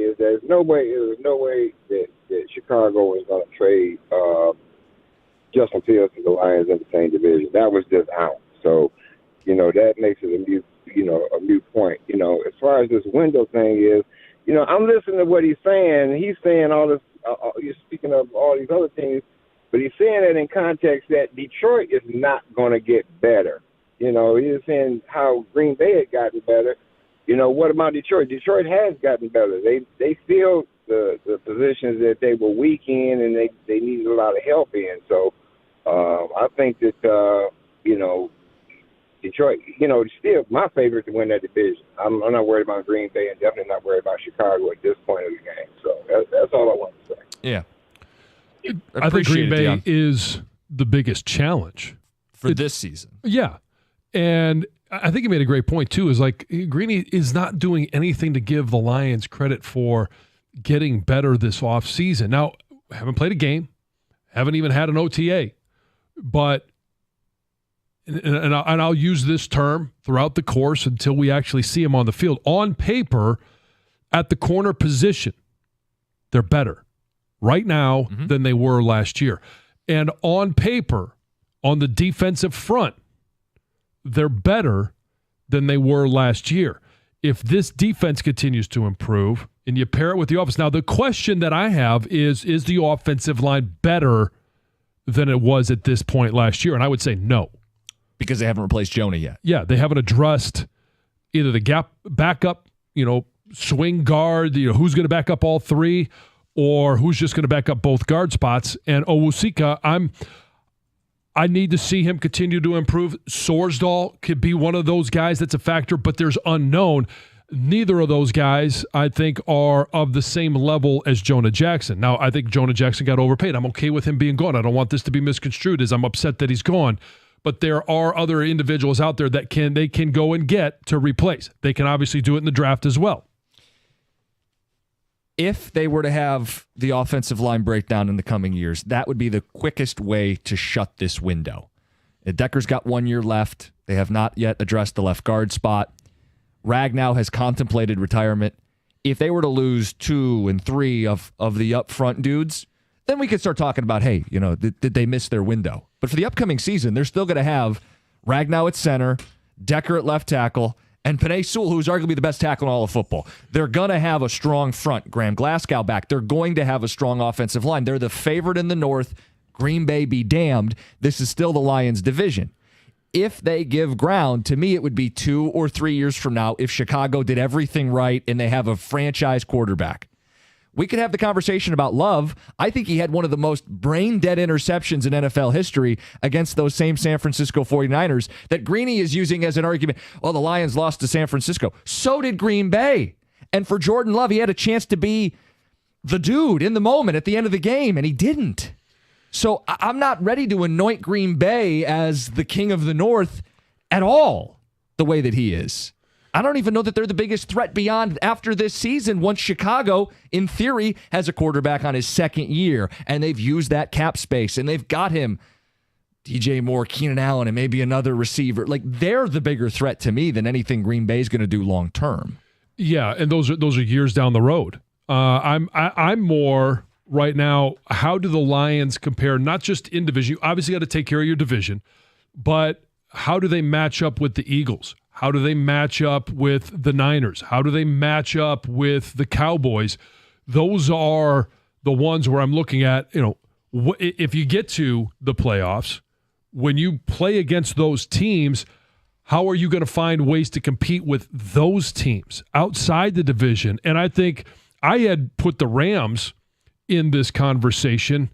is there's no way that Chicago is going to trade Justin Fields to the Lions in the same division. That was just out. So, that makes it a moot point. As far as this window thing is, I'm listening to what he's saying. He's saying all this. You're speaking of all these other things, but he's saying that in context that Detroit is not going to get better. He's saying how Green Bay had gotten better. What about Detroit? Detroit has gotten better. They filled the positions that they were weak in, and they needed a lot of help in. So I think that Detroit, still my favorite to win that division. I'm not worried about Green Bay, and definitely not worried about Chicago at this point of the game. So that's all I want to say. Yeah, I think Green Bay is the biggest challenge for this season. Yeah, and I think he made a great point, too, is like Greeny is not doing anything to give the Lions credit for getting better this offseason. Now, haven't played a game, haven't even had an OTA, but, and I'll use this term throughout the course until we actually see him on the field. On paper, at the corner position, they're better right now than they were last year. And on paper, on the defensive front, they're better than they were last year. If this defense continues to improve and you pair it with the offense. Now, the question that I have is the offensive line better than it was at this point last year? And I would say no. Because they haven't replaced Jonah yet. Yeah, they haven't addressed either the gap backup, swing guard, who's going to back up all three, or who's just going to back up both guard spots. And Owusika, I need to see him continue to improve. Sorsdahl could be one of those guys that's a factor, but there's unknown. Neither of those guys, I think, are of the same level as Jonah Jackson. Now, I think Jonah Jackson got overpaid. I'm okay with him being gone. I don't want this to be misconstrued as I'm upset that he's gone. But there are other individuals out there that they can go and get to replace. They can obviously do it in the draft as well. If they were to have the offensive line breakdown in the coming years, that would be the quickest way to shut this window. Decker's got 1 year left. They have not yet addressed the left guard spot. Ragnow has contemplated retirement. If they were to lose 2 and 3 of the up front dudes, then we could start talking about, hey, did they miss their window? But for the upcoming season, they're still going to have Ragnow at center, Decker at left tackle, and Penei Sewell, who's arguably the best tackle in all of football. They're going to have a strong front. Graham Glasgow back. They're going to have a strong offensive line. They're the favorite in the North. Green Bay be damned. This is still the Lions' division. If they give ground, to me, it would be 2 or 3 years from now if Chicago did everything right and they have a franchise quarterback. We could have the conversation about Love. I think he had one of the most brain-dead interceptions in NFL history against those same San Francisco 49ers that Greeny is using as an argument. Oh, the Lions lost to San Francisco. So did Green Bay. And for Jordan Love, he had a chance to be the dude in the moment at the end of the game, and he didn't. So I'm not ready to anoint Green Bay as the king of the North at all, the way that he is. I don't even know that they're the biggest threat beyond after this season once Chicago, in theory, has a quarterback on his second year, and they've used that cap space, and they've got him, DJ Moore, Keenan Allen, and maybe another receiver. Like, they're the bigger threat to me than anything Green Bay is going to do long term. Yeah, and those are years down the road. I'm more right now, how do the Lions compare, not just in division? You obviously got to take care of your division, but how do they match up with the Eagles? How do they match up with the Niners? How do they match up with the Cowboys? Those are the ones where I'm looking at, if you get to the playoffs, when you play against those teams, how are you going to find ways to compete with those teams outside the division? And I think I had put the Rams in this conversation,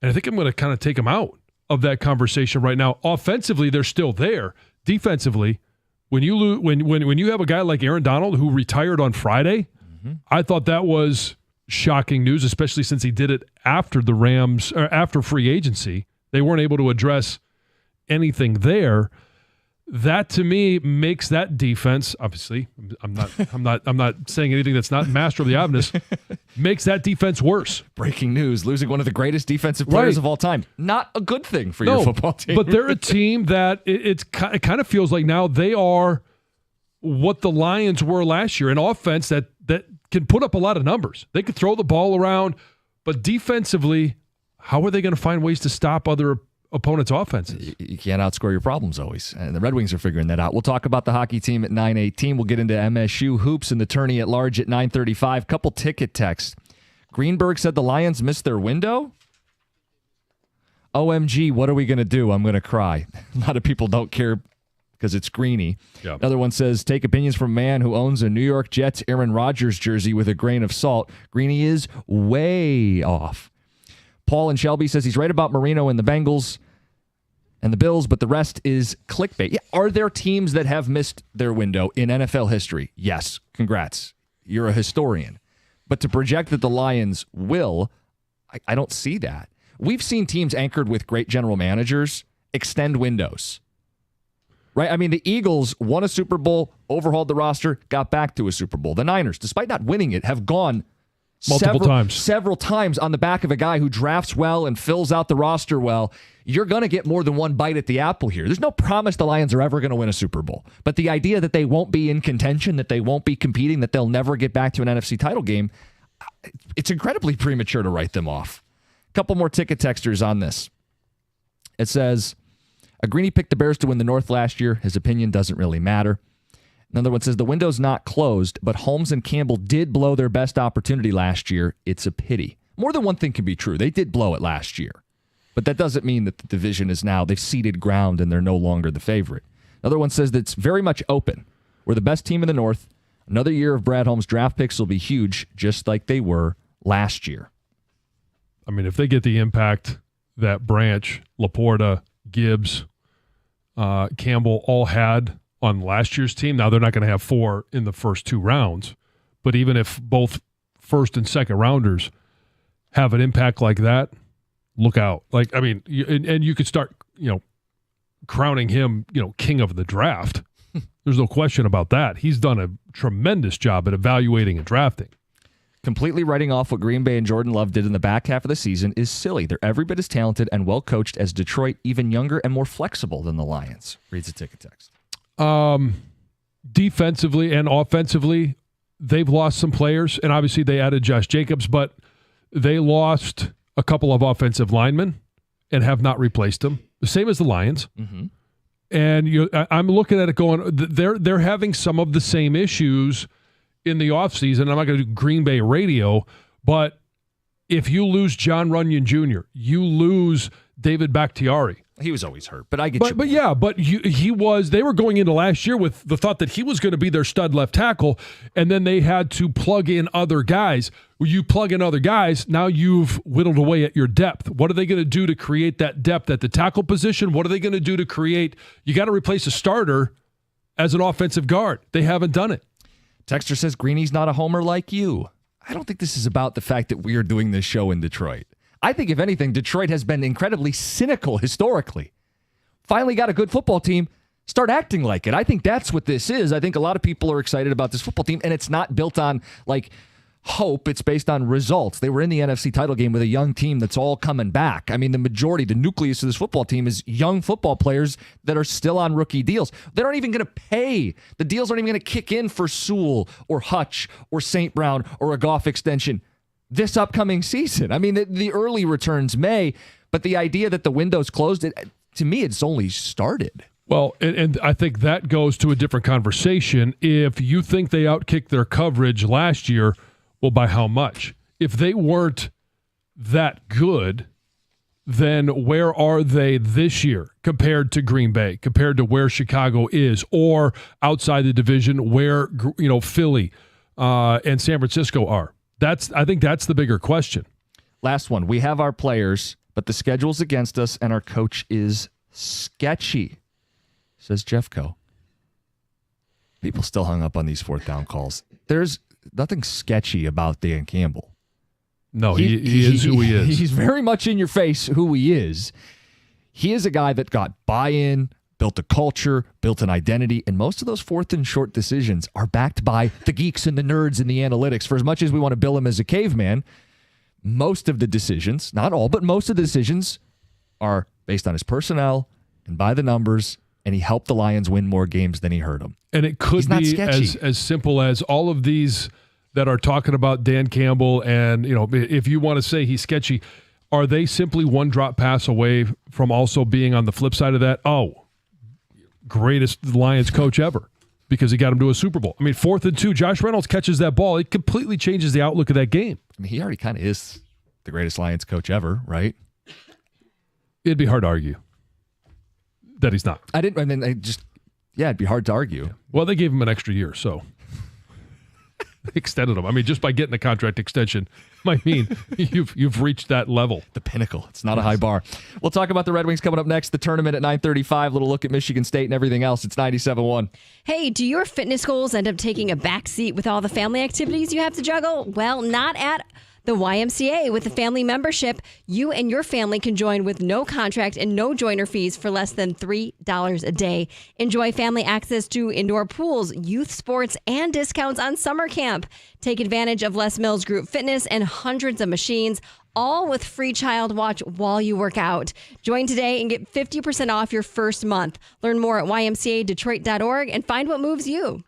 and I think I'm going to kind of take them out of that conversation right now. Offensively, they're still there. Defensively, when you have a guy like Aaron Donald who retired on Friday, I thought that was shocking news, especially since he did it after the Rams or after free agency. They weren't able to address anything there. That to me makes that defense, obviously, I'm not saying anything that's not master of the obvious, makes that defense worse. Breaking news, losing one of the greatest defensive players of all time. Not a good thing for your football team. But they're a team that it kind of feels like now they are what the Lions were last year, an offense that can put up a lot of numbers. They could throw the ball around, but defensively, how are they going to find ways to stop other opponents' offenses? You can't outscore your problems always, and the Red Wings are figuring that out. We'll talk about the hockey team at 9:18. We'll get into MSU hoops and the tourney at large at 9:35. Couple ticket texts. Greenberg said the Lions missed their window. OMG, what are we going to do? I'm going to cry. A lot of people don't care because it's Greeny. Yeah. Another one says, take opinions from a man who owns a New York Jets Aaron Rodgers jersey with a grain of salt. Greeny is way off. Paul and Shelby says he's right about Marino and the Bengals and the Bills, but the rest is clickbait. Yeah, are there teams that have missed their window in NFL history? Yes. Congrats. You're a historian. But to project that the Lions will, I don't see that. We've seen teams anchored with great general managers extend windows. Right? I mean, the Eagles won a Super Bowl, overhauled the roster, got back to a Super Bowl. The Niners, despite not winning it, have gone several times on the back of a guy who drafts well and fills out the roster well. You're going to get more than one bite at the apple here. There's no promise the Lions are ever going to win a Super Bowl. But the idea that they won't be in contention, that they won't be competing, that they'll never get back to an NFC title game, it's incredibly premature to write them off. Couple more ticket texters on this. It says, Greeny picked the Bears to win the North last year. His opinion doesn't really matter. Another one says, the window's not closed, but Holmes and Campbell did blow their best opportunity last year. It's a pity. More than one thing can be true. They did blow it last year. But that doesn't mean that the division is now, they've ceded ground and they're no longer the favorite. Another one says that it's very much open. We're the best team in the North. Another year of Brad Holmes' draft picks will be huge, just like they were last year. I mean, if they get the impact that Branch, Laporta, Gibbs, Campbell all had on last year's team, now they're not going to have 4 in the first 2 rounds, but even if both first and second rounders have an impact like that, look out. Like, I mean, and you could start, crowning him, king of the draft. There's no question about that. He's done a tremendous job at evaluating and drafting. Completely writing off what Green Bay and Jordan Love did in the back half of the season is silly. They're every bit as talented and well-coached as Detroit, even younger and more flexible than the Lions. Reads a ticket text. Defensively and offensively, they've lost some players, and obviously they added Josh Jacobs, but they lost a couple of offensive linemen and have not replaced them. The same as the Lions. Mm-hmm. And I'm looking at it going, they're having some of the same issues in the offseason. I'm not going to do Green Bay radio, but if you lose John Runyon Jr., you lose David Bakhtiari. He was always hurt, but I get you. But yeah, but they were going into last year with the thought that he was going to be their stud left tackle, and then they had to plug in other guys. You plug in other guys, now you've whittled away at your depth. What are they going to do to create that depth at the tackle position? What are they going to do to create? You got to replace a starter as an offensive guard. They haven't done it. Texter says, Greeny's not a homer like you. I don't think this is about the fact that we are doing this show in Detroit. I think, if anything, Detroit has been incredibly cynical historically. Finally got a good football team, start acting like it. I think that's what this is. I think a lot of people are excited about this football team, and it's not built on, hope. It's based on results. They were in the NFC title game with a young team that's all coming back. I mean, the nucleus of this football team is young football players that are still on rookie deals. They aren't even going to pay. The deals aren't even going to kick in for Sewell or Hutch or St. Brown or a Goff extension this upcoming season. I mean, the early returns may, but the idea that the window's closed, to me, it's only started. Well, and I think that goes to a different conversation. If you think they outkicked their coverage last year, well, by how much? If they weren't that good, then where are they this year compared to Green Bay, compared to where Chicago is, or outside the division where Philly and San Francisco are? I think that's the bigger question. Last one. We have our players, but the schedule's against us, and our coach is sketchy, says Jeffco. People still hung up on these 4th down calls. There's nothing sketchy about Dan Campbell. No, he is who he is. He's very much in your face who he is. He is a guy that got buy-in, built a culture, built an identity, and most of those 4th and short decisions are backed by the geeks and the nerds and the analytics. For as much as we want to bill him as a caveman, most of the decisions, not all, but most of the decisions are based on his personnel and by the numbers, and he helped the Lions win more games than he hurt them. And it could be as simple as all of these that are talking about Dan Campbell, and if you want to say he's sketchy, are they simply one drop pass away from also being on the flip side of that? Oh, greatest Lions coach ever, because he got him to a Super Bowl. I mean, 4th and 2, Josh Reynolds catches that ball. It completely changes the outlook of that game. I mean, he already kind of is the greatest Lions coach ever, right? It'd be hard to argue that he's not. It'd be hard to argue. Well, they gave him an extra year, so extended him. I mean, just by getting a contract extension might mean you've reached that level. The pinnacle. It's not a high bar. We'll talk about the Red Wings coming up next. The tournament at 9:35. Little look at Michigan State and everything else. It's 97.1. Hey, do your fitness goals end up taking a backseat with all the family activities you have to juggle? Well, not at the YMCA. With a family membership, you and your family can join with no contract and no joiner fees for less than $3 a day. Enjoy family access to indoor pools, youth sports, and discounts on summer camp. Take advantage of Les Mills Group Fitness and hundreds of machines, all with free child watch while you work out. Join today and get 50% off your first month. Learn more at ymcadetroit.org and find what moves you.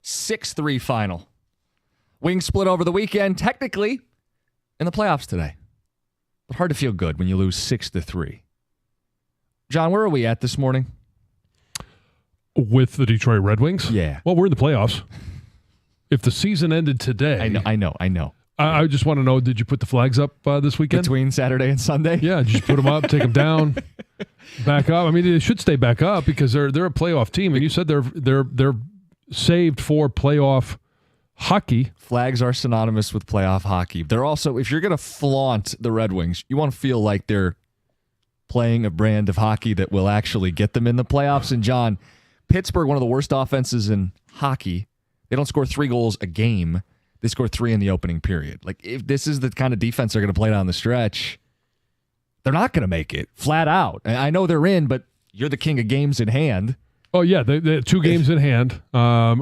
6-3 final. Wings split over the weekend, technically in the playoffs today. But hard to feel good when you lose 6-3. John, where are we at this morning? With the Detroit Red Wings? Yeah. Well, we're in the playoffs. If the season ended today. I know. I just want to know, did you put the flags up this weekend? Between Saturday and Sunday? Yeah, just put them up, take them down, back up. I mean, they should stay back up because they're a playoff team, and you said they're saved for playoff hockey. Flags are synonymous with playoff hockey. They're also, if you're going to flaunt the Red Wings, you want to feel like they're playing a brand of hockey that will actually get them in the playoffs. And John, Pittsburgh, one of the worst offenses in hockey. They don't score 3 goals a game. They score 3 in the opening period. Like, if this is the kind of defense they're going to play down the stretch, they're not going to make it flat out. And I know they're in, but you're the king of games in hand. Oh, yeah, they have 2 games in hand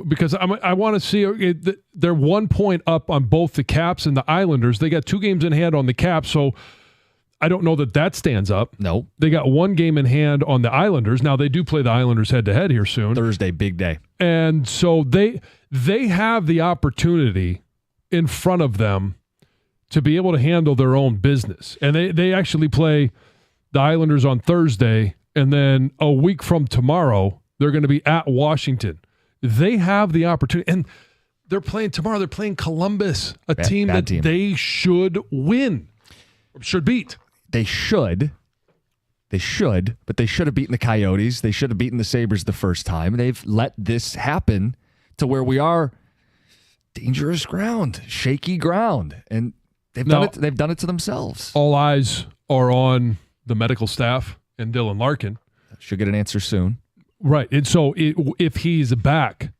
because I want to see they're 1 point up on both the Caps and the Islanders. They got 2 games in hand on the Caps, so I don't know that stands up. No. They got 1 game in hand on the Islanders. Now, they do play the Islanders head-to-head here soon. Thursday, big day. And so they have the opportunity in front of them to be able to handle their own business. And they actually play the Islanders on Thursday, and then a week from tomorrow, they're going to be at Washington. They have the opportunity. And they're playing tomorrow. They're playing Columbus, a team that they should win, or should beat. They should, but they should have beaten the Coyotes. They should have beaten the Sabres the first time. They've let this happen to where we are dangerous ground, shaky ground, and they've done it. They've done it to themselves. All eyes are on the medical staff and Dylan Larkin. Should get an answer soon. Right, and so if he's back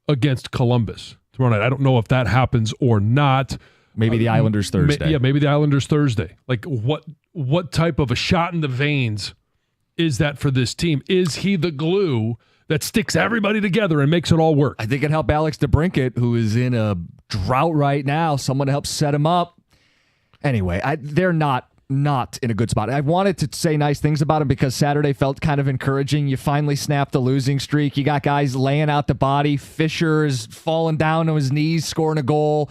against Columbus tomorrow night, I don't know if that happens or not. Maybe the Islanders Thursday. Maybe the Islanders Thursday. Like, what type of a shot in the veins is that for this team? Is he the glue that sticks everybody together and makes it all work? I think it helped Alex DeBrincat, who is in a drought right now. Someone to help set him up. Anyway, they're not in a good spot. I wanted to say nice things about him because Saturday felt kind of encouraging. You finally snapped the losing streak. You got guys laying out the body. Fisher's falling down on his knees, scoring a goal.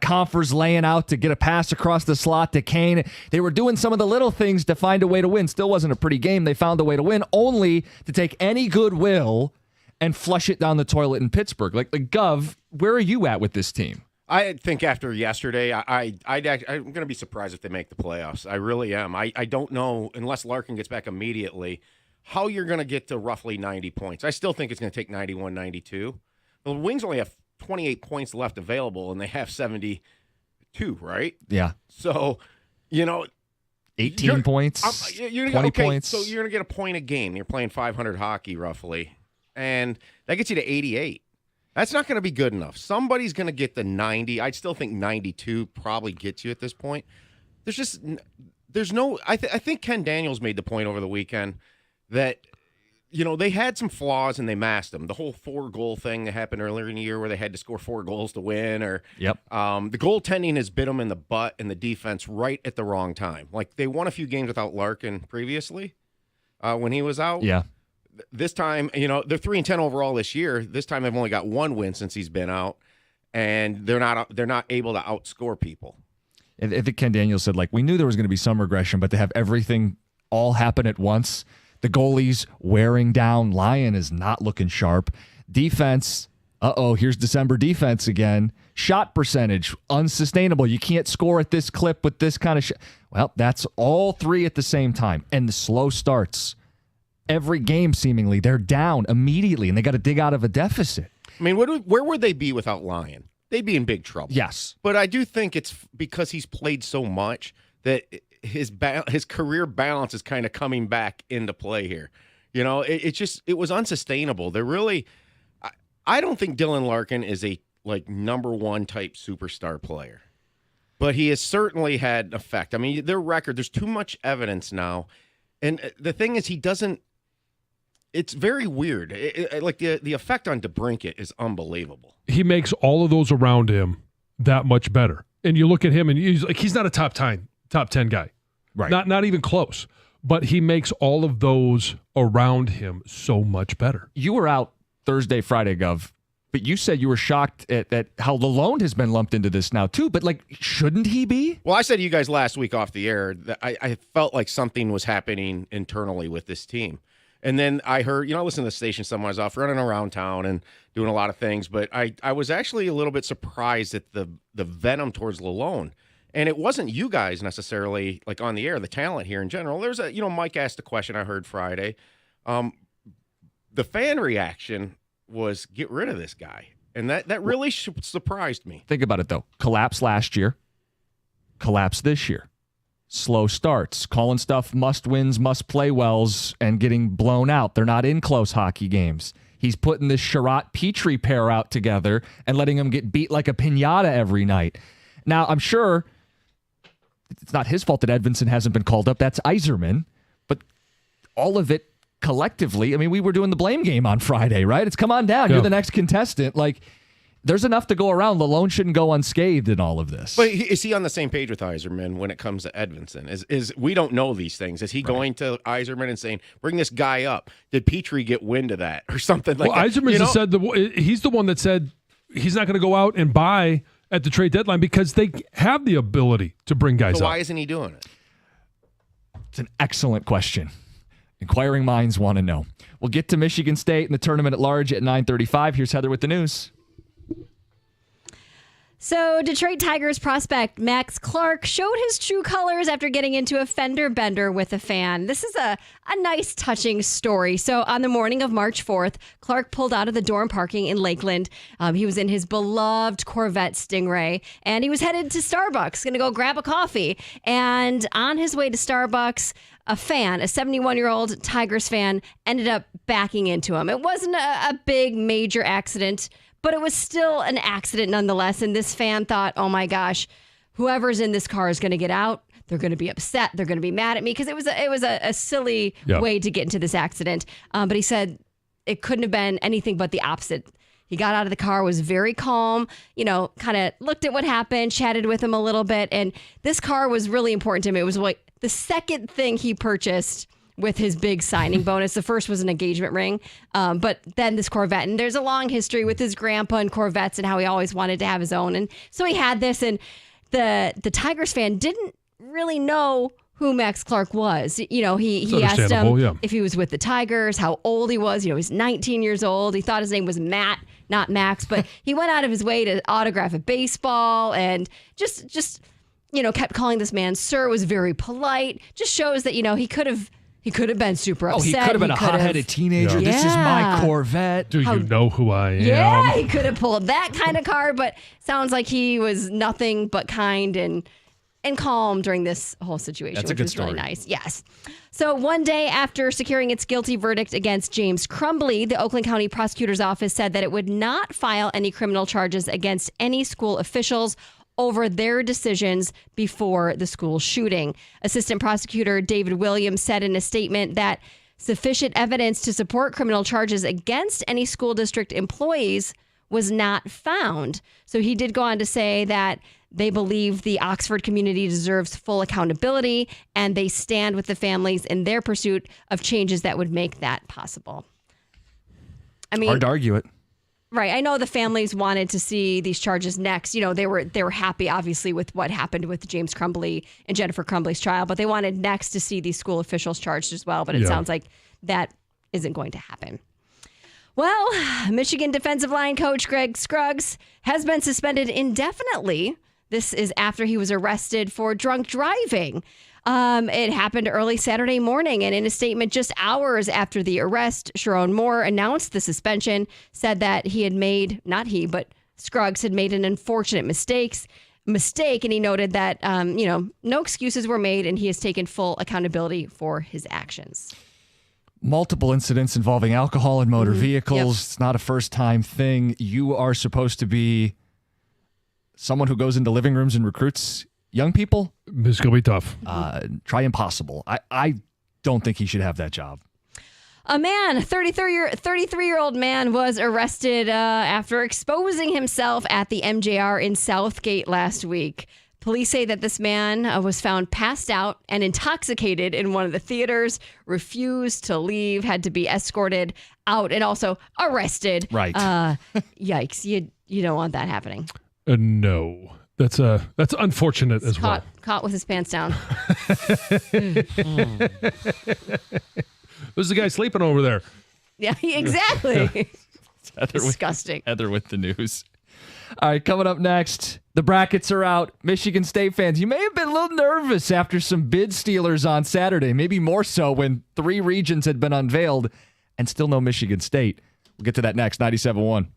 Confer's laying out to get a pass across the slot to Kane. They were doing some of the little things to find a way to win. Still wasn't a pretty game. They found a way to win, only to take any goodwill and flush it down the toilet in Pittsburgh. Like Gov, where are you at with this team? I think after yesterday, I'm going to be surprised if they make the playoffs. I really am. I don't know, unless Larkin gets back immediately, how you're going to get to roughly 90 points. I still think it's going to take 91, 92. The Wings only have 28 points left available, and they have 72, right? Yeah. So, 18 points, 20 points. So you're going to get a point a game. You're playing 500 hockey, roughly, and that gets you to 88. That's not going to be good enough. Somebody's going to get the 90. I'd still think 92 probably gets you at this point. There's no. I think Ken Daniels made the point over the weekend that, they had some flaws and they masked them. The whole 4-goal thing that happened earlier in the year where they had to score 4 goals to win, or the goaltending has bit them in the butt and the defense right at the wrong time. Like, they won a few games without Larkin previously when he was out. Yeah. This time, they're 3-10 overall this year. This time they've only got 1 win since he's been out, and they're not able to outscore people. I think Ken Daniels said, we knew there was going to be some regression, but to have everything all happen at once, the goalie's wearing down. Lyon is not looking sharp. Defense, here's December defense again. Shot percentage, unsustainable. You can't score at this clip with this kind of shot. Well, that's all 3 at the same time, and the slow starts. Every game, seemingly, they're down immediately, and they got to dig out of a deficit. I mean, where would they be without Lyon? They'd be in big trouble. Yes. But I do think it's because he's played so much that his career balance is kind of coming back into play here. It was unsustainable. They're really – I don't think Dylan Larkin is a, number 1 type superstar player. But he has certainly had an effect. I mean, their record, there's too much evidence now. And the thing is, he doesn't – it's very weird. The effect on DeBrincat is unbelievable. He makes all of those around him that much better. And you look at him, and he's not a top 10 guy, right? Not even close. But he makes all of those around him so much better. You were out Thursday, Friday, Gov, But you said you were shocked at how Lalone has been lumped into this now too. But like, shouldn't he be? Well, I said to you guys last week off the air that I felt like something was happening internally with this team. And then I heard, I listened to the station somewhere. I was off running around town and doing a lot of things. But I was actually a little bit surprised at the venom towards Lalone. And it wasn't you guys necessarily like on the air, the talent here in general. There's Mike asked a question I heard Friday. The fan reaction was get rid of this guy. And that really surprised me. Think about it, though. Collapse last year. Collapse this year. Slow starts. Calling stuff must-wins, must-play-wells, and getting blown out. They're not in close hockey games. He's putting this Sherratt-Petrie pair out together and letting them get beat like a piñata every night. Now, I'm sure it's not his fault that Edvinsson hasn't been called up. That's Yzerman. But all of it collectively, I mean, we were doing the blame game on Friday, right? It's come on down. You're the next contestant. Like, there's enough to go around. Lalone shouldn't go unscathed in all of this. But is he on the same page with Yzerman when it comes to Edvinsson? Is we don't know these things. Is he going to Yzerman and saying, bring this guy up? Did Petrie get wind of that or something like that? Yzerman said he's the one that said he's not going to go out and buy at the trade deadline because they have the ability to bring guys up. So why isn't he doing it? It's an excellent question. Inquiring minds want to know. We'll get to Michigan State and the tournament at large at 9:35. Here's Heather with the news. So Detroit Tigers prospect Max Clark showed his true colors after getting into a fender bender with a fan. This is a nice, touching story. So on the morning of March 4th, Clark pulled out of the dorm parking in Lakeland. He was in his beloved Corvette Stingray, and he was headed to Starbucks, going to go grab a coffee. And on his way to Starbucks, a 71-year-old Tigers fan, ended up backing into him. It wasn't a big, major accident, but it was still an accident nonetheless. And this fan thought, oh my gosh, whoever's in this car is going to get out. They're going to be upset. They're going to be mad at me because it was a silly way to get into this accident. But he said it couldn't have been anything but the opposite. He got out of the car, was very calm, kind of looked at what happened, chatted with him a little bit. And this car was really important to him. It was like the second thing he purchased with his big signing bonus. The first was an engagement ring, but then this Corvette. And there's a long history with his grandpa and Corvettes and how he always wanted to have his own. And so he had this, and the Tigers fan didn't really know who Max Clark was. He asked him if he was with the Tigers, how old he was. He's 19 years old. He thought his name was Matt, not Max, but he went out of his way to autograph a baseball and just kept calling this man sir, was very polite. Just shows that, he could have been super upset. Oh, he could have been a hot-headed teenager. Yeah. This is my Corvette. Do you know who I am? Yeah, he could have pulled that kind of card, but sounds like he was nothing but kind and calm during this whole situation. That's a good story. Really nice. Yes. So one day after securing its guilty verdict against James Crumbly, the Oakland County Prosecutor's Office said that it would not file any criminal charges against any school officials over their decisions before the school shooting. Assistant Prosecutor David Williams said in a statement that sufficient evidence to support criminal charges against any school district employees was not found. So he did go on to say that they believe the Oxford community deserves full accountability, and they stand with the families in their pursuit of changes that would make that possible. I mean, hard to argue it. Right. I know the families wanted to see these charges next. They were happy, obviously, with what happened with James Crumbly and Jennifer Crumbly's trial, but they wanted next to see these school officials charged as well. But it sounds like that isn't going to happen. Well, Michigan defensive line coach Greg Scruggs has been suspended indefinitely. This is after he was arrested for drunk driving. It happened early Saturday morning, and in a statement just hours after the arrest, Sharon Moore announced the suspension, said that he had made, not he, but Scruggs had made an unfortunate mistake, and he noted that, no excuses were made, and he has taken full accountability for his actions. Multiple incidents involving alcohol and motor vehicles. Yep. It's not a first-time thing. You are supposed to be someone who goes into living rooms and recruits young people. This is going to be tough. Try impossible. I don't think he should have that job. A man, 33-year-old man, was arrested after exposing himself at the MJR in Southgate last week. Police say that this man was found passed out and intoxicated in one of the theaters, refused to leave, had to be escorted out, and also arrested. Right. Yikes. You don't want that happening. No. That's unfortunate as well. Caught with his pants down. There's the guy sleeping over there. Yeah, exactly. Disgusting. Heather with the news. All right, coming up next, the brackets are out. Michigan State fans, you may have been a little nervous after some bid stealers on Saturday, maybe more so when 3 regions had been unveiled and still no Michigan State. We'll get to that next. 97.1.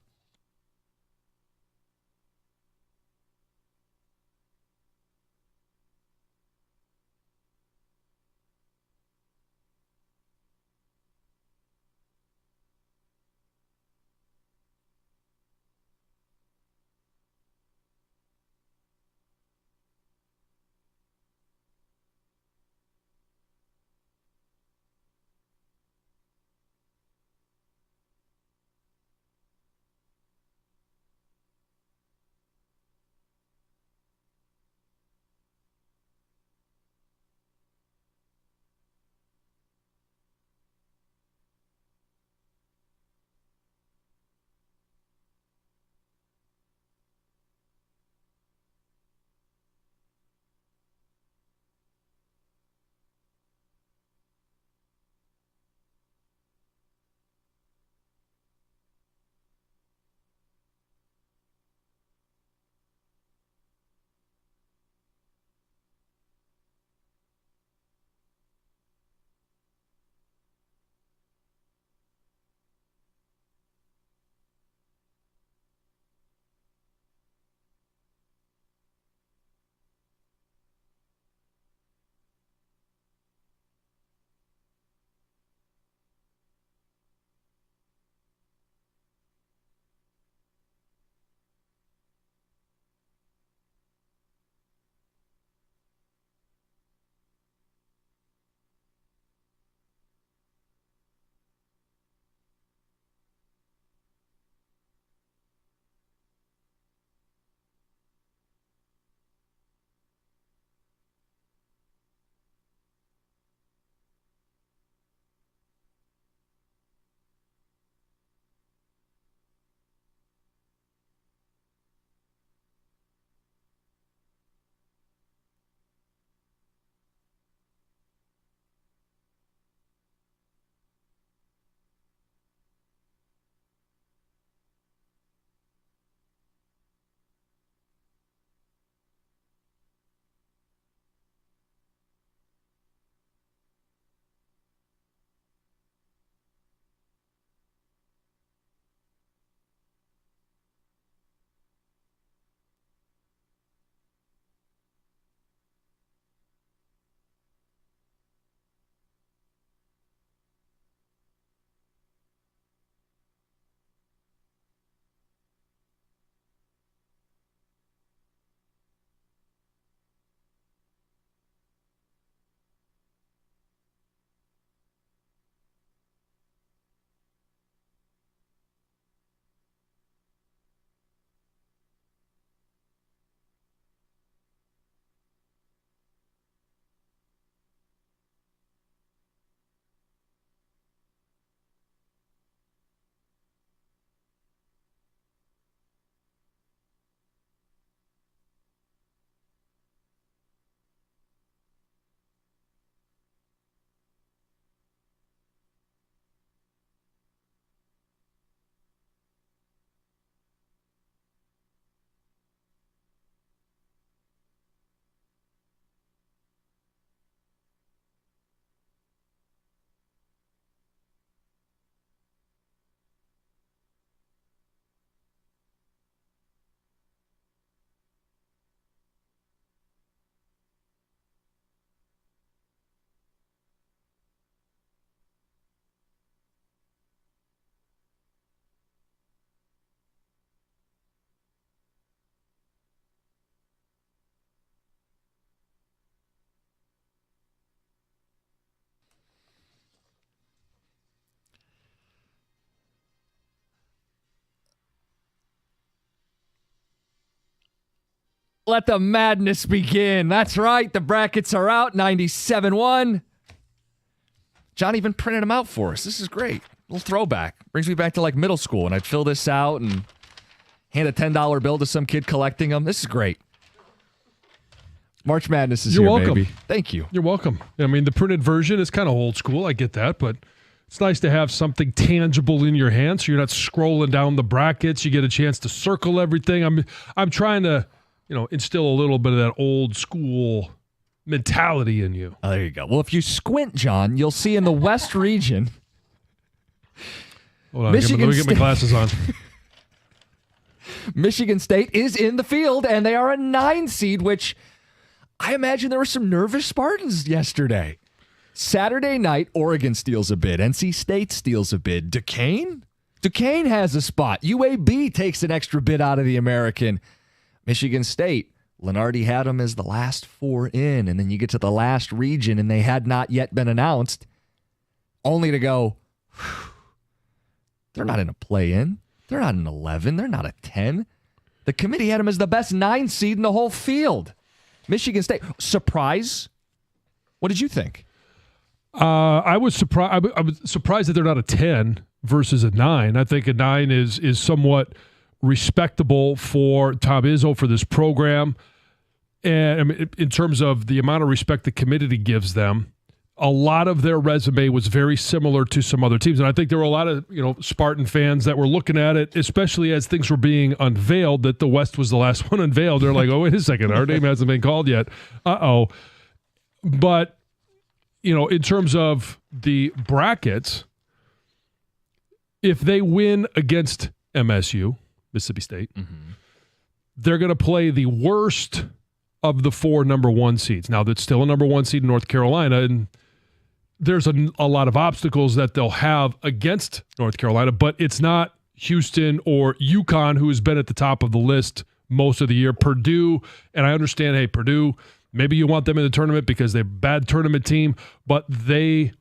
Let the madness begin. That's right. The brackets are out. 97-1. John even printed them out for us. This is great. A little throwback. Brings me back to like middle school, and I'd fill this out and hand a $10 bill to some kid collecting them. This is great. March Madness is You're here, welcome. baby. Thank you. You're welcome. I mean, the printed version is kind of old school. I get that, but it's nice to have something tangible in your hand, so you're not scrolling down the brackets. You get a chance to circle everything. I'm trying to, instill a little bit of that old school mentality in you. Oh, there you go. Well, if you squint, John, you'll see in the West region. Hold on, Michigan let me get my State- glasses on. Michigan State is in the field, and they are a 9 seed, which I imagine there were some nervous Spartans yesterday. Saturday night, Oregon steals a bid. NC State steals a bid. Duquesne has a spot. UAB takes an extra bid out of the American. Michigan State, Lenardi had them as the last 4 in, and then you get to the last region, and they had not yet been announced, only to go, they're not in a play-in. They're not an 11. They're not a 10. The committee had them as the best 9 seed in the whole field. Michigan State. Surprise? What did you think? I was surprised. I was surprised that they're not a 10 versus a 9. I think a 9 is somewhat respectable for Tom Izzo for this program. And I mean, in terms of the amount of respect the committee gives them, a lot of their resume was very similar to some other teams. And I think there were a lot of, Spartan fans that were looking at it, especially as things were being unveiled, that the West was the last one unveiled. They're like, oh, wait a second, our name hasn't been called yet. Uh-oh. But, in terms of the brackets, if they win against MSU, Mississippi State, they're going to play the worst of the 4 number 1 seeds. Now, that's still a number 1 seed in North Carolina, and there's a lot of obstacles that they'll have against North Carolina, but it's not Houston or UConn, who has been at the top of the list most of the year. Purdue, and I understand, hey, Purdue, maybe you want them in the tournament because they're a bad tournament team, but they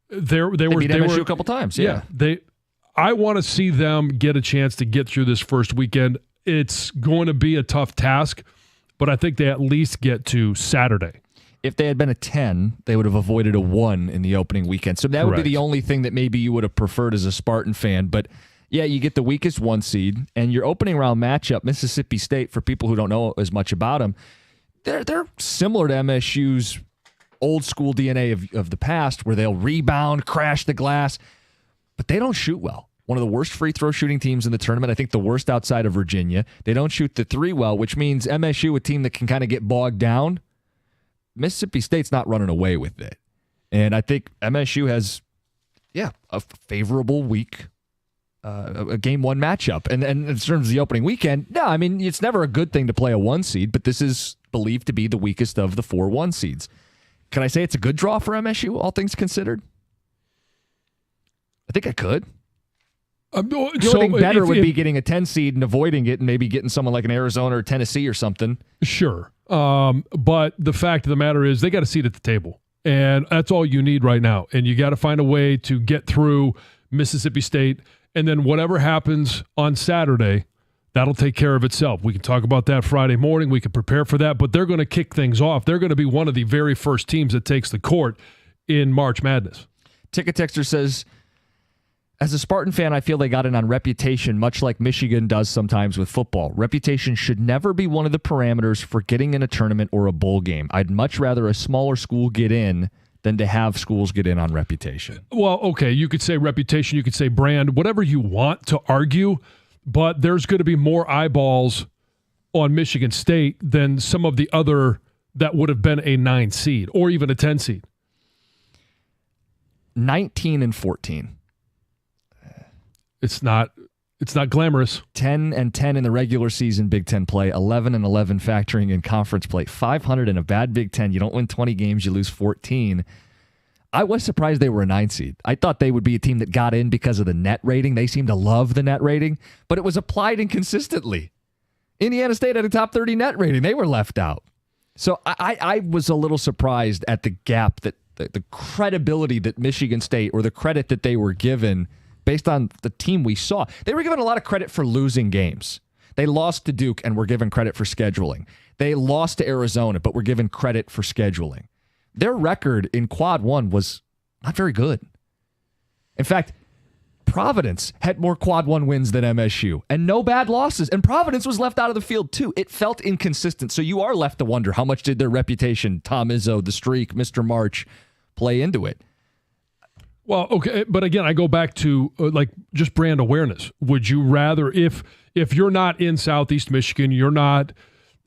beat MSU a couple times. Yeah. I want to see them get a chance to get through this first weekend. It's going to be a tough task, but I think they at least get to Saturday. If they had been a 10, they would have avoided a 1 in the opening weekend. So that would be Correct. the only thing that maybe you would have preferred as a Spartan fan. But yeah, you get the weakest 1 seed, and your opening round matchup, Mississippi State, for people who don't know as much about them, they're similar to MSU's old school DNA of the past, where they'll rebound, crash the glass, but they don't shoot well. One of the worst free throw shooting teams in the tournament. I think the worst outside of Virginia. They don't shoot the 3 well, which means MSU, a team that can kind of get bogged down, Mississippi State's not running away with it. And I think MSU has, a favorable week, a game 1 matchup. And in terms of the opening weekend, no, I mean, it's never a good thing to play a 1 seed, but this is believed to be the weakest of the 4 1 seeds. Can I say it's a good draw for MSU, all things considered? I think I could. The only thing better would be getting a 10 seed and avoiding it and maybe getting someone like an Arizona or Tennessee or something. Sure. But the fact of the matter is they got a seat at the table, and that's all you need right now. And you got to find a way to get through Mississippi State, and then whatever happens on Saturday, that'll take care of itself. We can talk about that Friday morning. We can prepare for that, but they're going to kick things off. They're going to be one of the very first teams that takes the court in March Madness. Ticket Texter says, as a Spartan fan, I feel they got in on reputation, much like Michigan does sometimes with football. Reputation should never be one of the parameters for getting in a tournament or a bowl game. I'd much rather a smaller school get in than to have schools get in on reputation. Well, okay, you could say reputation, you could say brand, whatever you want to argue, but there's going to be more eyeballs on Michigan State than some of the other that would have been a 9 seed or even a 10 seed. 19-14. It's not glamorous. 10-10 in the regular season Big Ten play, 11-11 factoring in conference play, 500 in a bad Big Ten. You don't win 20 games, you lose 14. I was surprised they were a 9 seed. I thought they would be a team that got in because of the net rating. They seem to love the net rating, but it was applied inconsistently. Indiana State had a top 30 net rating. They were left out. So I was a little surprised at the gap, that the credibility that Michigan State, or the credit that they were given based on the team we saw. They were given a lot of credit for losing games. They lost to Duke and were given credit for scheduling. They lost to Arizona, but were given credit for scheduling. Their record in Quad 1 was not very good. In fact, Providence had more Quad 1 wins than MSU and no bad losses. And Providence was left out of the field too. It felt inconsistent. So you are left to wonder how much did their reputation, Tom Izzo, the streak, Mr. March, play into it? Well, okay, but again, I go back to just brand awareness. Would you rather, if you're not in Southeast Michigan, you're not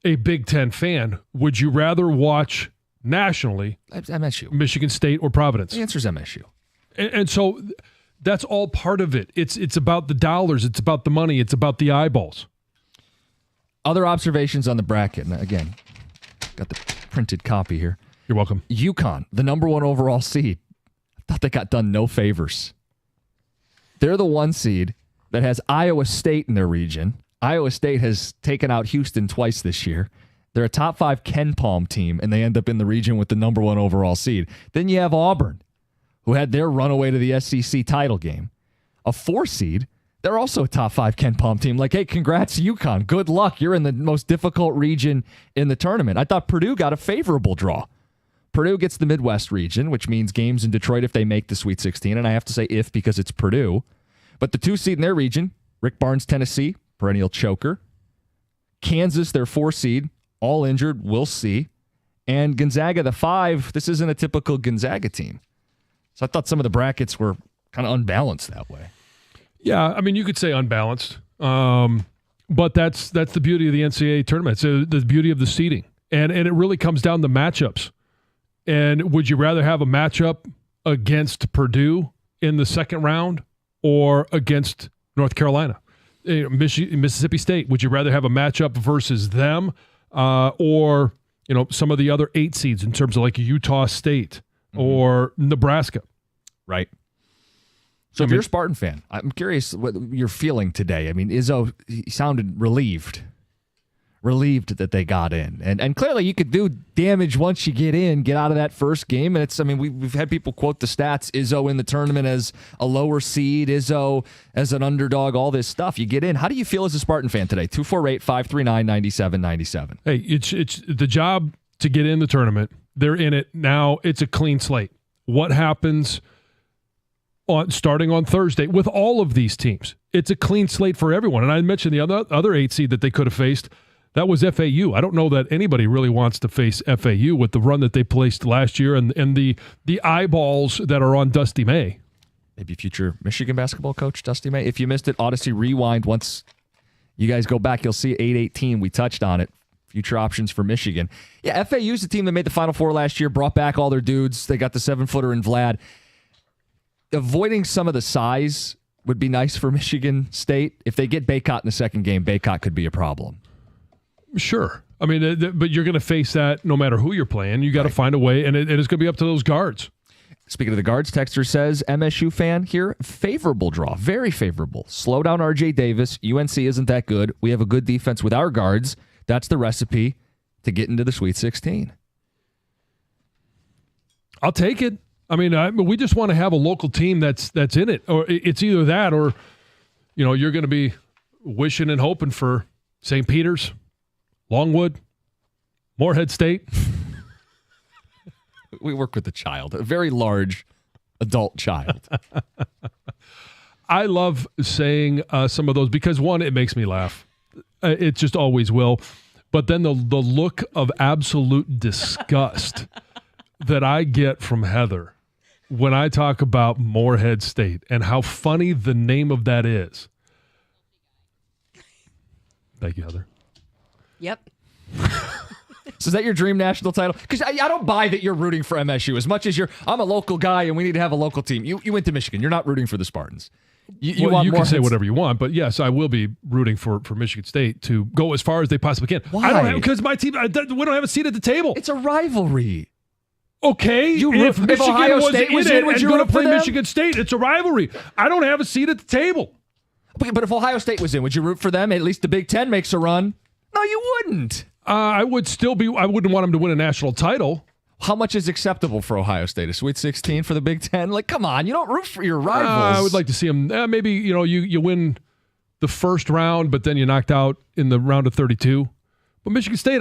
a Big Ten fan, would you rather watch nationally MSU, Michigan State, or Providence? The answer is MSU. And so that's all part of it. It's about the dollars. It's about the money. It's about the eyeballs. Other observations on the bracket. And again, got the printed copy here. You're welcome. UConn, the number 1 overall seed. I thought they got done no favors. They're the 1 seed that has Iowa State in their region. Iowa State has taken out Houston twice this year. They're a top 5 Ken Palm team, and they end up in the region with the number 1 overall seed. Then you have Auburn, who had their runaway to the SEC title game. A 4 seed, they're also a top 5 Ken Palm team. Like, hey, congrats, UConn. Good luck. You're in the most difficult region in the tournament. I thought Purdue got a favorable draw. Purdue gets the Midwest region, which means games in Detroit if they make the Sweet 16. And I have to say if because it's Purdue. But the 2 seed in their region, Rick Barnes, Tennessee, perennial choker. Kansas, their 4 seed, all injured. We'll see. And Gonzaga, the 5. This isn't a typical Gonzaga team. So I thought some of the brackets were kind of unbalanced that way. Yeah, I mean, you could say unbalanced. But that's the beauty of the NCAA tournament. It's the beauty of the seeding. And it really comes down to matchups. And would you rather have a matchup against Purdue in the second round or against North Carolina? Mississippi State, would you rather have a matchup versus them or some of the other 8 seeds in terms of like Utah State or Nebraska? Right. So if you're a Spartan fan, I'm curious what you're feeling today. I mean, Izzo, he sounded relieved that they got in. And clearly you could do damage once you get out of that first game. And we've had people quote the stats, Izzo in the tournament as a lower seed, Izzo as an underdog, all this stuff. You get in. How do you feel as a Spartan fan today? 248-539-9797. Hey, it's the job to get in the tournament. They're in it now. It's a clean slate. What happens starting on Thursday with all of these teams? It's a clean slate for everyone. And I mentioned the other 8 seed that they could have faced. That was FAU. I don't know that anybody really wants to face FAU with the run that they placed last year and the eyeballs that are on Dusty May. Maybe future Michigan basketball coach Dusty May. If you missed it, Odyssey Rewind. Once you guys go back, you'll see 8-18. We touched on it. Future options for Michigan. Yeah, FAU's the team that made the Final Four last year, brought back all their dudes. They got the 7-footer in Vlad. Avoiding some of the size would be nice for Michigan State. If they get Baycott in the second game, Baycott could be a problem. Sure. I mean, but you're going to face that no matter who you're playing. You got to find a way, and it's going to be up to those guards. Speaking of the guards, Texter says, MSU fan here, favorable draw, very favorable. Slow down RJ Davis. UNC isn't that good. We have a good defense with our guards. That's the recipe to get into the Sweet 16. I'll take it. I mean, we just want to have a local team that's in it. Or it's either that or, you're going to be wishing and hoping for St. Peter's, Longwood, Morehead State. We work with a child, a very large adult child. I love saying some of those because, one, it makes me laugh. It just always will. But then the look of absolute disgust that I get from Heather when I talk about Morehead State and how funny the name of that is. Thank you, Heather. Yep. So is that your dream national title? Because I don't buy that you're rooting for MSU as much as I'm a local guy and we need to have a local team. You went to Michigan. You're not rooting for the Spartans. You can say whatever you want, but yes, I will be rooting for Michigan State to go as far as they possibly can. Why? Because my team, we don't have a seat at the table. It's a rivalry. Okay, if Ohio State was in, would you going root to play for them? Michigan State? It's a rivalry. I don't have a seat at the table. But if Ohio State was in, would you root for them? At least the Big Ten makes a run. No, you wouldn't. I would still be. I wouldn't want them to win a national title. How much is acceptable for Ohio State? A Sweet 16 for the Big Ten? Like, come on, you don't root for your rivals. I would like to see them. Maybe you win the first round, but then you knocked out in the round of 32. But Michigan State,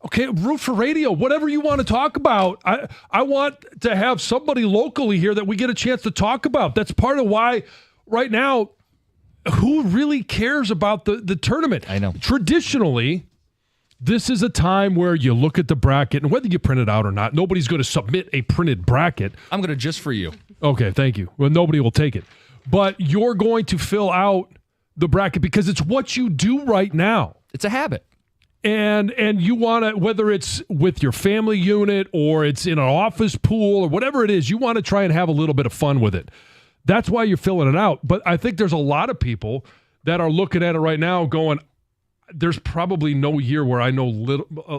okay, root for radio, whatever you want to talk about. I want to have somebody locally here that we get a chance to talk about. That's part of why right now, who really cares about the tournament? I know. Traditionally, this is a time where you look at the bracket, and whether you print it out or not, nobody's going to submit a printed bracket. I'm going to just for you. Okay, thank you. Well, nobody will take it. But you're going to fill out the bracket because it's what you do right now. It's a habit. And you want to, whether it's with your family unit or it's in an office pool or whatever it is, you want to try and have a little bit of fun with it. That's why you're filling it out. But I think there's a lot of people that are looking at it right now going, there's probably no year where I know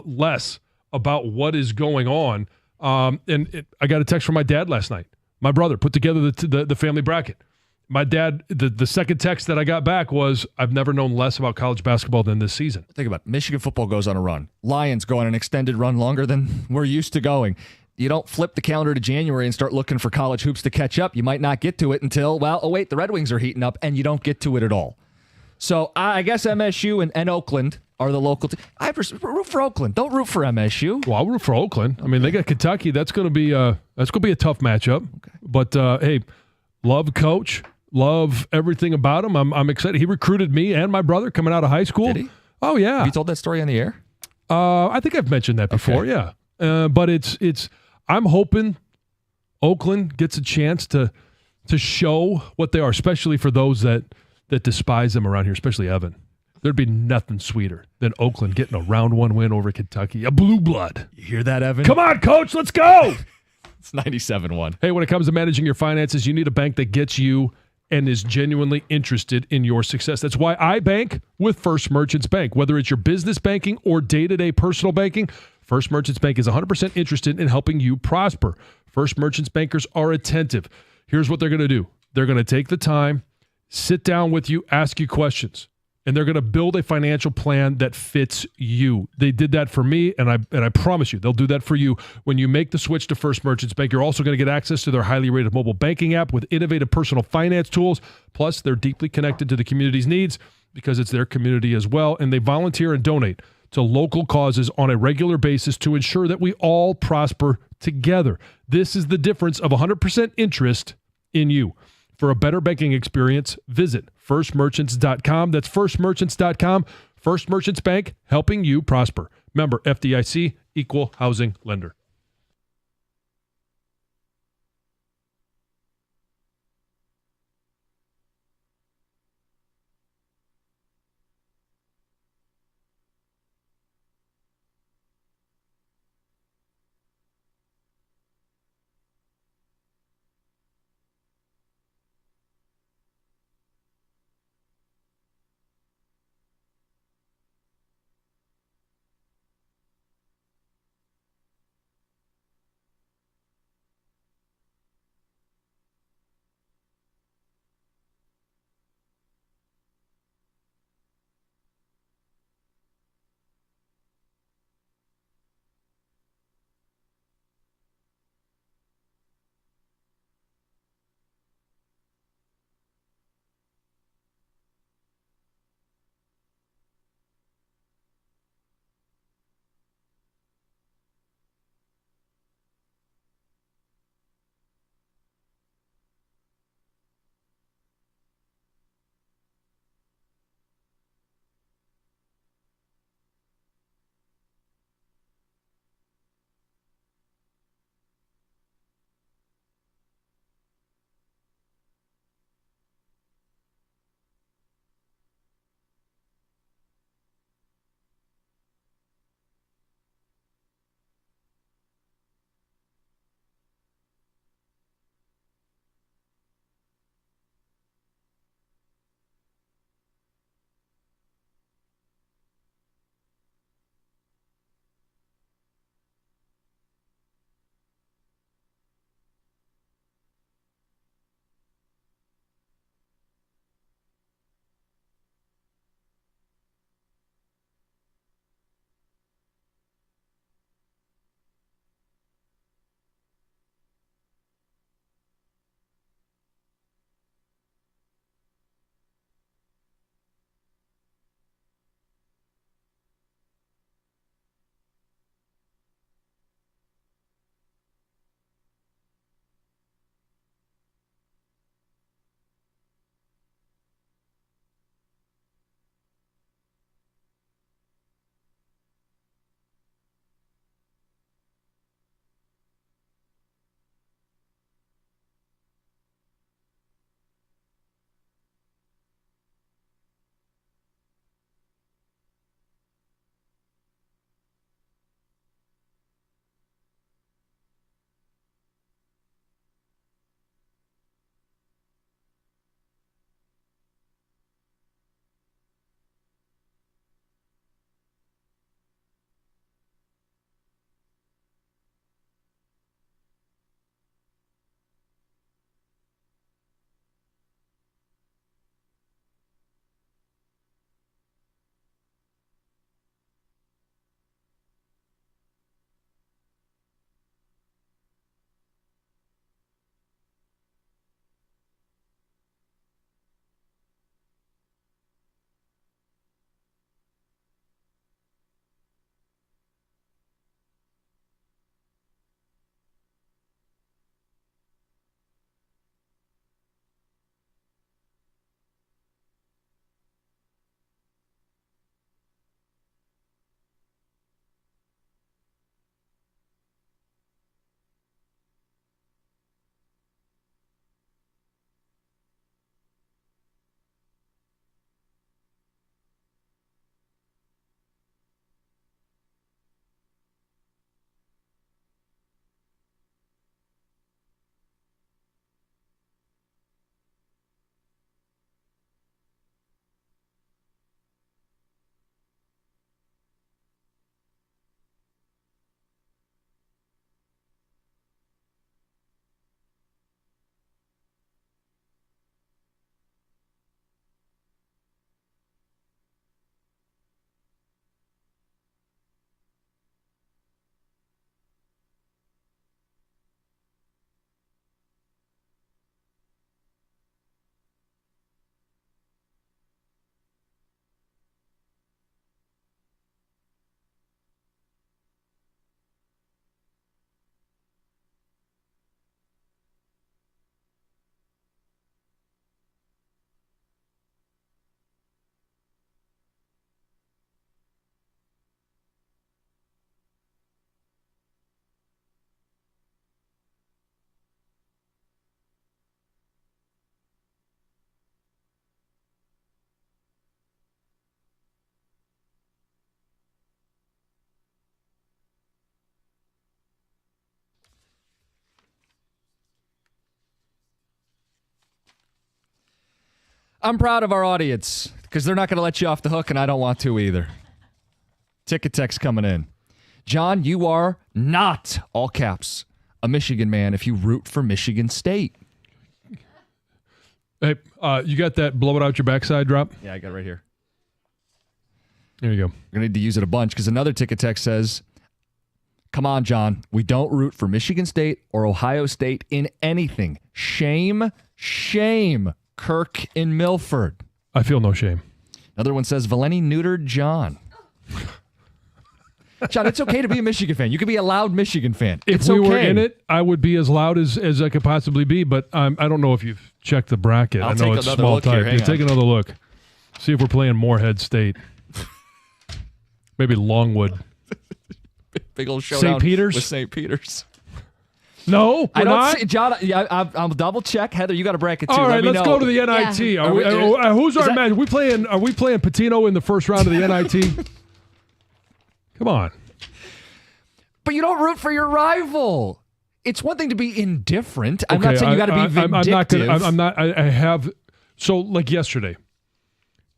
less about what is going on. I got a text from my dad last night. My brother put together the family bracket. My dad, the second text that I got back was, I've never known less about college basketball than this season. Think about it. Michigan football goes on a run. Lions go on an extended run longer than we're used to going. You don't flip the calendar to January and start looking for college hoops to catch up. You might not get to it until, the Red Wings are heating up, and you don't get to it at all. So I guess MSU and Oakland are the local team. I root for Oakland. Don't root for MSU. Well, I'll root for Oakland. I mean, they got Kentucky. That's going to be a tough matchup. Okay. But hey, love coach. Love everything about him. I'm excited. He recruited me and my brother coming out of high school. Did he? Oh yeah. Have you told that story on the air? I think I've mentioned that before. Okay. Yeah. But it's. I'm hoping Oakland gets a chance to show what they are, especially for those that despise them around here, especially Evan. There'd be nothing sweeter than Oakland getting a round one win over Kentucky. A blue blood. You hear that, Evan? Come on, coach. Let's go. It's 97-1. Hey, when it comes to managing your finances, you need a bank that gets you and is genuinely interested in your success. That's why I bank with First Merchants Bank. Whether it's your business banking or day-to-day personal banking, First Merchants Bank is 100% interested in helping you prosper. First Merchants bankers are attentive. Here's what they're going to do. They're going to take the time, sit down with you, ask you questions, and they're going to build a financial plan that fits you. They did that for me, and I promise you, they'll do that for you. When you make the switch to First Merchants Bank, you're also going to get access to their highly rated mobile banking app with innovative personal finance tools. Plus, they're deeply connected to the community's needs because it's their community as well, and they volunteer and donate to local causes on a regular basis to ensure that we all prosper together. This is the difference of 100% interest in you. For a better banking experience, visit firstmerchants.com. That's firstmerchants.com. First Merchants Bank, helping you prosper. Member FDIC, equal housing lender. I'm proud of our audience because they're not going to let you off the hook, and I don't want to either. Ticket text coming in. John, you are not, all caps, a Michigan man if you root for Michigan State. Hey, you got that blow it out your backside drop? Yeah, I got it right here. There you go. We're going to need to use it a bunch because another ticket text says, come on, John. We don't root for Michigan State or Ohio State in anything. Shame, shame, Kirk in Milford. I feel no shame. Another one says, Valeni neutered John. John, it's okay to be a Michigan fan. You can be a loud Michigan fan. If we were in it, I would be as loud as I could possibly be, but I don't know if you've checked the bracket. I'll I know take it's another small look here. type. Hang Take on. another look. See if we're playing Morehead State. Maybe Longwood. Big old showdown St. Peter's? with St. Peter's. No, we're I don't not. see, John, I'll double check. Heather, you got a bracket too. All right, Let me let's know. go to the NIT. Yeah. Who's our that- match? Are we playing Patino in the first round of the NIT? Come on. But you don't root for your rival. It's one thing to be indifferent. I'm not saying you got to be vindictive. I'm not. I have. So like yesterday.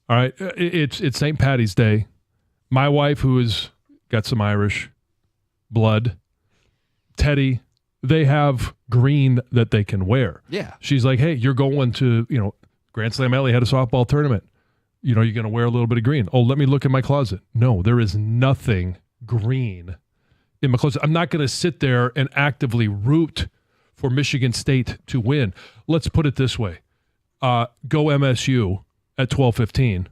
All right, it's St. Paddy's Day. My wife, who has got some Irish blood, Teddy, they have green that they can wear. Yeah. She's like, hey, you're going to, Grand Slam Alley had a softball tournament. You're going to wear a little bit of green. Oh, let me look in my closet. No, there is nothing green in my closet. I'm not going to sit there and actively root for Michigan State to win. Let's put it this way. Go MSU at 12:15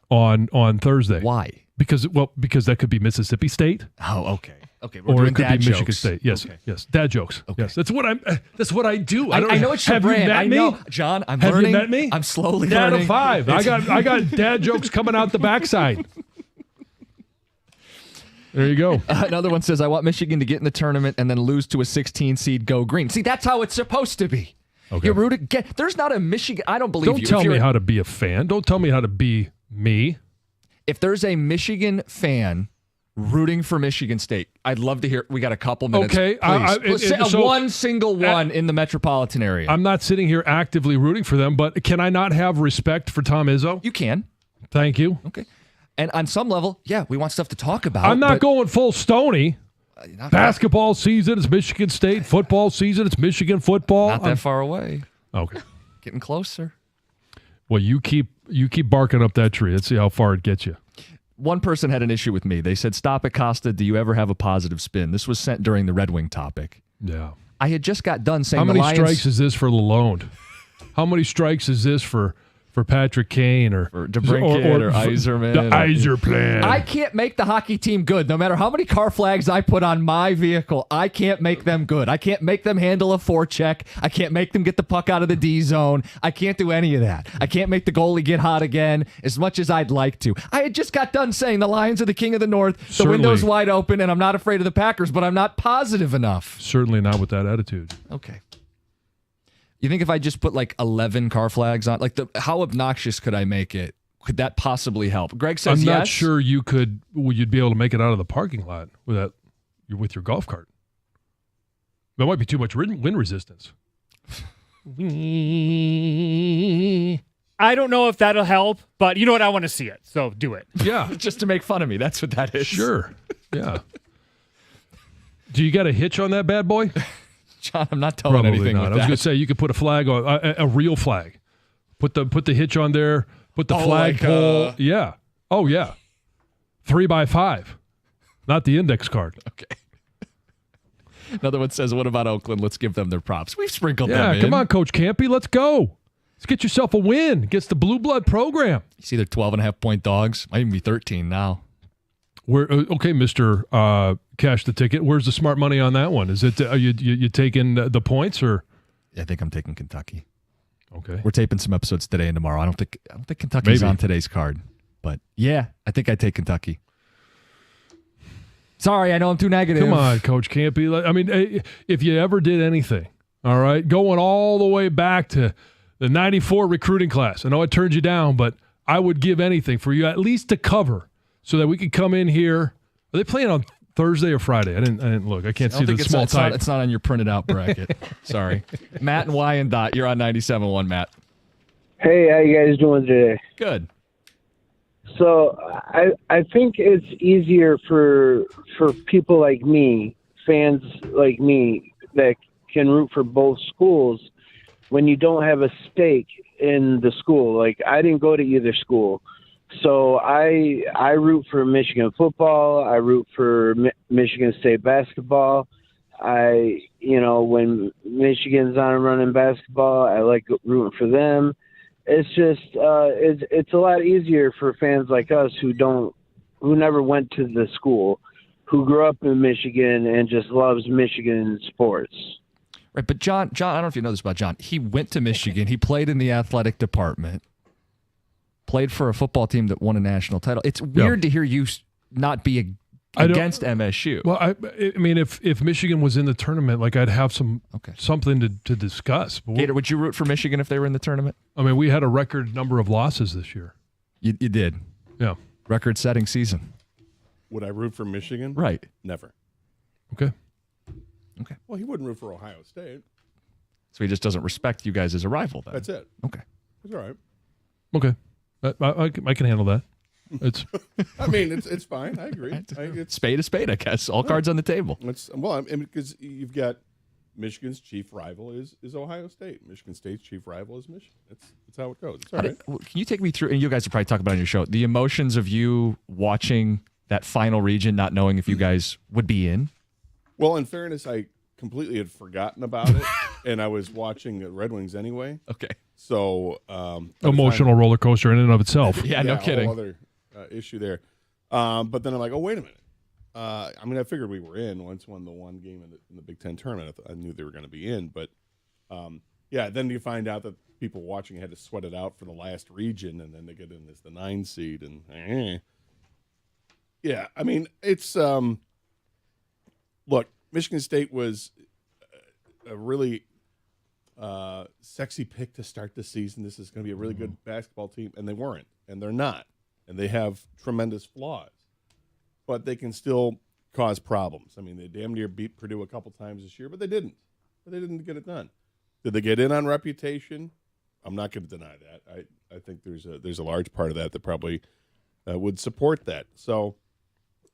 on Thursday. Why? Because that could be Mississippi State. Oh, okay. Okay, we're Or doing it could dad be Michigan jokes. State. Yes, Okay. yes. Dad jokes. Okay. Yes, that's what I do. I know it's your have brand. You met I me? know, John. I'm Have learning. you met me? I'm slowly Dad learning. of 5. I got dad jokes coming out the backside. There you go. Another one says, I want Michigan to get in the tournament and then lose to a 16 seed, go green. See, that's how it's supposed to be. Okay. You root against. There's not a Michigan. I don't believe Don't you. tell If you're- me how to be a fan. Don't tell me how to be me. If there's a Michigan fan rooting for Michigan State, I'd love to hear. We got a couple minutes. Okay, Please. so- one single one in the metropolitan area. I'm not sitting here actively rooting for them, but can I not have respect for Tom Izzo? You can. Thank you. Okay. And on some level, yeah, we want stuff to talk about. I'm not but- going full Stoney. Not Basketball season, it's Michigan State. Football season, it's Michigan football. Not that far away. Okay. Getting closer. Well, you keep barking up that tree. Let's see how far it gets you. One person had an issue with me. They said, "Stop it, Costa. Do you ever have a positive spin?" This was sent during the Red Wing topic. Yeah. I had just got done saying How many the Lions, strikes is this for Lalonde? How many strikes is this for Patrick Kane or DeBrincat or Yzerman? The Yzer plan. I can't make the hockey team good. No matter how many car flags I put on my vehicle, I can't make them good. I can't make them handle a forecheck. I can't make them get the puck out of the D zone. I can't do any of that. I can't make the goalie get hot again as much as I'd like to. I had just got done saying the Lions are the king of the North. The Certainly. window's wide open, and I'm not afraid of the Packers, but I'm not positive enough. Certainly not with that attitude. Okay. You think if I just put like 11 car flags on, how obnoxious could I make it? Could that possibly help? Greg says I'm yes. not sure you'd be able to make it out of the parking lot with your golf cart. That might be too much wind resistance. I don't know if that'll help, but you know what? I want to see it, so do it. Yeah. Just to make fun of me. That's what that is. Sure. Yeah. Do you got a hitch on that bad boy? John, I'm not towing Probably anything not. with I was that. going to say you could put a flag on a real flag. Put the hitch on there. Put the flagpole. Yeah. Oh yeah. 3x5, not the index card. Okay. Another one says, "What about Oakland? Let's give them their props. We've sprinkled them Yeah. in. Come on, Coach Campy. Let's go. Let's get yourself a win against the Blue Blood program. You see, they're 12.5-point dogs. Might even be 13 now. Okay, Mr. Cash the Ticket. Where's the smart money on that one? Is it are you taking the points or? I think I'm taking Kentucky. Okay. We're taping some episodes today and tomorrow. I don't think Kentucky's Maybe. on today's card, but yeah, I think I take Kentucky. Sorry, I know I'm too negative. Come on, Coach Campy. I mean, if you ever did anything, all right, going all the way back to the 94 recruiting class. I know it turned you down, but I would give anything for you at least to cover so that we could come in here. Are they playing on Thursday or Friday? I didn't look. I can't I see don't the think small it's not, type. it's not on your printed out bracket. Sorry. Matt and Wyandotte, you're on 97.1, Matt. Hey, how you guys doing today? Good. So I think it's easier for people like me, fans like me, that can root for both schools when you don't have a stake in the school. Like, I didn't go to either school, so I root for Michigan football. I root for Michigan State basketball. When Michigan's on a run in basketball, I like rooting for them. It's just it's a lot easier for fans like us who never went to the school, who grew up in Michigan and just loves Michigan sports. Right, but John, I don't know if you know this about John. He went to Michigan. He played in the athletic department. Played for a football team that won a national title. It's weird to hear you not be against MSU. Well, I mean, if Michigan was in the tournament, like, I'd have something to discuss. But Gator, would you root for Michigan if they were in the tournament? I mean, we had a record number of losses this year. You did. Yeah. Record-setting season. Would I root for Michigan? Right. Never. Okay. Well, he wouldn't root for Ohio State. So he just doesn't respect you guys as a rival then. That's it. Okay. It's all right. Okay. I can handle that. It's. I mean, it's fine. I agree. It's spade, I guess. All cards on the table. Because you've got Michigan's chief rival is Ohio State. Michigan State's chief rival is Michigan. That's how it goes. It's all right. Can you take me through, and you guys will probably talk about it on your show, the emotions of you watching that final region, not knowing if you guys would be in? Well, in fairness, I completely had forgotten about it, and I was watching the Red Wings anyway. Okay. So emotional roller coaster in and of itself. Yeah, no kidding. A whole other issue there. But then I'm like, oh, wait a minute. I mean, I figured we were in once won the one game in the Big Ten tournament. I knew they were going to be in, but then you find out that people watching had to sweat it out for the last region, and then they get in as the 9 seed, and yeah, I mean, it's look, Michigan State was a really sexy pick to start the season. This is going to be a really good basketball team, and they weren't, and they're not, and they have tremendous flaws, but they can still cause problems. I mean, they damn near beat Purdue a couple times this year, but they didn't. They didn't get it done. Did they get in on reputation? I'm not going to deny that. I think there's a large part of that probably would support that. So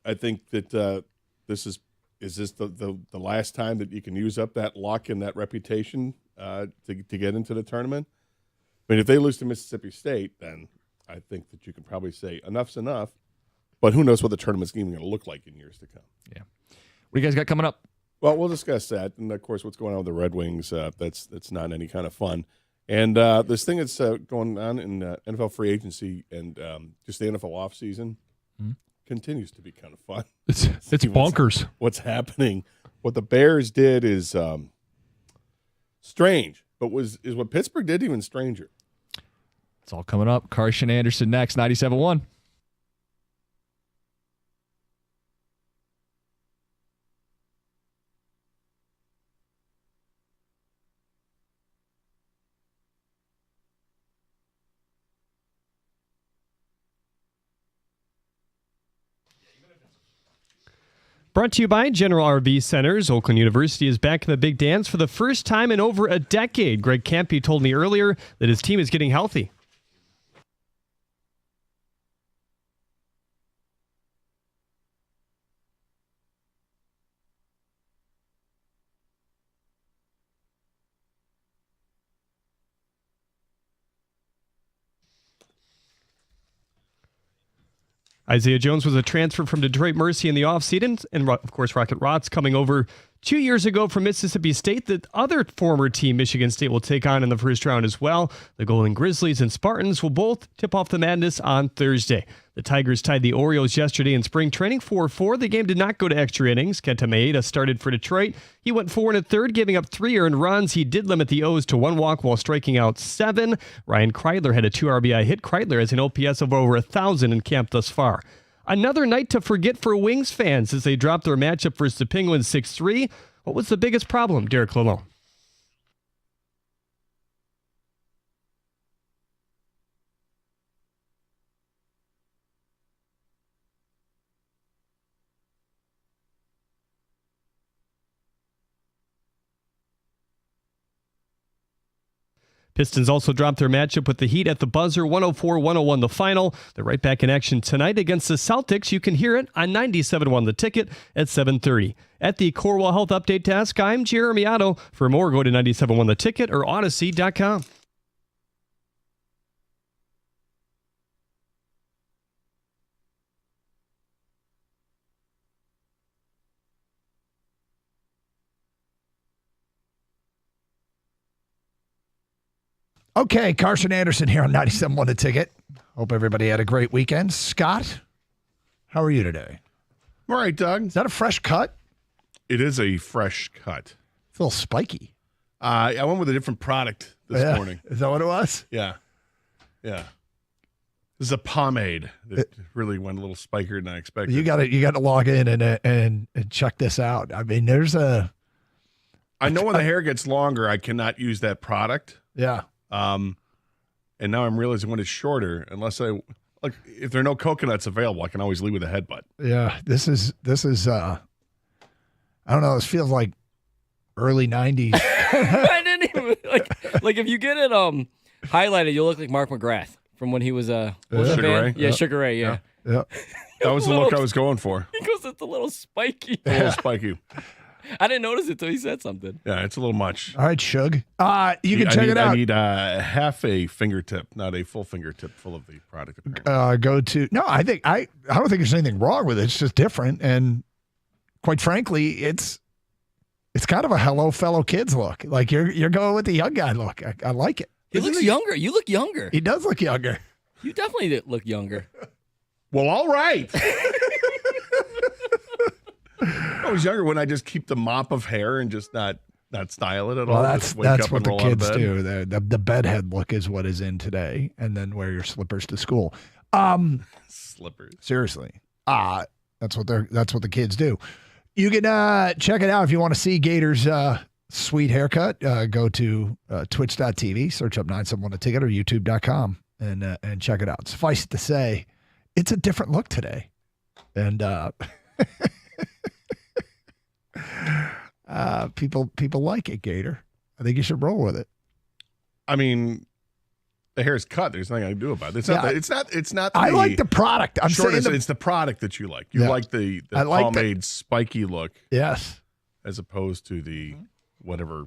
I think that this is this the last time that you can use up that luck and that reputation to get into the tournament? I mean, if they lose to Mississippi State, then I think that you can probably say enough's enough. But who knows what the tournament's even going to look like in years to come? Yeah. What do you guys got coming up? Well, we'll discuss that, and of course, what's going on with the Red Wings. That's not any kind of fun. And this thing that's going on in NFL free agency and just the NFL offseason continues to be kind of fun. It's bonkers. What's happening? What the Bears did is strange, but is what Pittsburgh did even stranger. It's all coming up. Carson Anderson next, 97.1. Brought to you by General RV Centers. Oakland University is back in the big dance for the first time in over a decade. Greg Campy told me earlier that his team is getting healthy. Isaiah Jones was a transfer from Detroit Mercy in the offseason, and of course Rocket Rots coming over 2 years ago from Mississippi State. The other former team Michigan State will take on in the first round as well. The Golden Grizzlies and Spartans will both tip off the madness on Thursday. The Tigers tied the Orioles yesterday in spring training 4-4. The game did not go to extra innings. Kenta Maeda started for Detroit. He went 4 1/3, giving up 3 earned runs. He did limit the O's to 1 walk while striking out 7. Ryan Kreidler had a 2 RBI hit. Kreidler has an OPS of over 1,000 in camp thus far. Another night to forget for Wings fans as they dropped their matchup versus the Penguins 6-3. What was the biggest problem, Derek Lalonde? Pistons also dropped their matchup with the Heat at the buzzer, 104-101 the final. They're right back in action tonight against the Celtics. You can hear it on 97.1 The Ticket at 7:30. At the Corewell Health Update Desk, I'm Jeremy Otto. For more, go to 97.1 The Ticket or Odyssey.com. Okay, Carson Anderson here on 97.1 The Ticket. Hope everybody had a great weekend. Scott, how are you today? All right, Doug. Is that a fresh cut? It is a fresh cut. It's a little spiky. I went with a different product this morning. Is that what it was? Yeah. This is a pomade that really went a little spikier than I expected. You got to log in and check this out. I mean, I know when the hair gets longer, I cannot use that product. Yeah. And now I'm realizing when it's shorter, unless if there are no coconuts available, I can always leave with a headbutt. Yeah. This is I don't know. This feels like early 90s. I didn't even like if you get it highlighted, you'll look like Mark McGrath from when he was Sugar Ray? Yeah, Sugar Ray, yeah. That was the look I was going for. He goes, it's a little spiky. A little spiky. I didn't notice it till he said something. Yeah, it's a little much. All right, Shug. You can check it out. I need half a fingertip, not a full fingertip full of the product. I don't think there's anything wrong with it. It's just different, and quite frankly, it's kind of a hello fellow kids look. Like you're going with the young guy look. I like it. He looks younger. You look younger. He does look younger. You definitely look younger. Well, all right. I was younger when I just keep the mop of hair and just not style it at all. That's what the kids do. The bedhead look is what is in today, and then wear your slippers to school. Slippers. Seriously. That's what the kids do. You can check it out if you want to see Gator's sweet haircut. Go to twitch.tv, search up 971 The Ticket or youtube.com and check it out. Suffice it to say, it's a different look today. And people like it, Gator. I think you should roll with it. I mean, the hair is cut. There's nothing I can do about it. It's not. I like the product. I'm saying it's the product that you like. You like the pomade spiky look. Yes. As opposed to the whatever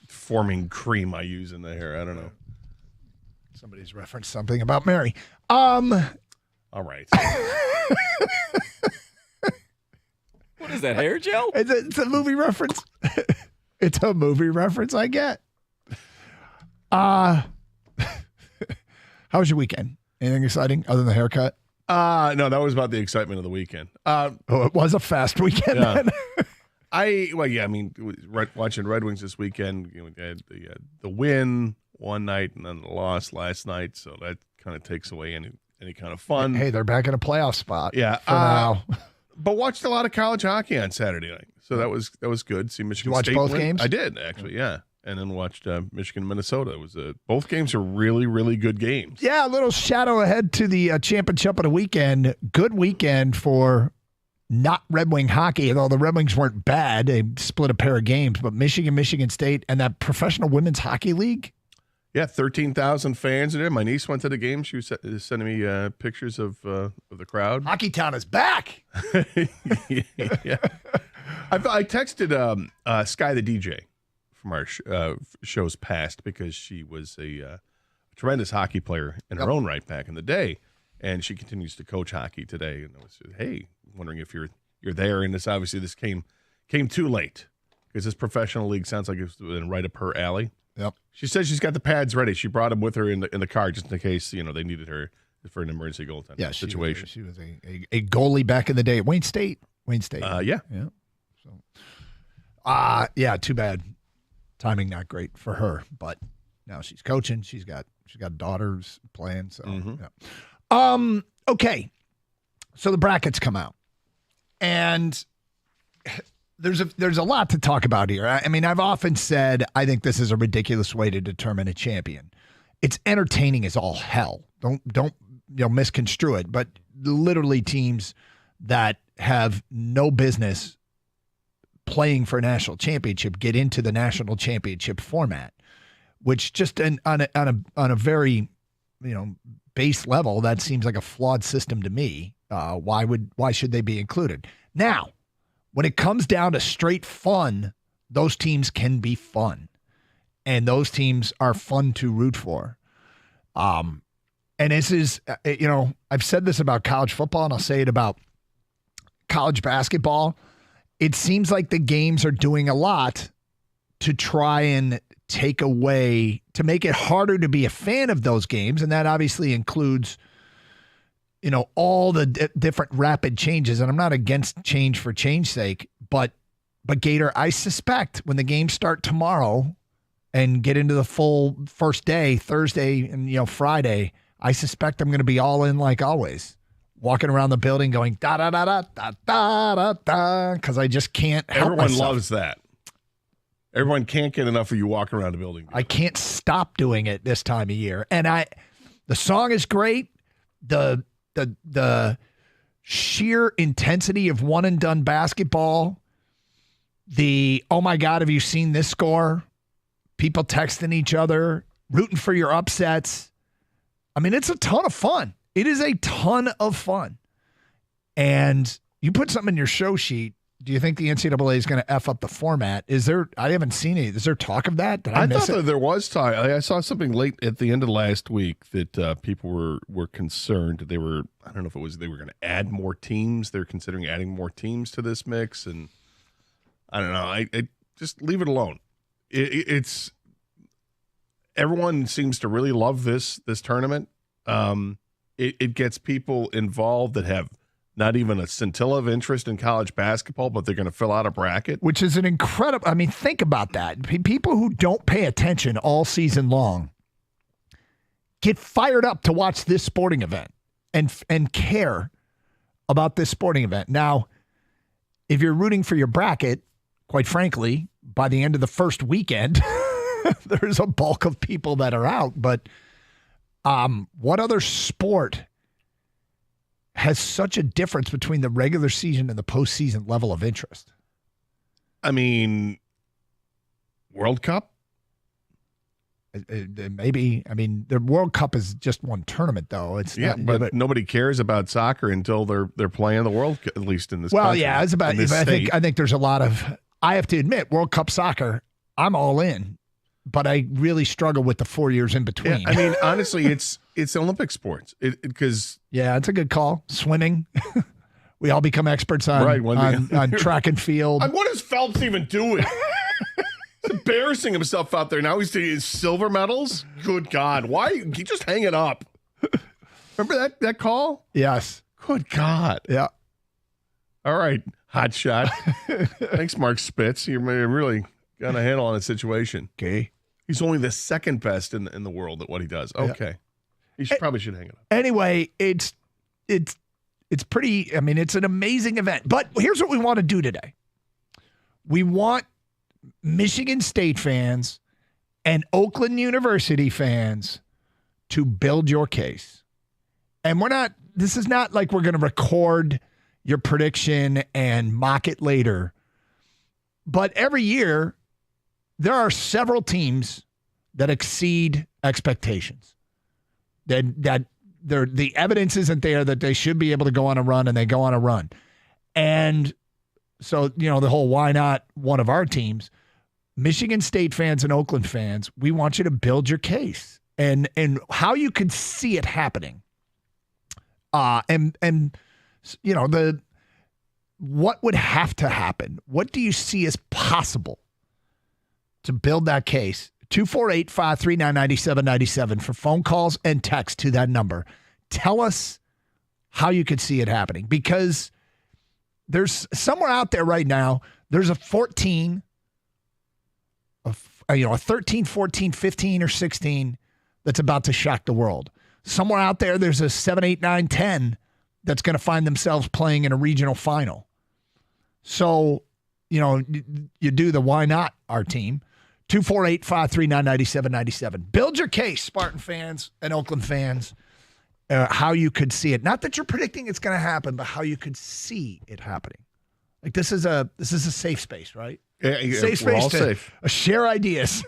forming cream I use in the hair. I don't know. Somebody's referenced something about Mary. All right. What is that, hair gel? It's a movie reference. It's a movie reference I get. How was your weekend? Anything exciting other than the haircut? No, that was about the excitement of the weekend. It was a fast weekend then. Watching Red Wings this weekend, we had the win one night and then the loss last night, so that kind of takes away any kind of fun. Hey, they're back in a playoff spot. Yeah, for now. But watched a lot of college hockey on Saturday night, so that was good. See Michigan Did you watch State both games? I did actually, yeah, and then watched Michigan Minnesota. It was both games are really really good games. Yeah, a little shadow ahead to the championship of the weekend. Good weekend for not Red Wing hockey, although the Red Wings weren't bad. They split a pair of games, but Michigan State, and that Professional Women's Hockey League. Yeah, 13,000 fans in there. My niece went to the game. She was sending me pictures of the crowd. Hockey Town is back. Yeah. I texted Sky the DJ from our shows past because she was a tremendous hockey player in her own right back in the day, and she continues to coach hockey today. And I was, hey, wondering if you're there. And this came too late because this professional league sounds like it's right up her alley. Yep. She says she's got the pads ready. She brought them with her in the car just in case they needed her for an emergency goaltending situation. She was a goalie back in the day. Wayne State. Yeah. So, too bad. Timing not great for her, but now she's coaching. She's got daughters playing. So, yeah. Okay. So the brackets come out, and there's a lot to talk about here. I mean, I've often said I think this is a ridiculous way to determine a champion. It's entertaining as all hell. Don't misconstrue it, but literally teams that have no business playing for a national championship get into the national championship format. which just on a very, base level, that seems like a flawed system to me. Why should they be included? Now, when it comes down to straight fun, those teams can be fun, and those teams are fun to root for. And this is, I've said this about college football, and I'll say it about college basketball. It seems like the games are doing a lot to try and take away, to make it harder to be a fan of those games. And that obviously includes, all the different rapid changes. And I'm not against change for change's sake, but Gator, I suspect when the games start tomorrow and get into the full first day, Thursday and, Friday, I suspect I'm going to be all in like always. Walking around the building going da da da da da da da da, because I just can't help Everyone myself. loves that. Everyone can't get enough of you walking around the building. I can't stop doing it this time of year. And the song is great. The sheer intensity of one and done basketball. Oh my God, have you seen this score? People texting each other, rooting for your upsets. I mean, it's a ton of fun. It is a ton of fun. And you put something in your show sheet. Do you think the NCAA is going to F up the format? I haven't seen it. Is there talk of that? Did I miss thought it? that there was talk. I saw something late at the end of last week that people were concerned. I don't know if it was they were going to add more teams. They're considering adding more teams to this mix. And I don't know. I just leave it alone. It's everyone seems to really love this tournament. It gets people involved that have not even a scintilla of interest in college basketball, but they're going to fill out a bracket. Which is an incredible, think about that. People who don't pay attention all season long get fired up to watch this sporting event and care about this sporting event. Now, if you're rooting for your bracket, quite frankly, by the end of the first weekend, there's a bulk of people that are out. But what other sport has such a difference between the regular season and the postseason level of interest? I mean, World Cup? Maybe. I mean, the World Cup is just one tournament, though. It's but nobody cares about soccer until they're playing the World Cup, at least in this well, country, yeah, it's about. I think there's a lot of. I have to admit, World Cup soccer, I'm all in, but I really struggle with the 4 years in between. Yeah, I mean, honestly, it's Olympic sports because yeah, it's a good call. Swimming, we all become experts on on track and field. What is Phelps even doing? He's embarrassing himself out there now. He's taking his silver medals. Good God, why he just hang it up? Remember that call? Yes. Good God. Yeah. All right, hot shot. Thanks, Mark Spitz. You really got a handle on the situation. Okay. He's only the second best in the world at what he does. Okay. Yeah. He probably should hang it up. Anyway, it's pretty, it's an amazing event. But here's what we want to do today. We want Michigan State fans and Oakland University fans to build your case. And this is not like we're going to record your prediction and mock it later. But every year, there are several teams that exceed expectations. That the evidence isn't there that they should be able to go on a run, and they go on a run. And so, the whole why not one of our teams, Michigan State fans and Oakland fans, we want you to build your case and how you could see it happening. What would have to happen? What do you see as possible to build that case? 248-539-9797 for phone calls and text to that number. Tell us how you could see it happening, because there's somewhere out there right now, there's a 13, 14, 15, or 16 that's about to shock the world. Somewhere out there, there's a 7, 8, 9, 10 that's going to find themselves playing in a regional final. So, you do the why not our team. 248-539-9797. Build your case, Spartan fans and Oakland fans, how you could see it. Not that you're predicting it's going to happen, but how you could see it happening. Like this is a safe space, right? Yeah, safe we're space all to safe. Share ideas.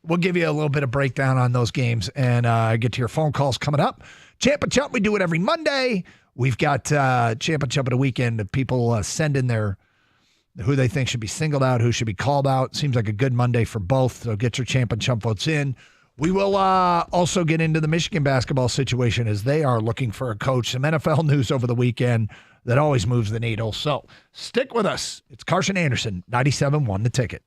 We'll give you a little bit of breakdown on those games and get to your phone calls coming up. Champ and Chump, we do it every Monday. We've got Champ and Chump at a weekend of people send in their who they think should be singled out, who should be called out. Seems like a good Monday for both, so get your Champ and Chump votes in. We will also get into the Michigan basketball situation as they are looking for a coach. Some NFL news over the weekend that always moves the needle. So stick with us. It's Carson Anderson, 97.1 The Ticket.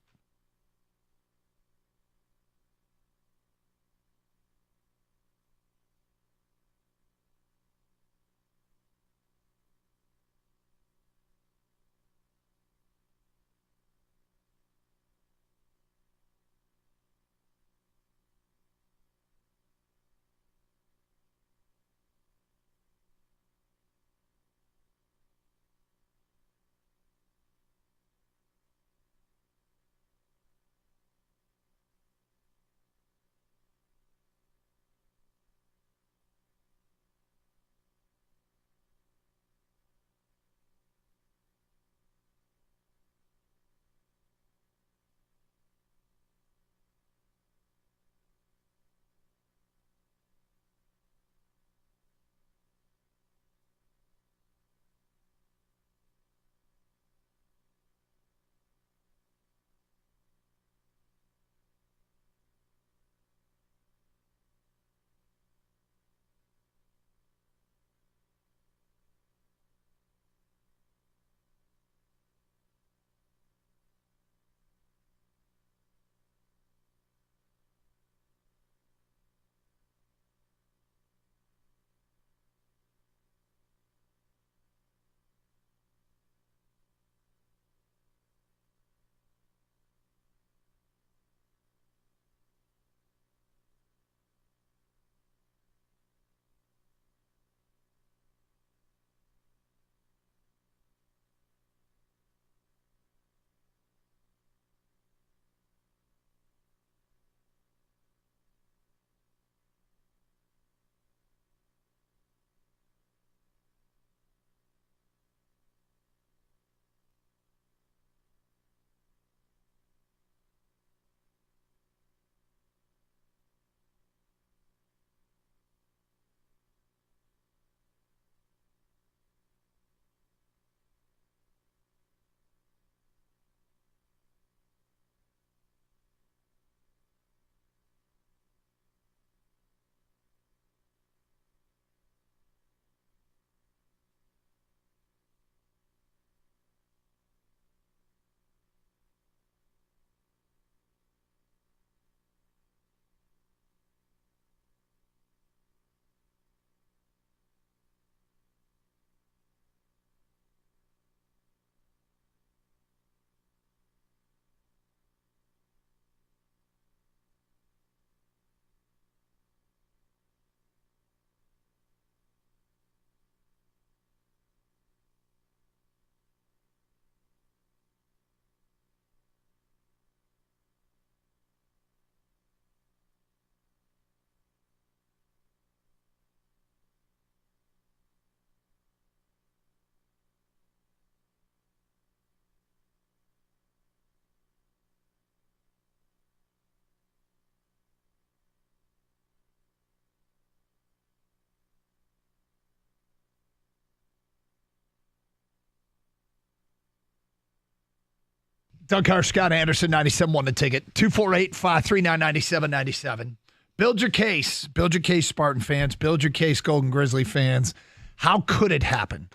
Doug Carr, Scott Anderson, 97.1 The Ticket, 248-539-9797. Build your case. Build your case, Spartan fans. Build your case, Golden Grizzly fans. How could it happen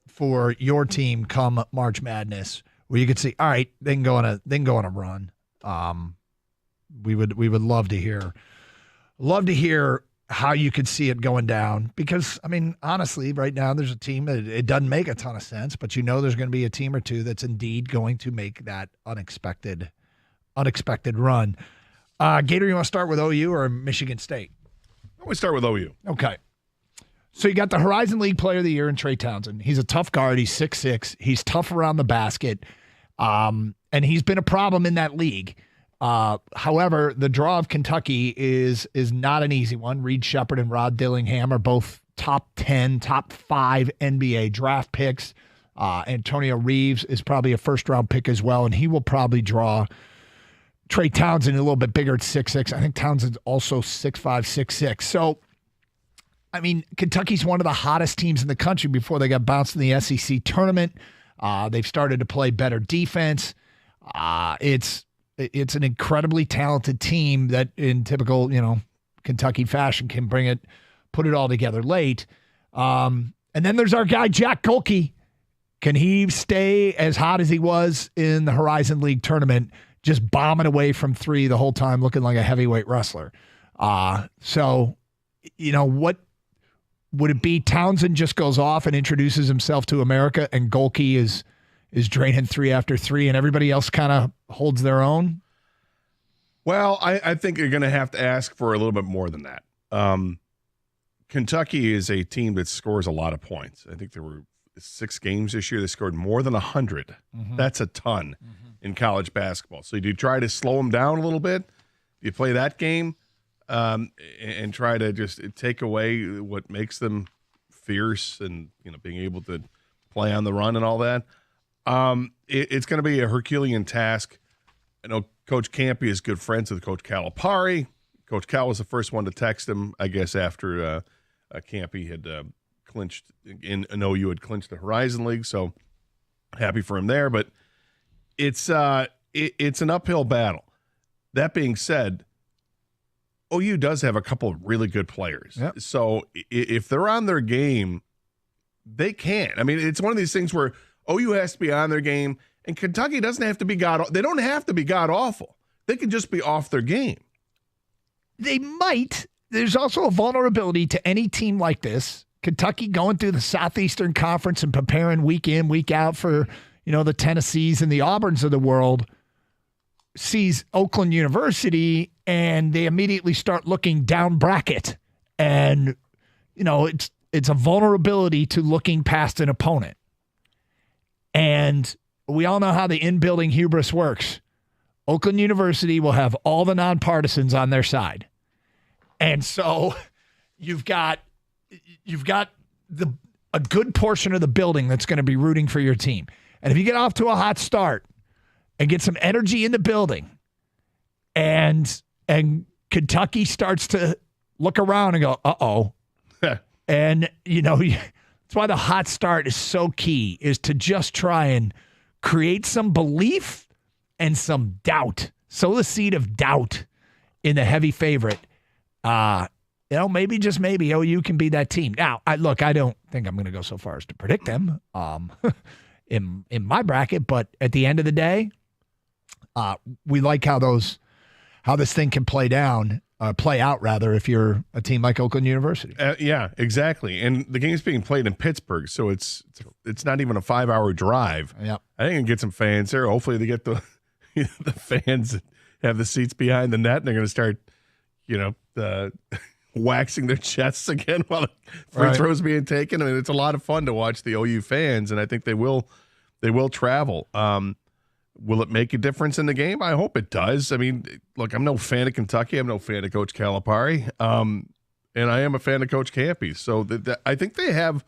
for your team come March Madness where you could see, all right, they can go on a run. We would love to hear how you could see it going down because, I mean, honestly, right now there's a team that it doesn't make a ton of sense, but you know there's going to be a team or two that's indeed going to make that unexpected run. Gator, you want to start with OU or Michigan State? Why don't we start with OU? Okay. So you got the Horizon League Player of the Year in Trey Townsend. He's a tough guard. He's 6'6". He's tough around the basket, and he's been a problem in that league. However, the draw of Kentucky is not an easy one. Reed Sheppard and Rod Dillingham are both top 10, top 5 NBA draft picks. Antonio Reeves is probably a first-round pick as well, and he will probably draw Trey Townsend a little bit bigger at 6'6". I think Townsend's also 6'5", 6'6". So, I mean, Kentucky's one of the hottest teams in the country before they got bounced in the SEC tournament. They've started to play better defense. It's an incredibly talented team that, in typical, Kentucky fashion, can put it all together late. And then there's our guy Jack Golke. Can he stay as hot as he was in the Horizon League tournament, just bombing away from three the whole time, looking like a heavyweight wrestler? So, what would it be? Townsend just goes off and introduces himself to America, and Golke is draining 3 after 3, and everybody else kind of holds their own? Well, I think you're going to have to ask for a little bit more than that. Kentucky is a team that scores a lot of points. I think there were 6 games this year that scored more than 100. Mm-hmm. That's a ton in college basketball. So do you try to slow them down a little bit? Do you play that game and try to just take away what makes them fierce and being able to play on the run and all that? It's going to be a Herculean task. I know Coach Campy is good friends with Coach Calipari. Coach Cal was the first one to text him, I guess, after Campy had clinched in an OU had clinched the Horizon League. So happy for him there. But it's an uphill battle. That being said, OU does have a couple of really good players. Yep. So if they're on their game, they can. I mean, it's one of these things where OU has to be on their game, and Kentucky doesn't have to be they don't have to be god-awful. They can just be off their game. They might. There's also a vulnerability to any team like this. Kentucky going through the Southeastern Conference and preparing week in, week out for, the Tennessees and the Auburns of the world, sees Oakland University, and they immediately start looking down bracket. And, it's a vulnerability to looking past an opponent. And we all know how the in-building hubris works. Oakland University will have all the nonpartisans on their side. And so you've got a good portion of the building that's going to be rooting for your team. And if you get off to a hot start and get some energy in the building, and Kentucky starts to look around and go, uh-oh. And, that's why the hot start is so key, is to just try and create some belief and some doubt. Sow the seed of doubt in the heavy favorite. Maybe, just maybe, OU can be that team. Now, I don't think I'm going to go so far as to predict them in my bracket, but at the end of the day, we like how this thing can play out if you're a team like Oakland University. Yeah, exactly. And the game's being played in Pittsburgh, so it's not even a 5-hour drive. Yep. I think I can get some fans there. Hopefully they get the the fans that have the seats behind the net, and they're going to start, waxing their chests again while the free throws being taken. I mean, it's a lot of fun to watch the OU fans, and I think they will travel. Will it make a difference in the game? I hope it does. I mean, look, I'm no fan of Kentucky. I'm no fan of Coach Calipari. And I am a fan of Coach Campy. So I think they have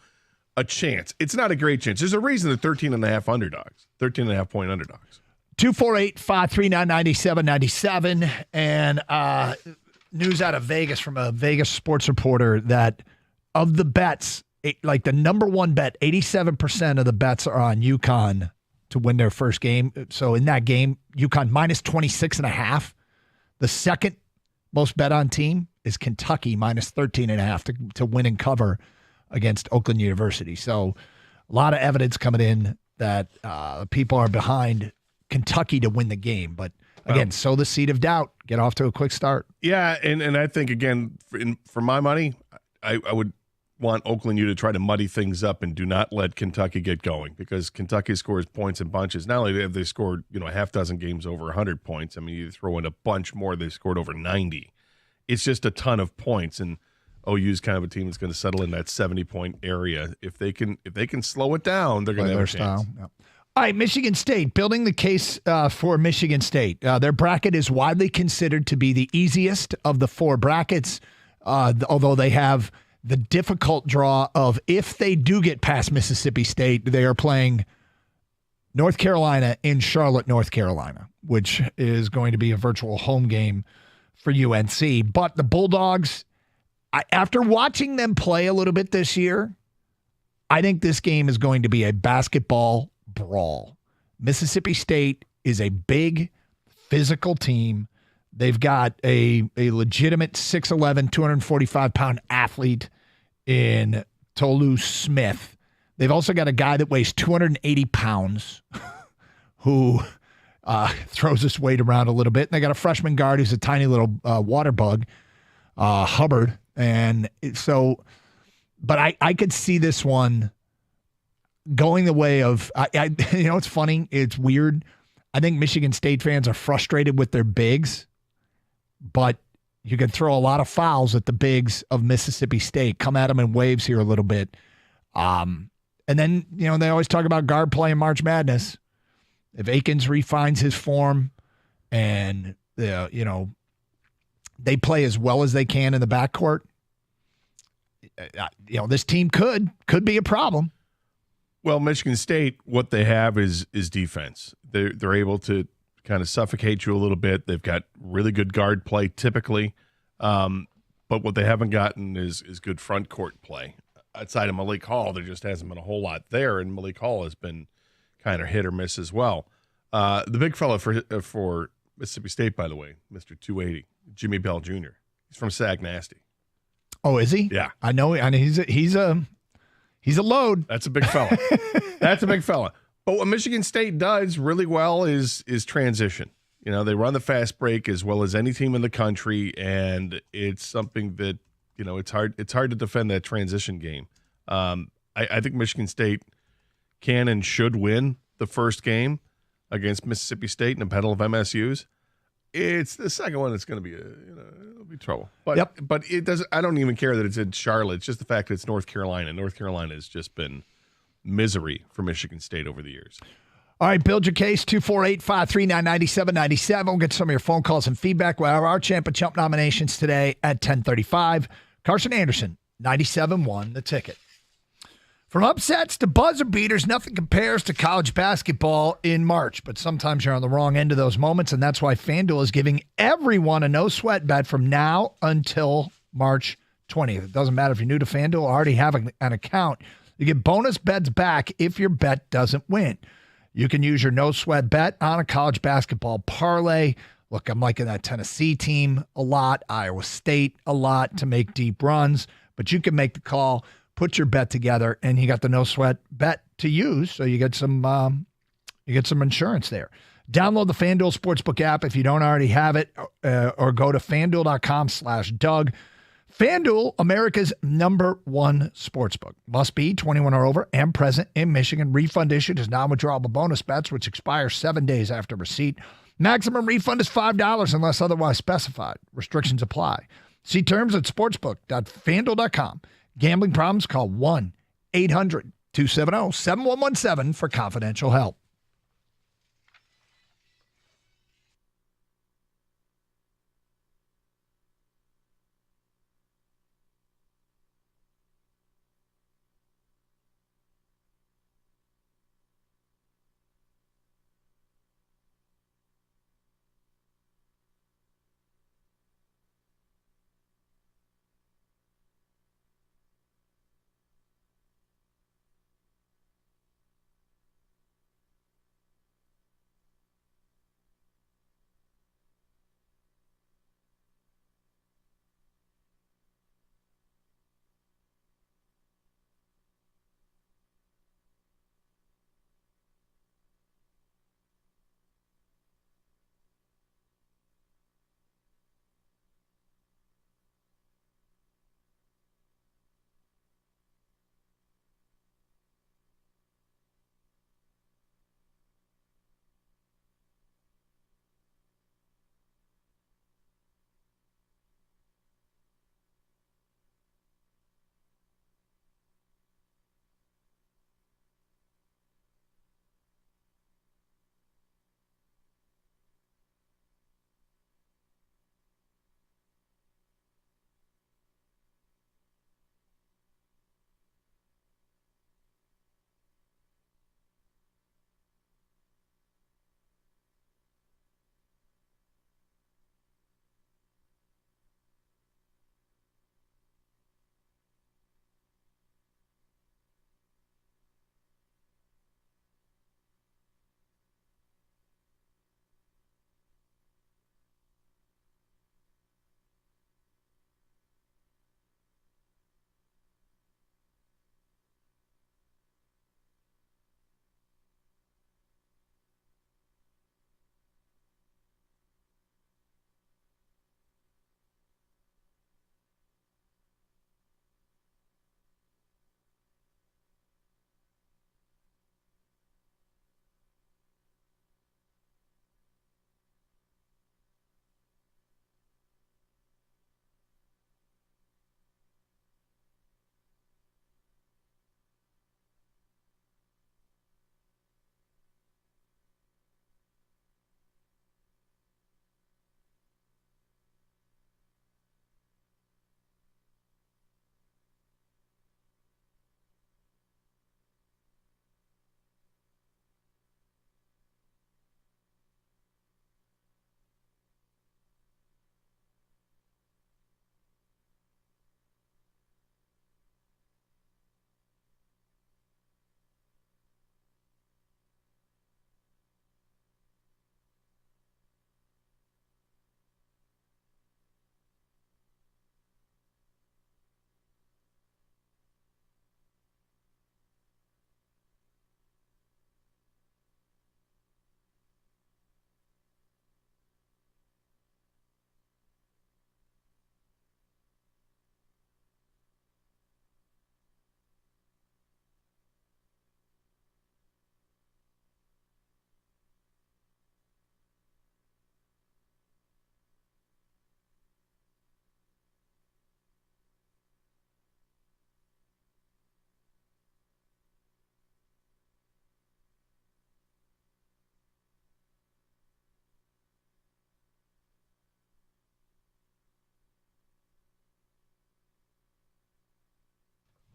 a chance. It's not a great chance. There's a reason they're 13.5 point underdogs. 248-539-9797. And news out of Vegas from a Vegas sports reporter that of the bets, like the number one bet, 87% of the bets are on UConn to win their first game. So in that game, UConn minus 26.5. The second most bet on team is Kentucky minus 13.5 to win and cover against Oakland University. So a lot of evidence coming in that people are behind Kentucky to win the game. But again, sow the seed of doubt. Get off to a quick start. Yeah, and I think, again, for my money, I would want Oakland U to try to muddy things up and do not let Kentucky get going, because Kentucky scores points in bunches. Not only have they scored, a half dozen games over 100 points, I mean, you throw in a bunch more, they scored over 90. It's just a ton of points, and OU's kind of a team that's going to settle in that 70-point area. If they can slow it down, they're going to have a chance. Yep. All right, Michigan State, building the case for Michigan State. Their bracket is widely considered to be the easiest of the 4 brackets, although they have the difficult draw of, if they do get past Mississippi State, they are playing North Carolina in Charlotte, North Carolina, which is going to be a virtual home game for UNC. But the Bulldogs, after watching them play a little bit this year, I think this game is going to be a basketball brawl. Mississippi State is a big, physical team. They've got a legitimate 6'11", 245-pound athlete in Tolu Smith. They've also got a guy that weighs 280 pounds who throws his weight around a little bit. And they got a freshman guard who's a tiny little water bug, Hubbard. And so, but I could see this one going the way of, you know, it's funny. It's weird. I think Michigan State fans are frustrated with their bigs, but you can throw a lot of fouls at the bigs of Mississippi State. Come at them in waves here a little bit. And then, you know, they always talk about guard play in March Madness. If Akins refines his form and, you know, they play as well as they can in the backcourt, you know, this team could be a problem. Well, Michigan State, what they have is defense. They're able to kind of suffocate you a little bit. They've got really good guard play typically, but what they haven't gotten is good front court play. Outside of Malik Hall, there just hasn't been a whole lot there, and Malik Hall has been kind of hit or miss as well. The big fella for Mississippi State, by the way, Mr. 280, Jimmy Bell Jr. He's from Sag Nasty. Oh, is he? Yeah, I know. I mean, he's a load. That's a big fella. That's a big fella. But what Michigan State does really well is transition. You know, they run the fast break as well as any team in the country, and it's something that, you know, it's hard to defend that transition game. I think Michigan State can and should win the first game against Mississippi State in a battle of MSUs. It's the second one that's going to be it'll be trouble. But but it doesn't. I don't even care that it's in Charlotte. It's just the fact that it's North Carolina. North Carolina has just been misery for Michigan State over the years. All right, build your case, 248-539-9797. We'll get some of your phone calls and feedback. We'll have our Champ and Chump nominations today at 10:35. Carson Anderson, 97.1, The Ticket. From upsets to buzzer beaters, nothing compares to college basketball in March. But sometimes you're on the wrong end of those moments, and that's why FanDuel is giving everyone a no-sweat bet from now until March 20th. It doesn't matter if you're new to FanDuel or already have an account. You get bonus bets back if your bet doesn't win. You can use your no-sweat bet on a college basketball parlay. Look, I'm liking that Tennessee team a lot, Iowa State a lot to make deep runs. But you can make the call, put your bet together, and you got the no-sweat bet to use, so you get some insurance there. Download the FanDuel Sportsbook app if you don't already have it, or go to FanDuel.com/Doug. FanDuel, America's #1 sportsbook. Must be 21 or over and present in Michigan. Refund issued as non-withdrawable bonus bets, which expire 7 days after receipt. Maximum refund is $5 unless otherwise specified. Restrictions apply. See terms at sportsbook.fanduel.com. Gambling problems? Call 1-800-270-7117 for confidential help.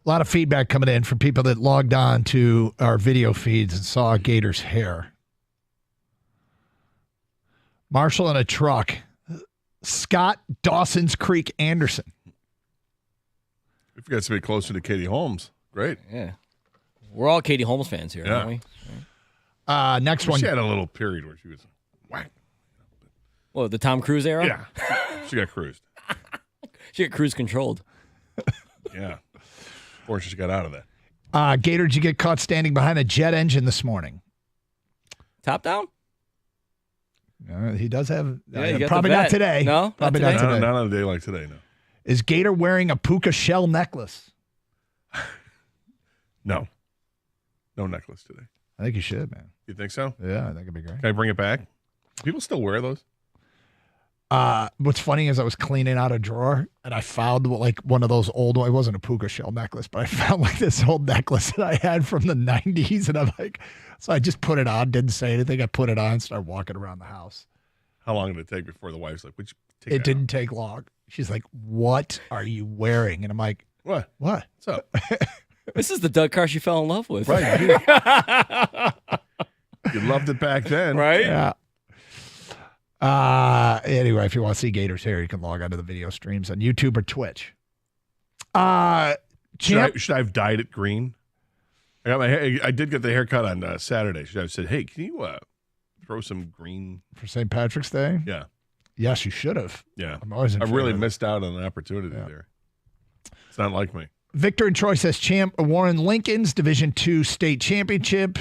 A lot of feedback coming in from people that logged on to our video feeds and saw Gator's hair. Marshall in a truck. Scott Dawson's Creek Anderson. We've got to be closer to Katie Holmes. Great. Yeah. We're all Katie Holmes fans here, aren't we? Next one. She had a little period where she was whack. Well, the Tom Cruise era? Yeah. She got cruised. She got cruise controlled. Yeah. Fortunately, she got out of that. Gator, did you get caught standing behind a jet engine this morning? Top down? He does have. Yeah, you got probably the not vet. today. No? Probably Not not today? today. Not on a day like today, no. Is Gator wearing a puka shell necklace? No. No necklace today. I think you should, man. You think so? Yeah, I think it'd be great. Can I bring it back? People still wear those? What's funny is I was cleaning out a drawer and I found like one of those old, it wasn't a puka shell necklace, but I found like this old necklace that I had from the 90s. And I'm like, so I just put it on, didn't say anything. I put it on, started walking around the house. How long did it take before the wife's like, would you take It that didn't take long. She's like, what are you wearing? And I'm like, What? What's up? This is the Doug Carr she fell in love with. Right. You loved it back then. Right? Yeah. Anyway, if you want to see Gator's hair, you can log on to the video streams on YouTube or Twitch. Should I have dyed it green? I got my hair. I did get the haircut on Saturday. Should I have said, "Hey, can you throw some green for St. Patrick's Day?" Yeah. Yes, you should have. Yeah. I'm always in I really favor of it. missed out on an opportunity there. It's not like me. Victor in Troy says Warren Lincoln's Division II state championship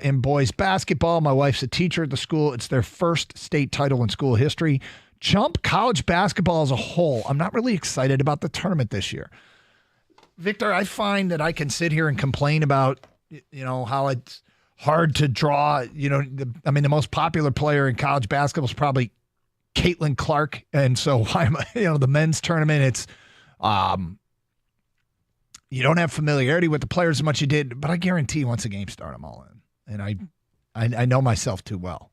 in boys basketball. My wife's a teacher at the school. It's their first state title in school history. Chump college basketball as a whole. I'm not really excited about the tournament this year. Victor, I find that I can sit here and complain about, how it's hard to draw. The most popular player in college basketball is probably Caitlin Clark. And so, the men's tournament, it's, you don't have familiarity with the players as much as you did, but I guarantee once the game starts, I'm all in. And I know myself too well.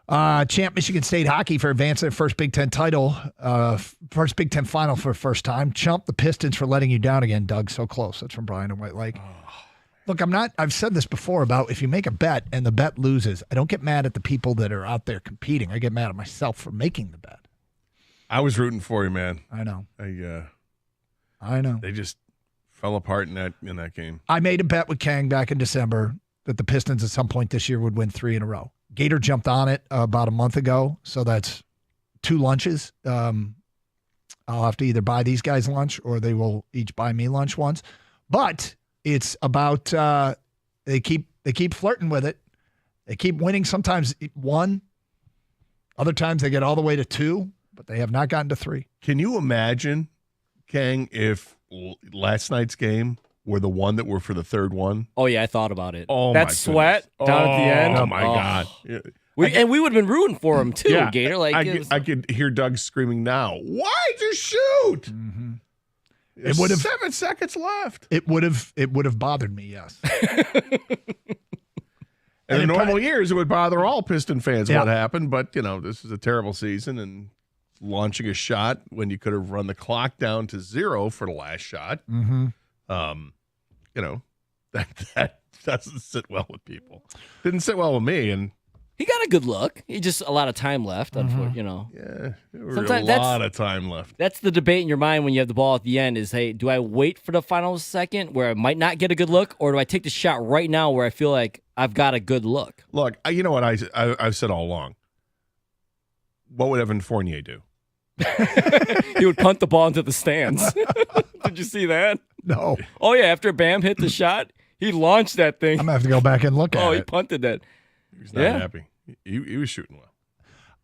Champ Michigan State hockey for advancing their first Big Ten title, first Big Ten final for the first time. Chump the Pistons for letting you down again, Doug. So close. That's from Brian in White Lake. Look, I've said this before about if you make a bet and the bet loses, I don't get mad at the people that are out there competing. I get mad at myself for making the bet. I was rooting for you, man. I know. I know. They just fell apart in that game. I made a bet with Kang back in December that the Pistons at some point this year would win 3 in a row. Gator jumped on it about a month ago, so that's 2 lunches. I'll have to either buy these guys lunch or they will each buy me lunch once. But it's about they keep flirting with it. They keep winning. Sometimes 1, other times they get all the way to 2, but they have not gotten to 3. Can you imagine, Kang, if last night's game were the one that were for the third one? Oh, yeah, I thought about it. Oh, that my sweat goodness. down at the end. Oh, my God. Yeah. We would have been rooting for him, too, Yeah, Gator. I could hear Doug screaming now, why'd you shoot? Mm-hmm. It would have 7 seconds left. It would have bothered me, yes. In normal years, it would bother all Piston fans Yeah. what happened, but, this is a terrible season, and launching a shot when you could have run the clock down to 0 for the last shot, Mm-hmm. that doesn't sit well with people. Didn't sit well with me, and He got a good look. He just a lot of time left, Mm-hmm. unfortunately. yeah, there were Sometimes a lot of time left. That's the debate in your mind when you have the ball at the end is, hey, do I wait for the final second where I might not get a good look, or do I take the shot right now where I feel like I've got a good look? Look, you know what I've said all along. What would Evan Fournier do? He would punt the ball into the stands. Did you see that? No. Oh, yeah, after Bam hit the shot, he launched that thing. I'm going to have to go back and look at He it. punted that. He was not happy. He was shooting well.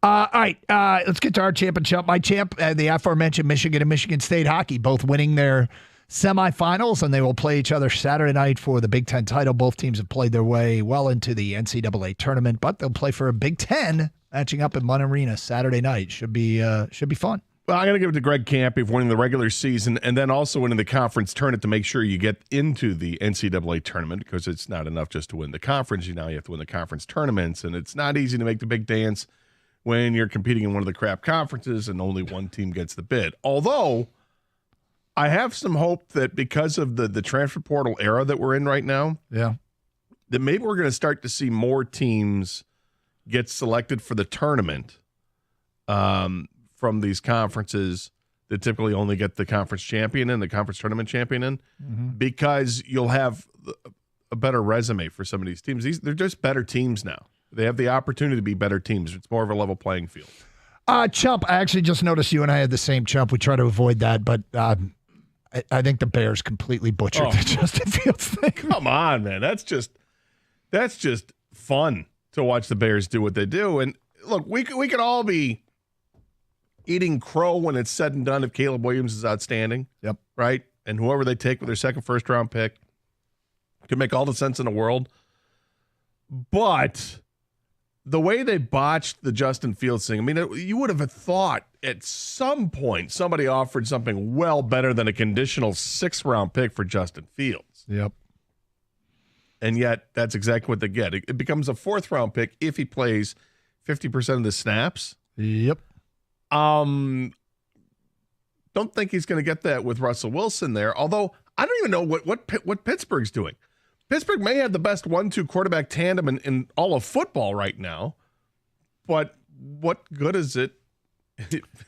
All right, let's get to our champ and chump. My champ, the aforementioned Michigan and Michigan State hockey, both winning their semifinals, and they will play each other Saturday night for the Big Ten title. Both teams have played their way well into the NCAA tournament, but they'll play for a Big Ten matching up in Munn Arena Saturday night. Should be fun. Well, I'm going to give it to Greg Campy for winning the regular season and then also winning the conference tournament to make sure you get into the NCAA tournament, because it's not enough just to win the conference. You have to win the conference tournaments, and it's not easy to make the big dance when you're competing in one of the crap conferences and only one team gets the bid. Although, I have some hope that because of the transfer portal era that we're in right now, Yeah. that maybe we're going to start to see more teams get selected for the tournament from these conferences that typically only get the conference champion in, the conference tournament champion in, because you'll have a better resume for some of these teams. They're just better teams now. They have the opportunity to be better teams. It's more of a level playing field. Chump, I actually just noticed you and I had the same Chump. We try to avoid that, but I think the Bears completely butchered the Justin Fields thing. Come on, man. That's just fun to watch the Bears do what they do. And look, we could all be eating crow when it's said and done if Caleb Williams is outstanding. Yep. Right? And whoever they take with their second first-round pick could make all the sense in the world. But the way they botched the Justin Fields thing, I mean, you would have thought at some point somebody offered something well better than a conditional 6th-round pick for Justin Fields. Yep. And yet that's exactly what they get. It becomes a 4th-round pick if he plays 50% of the snaps. Yep. Don't think he's going to get that with Russell Wilson there, although I don't even know what Pittsburgh's doing. Pittsburgh may have the best 1-2 quarterback tandem in all of football right now, but what good is it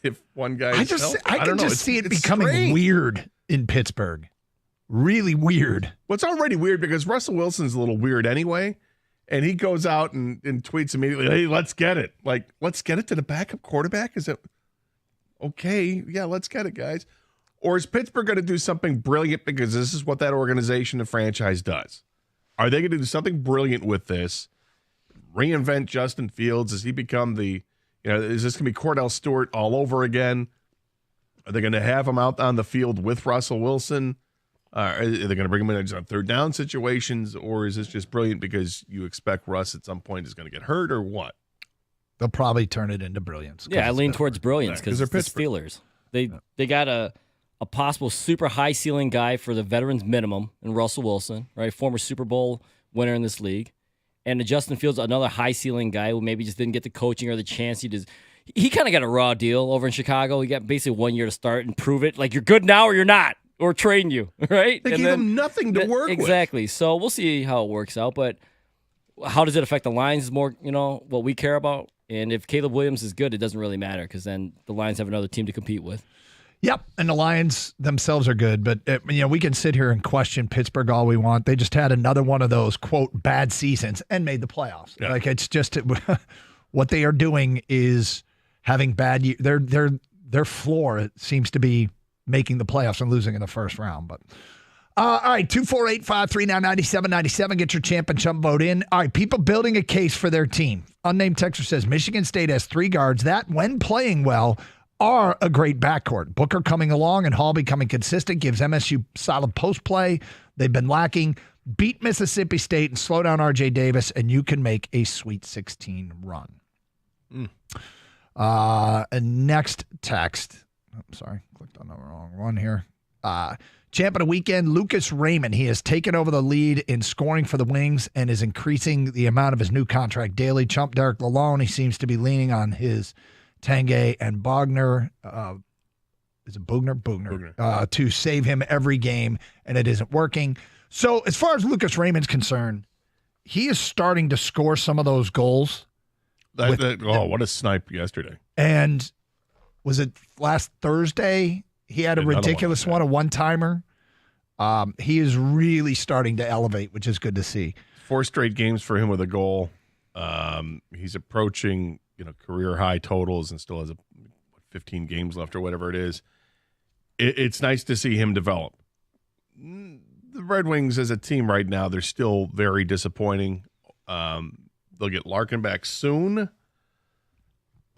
if one guy is healthy? I can just see it becoming weird in Pittsburgh. Really weird. Well, it's already weird because Russell Wilson's a little weird anyway, and he goes out and tweets immediately, hey, let's get it. Like, let's get it to the backup quarterback? Is it okay? Yeah, let's get it, guys. Or is Pittsburgh going to do something brilliant because this is what that organization and franchise does? Are they going to do something brilliant with this? Reinvent Justin Fields? Does he become is this going to be Cordell Stewart all over again? Are they going to have him out on the field with Russell Wilson? Are they going to bring him in on third down situations? Or is this just brilliant because you expect Russ at some point is going to get hurt or what? They'll probably turn it into brilliance. Yeah, I lean towards brilliance because they're the Steelers. They got a possible super high ceiling guy for the veterans minimum in Russell Wilson, right? Former Super Bowl winner in this league. And Justin Fields, another high ceiling guy who maybe just didn't get the coaching or the chance. He kind of got a raw deal over in Chicago. He got basically 1 year to start and prove it. Like, you're good now or you're not. Or trading you, right? They gave him nothing to work with. Exactly. So we'll see how it works out. But how does it affect the Lions is more, what we care about. And if Caleb Williams is good, it doesn't really matter because then the Lions have another team to compete with. Yep, and the Lions themselves are good, but we can sit here and question Pittsburgh all we want. They just had another one of those, quote, bad seasons and made the playoffs. Yeah. Like, it's just what they are doing is having bad – their floor seems to be making the playoffs and losing in the first round. But all right, 248-539-9797. Get your champ and chump vote in. All right, people building a case for their team. Unnamed texter says Michigan State has 3 guards that, when playing well, are a great backcourt. Booker coming along and Hall becoming consistent gives MSU solid post play. They've been lacking. Beat Mississippi State and slow down RJ Davis, and you can make a Sweet 16 run. And next text. I'm sorry, clicked on the wrong one here. Champ of the weekend, Lucas Raymond. He has taken over the lead in scoring for the Wings and is increasing the amount of his new contract daily. Chump Derek Lalone, he seems to be leaning on his Tanguay and Bogner. Is it Bugner? Bugner. To save him every game, and it isn't working. So as far as Lucas Raymond's concerned, he is starting to score some of those goals. What a snipe yesterday. And was it last Thursday? He had a ridiculous one, a one-timer. He is really starting to elevate, which is good to see. 4 straight games for him with a goal. He's approaching career high totals and still has 15 games left or whatever it is. It's nice to see him develop. The Red Wings as a team right now, they're still very disappointing. They'll get Larkin back soon.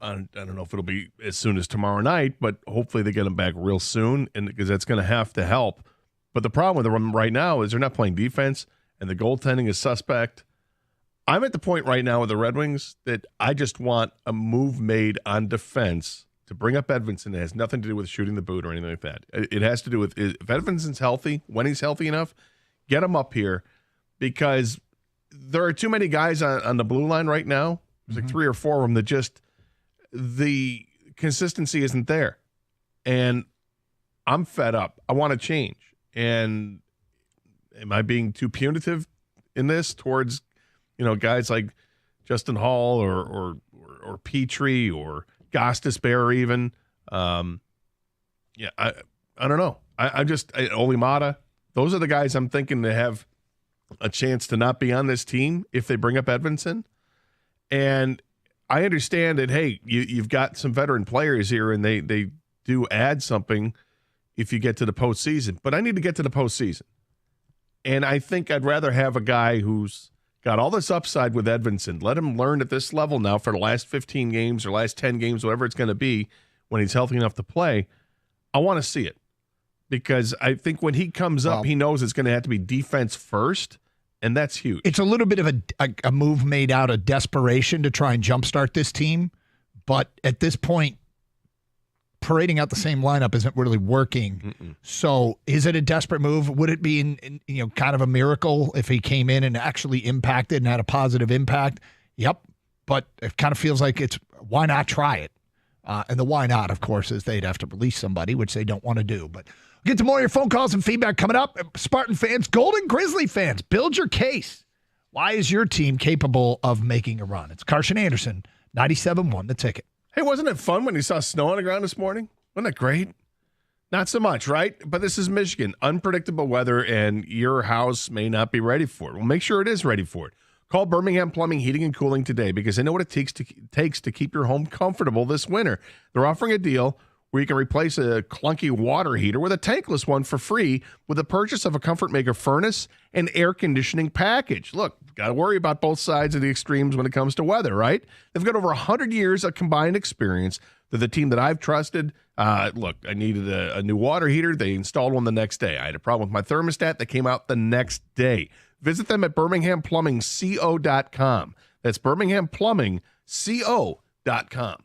I don't know if it'll be as soon as tomorrow night, but hopefully they get him back real soon, and because that's going to have to help. But the problem with them right now is they're not playing defense, and the goaltending is suspect. I'm at the point right now with the Red Wings that I just want a move made on defense to bring up Edvinsson. It has nothing to do with shooting the boot or anything like that. It has to do with if Edvinsson's healthy, when he's healthy enough, get him up here, because there are too many guys on the blue line right now. There's like 3 or 4 of them that just the consistency isn't there. And I'm fed up. I want to change. And am I being too punitive in this towards, guys like Justin Hall or Petrie or Gostisbehere even? I don't know. I Olimata. Those are the guys I'm thinking to have a chance to not be on this team if they bring up Edvinson. And I understand that, hey, you've got some veteran players here, and they do add something if you get to the postseason. But I need to get to the postseason. And I think I'd rather have a guy who's got all this upside with Edvinson. Let him learn at this level now for the last 15 games or last 10 games, whatever it's going to be, when he's healthy enough to play. I want to see it. Because I think when he comes up, he knows it's going to have to be defense first, and that's huge. It's a little bit of a move made out of desperation to try and jumpstart this team. But at this point, parading out the same lineup isn't really working. Mm-mm. So is it a desperate move? Would it be in kind of a miracle if he came in and actually impacted and had a positive impact? Yep. But it kind of feels like it's why not try it? And the why not, of course, is they'd have to release somebody, which they don't want to do. But we'll get to more of your phone calls and feedback coming up. Spartan fans, Golden Grizzly fans, build your case. Why is your team capable of making a run? It's Carson Anderson, 97.1 The Ticket. Hey, wasn't it fun when you saw snow on the ground this morning? Wasn't that great? Not so much, right? But this is Michigan. Unpredictable weather, and your house may not be ready for it. Well, make sure it is ready for it. Call Birmingham Plumbing, Heating, and Cooling today because they know what it takes to keep your home comfortable this winter. They're offering a deal where you can replace a clunky water heater with a tankless one for free with the purchase of a Comfort Maker furnace and air conditioning package. Look, got to worry about both sides of the extremes when it comes to weather, right? They've got over 100 years of combined experience. They're the team that I've trusted. Look, I needed a new water heater. They installed one the next day. I had a problem with my thermostat that came out the next day. Visit them at birminghamplumbingco.com. That's birminghamplumbingco.com.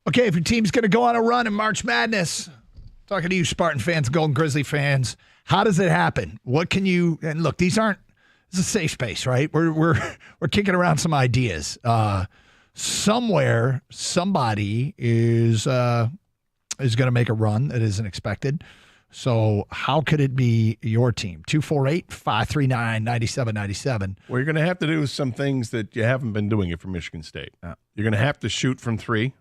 Okay, if your team's going to go on a run in March Madness, talking to you Spartan fans, Golden Grizzly fans, how does it happen? What can you, and look, this is a safe space, right? We're kicking around some ideas. Somewhere, somebody is going to make a run that isn't expected. So how could it be your team? 248-539-9797. Well, you're going to have to do some things that you haven't been doing it for Michigan State. You're going to have to shoot from 3, and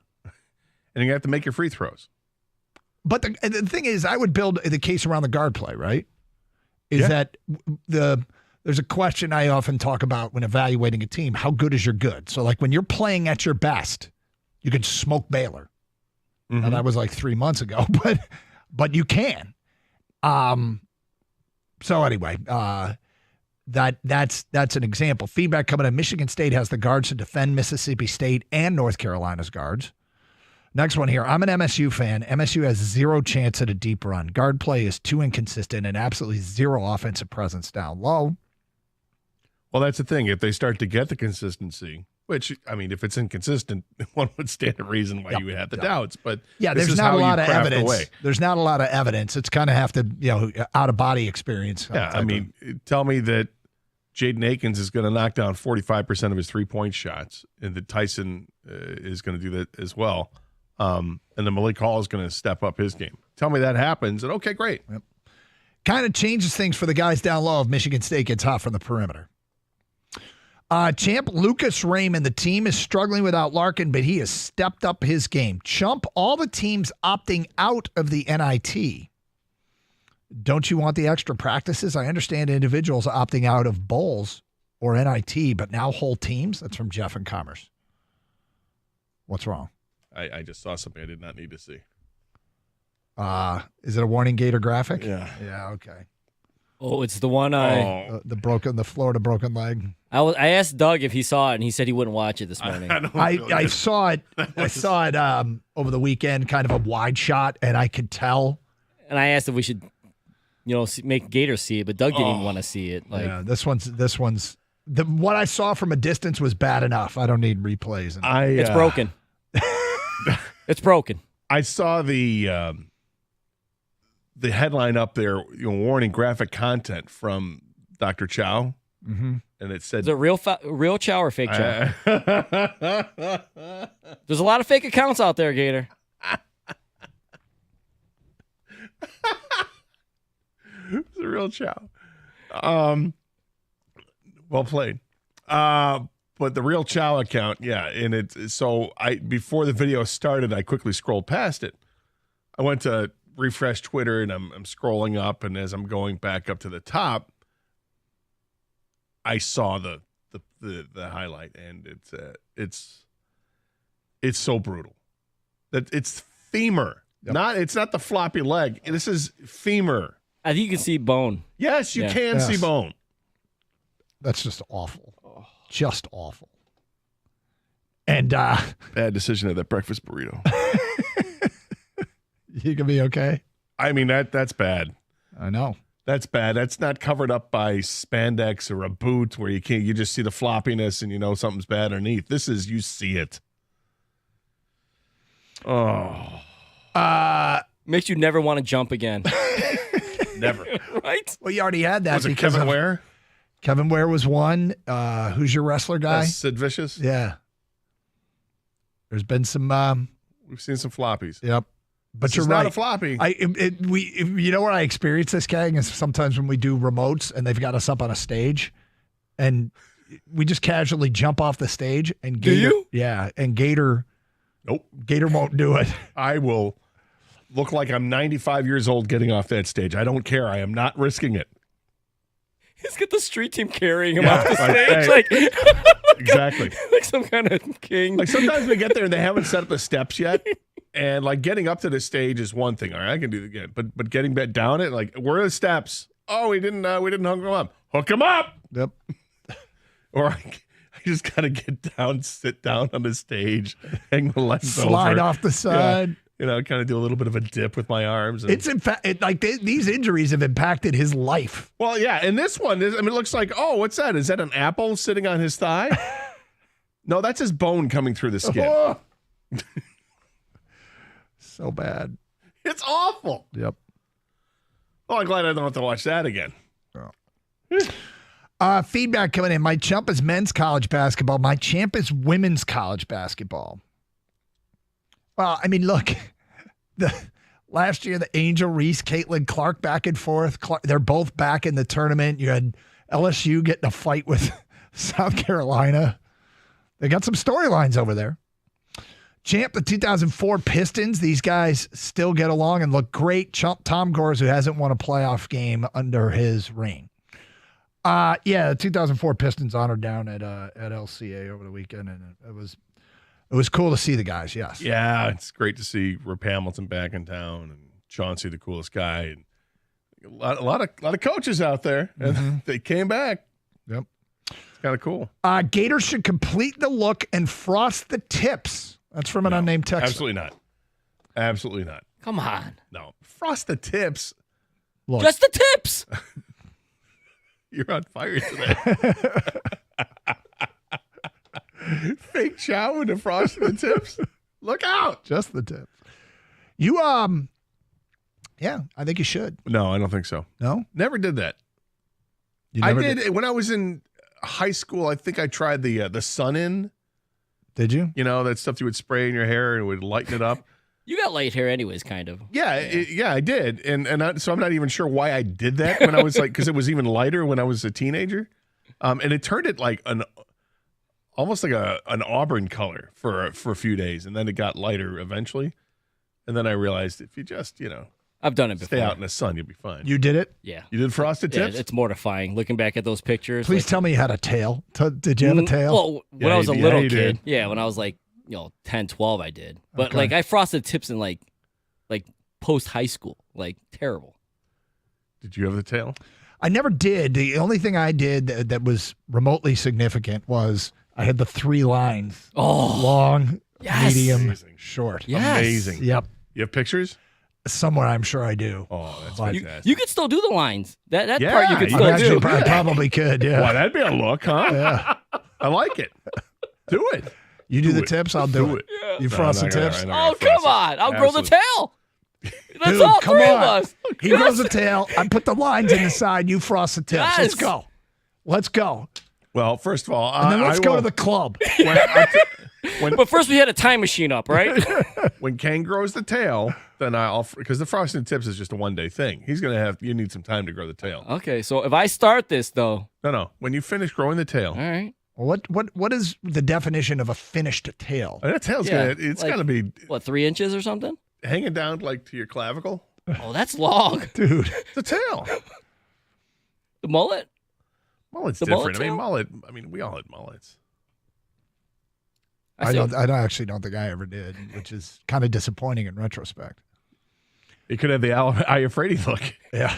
you're going to have to make your free throws. But the thing is, I would build the case around the guard play, right? That there's a question I often talk about when evaluating a team. How good is your good? So, like, when you're playing at your best, you can smoke Baylor. Now, that was like 3 months ago, but you can. So anyway, that's an example. Feedback coming in. Michigan State has the guards to defend Mississippi State and North Carolina's guards. Next one here. I'm an MSU fan. MSU has zero chance at a deep run. Guard play is too inconsistent and absolutely zero offensive presence down low. Well, that's the thing. If they start to get the consistency, which, I mean, if it's inconsistent, one would stand to reason why you had the doubts. But there's not a lot of evidence. There's not a lot of evidence. It's kind of have to, out of body experience. Yeah, I mean, tell me that Jaden Akins is going to knock down 45% of his 3-point shots, and that Tyson is going to do that as well. And then Malik Hall is going to step up his game. Tell me that happens, and okay, great. Yep. Kind of changes things for the guys down low if Michigan State gets hot from the perimeter. Champ Lucas Raymond, the team is struggling without Larkin, but he has stepped up his game. Chump, all the teams opting out of the NIT. Don't you want the extra practices? I understand individuals opting out of bowls or NIT, but now whole teams? That's from Jeff in Commerce. What's wrong? I just saw something I did not need to see. Is it a warning Gator graphic? Yeah. Yeah, okay. Oh, it's the one the Florida broken leg. I asked Doug if he saw it, and he said he wouldn't watch it this morning. I saw it. I saw it over the weekend, kind of a wide shot, and I could tell. And I asked if we should, make Gator see it, but Doug didn't even want to see it. Like, yeah, this one's what I saw from a distance was bad enough. I don't need replays. It's broken. It's broken. I saw the headline up there, warning graphic content from Dr. Chow, and it said, "Is it real Chow or fake Chow?" There's a lot of fake accounts out there, Gator. It's a real Chow. Well played. But the real Chow account, yeah, and before the video started, I quickly scrolled past it. I went to refresh Twitter, and I'm scrolling up, and as I'm going back up to the top, I saw the highlight, and it's so brutal that it's femur. Yep. It's not the floppy leg. This is femur. I think you can see bone. Yes, you can see bone. That's just awful. Just awful. And bad decision of that breakfast burrito. You can be okay. I mean, that's bad. I know. That's bad. That's not covered up by spandex or a boot where you just see the floppiness and you know something's bad underneath. This is, you see it. Oh. Makes you never want to jump again. Never. Right? Well, you already had that. Was it Kevin Ware? Kevin Ware was one. Who's your wrestler guy? Sid Vicious. Yeah. There's been some. We've seen some floppies. Yep. But this you're is right. Not a floppy. You know where I experience this, gang, is sometimes when we do remotes and they've got us up on a stage, and we just casually jump off the stage. And Gator, do you? Yeah, and Gator. Nope. Gator won't do it. I will look like I'm 95 years old getting off that stage. I don't care. I am not risking it. He's got the street team carrying him off the stage. Hey, exactly. Like some kind of king. Like sometimes we get there and they haven't set up the steps yet. And like getting up to the stage is one thing. All right, I can do it again. But getting back down it, like, where are the steps? Oh, we didn't hook them up. Hook them up. Yep. Or I just gotta get down, sit down on the stage, hang my legs over. Slide off the side. Yeah, kind of do a little bit of a dip with my arms. It's in fact, these injuries have impacted his life. Well, yeah, and this one, it looks like, oh, what's that? Is that an apple sitting on his thigh? No, that's his bone coming through the skin. So bad. It's awful. Yep. Oh, I'm glad I don't have to watch that again. Feedback coming in. My chump is men's college basketball. My champ is women's college basketball. Well, I mean, look, last year, the Angel Reese, Caitlin Clark back and forth. They're both back in the tournament. You had LSU getting a fight with South Carolina. They got some storylines over there. Champ, the 2004 Pistons. These guys still get along and look great. Chump, Tom Gores, who hasn't won a playoff game under his reign. Yeah, the 2004 Pistons honored down at LCA over the weekend, and it was cool to see the guys. Yes. Yeah, it's great to see Rip Hamilton back in town and Chauncey, the coolest guy, and a lot of coaches out there, and they came back. Yep, it's kind of cool. Gators should complete the look and frost the tips. That's from an unnamed texter. Absolutely not. Absolutely not. Come on. No, frost the tips. Look. Just the tips. You're on fire today. Fake chow with the frost the tips. Look out. Just the tips. You yeah, I think you should. No, I don't think so. No? Never did that. I did when I was in high school. I think I tried the sun in. Did you? You know, that stuff you would spray in your hair and it would lighten it up. You got light hair anyways, kind of. Yeah, I did. So I'm not even sure why I did that when I was because it was even lighter when I was a teenager. And it turned it like almost like an auburn color for a few days. And then it got lighter eventually. And then I realized if you just, I've done it before. Stay out in the sun, you'll be fine. You did it? Yeah. You did frosted tips? Yeah, it's mortifying looking back at those pictures. Please tell me you had a tail. Did you have a tail? Well, when I was a little kid. Yeah, when I was like, 10, 12, I did. But Okay. I frosted tips in like post high school. Like terrible. Did you have the tail? I never did. The only thing I did that was remotely significant was I had the 3 lines. Oh. Long, Yes. medium, Amazing. short. Yes. Amazing. Yep. You have pictures? Somewhere I'm sure I do. Oh, that's But- fantastic. You could still do the lines. That Yeah, part you could you still Actually, do. I probably could, yeah. Well, that'd be a look, huh? Yeah. I like it. Do it. You do the it. tips, I'll do it. You frost the tips? Oh, come on. I'll grow the tail. That's Dude, all come 3 of on. us. He grows the tail. I put the lines in the side. You frost the tips. Yes. Let's go. Let's go. Well, first of all, And then let's I go will- to the club. But first we had a time machine up, right? When Kane grows the tail, then because the frosted tips is just a 1-day thing. He's gonna you need some time to grow the tail. Okay, so if I start this though. No. When you finish growing the tail, All right. What is the definition of a finished tail? that tail's Yeah, gotta be What, 3 inches or something? hanging down like to your clavicle. Oh, that's long. Dude. The tail. The mullet? Mullet's The different. mullet I mean, we all had mullets. I actually don't think I ever did, which is kind of disappointing in retrospect. You could have the Iafredi look. Yeah.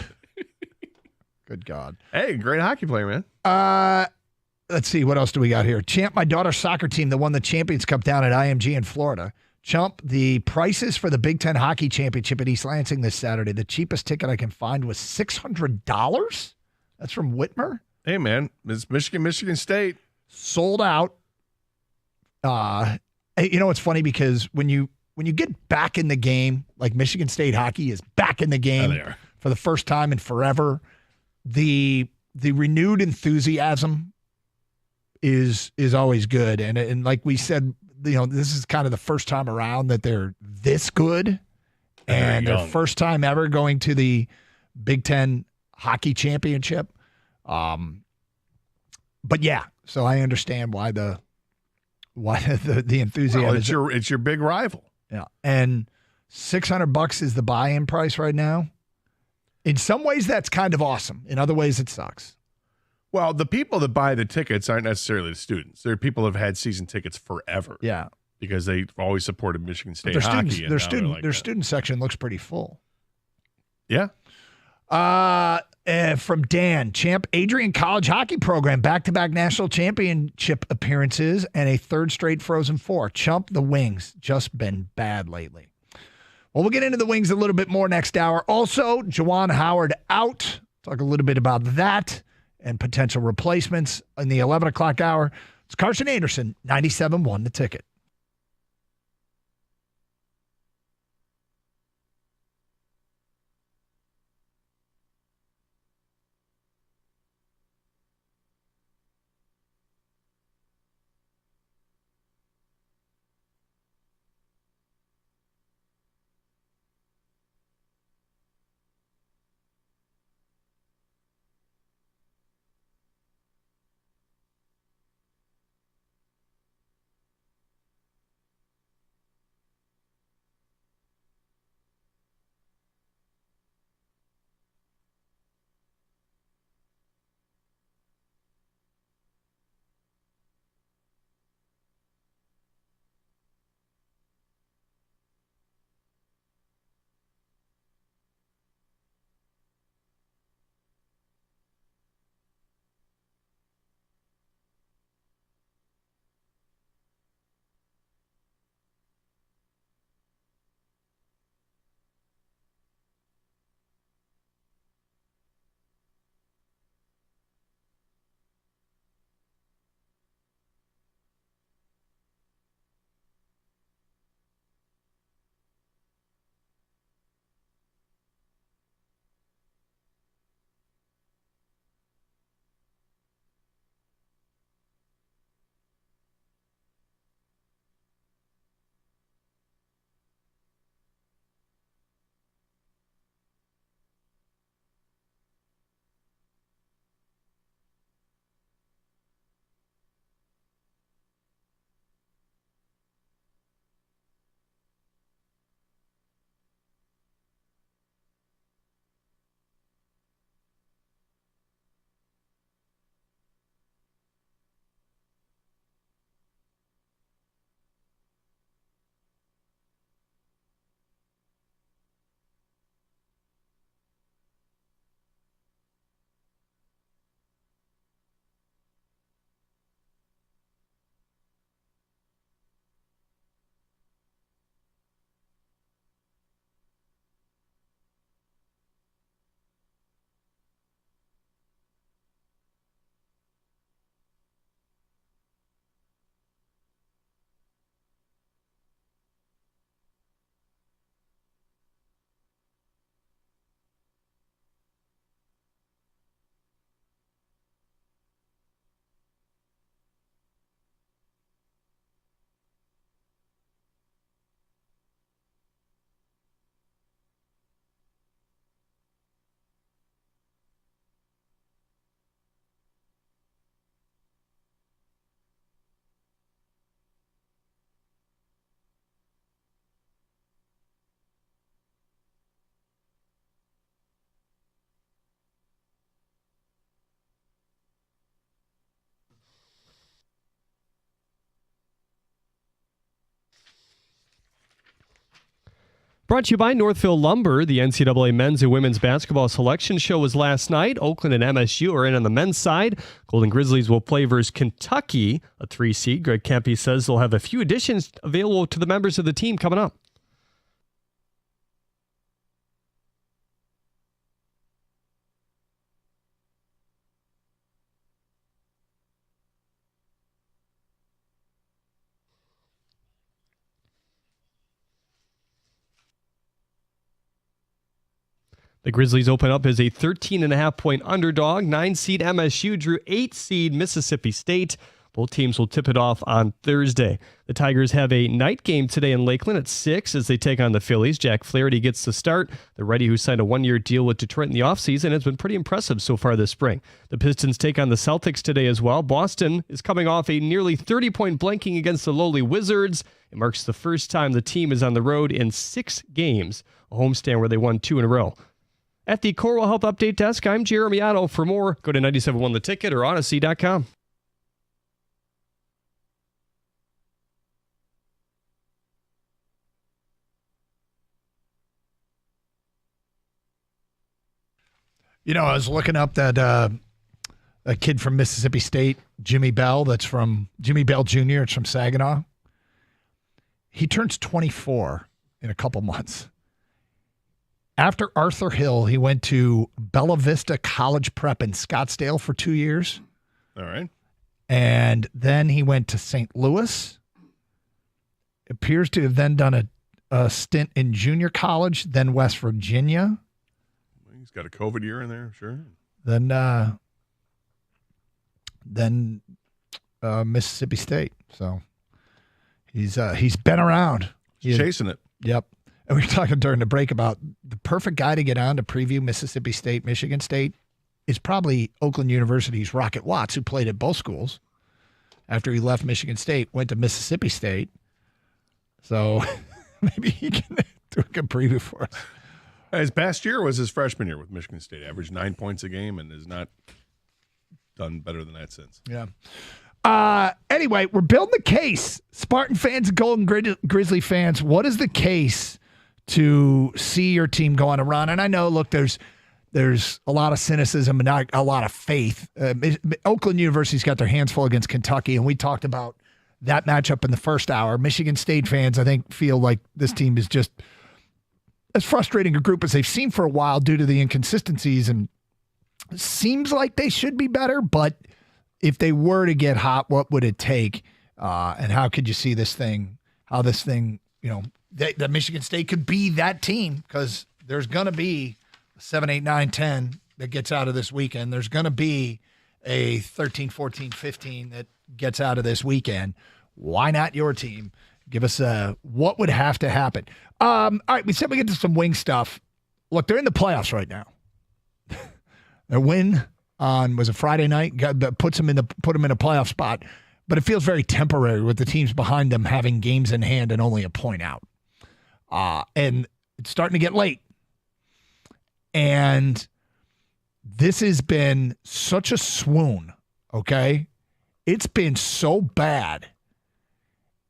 Good God. Hey, great hockey player, man. Let's see. What else do we got here? Champ, my daughter's soccer team that won the Champions Cup down at IMG in Florida. Chump, the prices for the Big Ten Hockey Championship at East Lansing this Saturday. The cheapest ticket I can find was $600. That's from Whitmer. Hey, man, it's Michigan State. Sold out. It's funny because when you get back in the game, like Michigan State hockey is back in the game they are. for the first time in forever, the renewed enthusiasm is always good. And like we said, this is kind of the first time around that they're this good, and their first time ever going to the Big Ten Hockey Championship. But yeah, so I understand why the enthusiasm. Well, it's your big rival. Yeah, and $600 is the buy-in price right now. In some ways, that's kind of awesome. In other ways, it sucks. Well, the people that buy the tickets aren't necessarily the students. They're people who have had season tickets forever. Yeah, because they've always supported Michigan State their hockey. students, and their now student, they're like their that. student section looks pretty full. Yeah. From Dan, Champ, Adrian College Hockey Program, back-to-back national championship appearances and a third straight Frozen Four. Chump, the Wings, just been bad lately. Well, we'll get into the Wings a little bit more next hour. Also, Juwan Howard out. Talk a little bit about that and potential replacements in the 11 o'clock hour. It's Carson Anderson, 97.1 The Ticket. Brought to you by Northville Lumber. The NCAA men's and women's basketball selection show was last night. Oakland and MSU are in on the men's side. Golden Grizzlies will play versus Kentucky, a 3 seed. Greg Kempe says they'll have a few additions available to the members of the team coming up. The Grizzlies open up as a 13.5-point underdog. 9-seed MSU drew 8-seed Mississippi State. Both teams will tip it off on Thursday. The Tigers have a night game today in Lakeland at 6 as they take on the Phillies. Jack Flaherty gets the start. The righty, who signed a 1-year deal with Detroit in the offseason, has been pretty impressive so far this spring. The Pistons take on the Celtics today as well. Boston is coming off a nearly 30-point blanking against the lowly Wizards. It marks the first time the team is on the road in 6 games, a homestand where they won 2 in a row. At the Corewell Health Update Desk, I'm Jeremy Otto. For more, go to 97.1 The Ticket or Odyssey.com. You know, I was looking up that a kid from Mississippi State, Jimmy Bell, that's from Jimmy Bell Jr., it's from Saginaw. He turns 24 in a couple months. After Arthur Hill, he went to Bella Vista College Prep in Scottsdale for 2 years. All right. And then he went to St. Louis. Appears to have then done a stint in junior college, then West Virginia. He's got a COVID year in there, sure. Then Mississippi State. So he's been around. He's chasing it. Yep. And we were talking during the break about the perfect guy to get on to preview Mississippi State, Michigan State is probably Oakland University's Rocket Watts, who played at both schools. After he left Michigan State, went to Mississippi State. So maybe he can do a good preview for us. His past year was his freshman year with Michigan State. Averaged 9 points a game and has not done better than that since. Yeah. Anyway, we're building the case. Spartan fans, Golden Grizzly fans, what is the case to see your team go on a run? And I know, look, there's a lot of cynicism and not a lot of faith. Oakland University's got their hands full against Kentucky, and we talked about that matchup in the first hour. Michigan State fans, I think, feel like this team is just as frustrating a group as they've seen for a while due to the inconsistencies, and seems like they should be better, but if they were to get hot, what would it take? And how could you see how this thing, that Michigan State could be that team? Because there's going to be 7, 8, 9, 10 that gets out of this weekend. There's going to be a 13, 14, 15 that gets out of this weekend. Why not your team? Give us what would have to happen. All right, we said we get to some wing stuff. Look, they're in the playoffs right now. Their win was a Friday night, put them in a playoff spot, but it feels very temporary with the teams behind them having games in hand and only a point out. And it's starting to get late. And this has been such a swoon, okay? It's been so bad.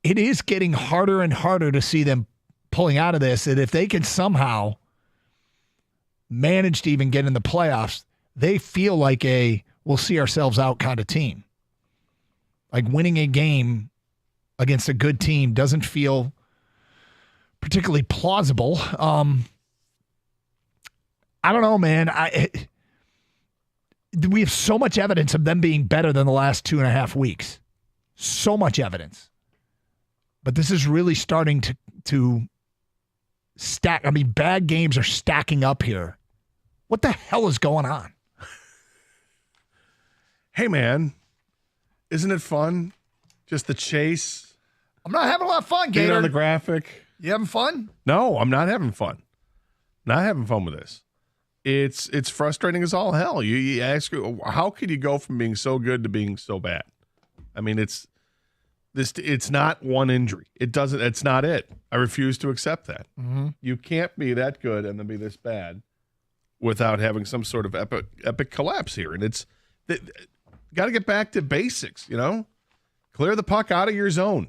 It is getting harder and harder to see them pulling out of this. And if they can somehow manage to even get in the playoffs, they feel like we'll see ourselves out kind of team. Like winning a game against a good team doesn't feel particularly plausible. I don't know, man. We have so much evidence of them being better than the last 2.5 weeks. So much evidence. But this is really starting to stack. I mean, bad games are stacking up here. What the hell is going on? Hey, man, isn't it fun? Just the chase. I'm not having a lot of fun, Gator. Gator. On the graphic. You having fun? No, I'm not having fun. Not having fun with this. It's frustrating as all hell. You ask, how could you go from being so good to being so bad? I mean, it's not one injury. It's not it. I refuse to accept that. Mm-hmm. You can't be that good and then be this bad without having some sort of epic collapse here. And it's got to get back to basics, Clear the puck out of your zone.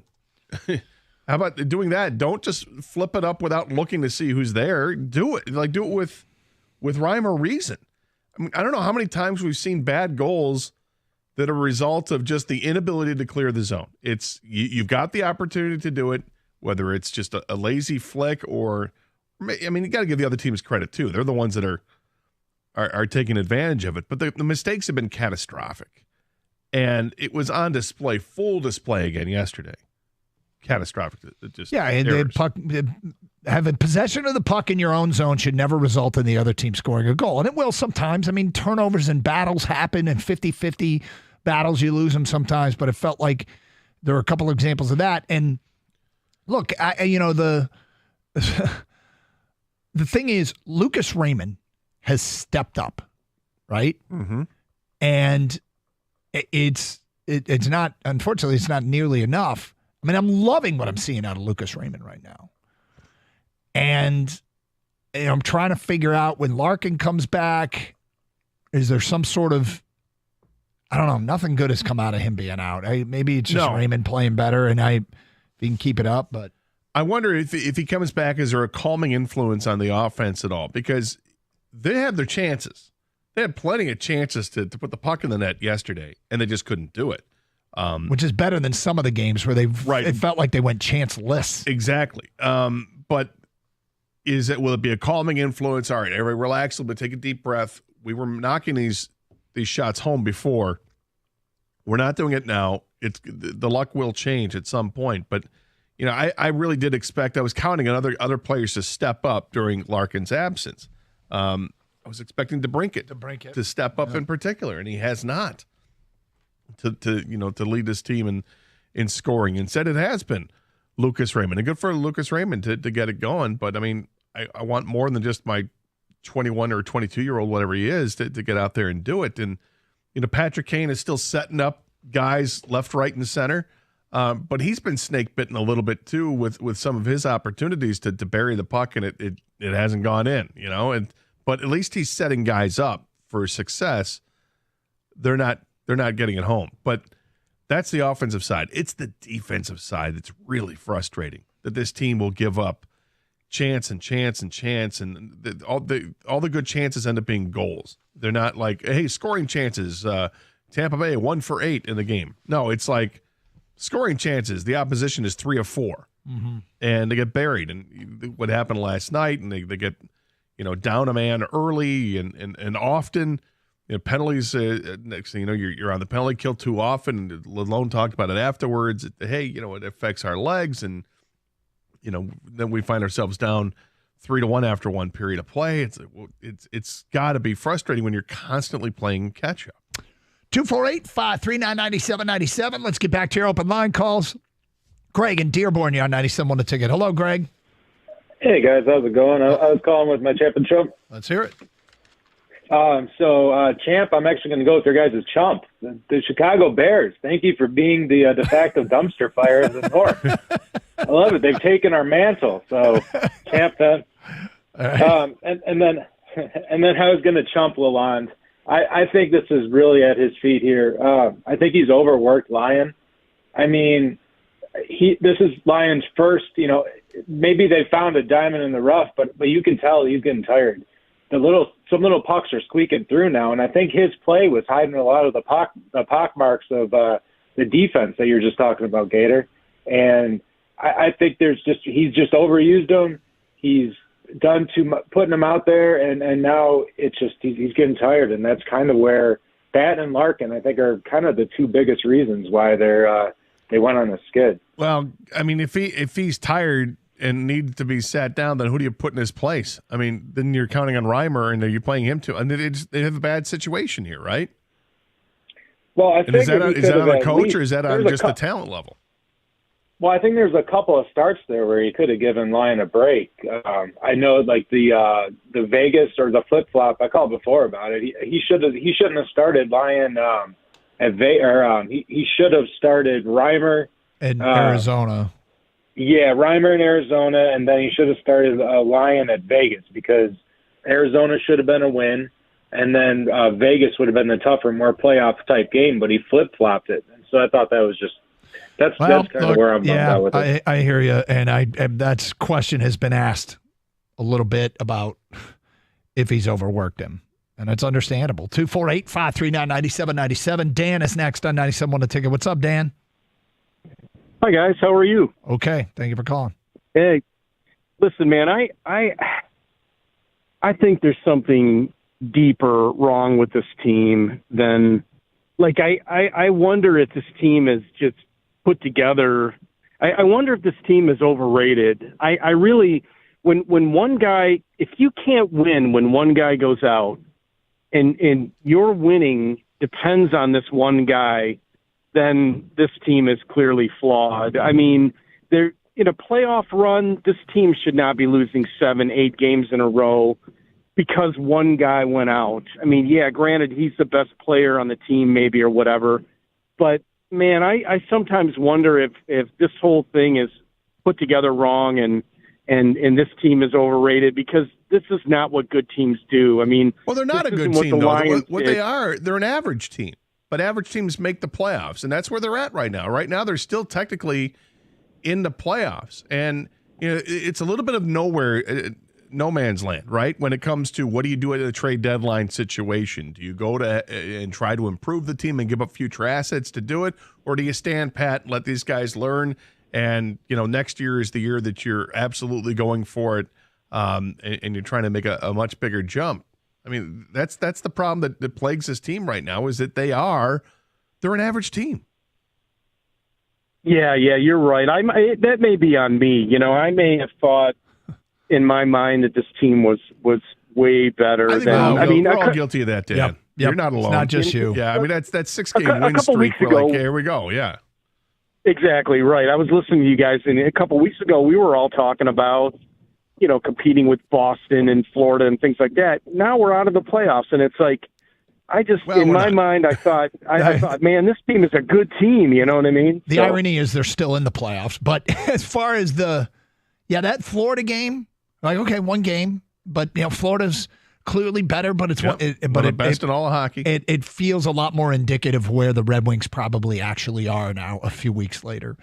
How about doing that? Don't just flip it up without looking to see who's there. Do it. Do it with rhyme or reason. I mean, I don't know how many times we've seen bad goals that are a result of just the inability to clear the zone. It's you've got the opportunity to do it, whether it's just a lazy flick or, I mean, you got to give the other teams credit too. They're the ones that are taking advantage of it. But the mistakes have been catastrophic, and it was on display, full display again yesterday. Catastrophic. Just and errors. the puck, having possession of the puck in your own zone should never result in the other team scoring a goal. And it will sometimes. I mean, turnovers and battles happen, and 50-50 battles, you lose them sometimes. But it felt like there were a couple of examples of that. And look, the thing is, Lucas Raymond has stepped up, right? Mm-hmm. And it's not, unfortunately, it's not nearly enough. I mean, I'm loving what I'm seeing out of Lucas Raymond right now. And I'm trying to figure out when Larkin comes back, is there some sort of, I don't know, nothing good has come out of him being out. Maybe it's just Raymond playing better, and if he can keep it up. But I wonder if he comes back, is there a calming influence on the offense at all? Because they had their chances. They had plenty of chances to put the puck in the net yesterday, and they just couldn't do it. Which is better than some of the games where it felt like they went chanceless. Exactly. But will it be a calming influence? All right, everybody relax a little bit, take a deep breath. We were knocking these shots home before. We're not doing it now. The luck will change at some point. But I really did expect. I was counting on other players to step up during Larkin's absence. I was expecting DeBrincat to step up in particular, and he has not. To lead this team in scoring. Instead, it has been Lucas Raymond. And good for Lucas Raymond to get it going. But, I mean, I want more than just my 21 or 22-year-old, whatever he is, to get out there and do it. And, Patrick Kane is still setting up guys left, right, and center. But he's been snake-bitten a little bit, too, with some of his opportunities to bury the puck, and it hasn't gone in, But at least he's setting guys up for success. They're not getting it home. But that's the offensive side. It's the defensive side that's really frustrating, that this team will give up chance and chance and chance, and all the good chances end up being goals. They're not like, hey, scoring chances, Tampa Bay 1 for 8 in the game. No, it's like scoring chances, the opposition is 3 of 4. Mm-hmm. And they get buried. And what happened last night, and they get down a man early and often. Penalties, next thing you know, you're on the penalty kill too often. Lalone talked about it afterwards. Hey, it affects our legs. And, then we find ourselves down 3-1 after one period of play. It's got to be frustrating when you're constantly playing catch up. 248-539-9797. Let's get back to your open line calls. Greg in Dearborn, you're on 97 on the ticket. Hello, Greg. Hey, guys. How's it going? I was calling with my chip and chump. Let's hear it. Champ, I'm actually going to go with your guys' chump. The Chicago Bears. Thank you for being the de facto dumpster fire of the North. I love it. They've taken our mantle. So, Champ, then. Right. And then I was going to chump Lalonde. I think this is really at his feet here. I think he's overworked Lyon. I mean, this is Lyon's first. Maybe they found a diamond in the rough, but you can tell he's getting tired. Some little pucks are squeaking through now, and I think his play was hiding a lot of the pock marks of the defense that you're just talking about, Gator. And I think he's just overused them. He's done too much, putting them out there, and now it's just he's getting tired, and that's kind of where that and Larkin, I think, are kind of the two biggest reasons why they went on a skid. Well, I mean, if he's tired and need to be sat down, then who do you put in his place? I mean, then you're counting on Reimer, and you're playing him too. And they have a bad situation here, right? Well, I think is that on the coach, or is that on just the talent level? Well, I think there's a couple of starts there where he could have given Lyon a break. I know, like the Vegas or the flip flop. I called before about it. He shouldn't have started Lyon at Vegas. He should have started Reimer in Arizona. Yeah, Reimer in Arizona, and then he should have started Lyon at Vegas, because Arizona should have been a win, and then Vegas would have been the tougher, more playoff type game. But he flip flopped it, and so I thought that was just That's kind of where I'm bummed out with it. I hear you, and that question has been asked a little bit about if he's overworked him, and it's understandable. 248-539-9797. Dan is next on 97.1 The Ticket. What's up, Dan? Hi guys, how are you? Okay, thank you for calling. Hey, listen, man, I think there's something deeper wrong with this team than, like, I wonder if this team is just put together. I wonder if this team is overrated. I really, when one guy, if you can't win when one guy goes out, and your winning depends on this one guy, then this team is clearly flawed. I mean, they're in a playoff run. This team should not be losing 7-8 games in a row because one guy went out. I mean, yeah, granted, he's the best player on the team, maybe, or whatever. But man, I sometimes wonder if this whole thing is put together wrong and this team is overrated, because this is not what good teams do. I mean, well, they're not a good team, though. What they are, they're an average team. But average teams make the playoffs, and that's where they're at right now. Right now, they're still technically in the playoffs, and it's a little bit of nowhere, no man's land, right? When it comes to what do you do at a trade deadline situation? Do you go to and try to improve the team and give up future assets to do it, or do you stand pat and let these guys learn? And next year is the year that you're absolutely going for it, and you're trying to make a much bigger jump. I mean, that's the problem that plagues this team right now, is that they're an average team. Yeah, you're right. That may be on me. I may have thought in my mind that this team was way better. We're all guilty of that, Dan. Yep. You're not alone. It's not just you. Yeah, I mean, that's 6-game win streak. We're like, here we go. Yeah. Exactly right. I was listening to you guys, and a couple weeks ago, we were all talking about, competing with Boston and Florida and things like that. Now we're out of the playoffs, and it's like, in my mind, I thought, man, this team is a good team. You know what I mean? The irony is they're still in the playoffs. But as far as that Florida game, like, okay, one game, but Florida's clearly better, but it's the best in all of hockey. It feels a lot more indicative where the Red Wings probably actually are now a few weeks later.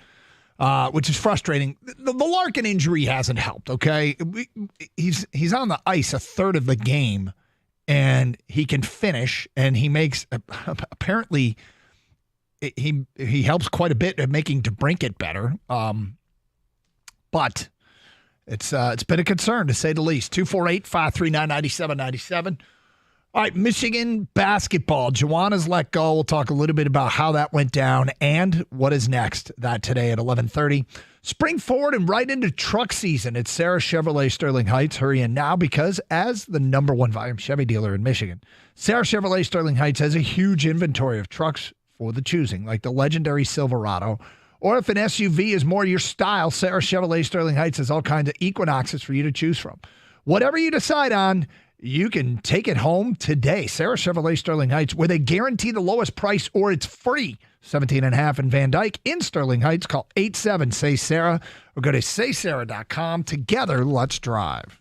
Which is frustrating. The Larkin injury hasn't helped, okay? He's on the ice a third of the game, and he can finish, and he makes apparently he helps quite a bit at making DeBrincat better. But it's been a concern, to say the least. 248-539-9797. All right, Michigan basketball. Joanna's let go. We'll talk a little bit about how that went down and what is next. That today at 11:30. Spring forward and right into truck season at Sarah Chevrolet Sterling Heights. Hurry in now, because as the #1 volume Chevy dealer in Michigan, Sarah Chevrolet Sterling Heights has a huge inventory of trucks for the choosing, like the legendary Silverado. Or if an SUV is more your style, Sarah Chevrolet Sterling Heights has all kinds of Equinoxes for you to choose from. Whatever you decide on, you can take it home today. Sarah Chevrolet Sterling Heights, where they guarantee the lowest price or it's free. 17.5 in Van Dyke. In Sterling Heights, call 87-SAY-SARAH or go to saysarah.com. Together, let's drive.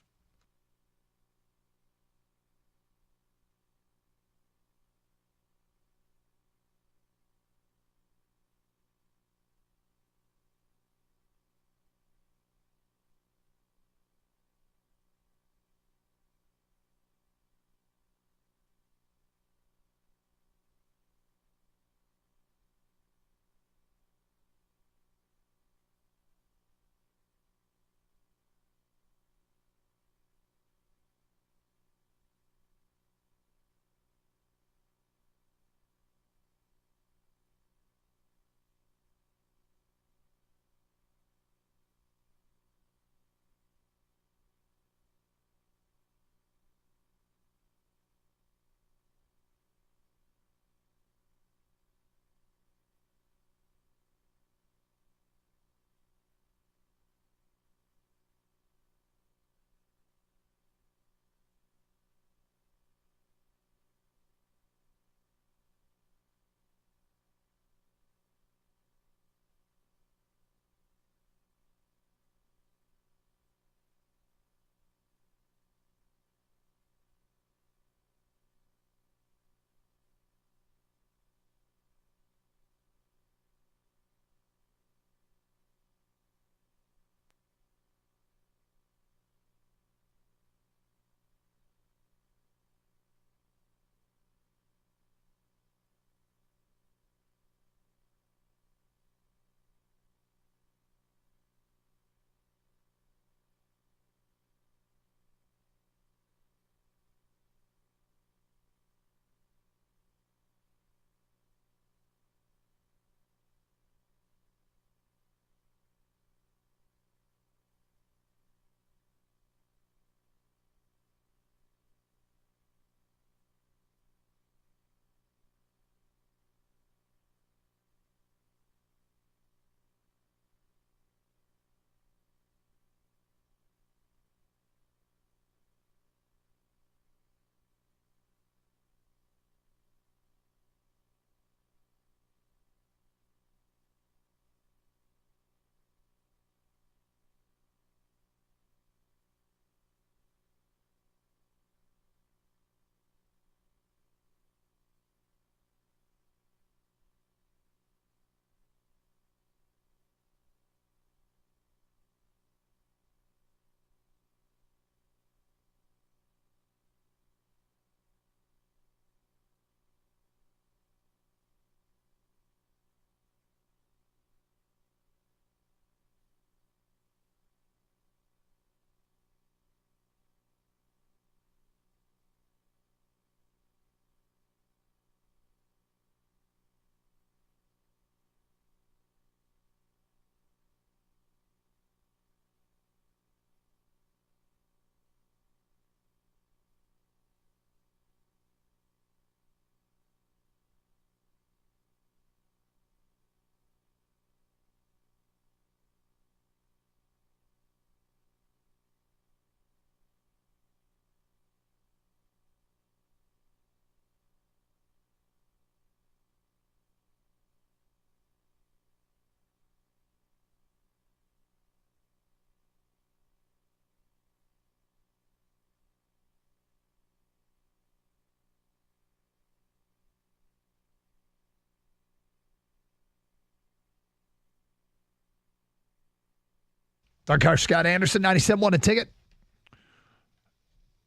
Dark Car Scott Anderson, 97.1 A Ticket.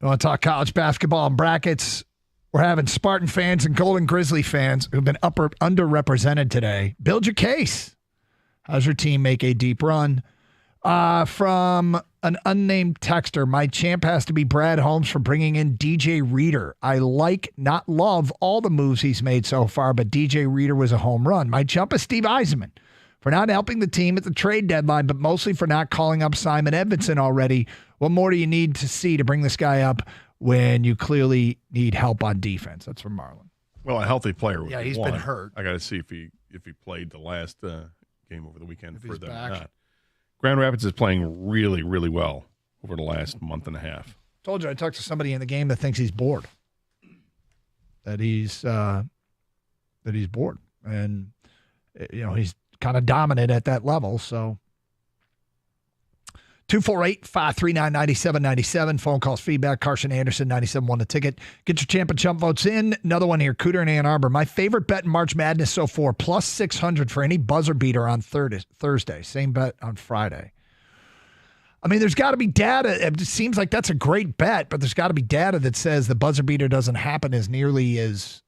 You want to talk college basketball and brackets? We're having Spartan fans and Golden Grizzly fans who've been underrepresented today. Build your case. How's your team make a deep run? From an unnamed texter, my champ has to be Brad Holmes for bringing in DJ Reader. I like, not love, all the moves he's made so far, but DJ Reader was a home run. My chump is Steve Eisenman for not helping the team at the trade deadline, but mostly for not calling up Simon Edmondson already. What more do you need to see to bring this guy up when you clearly need help on defense? That's from Marlon. Well, a healthy player would Yeah, be he's one. been hurt. I got to see if he played the last game over the weekend If for he's them back. or not. Grand Rapids is playing really, really well over the last month and a half. Told you I talked to somebody in the game that thinks he's bored. That he's bored. And, he's kind of dominant at that level, so 248-539-9797. Phone calls, feedback. Carson Anderson, 97.1 The Ticket. Get your champ and chump votes in. Another one here, Cooter and Ann Arbor. My favorite bet in March Madness so far, plus 600 for any buzzer beater on Thursday. Same bet on Friday. I mean, there's got to be data. It seems like that's a great bet, but there's got to be data that says the buzzer beater doesn't happen as nearly as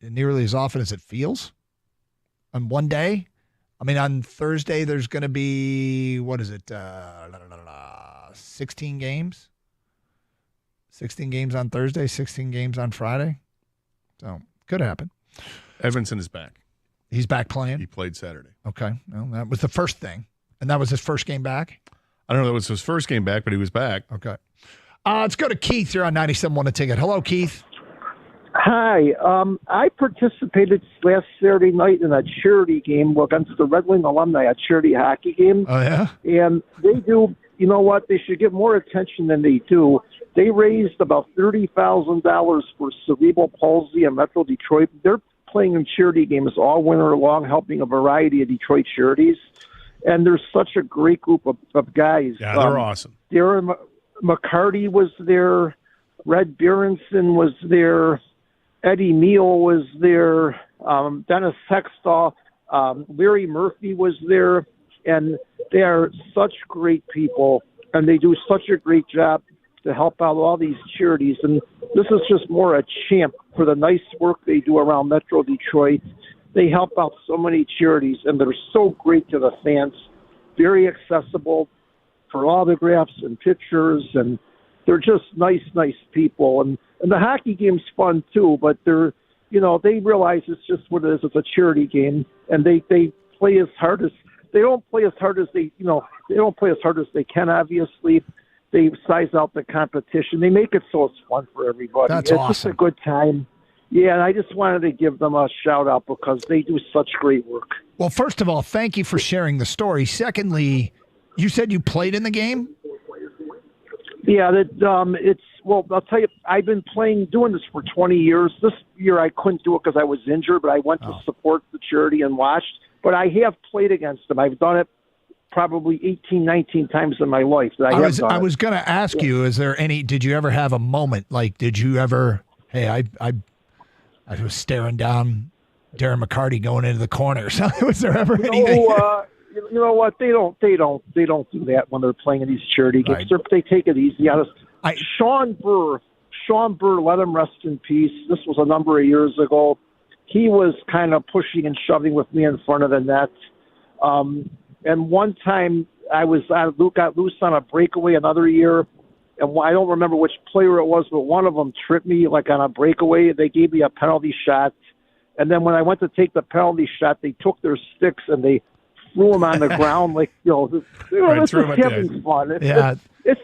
often as it feels on one day. I mean, on Thursday, there's going to be, 16 games? 16 games on Thursday, 16 games on Friday. So, could happen. Edmondson is back. He's back playing? He played Saturday. Okay. Well, that was the first thing. And that was his first game back? I don't know if it was his first game back, but he was back. Okay. Let's go to Keith here on 97.1 A Ticket. Hello, Keith. Hi. I participated last Saturday night in a charity game against the Red Wing alumni, a charity hockey game. Oh, yeah? And they do, you know what, they should get more attention than they do. They raised about $30,000 for cerebral palsy in Metro Detroit. They're playing in charity games all winter long, helping a variety of Detroit charities. And there's such a great group of guys. Yeah, they're awesome. Darren McCarty was there. Red Berenson was there. Eddie Neal was there. Dennis Hextall. Larry Murphy was there. And they are such great people, and they do such a great job to help out all these charities. And this is just more a champ for the nice work they do around Metro Detroit. They help out so many charities, and they're so great to the fans, very accessible for autographs and pictures, and they're just nice people. And the hockey game's fun too, but they realize it's just what it is. It's a charity game, and they play as hard as they don't play as hard as they don't play as hard as they can. Obviously, they size out the competition. They make it so it's fun for everybody. That's it's awesome. Just a good time. Yeah, and I just wanted to give them a shout out because they do such great work. Well, first of all, thank you for sharing the story. Secondly, you said you played in the game? Yeah, I'll tell you, I've been doing this for 20 years. This year I couldn't do it because I was injured, but I went to support the charity and watched. But I have played against them. I've done it probably 18, 19 times in my life. I was going to ask you, did you ever have a moment? Like, did you ever, hey, I was staring down Darren McCarty going into the corner. So was there ever anything? You know what? They don't do that when they're playing in these charity games. Right. They take it easy. Sean Burr, let him rest in peace. This was a number of years ago. He was kind of pushing and shoving with me in front of the net. And one time I got loose on a breakaway another year, and I don't remember which player it was, but one of them tripped me like on a breakaway. They gave me a penalty shot, and then when I went to take the penalty shot, they took their sticks and they threw them on the ground like it's just having fun. It's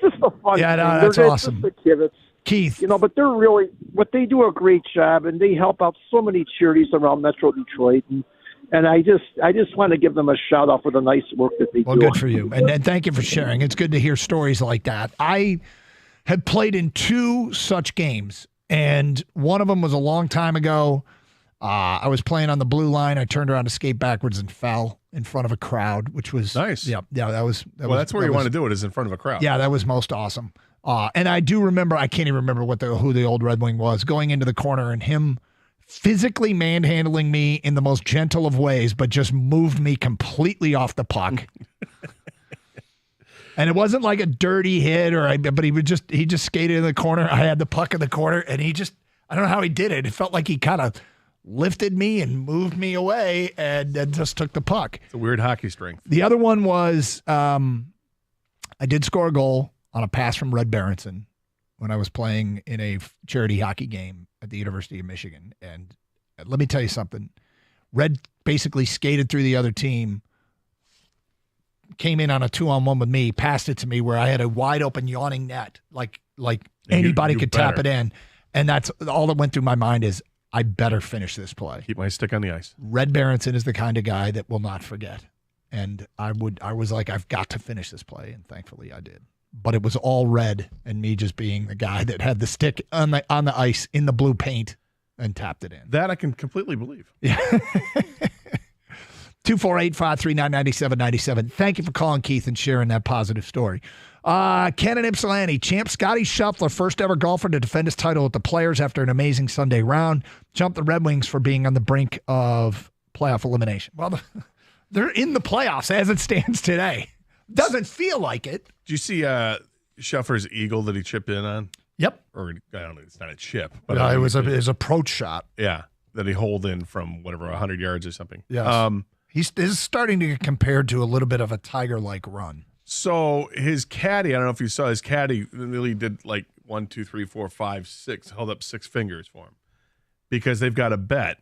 just a fun. Yeah, no, thing. that's awesome. It's just a kid. Keith, but they're really they do a great job, and they help out so many charities around Metro Detroit, and I just want to give them a shout out for the nice work that they do. Well, good for you, and thank you for sharing. It's good to hear stories like that. I had played in 2 such games, and one of them was a long time ago. I was playing on the blue line. I turned around to skate backwards and fell in front of a crowd, which was nice. Yeah, that's where you want to do it, is in front of a crowd. Yeah, that was most awesome. And I do remember, I can't even remember who the old Red Wing was, going into the corner and him physically manhandling me in the most gentle of ways, but just moved me completely off the puck. And it wasn't like a dirty hit but he just skated in the corner. I had the puck in the corner, and I don't know how he did it. It felt like he kind of lifted me and moved me away and then just took the puck. It's a weird hockey strength. The other one was I did score a goal on a pass from Red Berenson when I was playing in a charity hockey game at the University of Michigan. And let me tell you something. Red basically skated through the other team, came in on a 2-on-1 with me, passed it to me where I had a wide open yawning net, like anybody could tap it in. And that's all that went through my mind is I better finish this play. Keep my stick on the ice. Red Berenson is the kind of guy that will not forget. And I was like, I've got to finish this play. And thankfully I did. But it was all Red and me just being the guy that had the stick on the ice in the blue paint and tapped it in. That I can completely believe. Yeah. 248-539-9797. Thank you for calling, Keith, and sharing that positive story. Ken and Ypsilanti, champ Scotty Scheffler, first ever golfer to defend his title at the Players after an amazing Sunday round, jumped the Red Wings for being on the brink of playoff elimination. Well, they're in the playoffs as it stands today. Doesn't feel like it. Did you see Scheffler's eagle that he chipped in on? Yep. Or I don't know, it's not a chip, but it was his approach shot. Yeah, that he holed in from whatever 100 yards or something. Yes. This is starting to get compared to a little bit of a Tiger-like run. So his caddy, I don't know if you saw his caddy, really did like 1, 2, 3, 4, 5, 6, held up 6 fingers for him because they've got a bet.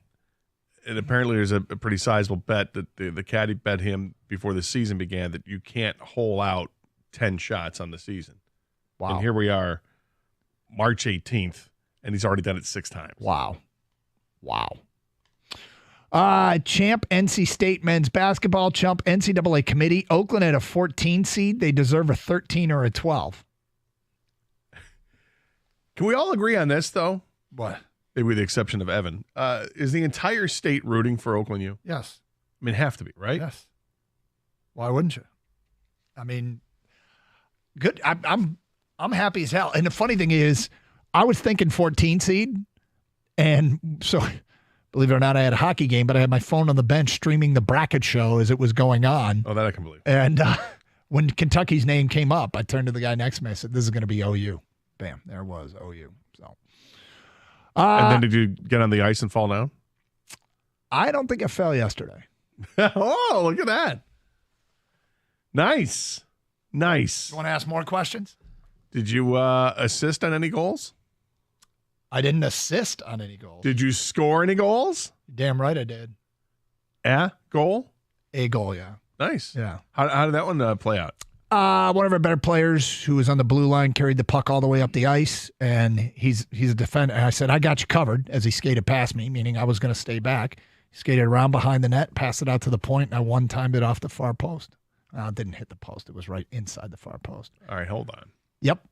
And apparently there's a pretty sizable bet that the caddy bet him before the season began that you can't hole out 10 shots on the season. Wow. And here we are, March 18th, and he's already done it 6 times. Wow. Champ NC State men's basketball, chump NCAA committee. Oakland at a 14 seed. They deserve a 13 or a 12. Can we all agree on this, though? What? Maybe with the exception of Evan. Is the entire state rooting for Oakland U? Yes. I mean, have to be, right? Yes. Why wouldn't you? I mean, good. I'm happy as hell. And the funny thing is, I was thinking 14 seed, and so believe it or not, I had a hockey game, but I had my phone on the bench streaming the bracket show as it was going on. Oh, that I can believe. And when Kentucky's name came up, I turned to the guy next to me. I said, "This is going to be OU." Bam, there it was OU. So, and then did you get on the ice and fall down? I don't think I fell yesterday. Oh, look at that! Nice. You want to ask more questions? Did you assist on any goals? I didn't assist on any goals. Did you score any goals? Damn right I did. Goal? A goal, yeah. Nice. Yeah. How did that one play out? One of our better players who was on the blue line carried the puck all the way up the ice, and he's a defender. And I said, I got you covered as he skated past me, meaning I was going to stay back. He skated around behind the net, passed it out to the point, and I one-timed it off the far post. It didn't hit the post. It was right inside the far post. All right, hold on. Yep.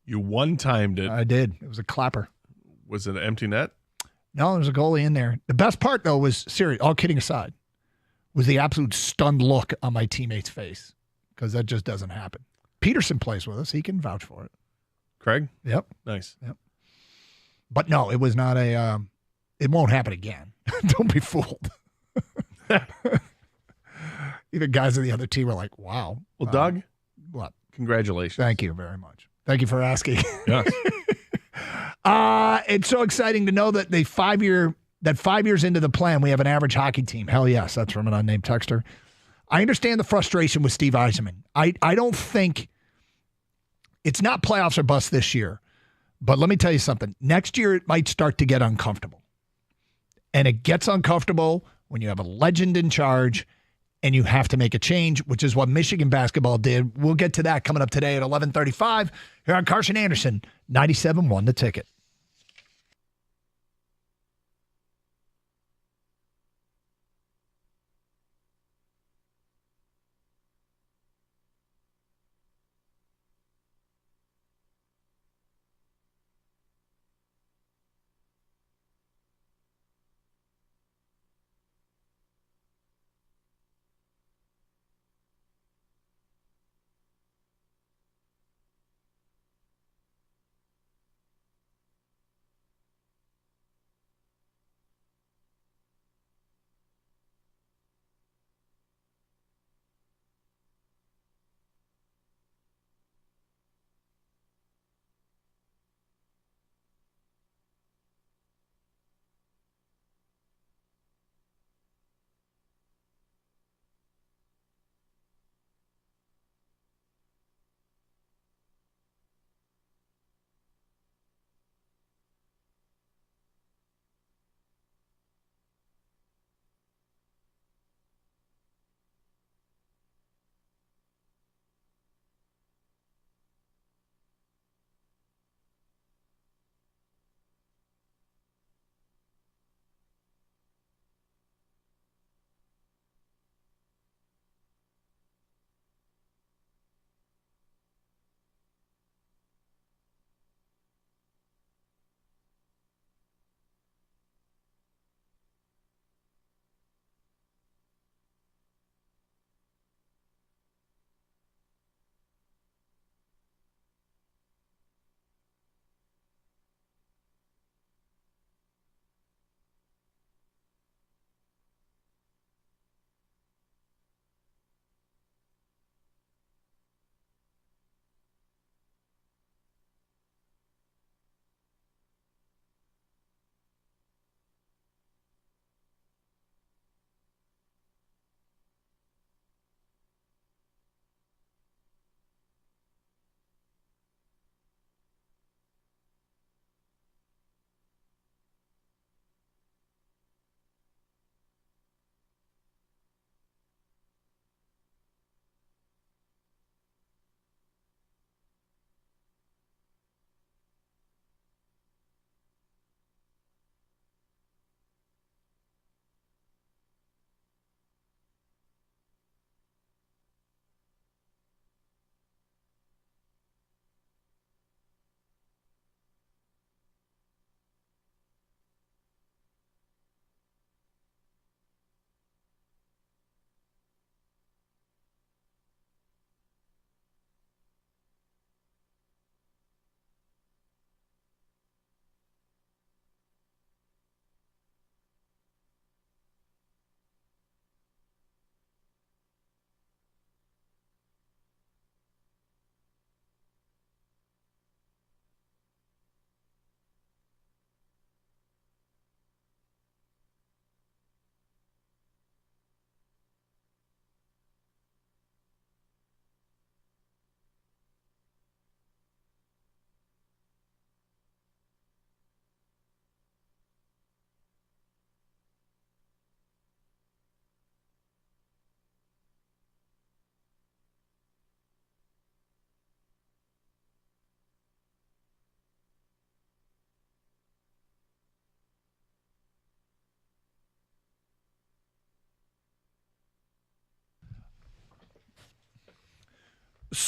You one-timed it. I did. It was a clapper. Was it an empty net? No, there was a goalie in there. The best part, though, was, serious, all kidding aside, was the absolute stunned look on my teammate's face, because that just doesn't happen. Peterson plays with us. He can vouch for it. Craig? Yep. Nice. Yep. But no, it was not a it won't happen again. Don't be fooled. Even guys on the other team were like, wow. Well, Doug? What? Congratulations. Thank you very much. Thank you for asking. Yes. It's so exciting to know that 5 years into the plan, we have an average hockey team. Hell yes. That's from an unnamed texter. I understand the frustration with Steve Yzerman. I don't think it's not playoffs or bust this year, but let me tell you something. Next year, it might start to get uncomfortable. And it gets uncomfortable when you have a legend in charge and you have to make a change, which is what Michigan basketball did. We'll get to that coming up today at 11:35 here on Carson Anderson, 97.1 The Ticket.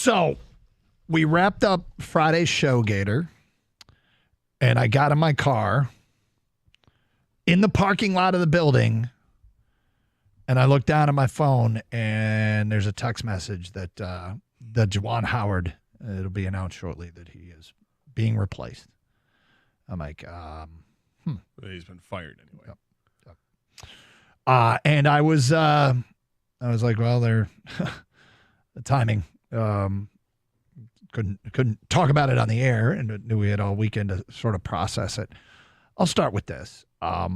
So we wrapped up Friday's show, Gator, and I got in my car in the parking lot of the building, and I looked down at my phone, and there's a text message that Juwan Howard, it'll be announced shortly that he is being replaced. I'm like, He's been fired anyway. And I was like, well, they're the timing. Couldn't talk about it on the air, and knew we had all weekend to sort of process it. I'll start with this. My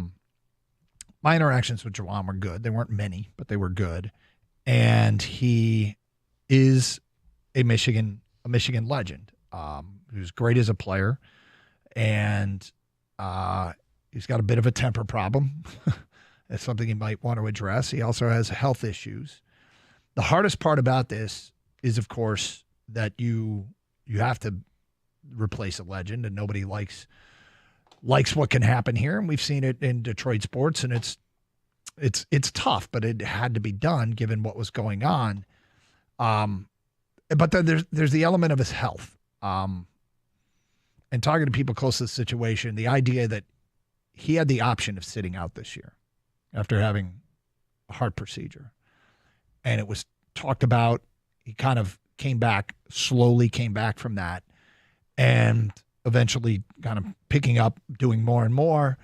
interactions with Juwan were good. They weren't many, but they were good. And he is a Michigan legend. He was great as a player, and he's got a bit of a temper problem. That's something he might want to address. He also has health issues. The hardest part about this is, of course, that you have to replace a legend, and nobody likes what can happen here. And we've seen it in Detroit sports, and it's tough, but it had to be done given what was going on. But then there's the element of his health. And talking to people close to the situation, the idea that he had the option of sitting out this year after having a heart procedure. And it was talked about. He kind of slowly came back from that, and eventually kind of picking up, doing more and more.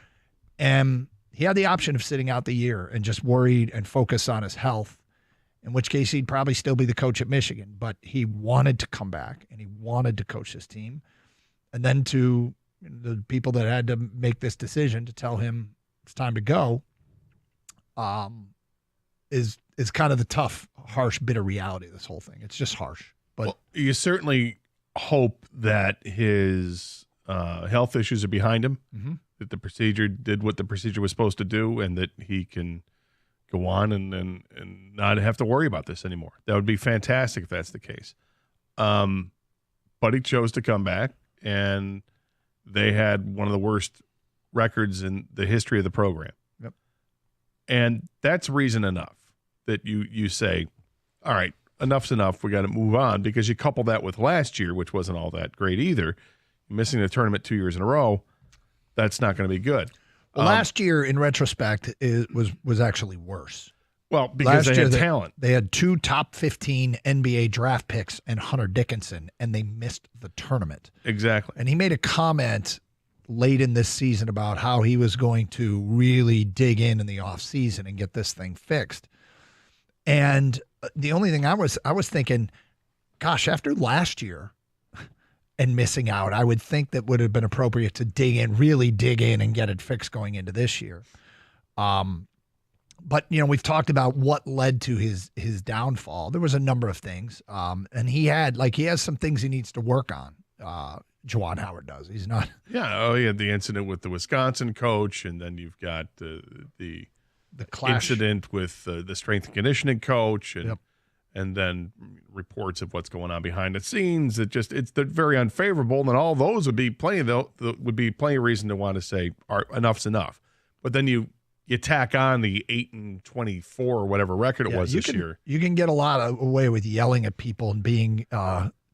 And he had the option of sitting out the year and just worried and focus on his health, in which case he'd probably still be the coach at Michigan. But he wanted to come back, and he wanted to coach his team. And then to the people that had to make this decision to tell him it's time to go, is kind of the tough, harsh, bitter reality of this whole thing. It's just harsh. But you certainly hope that his health issues are behind him, that the procedure did what the procedure was supposed to do, and that he can go on and not have to worry about this anymore. That would be fantastic if that's the case. But he chose to come back, and they had one of the worst records in the history of the program. Yep. And that's reason enough that you say, all right, enough's enough. We got to move on, because you couple that with last year, which wasn't all that great either. Missing the tournament 2 years in a row, that's not going to be good. Well, last year, in retrospect, was actually worse. Well, because they had talent. They had 2 top 15 NBA draft picks and Hunter Dickinson, and they missed the tournament. Exactly. And he made a comment late in this season about how he was going to really dig in the offseason and get this thing fixed. And the only thing I was thinking, gosh, after last year and missing out, I would think that would have been appropriate to really dig in and get it fixed going into this year. But, we've talked about what led to his downfall. There was a number of things. And he has some things he needs to work on. Juwan Howard does. He's not. Yeah. He had the incident with the Wisconsin coach, and then you've got the clash incident with the strength and conditioning coach, and Yep. and then reports of what's going on behind the scenes. They're very unfavorable, and then all those would be plenty of reason to want to say, enough's enough. But then you tack on the 8-24 or whatever record it was this year. You can get a lot away with yelling at people and being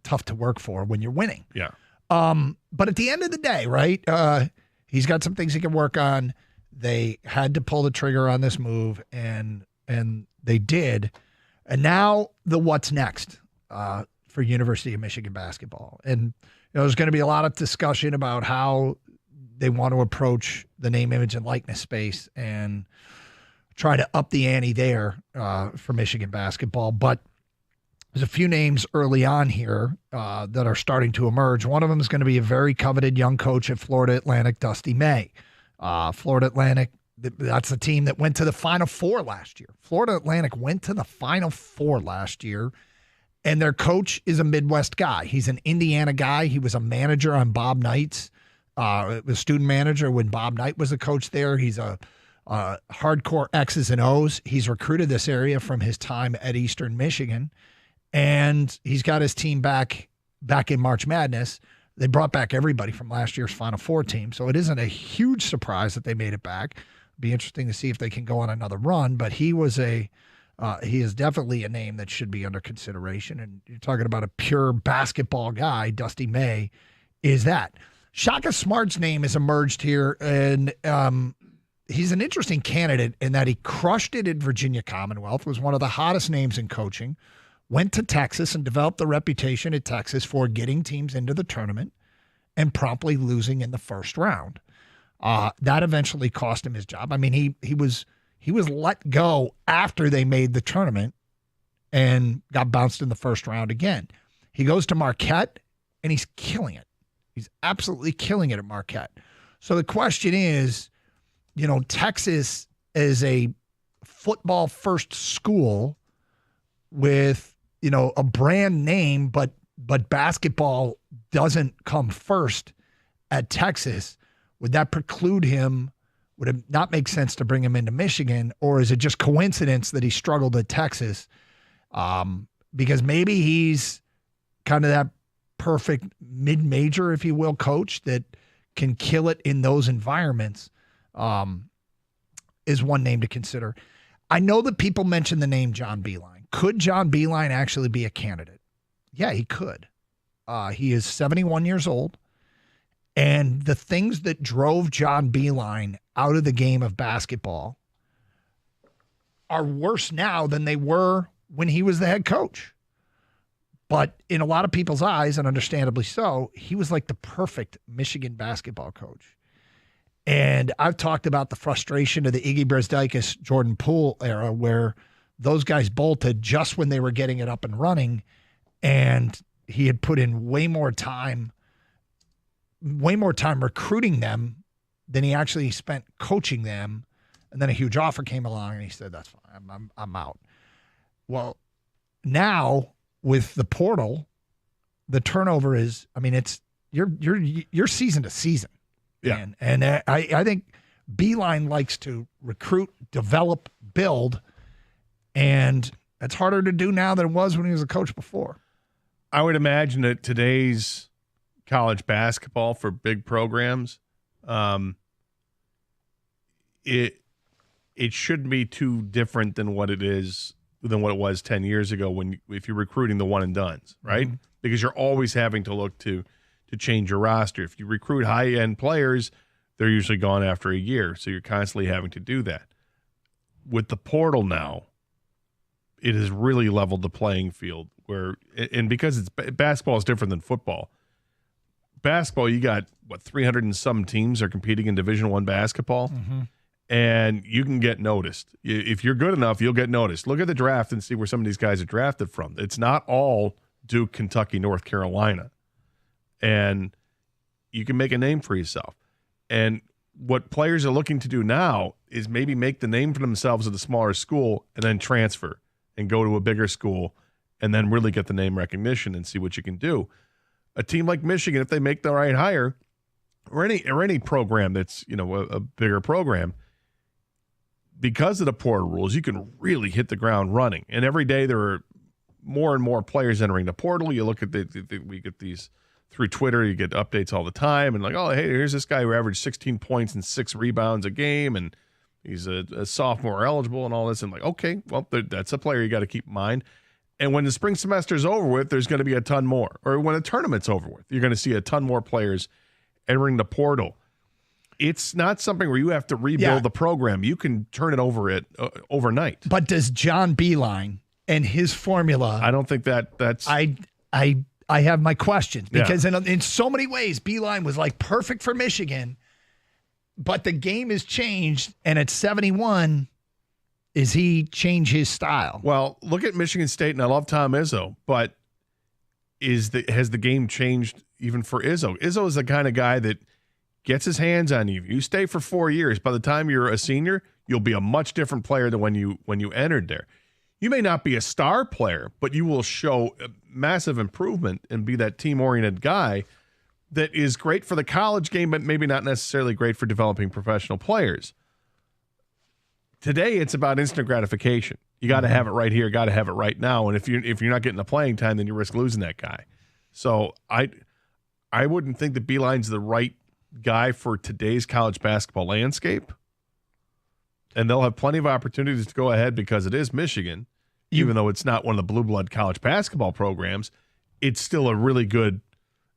tough to work for when you're winning. Yeah. But at the end of the day, right? He's got some things he can work on. They had to pull the trigger on this move, and they did. And now the what's next for University of Michigan basketball. And there's going to be a lot of discussion about how they want to approach the name, image, and likeness space and try to up the ante there for Michigan basketball. But there's a few names early on here that are starting to emerge. One of them is going to be a very coveted young coach at Florida Atlantic, Dusty May. Florida Atlantic, that's the team that went to the Final Four last year. Florida Atlantic went to the Final Four last year, and their coach is a Midwest guy. He's an Indiana guy. He was a manager on Bob Knight's, a student manager when Bob Knight was the coach there. He's a hardcore X's and O's. He's recruited this area from his time at Eastern Michigan, and he's got his team back in March Madness. They brought back everybody from last year's Final Four team, so it isn't a huge surprise that they made it back. It'd be interesting to see if they can go on another run, but he was a He is definitely a name that should be under consideration. And you're talking about a pure basketball guy, Dusty May, is that. Shaka Smart's name has emerged here, and he's an interesting candidate in that he crushed it at Virginia Commonwealth, was one of the hottest names in coaching, went to Texas and developed a reputation at Texas for getting teams into the tournament and promptly losing in the first round. That eventually cost him his job. I mean, he was let go after they made the tournament and got bounced in the first round again. He goes to Marquette, and he's killing it. He's absolutely killing it at Marquette. So the question is, Texas is a football-first school with, a brand name, but basketball doesn't come first at Texas. Would that preclude him? Would it not make sense to bring him into Michigan, or is it just coincidence that he struggled at Texas? Because maybe he's kind of that perfect mid-major, if you will, coach that can kill it in those environments, is one name to consider. I know that people mentioned the name John Beilein. Could John Beilein actually be a candidate? Yeah, he could. He is 71 years old. And the things that drove John Beilein out of the game of basketball are worse now than they were when he was the head coach. But in a lot of people's eyes, and understandably so, he was like the perfect Michigan basketball coach. And I've talked about the frustration of the Iggy Brezdeikis, Jordan Poole era, where those guys bolted just when they were getting it up and running, and he had put in way more time recruiting them than he actually spent coaching them. And then a huge offer came along, and he said, "That's fine, I'm out." Well, now with the portal, the turnover is, it's you're season to season. Yeah. And I think Beilein likes to recruit, develop, build, and it's harder to do now than it was when he was a coach before. I would imagine that today's college basketball for big programs, it shouldn't be too different than what it was 10 years ago if you're recruiting the one and dones, right? Mm-hmm. Because you're always having to look to change your roster. If you recruit high-end players, they're usually gone after a year, so you're constantly having to do that. With the portal now, it has really leveled the playing field and because basketball is different than football. Basketball, you got 300 and some teams are competing in Division I basketball. Mm-hmm. And you can get noticed. If you're good enough, you'll get noticed. Look at the draft and see where some of these guys are drafted from. It's not all Duke, Kentucky, North Carolina. And you can make a name for yourself. And what players are looking to do now is maybe make the name for themselves at the smaller school and then transfer and go to a bigger school and then really get the name recognition and see what you can do. A team like Michigan, if they make the right hire, or any program that's a bigger program, because of the portal rules, you can really hit the ground running. And every day there are more and more players entering the portal. You look at we get these through Twitter. You get updates all the time, and like, oh, hey, here's this guy who averaged 16 points and 6 rebounds a game, and he's a sophomore eligible and all this. And like, okay, well, that's a player you got to keep in mind. And when the spring semester is over with, there's going to be a ton more. Or when the tournament's over with, you're going to see a ton more players entering the portal. It's not something where you have to rebuild the program. You can turn it over overnight. But does John Beilein and his formula? I don't think that's. I have my questions because in so many ways, Beilein was like perfect for Michigan, but the game has changed, and at 71, is he change his style? Well, look at Michigan State, and I love Tom Izzo, but has the game changed even for Izzo? Izzo is the kind of guy that gets his hands on you. You stay for 4 years. By the time you're a senior, you'll be a much different player than when you entered there. You may not be a star player, but you will show a massive improvement and be that team-oriented guy that is great for the college game, but maybe not necessarily great for developing professional players. Today, it's about instant gratification. You got to have it right here, got to have it right now. And if you're not getting the playing time, then you risk losing that guy. So I wouldn't think that Beilein's the right guy for today's college basketball landscape. and they'll have plenty of opportunities to go ahead because it is Michigan. Even though it's not one of the blue blood college basketball programs, it's still a really good.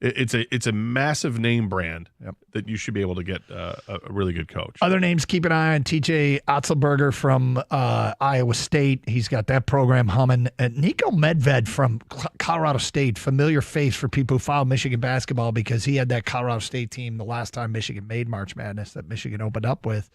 It's a massive name brand that you should be able to get a really good coach. Other names, keep an eye on TJ Otzelberger from Iowa State. He's got that program humming. And Nico Medved from Colorado State, familiar face for people who follow Michigan basketball because he had that Colorado State team the last time Michigan made March Madness that Michigan opened up with.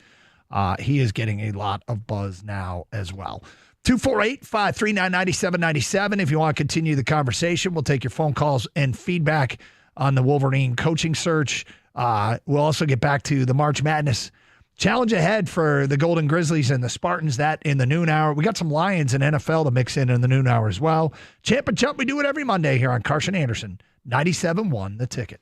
He is getting a lot of buzz now as well. 248-539-9797. If you want to continue the conversation, we'll take your phone calls and feedback on the Wolverine coaching search. We'll also get back to the March Madness challenge ahead for the Golden Grizzlies and the Spartans, that in the noon hour. We got some Lions and NFL to mix in the noon hour as well. Champ and Chump, we do it every Monday here on Carson Anderson, 97.1 The Ticket.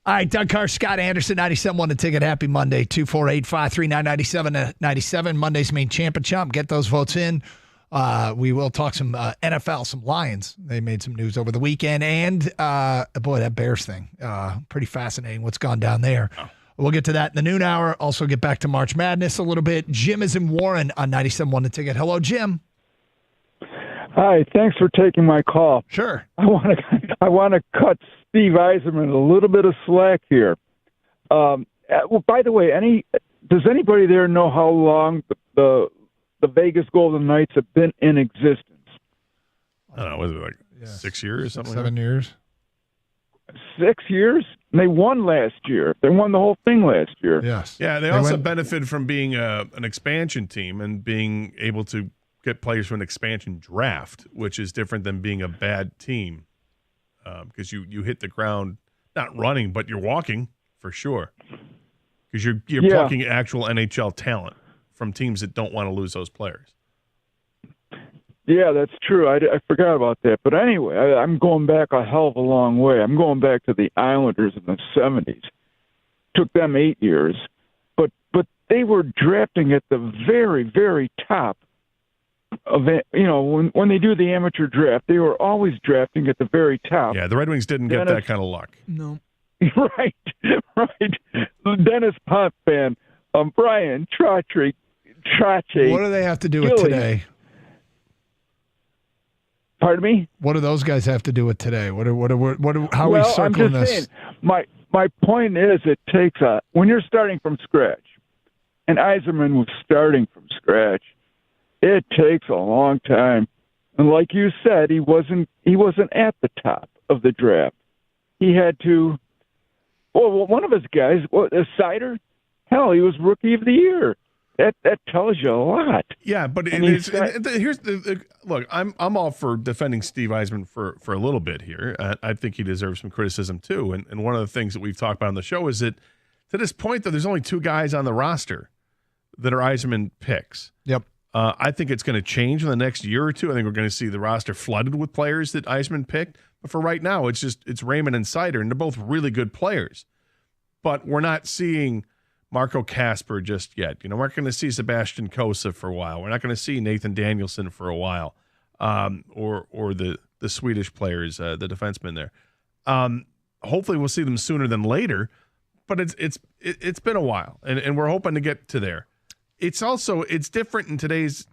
All right, Doug Carr, Scott Anderson, 97.1 The Ticket. Happy Monday, 248-539-9797. Monday's main champ and chump. Get those votes in. We will talk some NFL, some Lions. They made some news over the weekend. And, boy, that Bears thing, pretty fascinating what's gone down there. Oh. We'll get to that in the noon hour. Also get back to March Madness a little bit. Jim is in Warren on 97.1 The Ticket. Hello, Jim. Hi, thanks for taking my call. Sure. I want to cut Steve Yzerman a little bit of slack here. Well, by the way, does anybody there know how long the Vegas Golden Knights have been in existence? I don't know, was it like 6 years or something? 7 years. 6 years? And they won last year. They won the whole thing last year. Yes. Yeah, they also benefited from being an expansion team and being able to get players from an expansion draft, which is different than being a bad team, because you hit the ground not running, but you're walking for sure, because you're plucking actual NHL talent from teams that don't want to lose those players. Yeah, that's true. I forgot about that. But anyway, I'm going back a hell of a long way. I'm going back to the Islanders in the 70s. Took them 8 years, but they were drafting at the very, very top of it. You know, when they do the amateur draft, they were always drafting at the very top. Yeah, the Red Wings didn't get that kind of luck. No. Right. Dennis Potvin, Brian Trotry. What do they have to do with today? Pardon me? What do those guys have to do with today? How are we circling I'm just this? saying, my point is, it takes when you're starting from scratch, and Yzerman was starting from scratch, it takes a long time. And like you said, he wasn't at the top of the draft. He had to. Well, one of his guys, Sider, hell, he was Rookie of the Year. That tells you a lot. Yeah, but here's the look. I'm all for defending Steve Yzerman for a little bit here. I think he deserves some criticism too. And one of the things that we've talked about on the show is that to this point, though, there's only 2 guys on the roster that are Yzerman picks. Yep. I think it's going to change in the next year or two. I think we're going to see the roster flooded with players that Yzerman picked. But for right now, it's Raymond and Sider, and they're both really good players. But we're not seeing Marco Kasper just yet. You know, we're not going to see Sebastian Kosa for a while. We're not going to see Nathan Danielson for a while, or the Swedish players, the defensemen there. Hopefully, we'll see them sooner than later. But it's been a while, and we're hoping to get to there. It's different in today's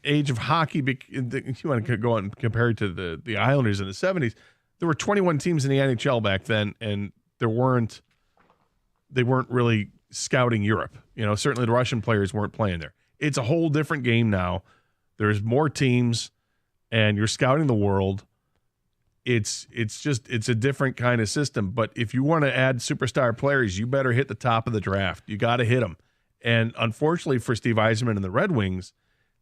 age of hockey. If you want to go and compare it to the Islanders in the 70s, there were 21 teams in the NHL back then, and they weren't really scouting Europe. You know, certainly the Russian players weren't playing there. It's a whole different game now. There's more teams, and you're scouting the world. It's a different kind of system. But if you want to add superstar players, you better hit the top of the draft. You got to hit them. And unfortunately for Steve Yzerman and the Red Wings,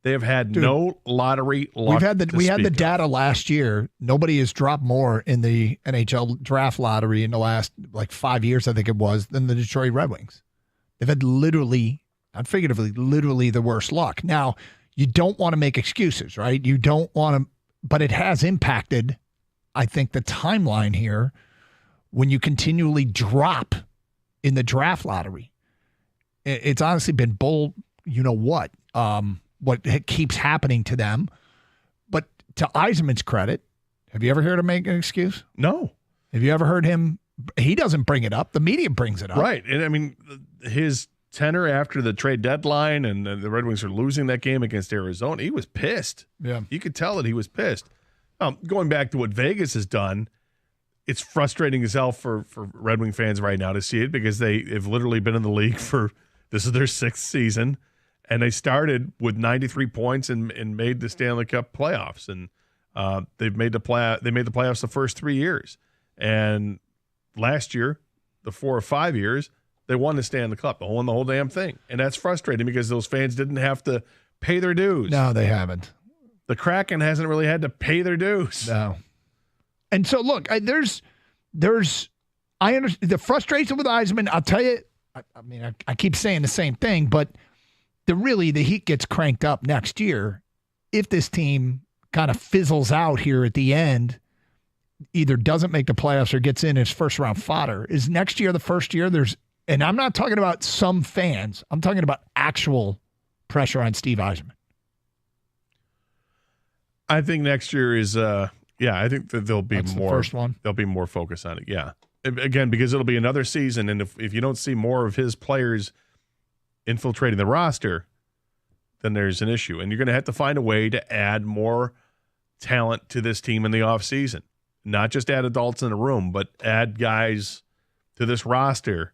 they have had no lottery luck. We had the data last year. Nobody has dropped more in the NHL draft lottery in the last 5 years, I think it was, than the Detroit Red Wings. They've had literally, not figuratively, literally the worst luck. Now, you don't want to make excuses, right? You don't want to, but it has impacted, I think, the timeline here when you continually drop in the draft lottery. It's honestly been bull, what keeps happening to them. But to Yzerman's credit, have you ever heard him make an excuse? No. Have you ever heard him? He doesn't bring it up. The media brings it up. Right. And I mean, his tenor after the trade deadline and the Red Wings are losing that game against Arizona, he was pissed. Yeah. You could tell that he was pissed. Going back to what Vegas has done, it's frustrating as hell for Red Wing fans right now to see it, because they have literally been in the league this is their 6th season, and they started with 93 points and made the Stanley Cup playoffs, and they made the playoffs the first 3 years, and last year, the 4 or 5 years, they won the Stanley Cup. They won the whole damn thing, and that's frustrating because those fans didn't have to pay their dues. No, they haven't. The Kraken hasn't really had to pay their dues. No. And so, look, I understand the frustration with Yzerman. I'll tell you, I keep saying the same thing, but the heat gets cranked up next year if this team kind of fizzles out here at the end either doesn't make the playoffs or gets in as first-round fodder. Is next year the first year and I'm not talking about some fans. I'm talking about actual pressure on Steve Yzerman. I think next year is, I think that there'll be That's more. the first one. There'll be more focus on it. Yeah, again, because it'll be another season, and if you don't see more of his players infiltrating the roster, then there's an issue, and you're going to have to find a way to add more talent to this team in the offseason. Not just add adults in a room, but add guys to this roster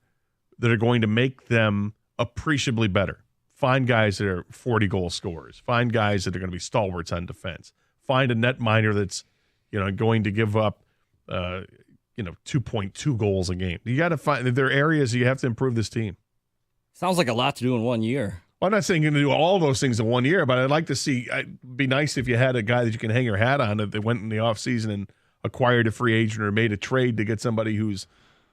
that are going to make them appreciably better. Find guys that are 40-goal scorers. Find guys that are going to be stalwarts on defense. Find a netminder that's, going to give up, 2.2 goals a game. You got to find there are areas you have to improve this team. Sounds like a lot to do in 1 year. Well, I'm not saying you're going to do all those things in 1 year, but I'd like to see. It'd be nice if you had a guy that you can hang your hat on that went in the offseason and acquired a free agent or made a trade to get somebody who's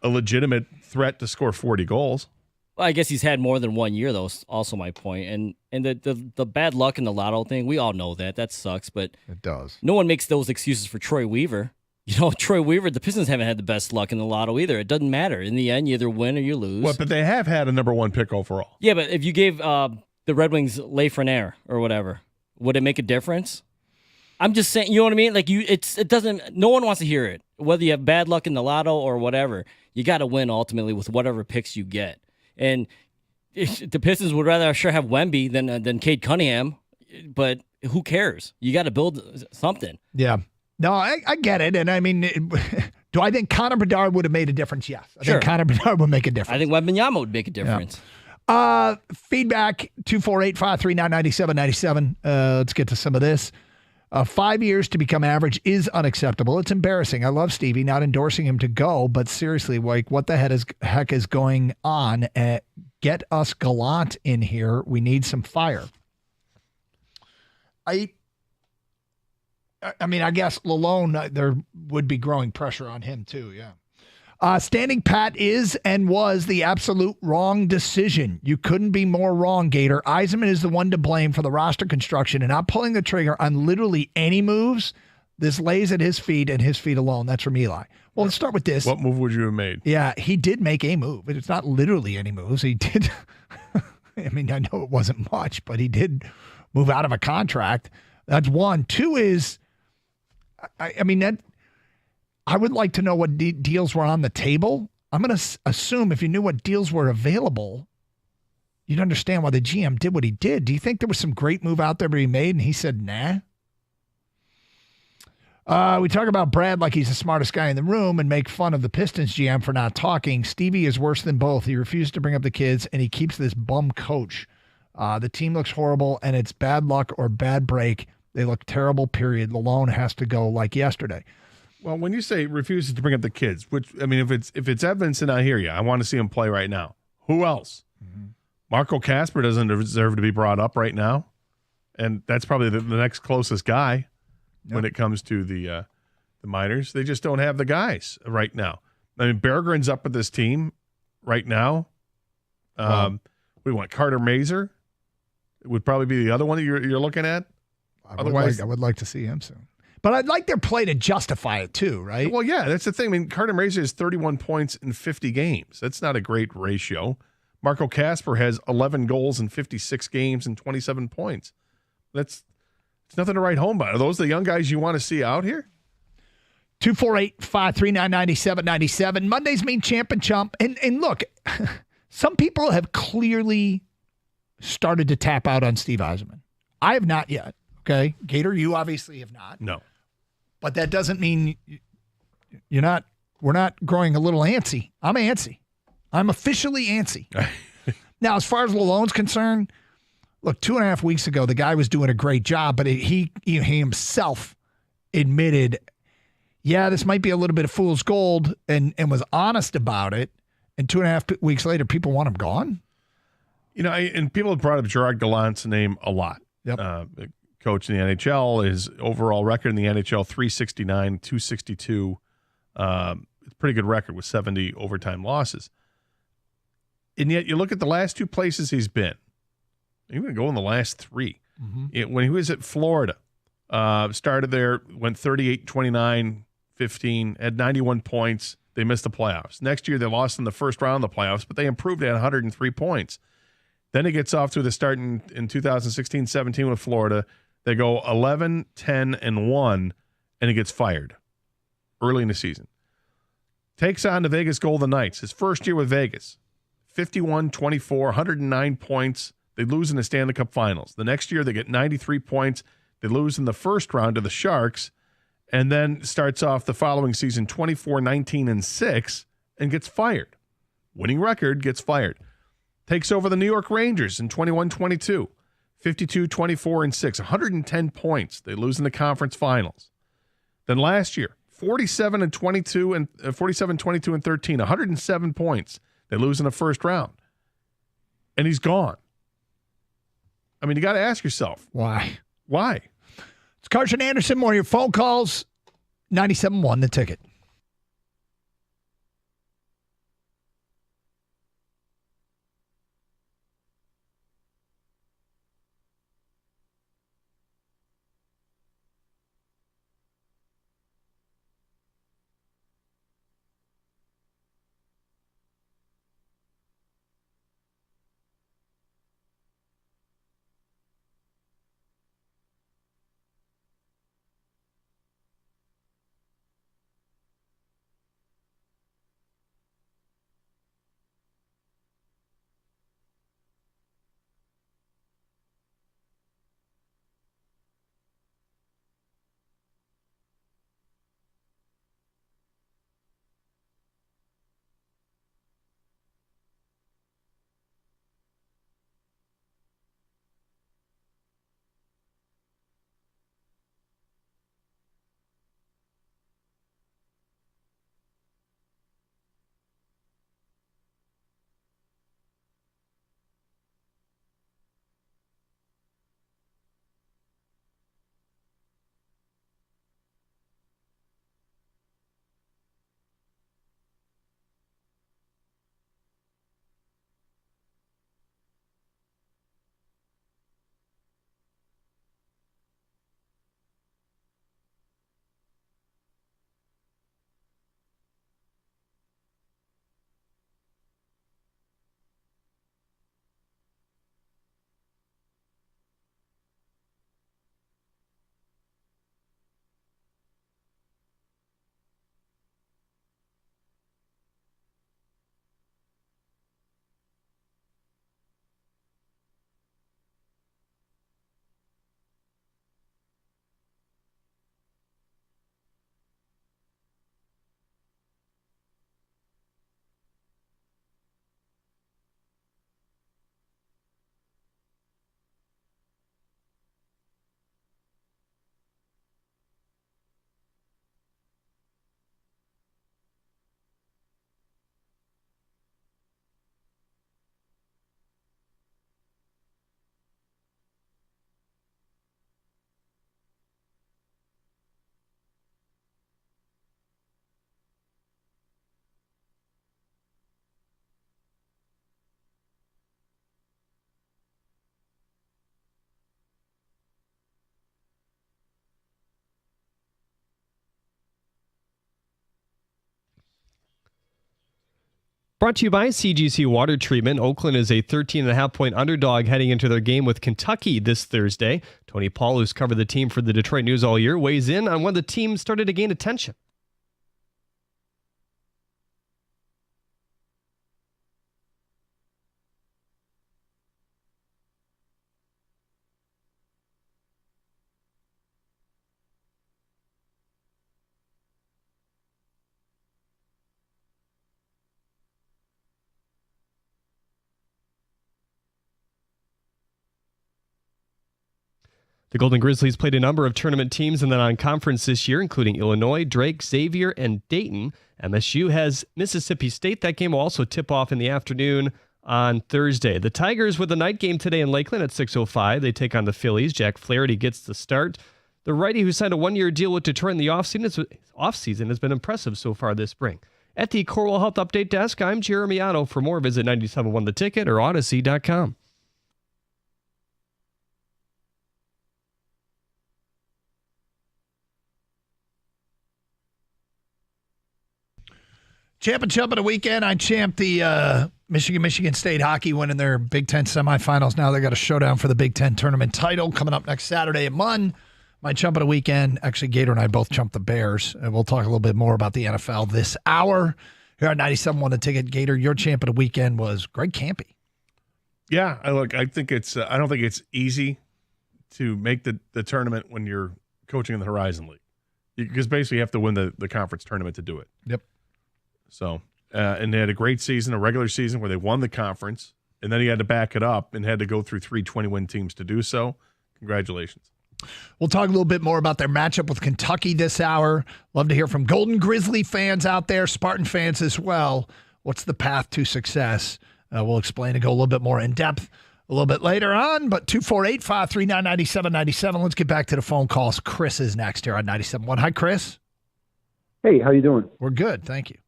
a legitimate threat to score 40 goals. Well, I guess he's had more than 1 year, though, is also my point. And the bad luck in the lotto thing, we all know that. That sucks, but it does. No one makes those excuses for Troy Weaver. Troy Weaver, the Pistons haven't had the best luck in the lotto either. It doesn't matter. In the end, you either win or you lose. Well, but they have had a number 1 pick overall. Yeah, but if you gave the Red Wings Lafreniere or whatever, would it make a difference? I'm just saying, you know what I mean? Like it doesn't. No one wants to hear it. Whether you have bad luck in the lotto or whatever, you got to win ultimately with whatever picks you get. And the Pistons would rather sure have Wemby than Cade Cunningham, but who cares? You got to build something. Yeah. No, I get it. And I mean, do I think Connor Bedard would have made a difference? Yes. I think Connor Bedard would make a difference. I think Wembanyama would make a difference. Yeah. Feedback 248-539-9797. Let's get to some of this. 5 years to become average is unacceptable. It's embarrassing. I love Stevie, not endorsing him to go, but seriously, like, what the heck is going on? Get us Gallant in here. We need some fire. I mean, I guess Lalone, there would be growing pressure on him too. Yeah. Standing pat is and was the absolute wrong decision. You couldn't be more wrong, Gator. Yzerman is the one to blame for the roster construction and not pulling the trigger on literally any moves. This lays at his feet and his feet alone. That's from Eli. Well, let's start with this. What move would you have made? Yeah, he did make a move. It's not literally any moves. He did. I mean, I know it wasn't much, but he did move out of a contract. That's one. Two is, I mean, that I would like to know what deals were on the table. I'm going to assume if you knew what deals were available, you'd understand why the GM did what he did. Do you think there was some great move out there that he made and he said, nah? We talk about Brad like he's the smartest guy in the room and make fun of the Pistons GM for not talking. Stevie is worse than both. He refused to bring up the kids, and he keeps this bum coach. The team looks horrible, and it's bad luck or bad break. They look terrible, period. Lalone has to go like yesterday. Well, when you say refuses to bring up the kids, which, I mean, if it's Edmondson, I hear you. I want to see him play right now. Who else? Mm-hmm. Marco Kasper doesn't deserve to be brought up right now, and that's probably the next closest guy. When it comes to the minors. They just don't have the guys right now. I mean, Berggren's up with this team right now. We want Carter Mazer. It would probably be the other one that you're looking at. I would like to see him soon. But I'd like their play to justify it too, right? Well, yeah, that's the thing. I mean, Carter Mazer has 31 points in 50 games. That's not a great ratio. Marco Kasper has 11 goals in 56 games and 27 points. It's nothing to write home about. Are those the young guys you want to see out here? 248-539-9797. Mondays mean champ and chump. And look, some people have clearly started to tap out on Steve Yzerman. I have not yet. Okay. Gator, you obviously have not. No. But that doesn't mean we're not growing a little antsy. I'm antsy. I'm officially antsy. Now, as far as Lalone's concerned, look, 2.5 weeks ago, the guy was doing a great job, but he himself admitted, yeah, this might be a little bit of fool's gold, and was honest about it. And 2.5 weeks later, people want him gone. You know, and people have brought up Gerard Gallant's name a lot. Yep. Coach in the NHL, his overall record in the NHL, 369, 262. It's a pretty good record with 70 overtime losses. And yet you look at the last two places he's been. Even go in the last three. Mm-hmm. When he was at Florida, started there, went 38-29, 15, had 91 points. They missed the playoffs. Next year, they lost in the first round of the playoffs, but they improved at 103 points. Then it gets off to the start in 2016-17 with Florida. They go 11, 10, and 1, and he gets fired early in the season. Takes on the Vegas Golden Knights. His first year with Vegas, 51-24, 109 points. They lose in the Stanley Cup Finals. The next year, they get 93 points. They lose in the first round to the Sharks, and then starts off the following season 24, 19, and 6, and gets fired. Winning record, gets fired. Takes over the New York Rangers in 21-22, 52-24, and 6, 110 points. They lose in the conference finals. Then last year, 47-22 and 13, 107 points. They lose in the first round. And he's gone. I mean, you got to ask yourself. Why? Why? It's Carson Anderson. More of your phone calls. 97.1 The Ticket. Brought to you by CGC Water Treatment. Oakland is a 13.5-point underdog heading into their game with Kentucky this Thursday. Tony Paul, who's covered the team for the Detroit News all year, weighs in on when the team started to gain attention. The Golden Grizzlies played a number of tournament teams in the non-conference this year, including Illinois, Drake, Xavier, and Dayton. MSU has Mississippi State. That game will also tip off in the afternoon on Thursday. The Tigers with a night game today in Lakeland at 6:05. They take on the Phillies. Jack Flaherty gets the start. The righty who signed a one-year deal with Detroit in the offseason has been impressive so far this spring. At the Corewell Health Update Desk, I'm Jeremy Otto. For more, visit 97.1 The Ticket or Odyssey.com. Champ and Chump of the weekend. I champed the Michigan State hockey winning their Big Ten semifinals. Now they got a showdown for the Big Ten tournament title coming up next Saturday at Munn. My chump of the weekend, actually Gator and I both chumped the Bears. And we'll talk a little bit more about the NFL this hour. Here on 97.1 The Ticket. Gator, your champ of the weekend was Greg Campy. Yeah, I think it's. I don't think it's easy to make the tournament when you're coaching in the Horizon League, because basically you have to win the conference tournament to do it. Yep. So, and they had a great season, a regular season where they won the conference, and then he had to back it up and had to go through 3 20-win teams to do so. Congratulations. We'll talk a little bit more about their matchup with Kentucky this hour. Love to hear from Golden Grizzly fans out there, Spartan fans as well. What's the path to success? We'll explain and go a little bit more in depth a little bit later on. But 248-539-9797. Let's get back to the phone calls. Chris is next here on 97.1. Hi, Chris. Hey, how you doing? We're good, thank you.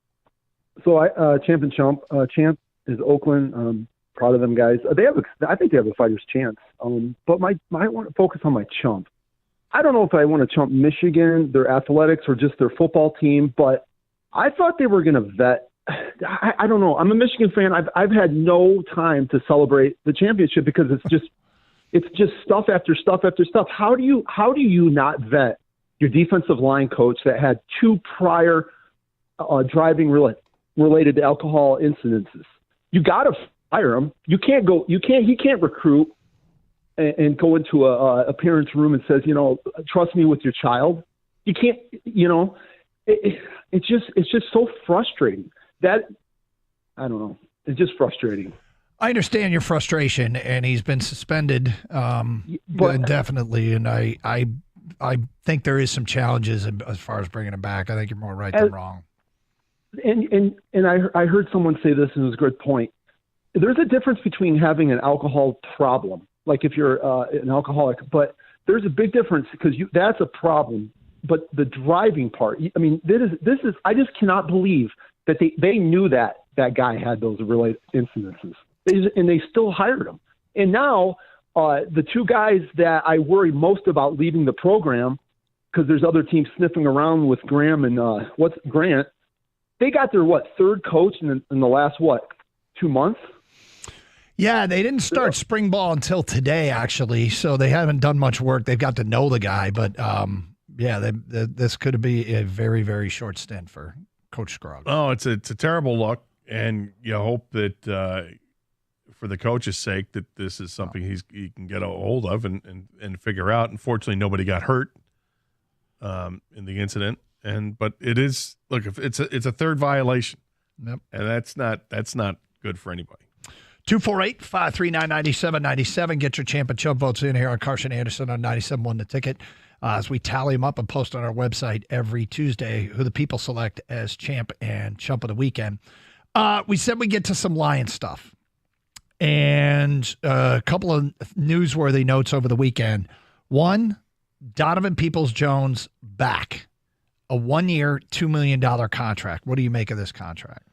So Champ and Chump. Champ is Oakland. Proud of them guys. I think they have a fighter's chance. But I want to focus on my chump. I don't know if I want to chump Michigan, their athletics, or just their football team. But I thought they were going to vet. I don't know. I'm a Michigan fan. I've had no time to celebrate the championship because it's just stuff after stuff after stuff. How do you not vet your defensive line coach that had 2 prior driving related to alcohol incidences? You got to fire him. He can't recruit and go into a parent's room and says, trust me with your child. You can't, it's just so frustrating. I don't know. It's just frustrating. I understand your frustration, and he's been suspended indefinitely, and I think there is some challenges as far as bringing him back. I think you're more right than wrong. And I heard someone say this, and it was a good point. There's a difference between having an alcohol problem, like if you're an alcoholic, but there's a big difference because that's a problem. But the driving part, I mean, this is I just cannot believe that they knew that guy had those related incidences, and they still hired him. And now the 2 guys that I worry most about leaving the program, because there's other teams sniffing around with Graham and Grant, they got their 3rd coach in the last 2 months. Yeah, they didn't start spring ball until today, actually, so they haven't done much work. They've got to know the guy, but this could be a very, very short stint for Coach Scruggs. Oh, it's a terrible look, and you hope that for the coach's sake that this is something he can get a hold of and figure out. Unfortunately, nobody got hurt in the incident, but it is if it's a 3rd violation, yep, and that's not good for anybody. 248-539-9797. Get your Champ and Chump votes in here on Carson Anderson on 97.1 The Ticket. As we tally them up and post on our website every Tuesday who the people select as Champ and Chump of the weekend. We said we get to some Lions stuff. And a couple of newsworthy notes over the weekend. One, Donovan Peoples-Jones back. A 1-year, $2 million contract. What do you make of this contract?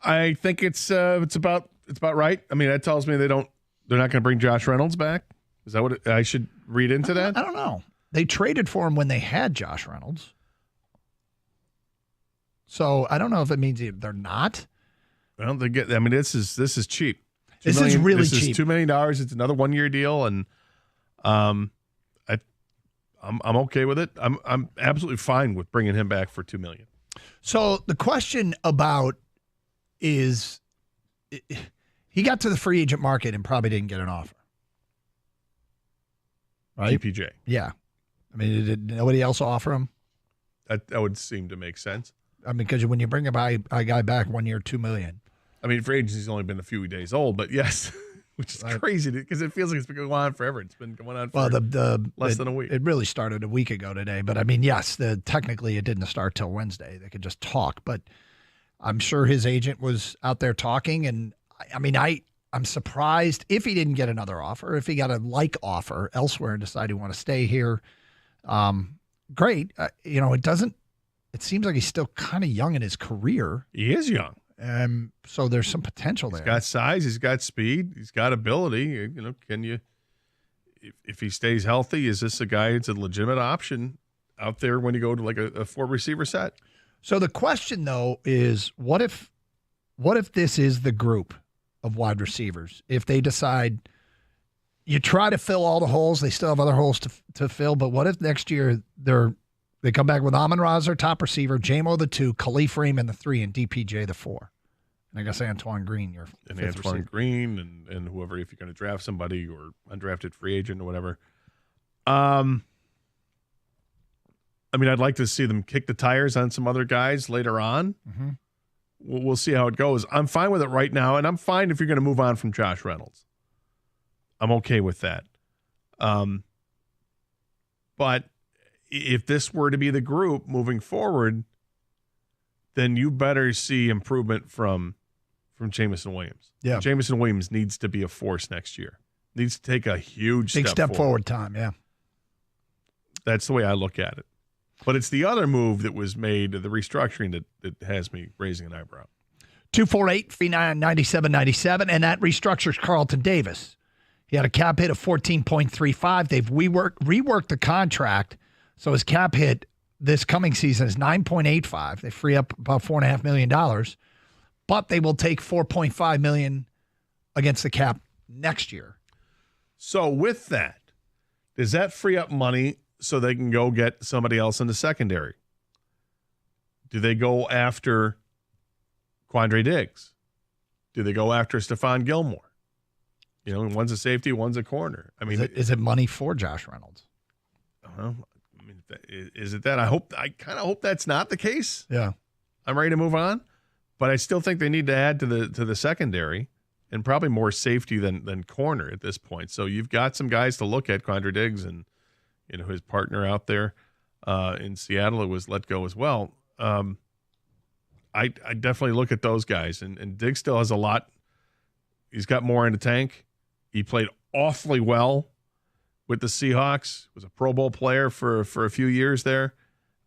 I think it's about right. I mean, that tells me they're not going to bring Josh Reynolds back. Is that what I should read into that? I don't know. They traded for him when they had Josh Reynolds. So I don't know if it means they're not. Well, they get. I mean, this is cheap. This is really cheap. This is $2 million. It's another 1-year deal, and I'm okay with it. I'm absolutely fine with bringing him back for $2 million. So the question about is he got to the free agent market and probably didn't get an offer. Right? DPJ. Yeah. I mean, did nobody else offer him? That would seem to make sense. I mean, because when you bring a guy back 1 year, $2 million. I mean, free agency's only been a few days old, but yes, which is crazy because it feels like it's been going on forever. It's been going on for less than a week. It really started a week ago today. But I mean, yes, technically it didn't start till Wednesday. They could just talk. But I'm sure his agent was out there talking. And I mean, I'm surprised if he didn't get another offer, if he got a like offer elsewhere and decided he want to stay here. Great. It seems like he's still kind of young in his career. He is young. So there's some potential there. He's got size. He's got speed. He's got ability. Can you, if he stays healthy, is this a guy that's a legitimate option out there when you go to like a 4 receiver set? So the question, though, is what if this is the group of wide receivers? If they decide you try to fill all the holes, they still have other holes to fill, but what if next year they come back with Amon-Ra as their top receiver, J-Mo the 2, Khalif Raymond the 3, and DPJ the 4? And I guess Antoine Green, your and fifth Antoine receiver. Green and whoever, if you're going to draft somebody or undrafted free agent or whatever. I mean, I'd like to see them kick the tires on some other guys later on. Mm-hmm. We'll see how it goes. I'm fine with it right now, and I'm fine if you're going to move on from Josh Reynolds. I'm okay with that. But if this were to be the group moving forward, then you better see improvement from Jameson Williams. Yeah. Jameson Williams needs to be a force next year. Needs to take a huge Big step forward time, yeah. That's the way I look at it. But it's the other move that was made, the restructuring, that has me raising an eyebrow. 248-399-9797, and that restructures Carlton Davis. He had a cap hit of 14.35. They've reworked the contract, so his cap hit this coming season is 9.85. They free up about $4.5 million, but they will take $4.5 million against the cap next year. So with that, does that free up money so they can go get somebody else in the secondary? Do they go after Quandre Diggs? Do they go after Stephon Gilmore? You know, one's a safety, one's a corner. I mean, is it money for Josh Reynolds? I mean, is it that? I kind of hope that's not the case. Yeah, I'm ready to move on, but I still think they need to add to the secondary, and probably more safety than corner at this point. So you've got some guys to look at, Quandre Diggs and his partner out there in Seattle, who was let go as well. I definitely look at those guys, and Diggs still has a lot. He's got more in the tank. He played awfully well with the Seahawks. Was a Pro Bowl player for a few years there,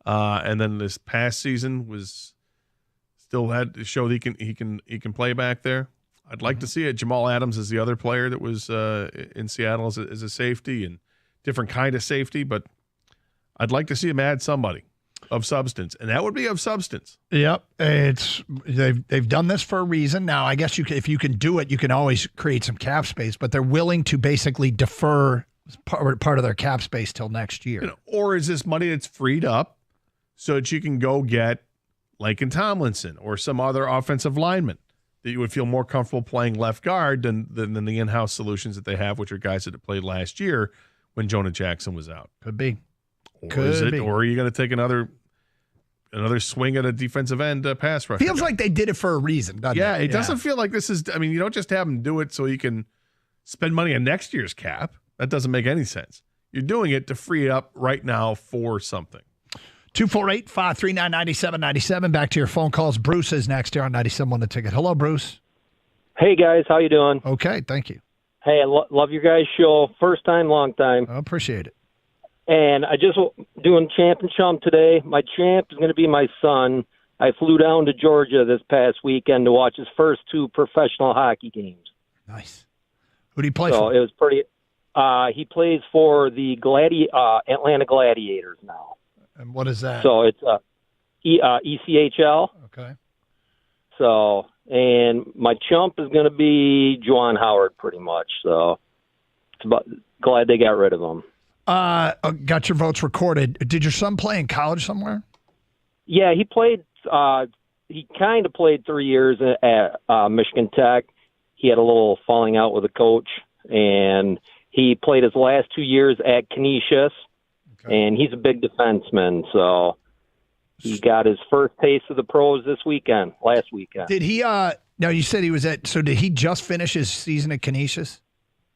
and then this past season was still had to show that he can play back there. I'd like to see it. Jamal Adams is the other player that was in Seattle as a safety, and different kind of safety, but I'd like to see him add somebody of substance, and that would be of substance. Yep, they've done this for a reason. Now, I guess if you can do it, you can always create some cap space, but they're willing to basically defer part of their cap space till next year. Or is this money that's freed up so that you can go get Laken Tomlinson or some other offensive lineman that you would feel more comfortable playing left guard than the in-house solutions that they have, which are guys that have played last year when Jonah Jackson was out. Could be. Or are you going to take another swing at a defensive end pass rusher? Feels like they did it for a reason, doesn't it? It doesn't feel like this is. I mean, you don't just have them do it so you can spend money on next year's cap. That doesn't make any sense. You're doing it to free it up right now for something. 248-539-9797. Back to your phone calls. Bruce is next here on 97.1 The Ticket. Hello, Bruce. Hey, guys. How you doing? Okay, thank you. Hey, I love your guys' show. First time, long time. I appreciate it. And I just doing champ and chump today. My champ is going to be my son. I flew down to Georgia this past weekend to watch his first 2 professional hockey games. Nice. Who do you play so for? It was pretty. He plays for the Atlanta Gladiators now. And what is that? So it's ECHL. Okay. So, and my chump is going to be Juwan Howard pretty much. So it's glad they got rid of him. Got your votes recorded. Did your son play in college somewhere? Yeah, he played. He kind of played 3 years at Michigan Tech. He had a little falling out with a coach, and he played his last 2 years at Canisius. Okay. And he's a big defenseman, so he got his first taste of the pros last weekend. Did he? Now you said he was at. So did he just finish his season at Canisius?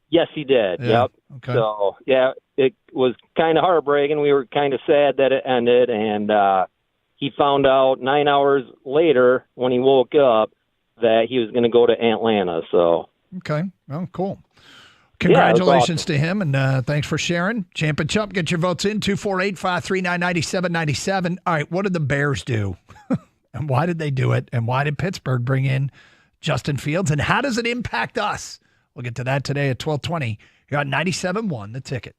Yes, he did. Yeah. Yep. Okay. So yeah, it was kind of heartbreaking. We were kind of sad that it ended, and he found out 9 hours later when he woke up that he was going to go to Atlanta. So okay, oh cool. Congratulations awesome. to him, and thanks for sharing. Champ and Chump, get your votes in, 248-539-9797. All right, what did the Bears do? And why did they do it? And why did Pittsburgh bring in Justin Fields? And how does it impact us? We'll get to that today at 12:20. You're on 97.1 The Ticket.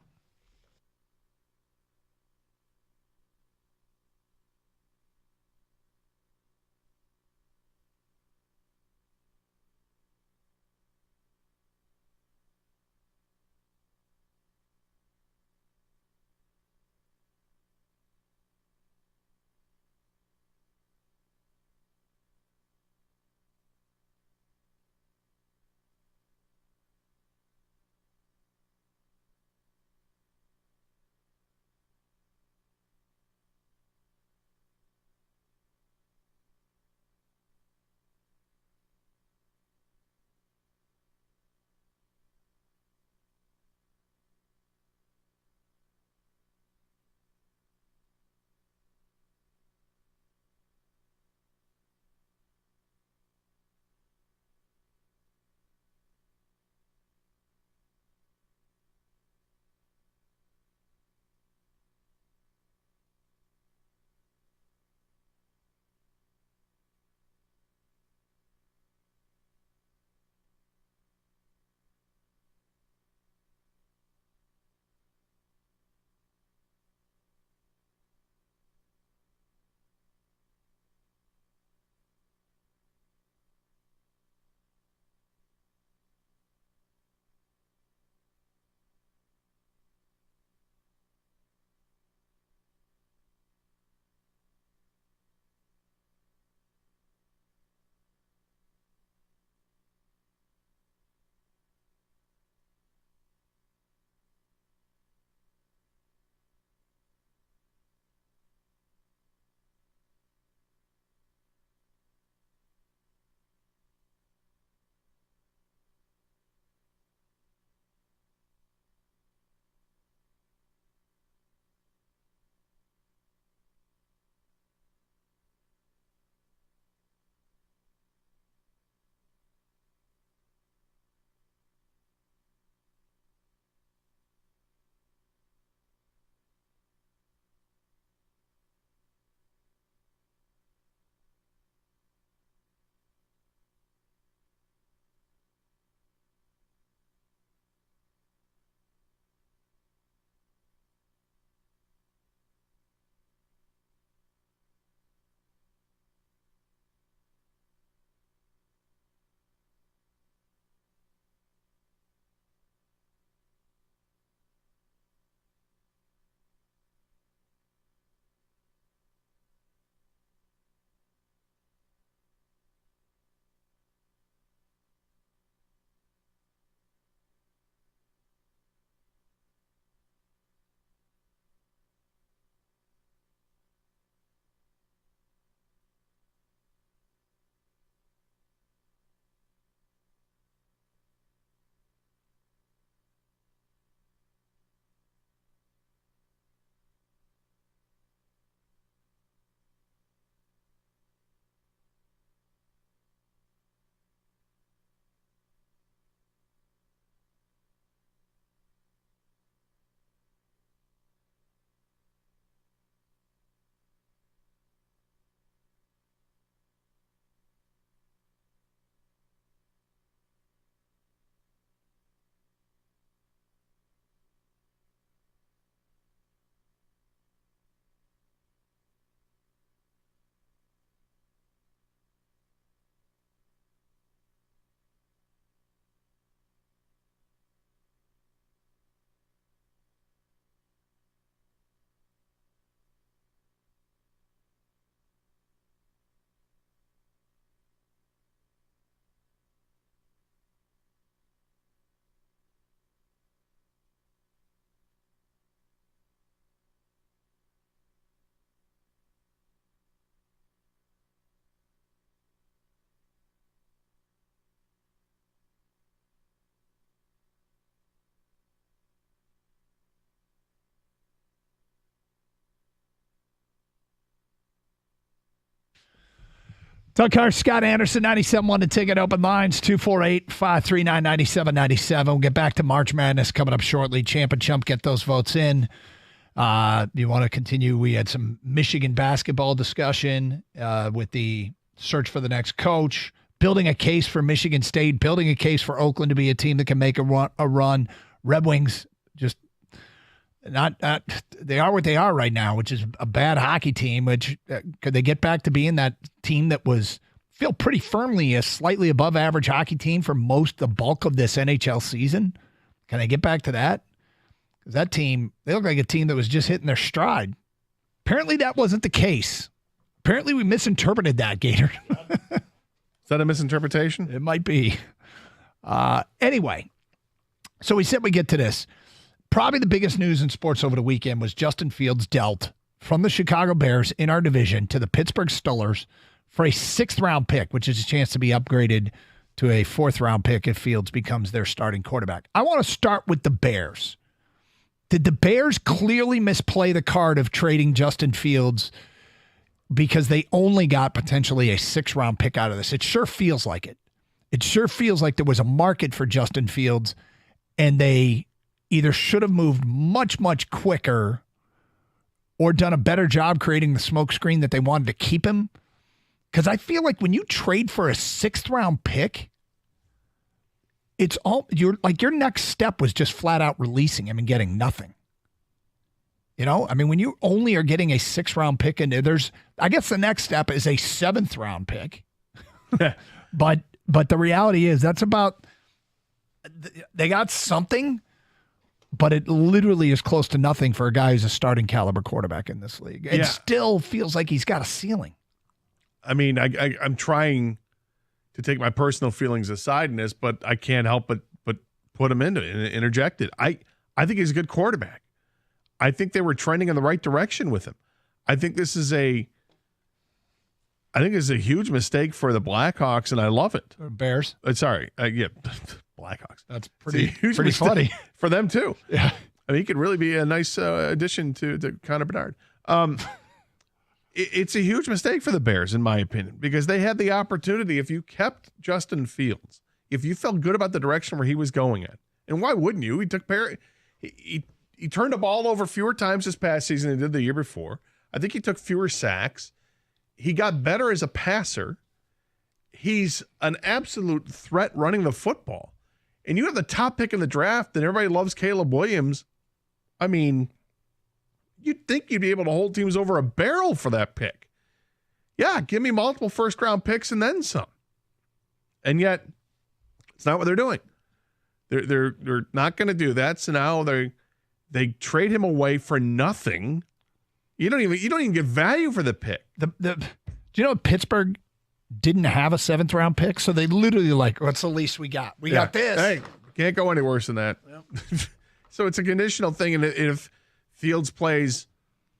Doug Carr, Scott Anderson, 97.1 The Ticket, open lines, 248-539-9797. We'll get back to March Madness coming up shortly. Champ and Chump, get those votes in. You want to continue? We had some Michigan basketball discussion with the search for the next coach, building a case for Michigan State, building a case for Oakland to be a team that can make a run. Red Wings just not they are what they are right now, which is a bad hockey team. Which could they get back to being that team that was feel pretty firmly a slightly above average hockey team for the bulk of this NHL season? Can they get back to that? Because that team, they look like a team that was just hitting their stride. Apparently that wasn't the case. Apparently we misinterpreted that, Gator. Is that a misinterpretation? It might be. Anyway, so we said we get to this. Probably the biggest news in sports over the weekend was Justin Fields dealt from the Chicago Bears in our division to the Pittsburgh Steelers for a 6th-round pick, which is a chance to be upgraded to a 4th-round pick if Fields becomes their starting quarterback. I want to start with the Bears. Did the Bears clearly misplay the card of trading Justin Fields because they only got potentially a 6th-round pick out of this? It sure feels like it. It sure feels like there was a market for Justin Fields, and they either should have moved much, much quicker or done a better job creating the smokescreen that they wanted to keep him. Because I feel like when you trade for a 6th-round pick, it's all your next step was just flat out releasing him and getting nothing. You know, I mean, when you only are getting a 6th-round pick, and I guess the next step is a 7th-round pick. But the reality is that's about, they got something, but it literally is close to nothing for a guy who's a starting caliber quarterback in this league. It still feels like he's got a ceiling. I mean, I'm trying to take my personal feelings aside in this, but I can't help but put him into it and interject it. I think he's a good quarterback. I think they were trending in the right direction with him. I think this is a huge mistake for the Blackhawks, and I love it. Bears? Sorry. Blackhawks. That's pretty mistake funny. For them, too. Yeah. I mean, he could really be a nice addition to Connor Bedard. It's a huge mistake for the Bears, in my opinion, because they had the opportunity. If you kept Justin Fields, if you felt good about the direction where he was going at, and why wouldn't you? He turned the ball over fewer times this past season than he did the year before. I think he took fewer sacks. He got better as a passer. He's an absolute threat running the football. And you have the top pick in the draft, and everybody loves Caleb Williams. I mean, you'd think you'd be able to hold teams over a barrel for that pick. Yeah, give me multiple 1st-round picks and then some. And yet, it's not what they're doing. They're not going to do that. So now they trade him away for nothing. You don't even get value for the pick. Do you know Pittsburgh didn't have a 7th-round pick, so they literally what's the least we got? We got this. Hey, can't go any worse than that. Yep. So it's a conditional thing, and if Fields plays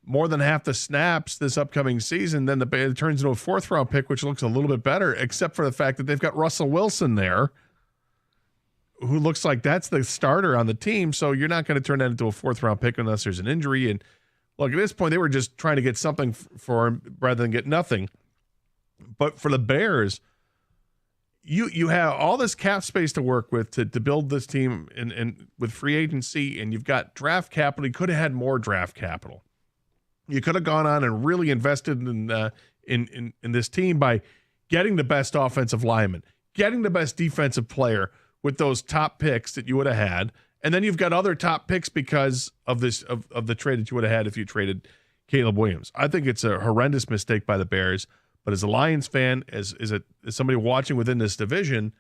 more than half the snaps this upcoming season, then it turns into a 4th-round pick, which looks a little bit better, except for the fact that they've got Russell Wilson there, who looks like that's the starter on the team. So you're not going to turn that into a 4th-round pick unless there's an injury. And look, at this point, they were just trying to get something for him rather than get nothing. But for the Bears, you have all this cap space to work with to build this team and with free agency, and you've got draft capital. You could have had more draft capital. You could have gone on and really invested in this team by getting the best offensive lineman, getting the best defensive player with those top picks that you would have had, and then you've got other top picks because of this of the trade that you would have had if you traded Caleb Williams. I think it's a horrendous mistake by the Bears. But as a Lions fan, as somebody watching within this division,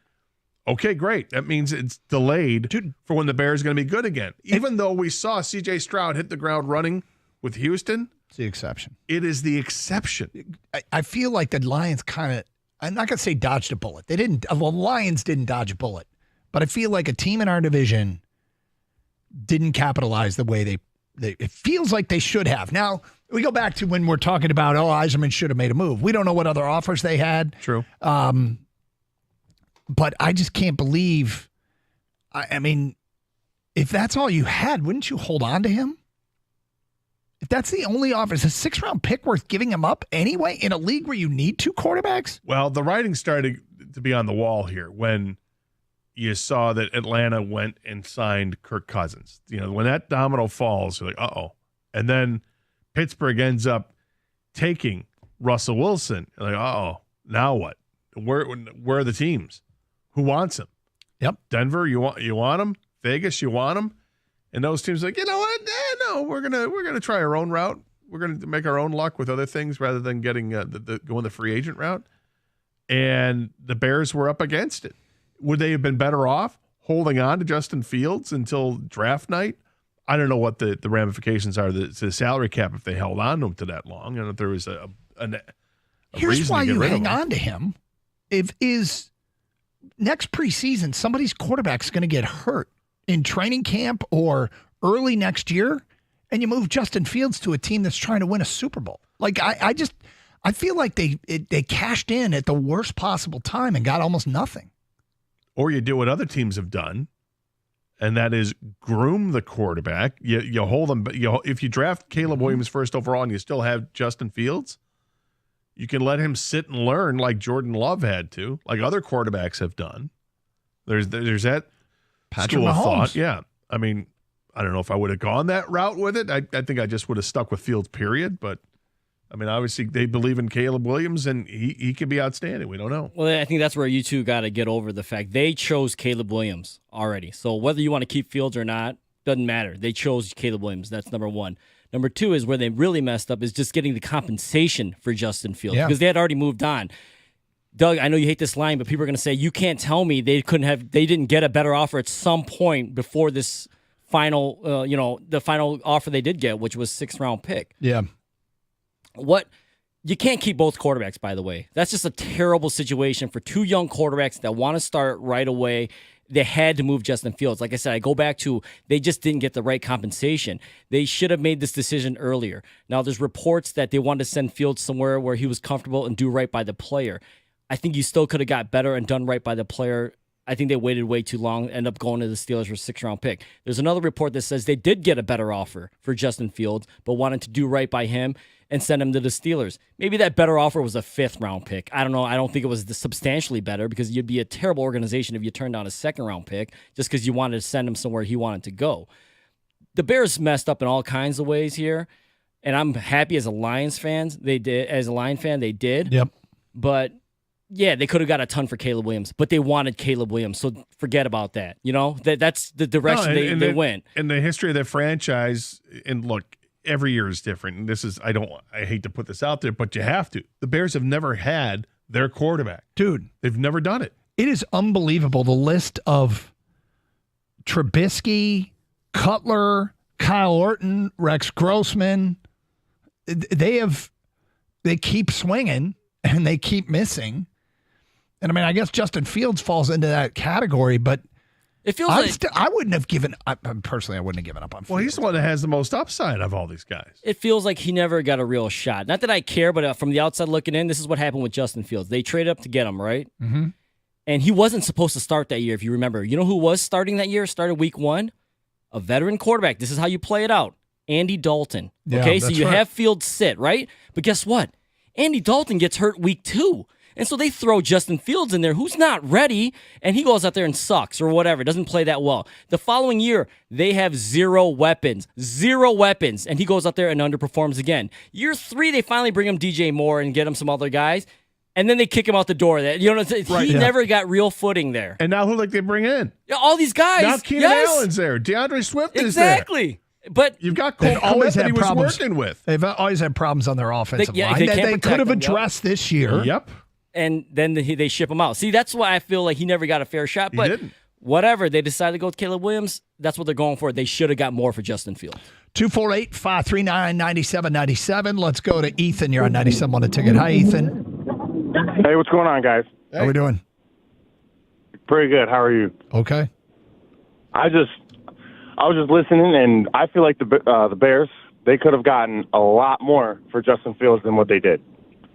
okay, great. That means it's delayed for when the Bears are going to be good again. Even though we saw C.J. Stroud hit the ground running with Houston. It's the exception. It is the exception. I feel like the Lions kind of, I'm not going to say dodged a bullet. The Lions didn't dodge a bullet. But I feel like a team in our division didn't capitalize the way it feels like they should have. Now, we go back to when we're talking about, Yzerman should have made a move. We don't know what other offers they had. True. But I just can't believe, I mean, if that's all you had, wouldn't you hold on to him? If that's the only offer, is a 6th-round pick worth giving him up anyway in a league where you need 2 quarterbacks? Well, the writing started to be on the wall here when you saw that Atlanta went and signed Kirk Cousins. When that domino falls, you're like, uh-oh. And then Pittsburgh ends up taking Russell Wilson. You're like, uh-oh, now what? Where are the teams? Who wants him? Yep. Denver, you want him? Vegas, you want him? And those teams are like, you know what? No, we're gonna try our own route. We're gonna make our own luck with other things rather than getting going the free agent route. And the Bears were up against it. Would they have been better off holding on to Justin Fields until draft night? I don't know what the ramifications are to the salary cap if they held on to him to that long, and if there was a Here's reason why to get you rid of hang him. on to him. If is next preseason, somebody's quarterback's going to get hurt in training camp or early next year, and you move Justin Fields to a team that's trying to win a Super Bowl. Like I feel like they cashed in at the worst possible time and got almost nothing. Or you do what other teams have done, and that is groom the quarterback. You hold them. If you draft Caleb Williams first overall and you still have Justin Fields, you can let him sit and learn like Jordan Love had to, like other quarterbacks have done. There's that Patrick school of Mahomes. thought. Yeah. I mean, I don't know if I would have gone that route with it. I think I just would have stuck with Fields, period. But, I mean, obviously they believe in Caleb Williams, and he could be outstanding. We don't know. Well, I think that's where you two got to get over the fact they chose Caleb Williams already. So whether you want to keep Fields or not, doesn't matter. They chose Caleb Williams. That's number one. Number two is where they really messed up is just getting the compensation for Justin Fields because they had already moved on. Doug, I know you hate this line, but people are going to say, you can't tell me they didn't get a better offer at some point before this final, the final offer they did get, which was 6th-round pick. Yeah. You can't keep both quarterbacks, by the way. That's just a terrible situation for 2 young quarterbacks that want to start right away. They had to move Justin Fields. Like I said, I go back to they just didn't get the right compensation. They should have made this decision earlier. Now, there's reports that they wanted to send Fields somewhere where he was comfortable and do right by the player. I think you still could have got better and done right by the player. I think they waited way too long, ended up going to the Steelers for a 6th-round pick. There's another report that says they did get a better offer for Justin Fields, but wanted to do right by him and send him to the Steelers. Maybe that better offer was a 5th-round pick. I don't know. I don't think it was substantially better because you'd be a terrible organization if you turned down a 2nd-round pick just because you wanted to send him somewhere he wanted to go. The Bears messed up in all kinds of ways here, and I'm happy as a Lions fan. They did. Yep. But yeah, they could have got a ton for Caleb Williams, but they wanted Caleb Williams, so forget about that. That's the direction they went. In the history of the franchise, and look, every year is different. And this is, I hate to put this out there, but you have to. The Bears have never had their quarterback. Dude. They've never done it. It is unbelievable, the list of Trubisky, Cutler, Kyle Orton, Rex Grossman. They keep swinging, and they keep missing. And, I mean, I guess Justin Fields falls into that category, but it feels I wouldn't have given up. Personally, I wouldn't have given up on Fields. Well, he's the one that has the most upside of all these guys. It feels like he never got a real shot. Not that I care, but from the outside looking in, this is what happened with Justin Fields. They traded up to get him, right? Mm-hmm. And he wasn't supposed to start that year, if you remember. You know who was starting that year? Started week 1? A veteran quarterback. This is how you play it out. Andy Dalton. Yeah, Okay, so that's you right. have Fields sit, right? But guess what? Andy Dalton gets hurt week 2. And so they throw Justin Fields in there, who's not ready, and he goes out there and sucks or whatever, doesn't play that well. The following year, they have 0 weapons, and he goes out there and underperforms again. Year 3, they finally bring him DJ Moore and get him some other guys, and then they kick him out the door. He never got real footing there. And now who they bring in? Yeah, all these guys. Now Keenan Allen's there. DeAndre Swift is there. Exactly. But you've got Cole Kmet that he was working with. They've always had problems on their offensive line they that can't they protect could have them, addressed this year. Yep. And then they ship him out. See, that's why I feel like he never got a fair shot. But didn't. Whatever, they decided to go with Caleb Williams. That's what they're going for. They should have got more for Justin Fields. 248-539-9797. Let's go to Ethan. You're on 97 on the ticket. Hi, Ethan. Hey, what's going on, guys? How we doing? Pretty good. How are you? Okay. I was just listening, and I feel like the Bears, they could have gotten a lot more for Justin Fields than what they did.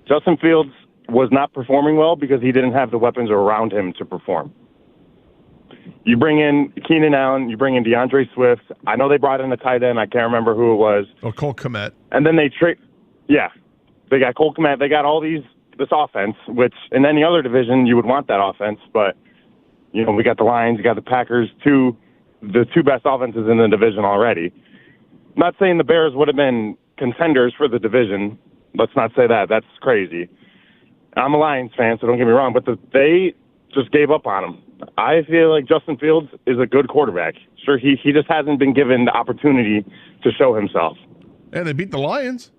Justin Fields was not performing well because he didn't have the weapons around him to perform. You bring in Keenan Allen, you bring in DeAndre Swift. I know they brought in a tight end. I can't remember who it was. Oh, Cole Kmet. And then they they got Cole Kmet. They got all this offense, which in any other division you would want that offense. But you know, we got the Lions, you got the Packers, the two best offenses in the division already. I'm not saying the Bears would have been contenders for the division. Let's not say that. That's crazy. I'm a Lions fan, so don't get me wrong, but they just gave up on him. I feel like Justin Fields is a good quarterback. Sure, he just hasn't been given the opportunity to show himself. And they beat the Lions.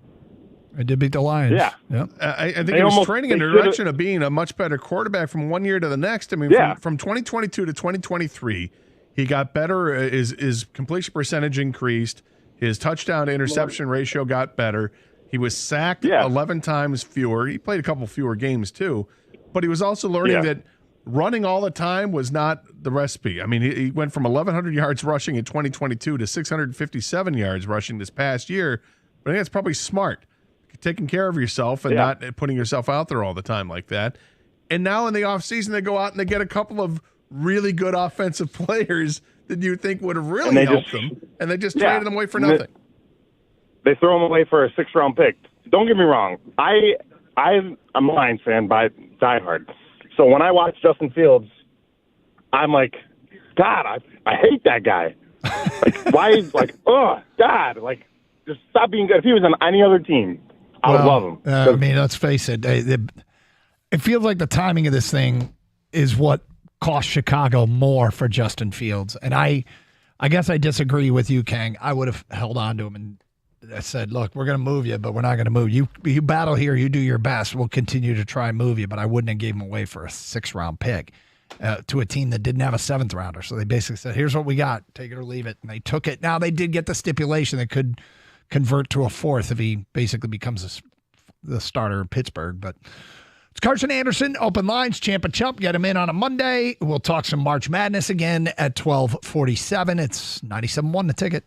They did beat the Lions. Yeah. Yep. I think he was training in the direction of being a much better quarterback from one year to the next. I mean, from 2022 to 2023, he got better. His completion percentage increased. His touchdown to interception ratio got better. He was sacked 11 times fewer. He played a couple fewer games too, but he was also learning that running all the time was not the recipe. I mean, he went from 1,100 yards rushing in 2022 to 657 yards rushing this past year. But I think that's probably smart, taking care of yourself and not putting yourself out there all the time like that. And now in the offseason, they go out and they get a couple of really good offensive players that you think would have really helped them, and they just traded them away for nothing. They throw him away for a 6th-round pick. Don't get me wrong. I'm a Lions fan by diehard. So when I watch Justin Fields, I'm like, God, I hate that guy. Like, why? Like, oh, God. Like, just stop being good. If he was on any other team, I would love him. I mean, let's face it. It feels like the timing of this thing is what cost Chicago more for Justin Fields. And I guess I disagree with you, Kang. I would have held on to him and I said, look, we're going to move you, but we're not going to move you. You battle here. You do your best. We'll continue to try and move you, but I wouldn't have gave him away for a 6th-round pick to a team that didn't have a 7th-rounder. So they basically said, here's what we got. Take it or leave it. And they took it. Now, they did get the stipulation that could convert to a 4th if he basically becomes the starter in Pittsburgh. But it's Carson Anderson, Open Lines, Champ and Chump. Get him in on a Monday. We'll talk some March Madness again at 12:47. It's 97.1 The Ticket.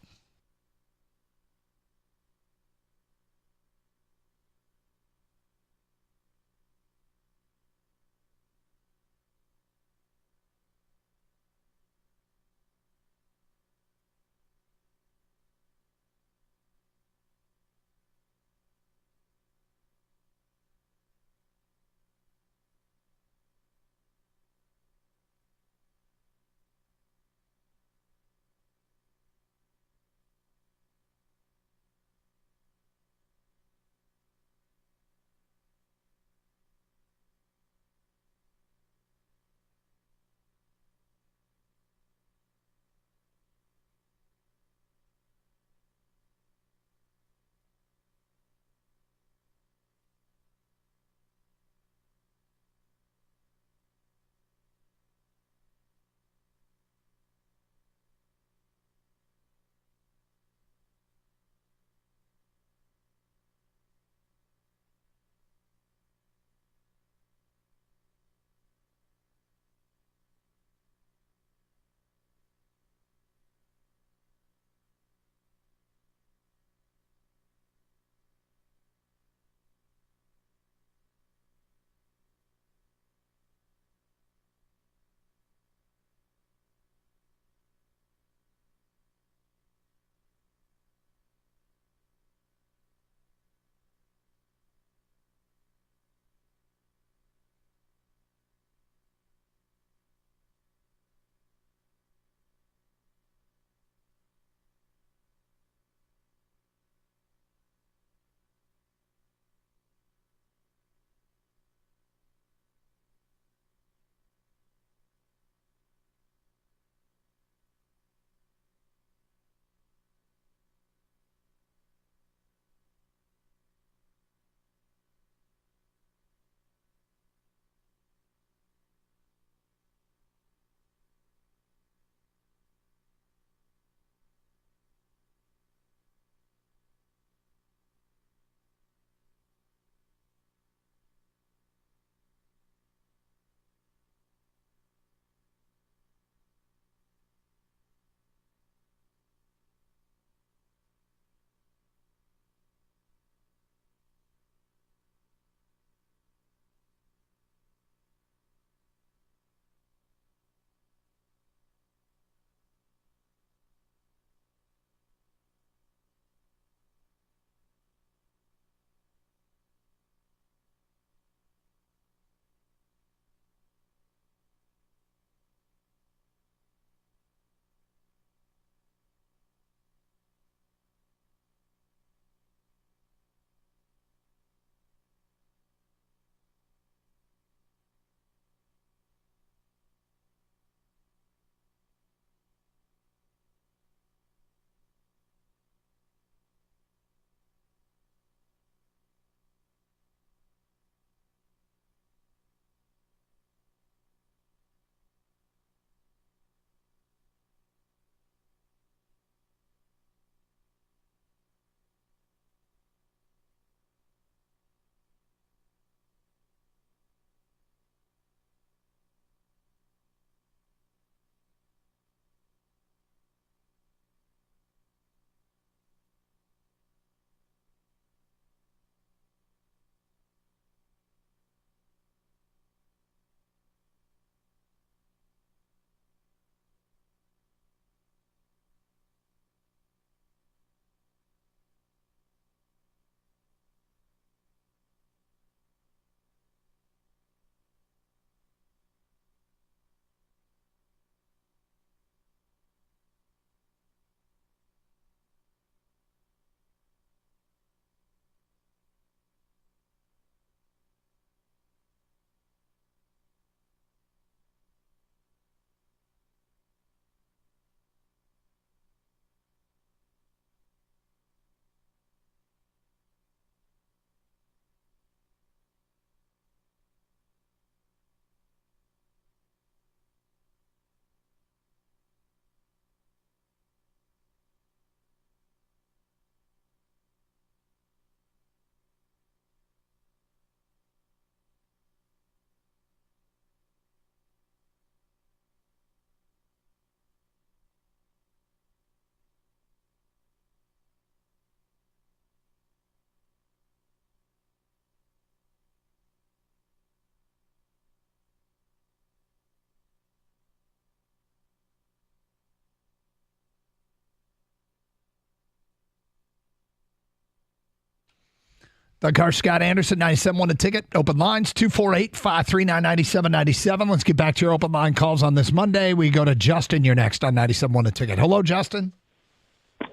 Doug Karsch, Scott Anderson, 97.1 The Ticket. Open lines, 248-539-9797. Let's get back to your open line calls on this Monday. We go to Justin. You're next on 97.1 The Ticket. Hello, Justin.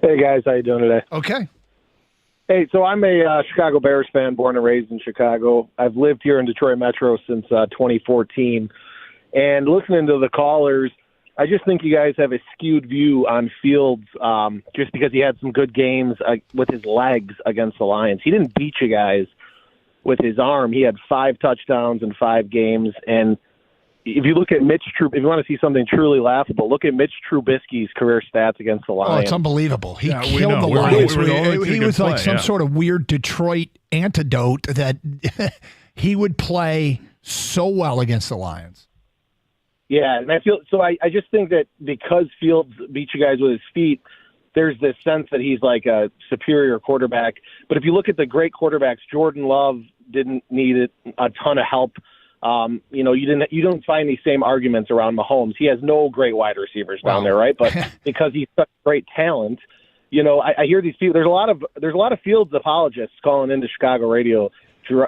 Hey, guys. How you doing today? Okay. Hey, so I'm a Chicago Bears fan, born and raised in Chicago. I've lived here in Detroit Metro since 2014. And listening to the callers, I just think you guys have a skewed view on Fields just because he had some good games with his legs against the Lions. He didn't beat you guys with his arm. He had 5 touchdowns in 5 games. And if you look at if you want to see something truly laughable, look at Mitch Trubisky's career stats against the Lions. Oh, it's unbelievable. He killed the Lions. He was like some sort of weird Detroit antidote that he would play so well against the Lions. Yeah, and I just think that because Fields beat you guys with his feet, there's this sense that he's like a superior quarterback. But if you look at the great quarterbacks, Jordan Love didn't need a ton of help. You don't find these same arguments around Mahomes. He has no great wide receivers down there, right? But because he's such great talent, I hear these people. There's a lot of Fields apologists calling into Chicago radio,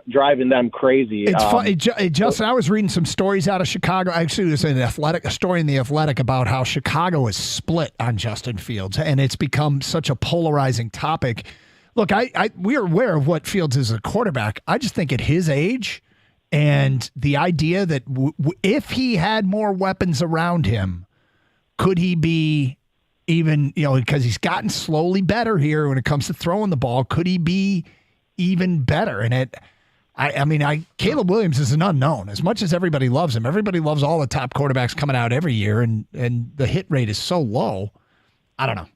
driving them crazy. It's funny, Justin. I was reading some stories out of Chicago. Actually, there's a story in the Athletic about how Chicago is split on Justin Fields, and it's become such a polarizing topic. Look, we are aware of what Fields is as a quarterback. I just think at his age, and the idea that if he had more weapons around him, could he be even, because he's gotten slowly better here when it comes to throwing the ball, could he be even better? And Caleb Williams is an unknown. As much as everybody loves him, everybody loves all the top quarterbacks coming out every year, and the hit rate is so low. I don't know.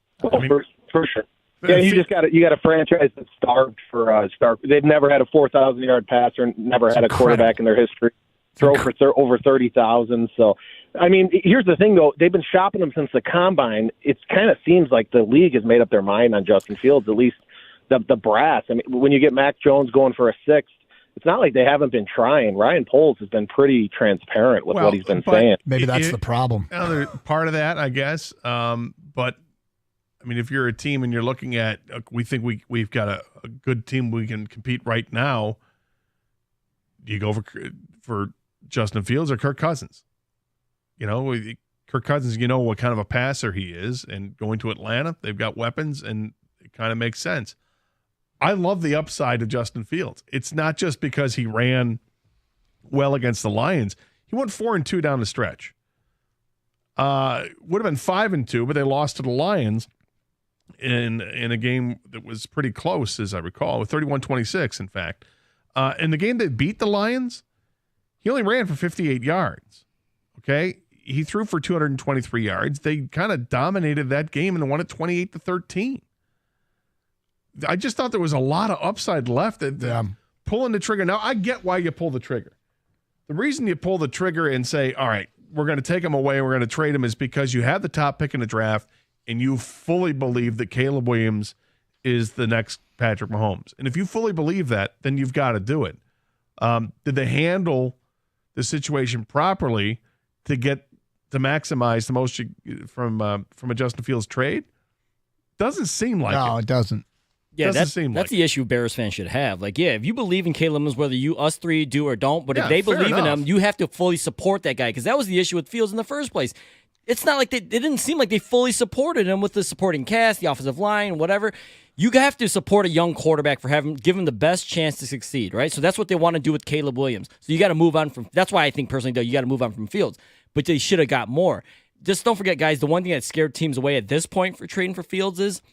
For sure. Yeah, you got a franchise that's starved for They've never had a 4,000-yard passer, never had a quarterback in their history throw for over 30,000. So, here's the thing though: they've been shopping him since the combine. It kind of seems like the league has made up their mind on Justin Fields, at least the brass. When you get Mac Jones going for a 6th, it's not like they haven't been trying. Ryan Poles has been pretty transparent with what he's been saying. Maybe that's the problem. Another part of that, I guess. But if you're a team and you're looking at, we think we've got a good team, we can compete right now. Do you go for Justin Fields or Kirk Cousins? Kirk Cousins, what kind of a passer he is, and going to Atlanta, they've got weapons, and it kind of makes sense. I love the upside of Justin Fields. It's not just because he ran well against the Lions. He went 4-2 down the stretch. Would have been 5-2, but they lost to the Lions in a game that was pretty close, as I recall, with 31-26, in fact. In the game that beat the Lions, he only ran for 58 yards. Okay? He threw for 223 yards. They kind of dominated that game and won it 28-13. I just thought there was a lot of upside left. Pulling the trigger. Now, I get why you pull the trigger. The reason you pull the trigger and say, all right, we're going to take him away, we're going to trade him, is because you have the top pick in the draft and you fully believe that Caleb Williams is the next Patrick Mahomes. And if you fully believe that, then you've got to do it. Did they handle the situation properly to maximize the most from a Justin Fields trade? Doesn't seem like it. No, it doesn't. Yeah, that's the issue Bears fans should have. If you believe in Caleb Williams, whether us three do or don't, but if they believe in him, you have to fully support that guy, because that was the issue with Fields in the first place. It's not like it didn't seem like they fully supported him with the supporting cast, the offensive line, whatever. You have to support a young quarterback give him the best chance to succeed, right? So that's what they want to do with Caleb Williams. So you got to move on from. That's why I think personally, though, you got to move on from Fields. But they should have got more. Just don't forget, guys. The one thing that scared teams away at this point for trading for Fields is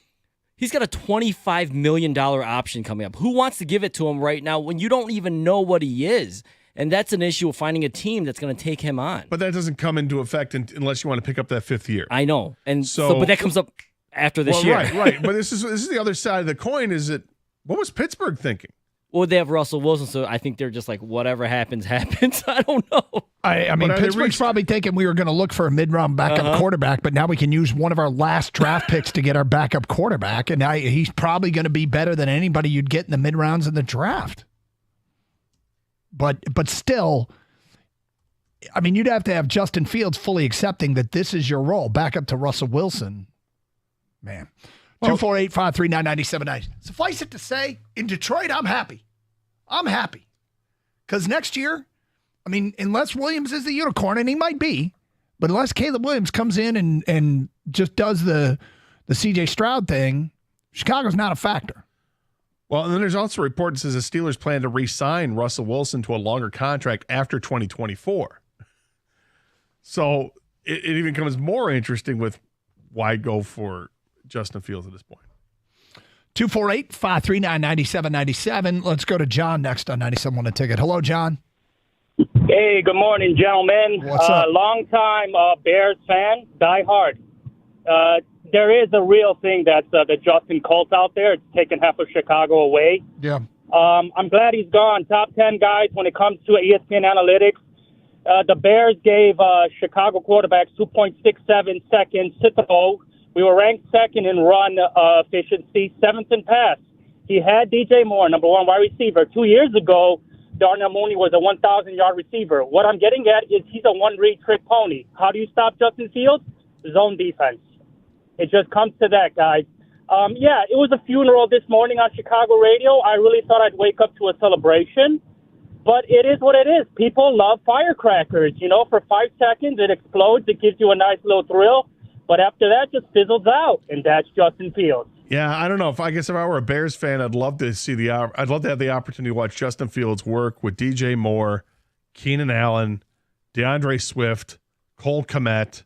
he's got a $25 million option coming up. Who wants to give it to him right now when you don't even know what he is? And that's an issue of finding a team that's going to take him on. But that doesn't come into effect unless you want to pick up that 5th year. I know. And but that comes up after this year. Right. But this is the other side of the coin. Is it what was Pittsburgh thinking? Well, they have Russell Wilson, so I think they're just like, whatever happens, happens. I don't know. I mean, Pittsburgh's probably thinking we were going to look for a mid-round backup quarterback, but now we can use one of our last draft picks to get our backup quarterback, and he's probably going to be better than anybody you'd get in the mid-rounds in the draft. But still, I mean, you'd have to have Justin Fields fully accepting that this is your role, back up to Russell Wilson. Man. 248-539-9790. Suffice it to say, in Detroit, I'm happy. I'm happy. Because next year, I mean, unless Williams is the unicorn, and he might be, but unless Caleb Williams comes in and just does the C.J. Stroud thing, Chicago's not a factor. Well, and then there's also a report that says the Steelers plan to re-sign Russell Wilson to a longer contract after 2024. So it even becomes more interesting with why go for Justin Fields at this point. 248-539-9797. Let's go to John next on 97 on a Ticket. Hello, John. Hey, good morning, gentlemen. What's up? Long-time Bears fan, die hard. There is a real thing that's the Justin Colts out there. It's taking half of Chicago away. Yeah. I'm glad he's gone. Top 10 guys when it comes to ESPN analytics. The Bears gave Chicago quarterbacks 2.67 seconds to throw. We were ranked second in run efficiency, seventh in pass. He had DJ Moore, number one wide receiver. 2 years ago, Darnell Mooney was a 1,000-yard receiver. What I'm getting at is he's a one-read trick pony. How do you stop Justin Fields? Zone defense. It just comes to that, guys. It was a funeral this morning on Chicago radio. I really thought I'd wake up to a celebration. But it is what it is. People love firecrackers. You know, for 5 seconds, it explodes. It gives you a nice little thrill. But after that, just fizzles out. And that's Justin Fields. Yeah, I don't know. If I were a Bears fan, I'd love to have the opportunity to watch Justin Fields work with DJ Moore, Keenan Allen, DeAndre Swift, Cole Kmet,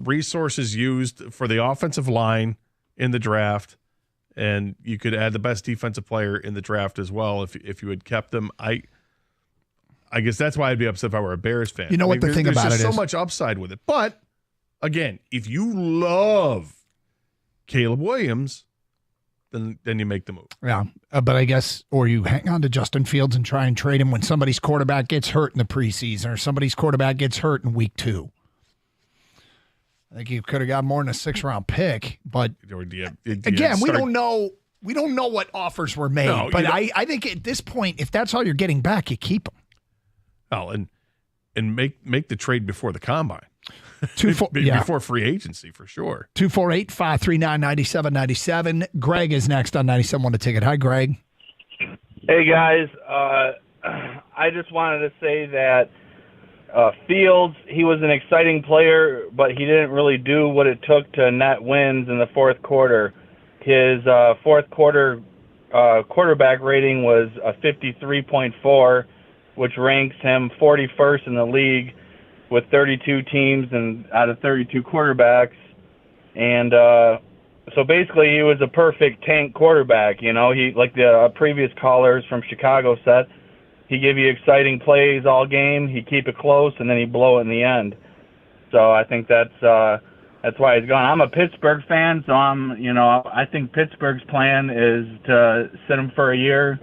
resources used for the offensive line in the draft, and you could add the best defensive player in the draft as well if you had kept them. I guess that's why I'd be upset if I were a Bears fan. You know what the thing about it is? There's so much upside with it. But, again, if you love Caleb Williams, then you make the move. Yeah, but I guess, or you hang on to Justin Fields and try and trade him when somebody's quarterback gets hurt in the preseason or somebody's quarterback gets hurt in week 2. I think you could have got more than a 6th-round pick, but again, we don't know what offers were made. No, but I think at this point, if that's all you're getting back, you keep them. Oh, and make the trade before the combine. Before free agency, for sure. 248-539-9797. Greg is next on 97 on the Ticket. Hi, Greg. Hey, guys. I just wanted to say that Fields, he was an exciting player, but he didn't really do what it took to net wins in the fourth quarter. His fourth quarter quarterback rating was a 53.4, which ranks him 41st in the league with 32 teams and out of 32 quarterbacks. And so basically he was a perfect tank quarterback. You know, he, like the previous callers from Chicago said, he give you exciting plays all game, he'd keep it close, and then he'd blow it in the end. So I think that's why he's gone. I'm a Pittsburgh fan, so I think Pittsburgh's plan is to sit him for a year,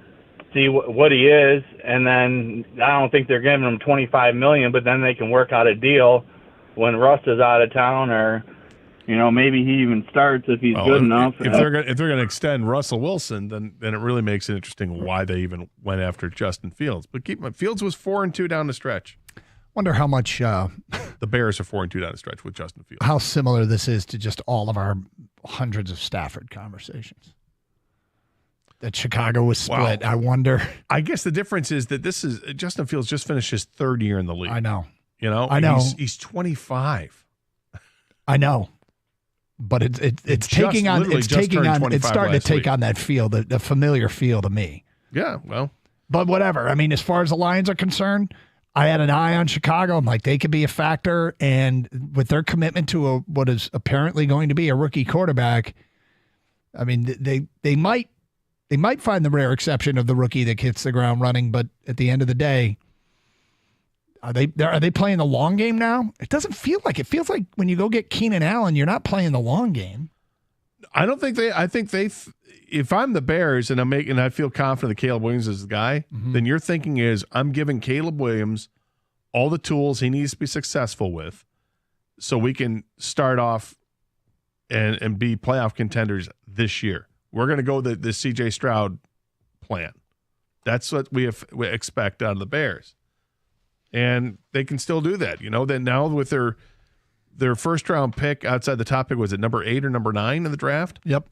see what he is, and then I don't think they're giving him $25 million, but then they can work out a deal when Russ is out of town, or maybe he even starts if he's good enough. If they're going to extend Russell Wilson, then it really makes it interesting why they even went after Justin Fields. But Fields was 4-2 down the stretch. Wonder how much the Bears are 4-2 down the stretch with Justin Fields. How similar this is to just all of our hundreds of Stafford conversations. That Chicago was split. Wow. I wonder. I guess the difference is that Justin Fields just finished his 3rd year in the league. I know. I know. He's 25. I know. But it's taking on it's starting to take on that feel, the familiar feel to me. Yeah, well. But whatever. I mean, as far as the Lions are concerned, I had an eye on Chicago. I'm like, they could be a factor, and with their commitment to what is apparently going to be a rookie quarterback, I mean, they might find the rare exception of the rookie that hits the ground running, but at the end of the day, are they playing the long game now? It doesn't feel like it. It feels like when you go get Keenan Allen, you're not playing the long game. I don't think they. I think they. If I'm the Bears and I feel confident that Caleb Williams is the guy, then your thinking is I'm giving Caleb Williams all the tools he needs to be successful with, so we can start off and be playoff contenders this year. We're going to go the C.J. Stroud plan. That's what we expect out of the Bears. And they can still do that. That now with their first-round pick outside the top pick, was it number 8 or number 9 in the draft? Yep.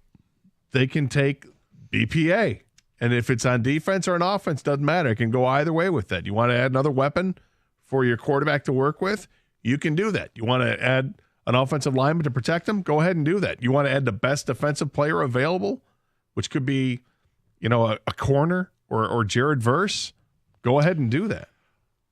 They can take BPA. And if it's on defense or on offense, doesn't matter. It can go either way with that. You want to add another weapon for your quarterback to work with? You can do that. You want to add an offensive lineman to protect him? Go ahead and do that. You want to add the best defensive player available, which could be, a corner or Jared Verse? Go ahead and do that.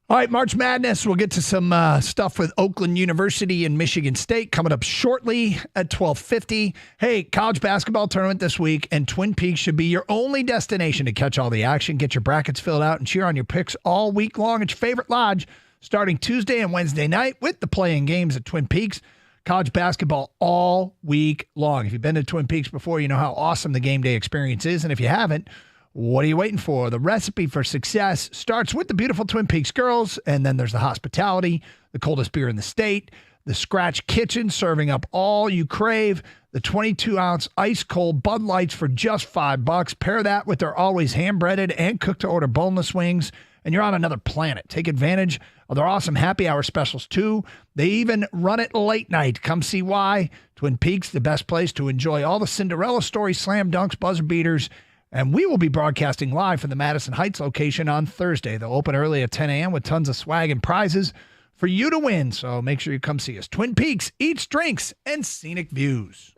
All right, March Madness. We'll get to some stuff with Oakland University and Michigan State coming up shortly at 12:50. Hey, college basketball tournament this week, and Twin Peaks should be your only destination to catch all the action. Get your brackets filled out and cheer on your picks all week long at your favorite lodge, starting Tuesday and Wednesday night with the playing games at Twin Peaks. College basketball all week long. If you've been to Twin Peaks before, you know how awesome the game day experience is. And if you haven't, what are you waiting for? The recipe for success starts with the beautiful Twin Peaks girls, and then there's the hospitality, the coldest beer in the state, the Scratch Kitchen serving up all you crave, the 22-ounce ice-cold Bud Lights for just $5. Pair that with their always hand-breaded and cooked-to-order boneless wings, and you're on another planet. Take advantage of their awesome happy hour specials, too. They even run it late night. Come see why. Twin Peaks, the best place to enjoy all the Cinderella stories, slam dunks, buzzer beaters, and we will be broadcasting live from the Madison Heights location on Thursday. They'll open early at 10 a.m. with tons of swag and prizes for you to win. So make sure you come see us. Twin Peaks, eats, drinks, and scenic views.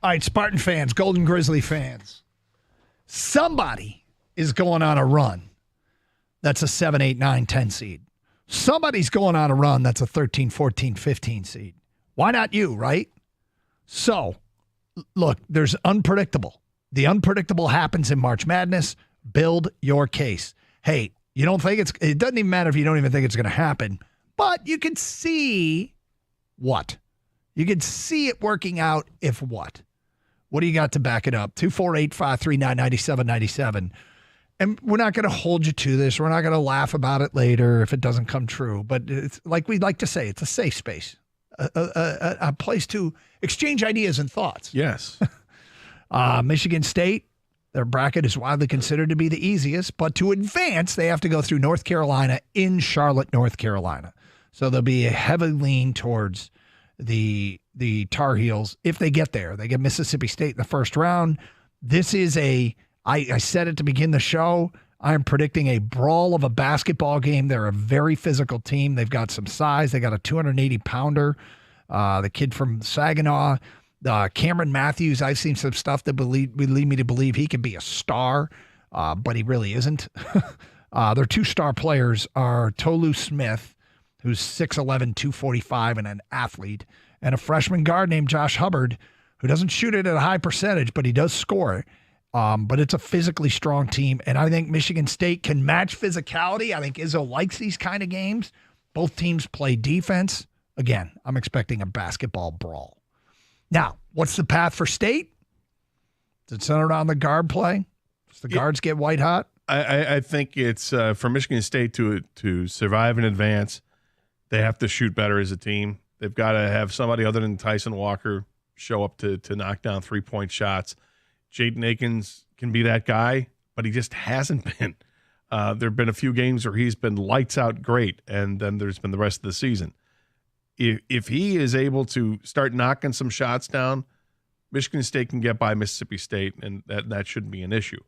All right, Spartan fans, Golden Grizzly fans, somebody is going on a run. that's a 7, 8, 9, 10 seed. Somebody's going on a run that's a 13, 14, 15 seed. Why not you, right? So, look, there's unpredictable. The unpredictable happens in March Madness. Build your case. Hey, you don't think it doesn't even matter if you don't even think it's going to happen, but you can see what? You can see it working out if what? What do you got to back it up? 248-539-9797. And we're not going to hold you to this. We're not going to laugh about it later if it doesn't come true. But it's like we like to say, it's a safe space, a place to exchange ideas and thoughts. Yes. Michigan State, their bracket is widely considered to be the easiest. But to advance, they have to go through North Carolina in Charlotte, North Carolina. So there'll be a heavy lean towards the Tar Heels if they get there. They get Mississippi State in the first round. This is I said it to begin the show, I am predicting a brawl of a basketball game. They're a very physical team. They've got some size. They got a 280-pounder, the kid from Saginaw. Cameron Matthews, I've seen some stuff that would lead me to believe he could be a star, but he really isn't. Their two star players are Tolu Smith, who's 6'11", 245, and an athlete, and a freshman guard named Josh Hubbard, who doesn't shoot it at a high percentage, but he does score. But it's a physically strong team, and I think Michigan State can match physicality. I think Izzo likes these kind of games. Both teams play defense. Again, I'm expecting a basketball brawl. Now, what's the path for State? Does it center around the guard play? Does the guards get white hot? I think it's for Michigan State to survive and advance, they have to shoot better as a team. They've got to have somebody other than Tyson Walker show up to knock down three-point shots. Jaden Akins can be that guy, but he just hasn't been. There have been a few games where he's been lights out great, and then there's been the rest of the season. If he is able to start knocking some shots down, Michigan State can get by Mississippi State, and that shouldn't be an issue.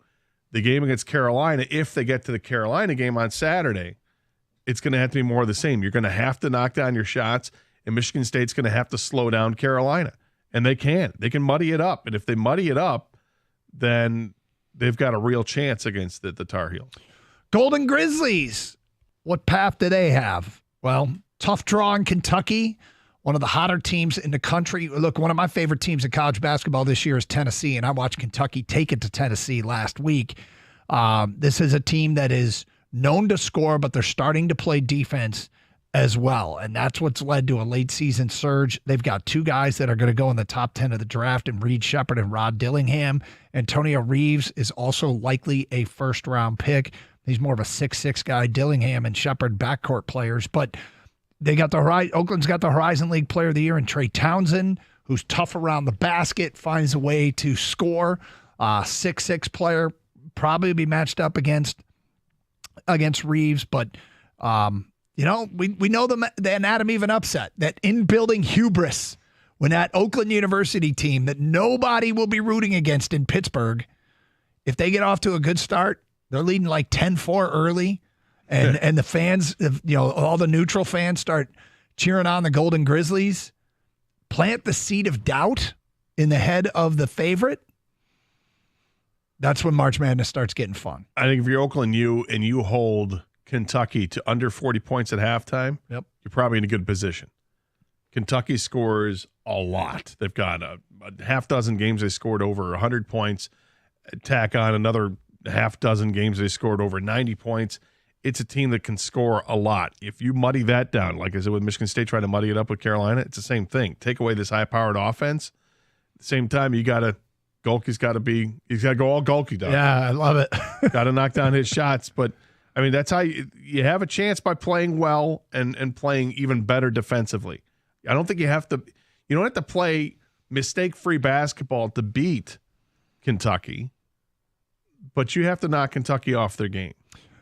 The game against Carolina, if they get to the Carolina game on Saturday, it's going to have to be more of the same. You're going to have to knock down your shots, and Michigan State's going to have to slow down Carolina. And they can. They can muddy it up. And if they muddy it up, then they've got a real chance against the Tar Heels. Golden Grizzlies, what path do they have? Well, tough draw in Kentucky, one of the hotter teams in the country. Look, one of my favorite teams in college basketball this year is Tennessee, and I watched Kentucky take it to Tennessee last week. This is a team that is known to score, but they're starting to play defense as well, and that's what's led to a late season surge. They've got two guys that are going to go in the top 10 of the draft, and Reed Shepherd and Rod Dillingham. Antonio Reeves is also likely a first-round pick. He's more of a 6'6" guy. Dillingham and Shepherd backcourt players, but they got Oakland's got the Horizon League Player of the Year in Trey Townsend, who's tough around the basket, finds a way to score. 6'6" player, probably be matched up against Reeves, but we know the anatomy of an upset, that in-building hubris when that Oakland University team that nobody will be rooting against in Pittsburgh, if they get off to a good start, they're leading like 10-4 early, and the fans, all the neutral fans start cheering on the Golden Grizzlies, plant the seed of doubt in the head of the favorite. That's when March Madness starts getting fun. I think if you're Oakland and you hold Kentucky to under 40 points at halftime, yep, you're probably in a good position. Kentucky scores a lot. They've got a half dozen games they scored over 100 points. Tack on another half dozen games they scored over 90 points. It's a team that can score a lot. If you muddy that down, like I said with Michigan State trying to muddy it up with Carolina, it's the same thing. Take away this high-powered offense. At the same time, he's got to go all Golke down. Yeah, I love it. Got to knock down his shots, but I mean, that's how you have a chance by playing well and playing even better defensively. I don't think you don't have to play mistake-free basketball to beat Kentucky, but you have to knock Kentucky off their game.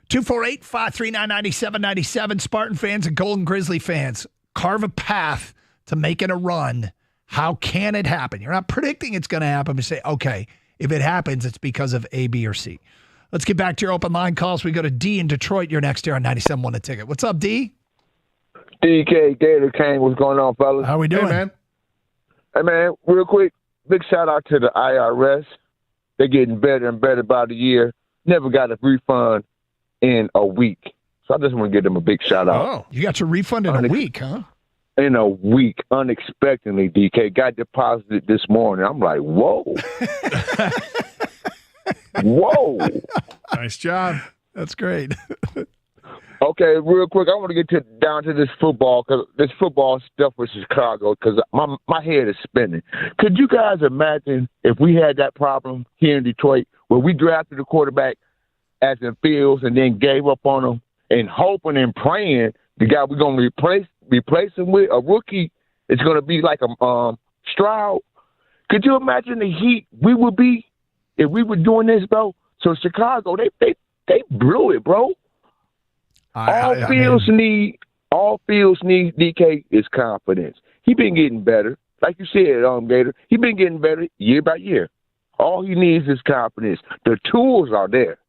248-539-9797. Spartan fans and Golden Grizzly fans, carve a path to making a run. How can it happen? You're not predicting it's going to happen, but say, okay, if it happens, it's because of A, B, or C. Let's get back to your open line calls. We go to D in Detroit. You're next here on 97.1 The Ticket. What's up, D? DK, Gator King. What's going on, fellas? How we doing? Hey, man. Hey, man, real quick, big shout out to the IRS. They're getting better and better by the year. Never got a refund in a week. So I just want to give them a big shout out. Oh, You got your refund in a week, huh? In a week, unexpectedly, DK got deposited this morning. I'm like, whoa. Whoa. Nice job. That's great. Okay, real quick, I want to get down to this football stuff with Chicago because my head is spinning. Could you guys imagine if we had that problem here in Detroit where we drafted a quarterback as in Fields and then gave up on him and hoping and praying the guy we're going to replace him with a rookie is going to be like a Stroud? Could you imagine the heat we would be if we were doing this, bro? So Chicago, they blew it, bro. All Fields need, DK, is confidence. He been getting better. Like you said, Gator, he been getting better year by year. All he needs is confidence. The tools are there.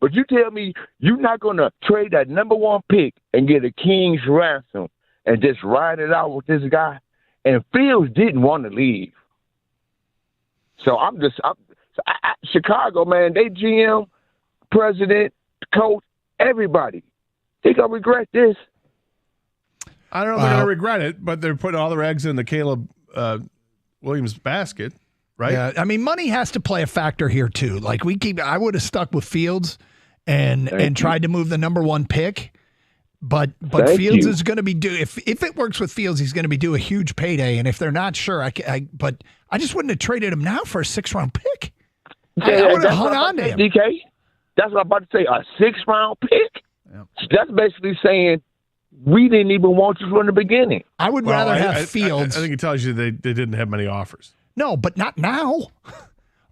But you tell me you're not going to trade that number 1 pick and get a king's ransom and just ride it out with this guy? And Fields didn't want to leave. So Chicago, man, they GM, president, coach, everybody. They going to regret this. I don't know if they're going to regret it, but they're putting all their eggs in the Caleb Williams basket, right? Yeah, I mean, money has to play a factor here too. Like I would have stuck with Fields and tried to move the number 1 pick, but Fields is going to be if it works with Fields, he's going to be due a huge payday. And if they're not sure, but I just wouldn't have traded him now for a 6th-round pick. I would have hung on to him. DK, that's what I'm about to say. A 6th-round pick. Yep. That's basically saying we didn't even want you from the beginning. I would rather have Fields. I think it tells you they didn't have many offers. No, but not now.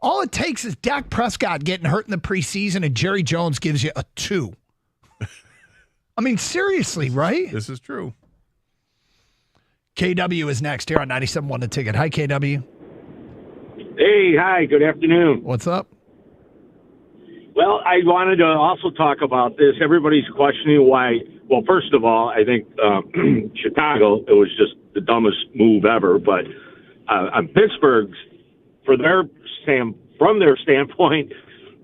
All it takes is Dak Prescott getting hurt in the preseason and Jerry Jones gives you a 2. I mean, seriously, right? This is true. KW is next here on 97.1 The Ticket. Hi, KW. Hey, hi, good afternoon. What's up? Well, I wanted to also talk about this. Everybody's questioning why. Well, first of all, I think Chicago, it was just the dumbest move ever. But on Pittsburgh's, from their standpoint,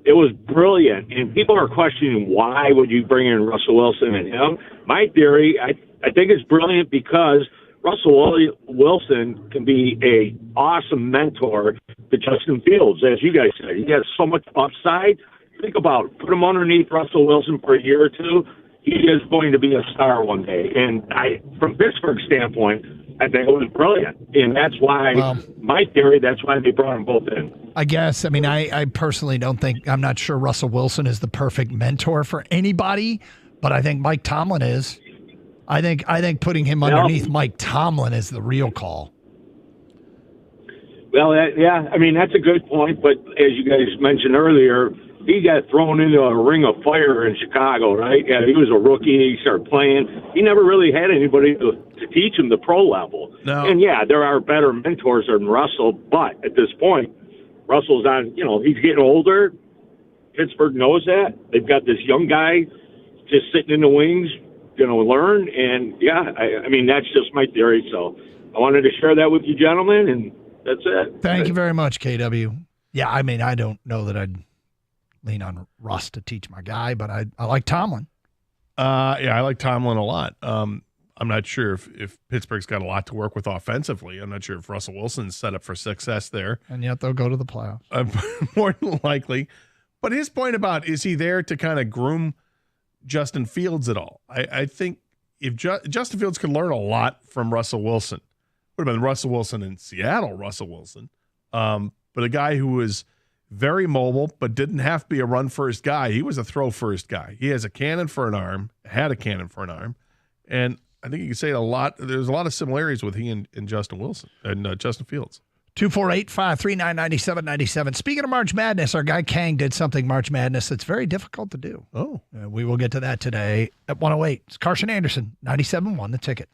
it was brilliant. And people are questioning why would you bring in Russell Wilson and him. My theory, I think it's brilliant because Russell Wilson can be a awesome mentor to Justin Fields, as you guys said. He has so much upside. Think about it. Put him underneath Russell Wilson for a year or two. He is going to be a star one day. And from Pittsburgh's standpoint, I think it was brilliant. And that's why, my theory, that's why they brought them both in. I guess. I mean, I personally I'm not sure Russell Wilson is the perfect mentor for anybody, but I think Mike Tomlin is. I think putting him underneath Mike Tomlin is the real call. Well, yeah, I mean, that's a good point. But as you guys mentioned earlier, he got thrown into a ring of fire in Chicago, right? Yeah, he was a rookie. He started playing. He never really had anybody to teach him the pro level. No. And, yeah, there are better mentors than Russell. But at this point, Russell's on, he's getting older. Pittsburgh knows that. They've got this young guy just sitting in the wings, going to learn. And, yeah, I mean, that's just my theory. So I wanted to share that with you gentlemen, and that's it. Thank you very much, KW. Yeah, I mean, I don't know that I'd lean on Russ to teach my guy, but I like Tomlin. Yeah, I like Tomlin a lot. I'm not sure if Pittsburgh's got a lot to work with offensively. I'm not sure if Russell Wilson's set up for success there. And yet they'll go to the playoffs. More than likely. But his point about, is he there to kind of groom Justin Fields at all? I think if Justin Fields could learn a lot from Russell Wilson, would have been Russell Wilson in Seattle, Russell Wilson. But a guy who was very mobile, but didn't have to be a run-first guy. He was a throw-first guy. He has a cannon for an arm, had a cannon for an arm, and I think you can say there's a lot of similarities with he and Justin Wilson and Justin Fields. 248-539-9797. Speaking of March Madness, our guy Kang did something March Madness that's very difficult to do. Oh. We will get to that today at 108. It's Carson Anderson, 97.1 The Ticket.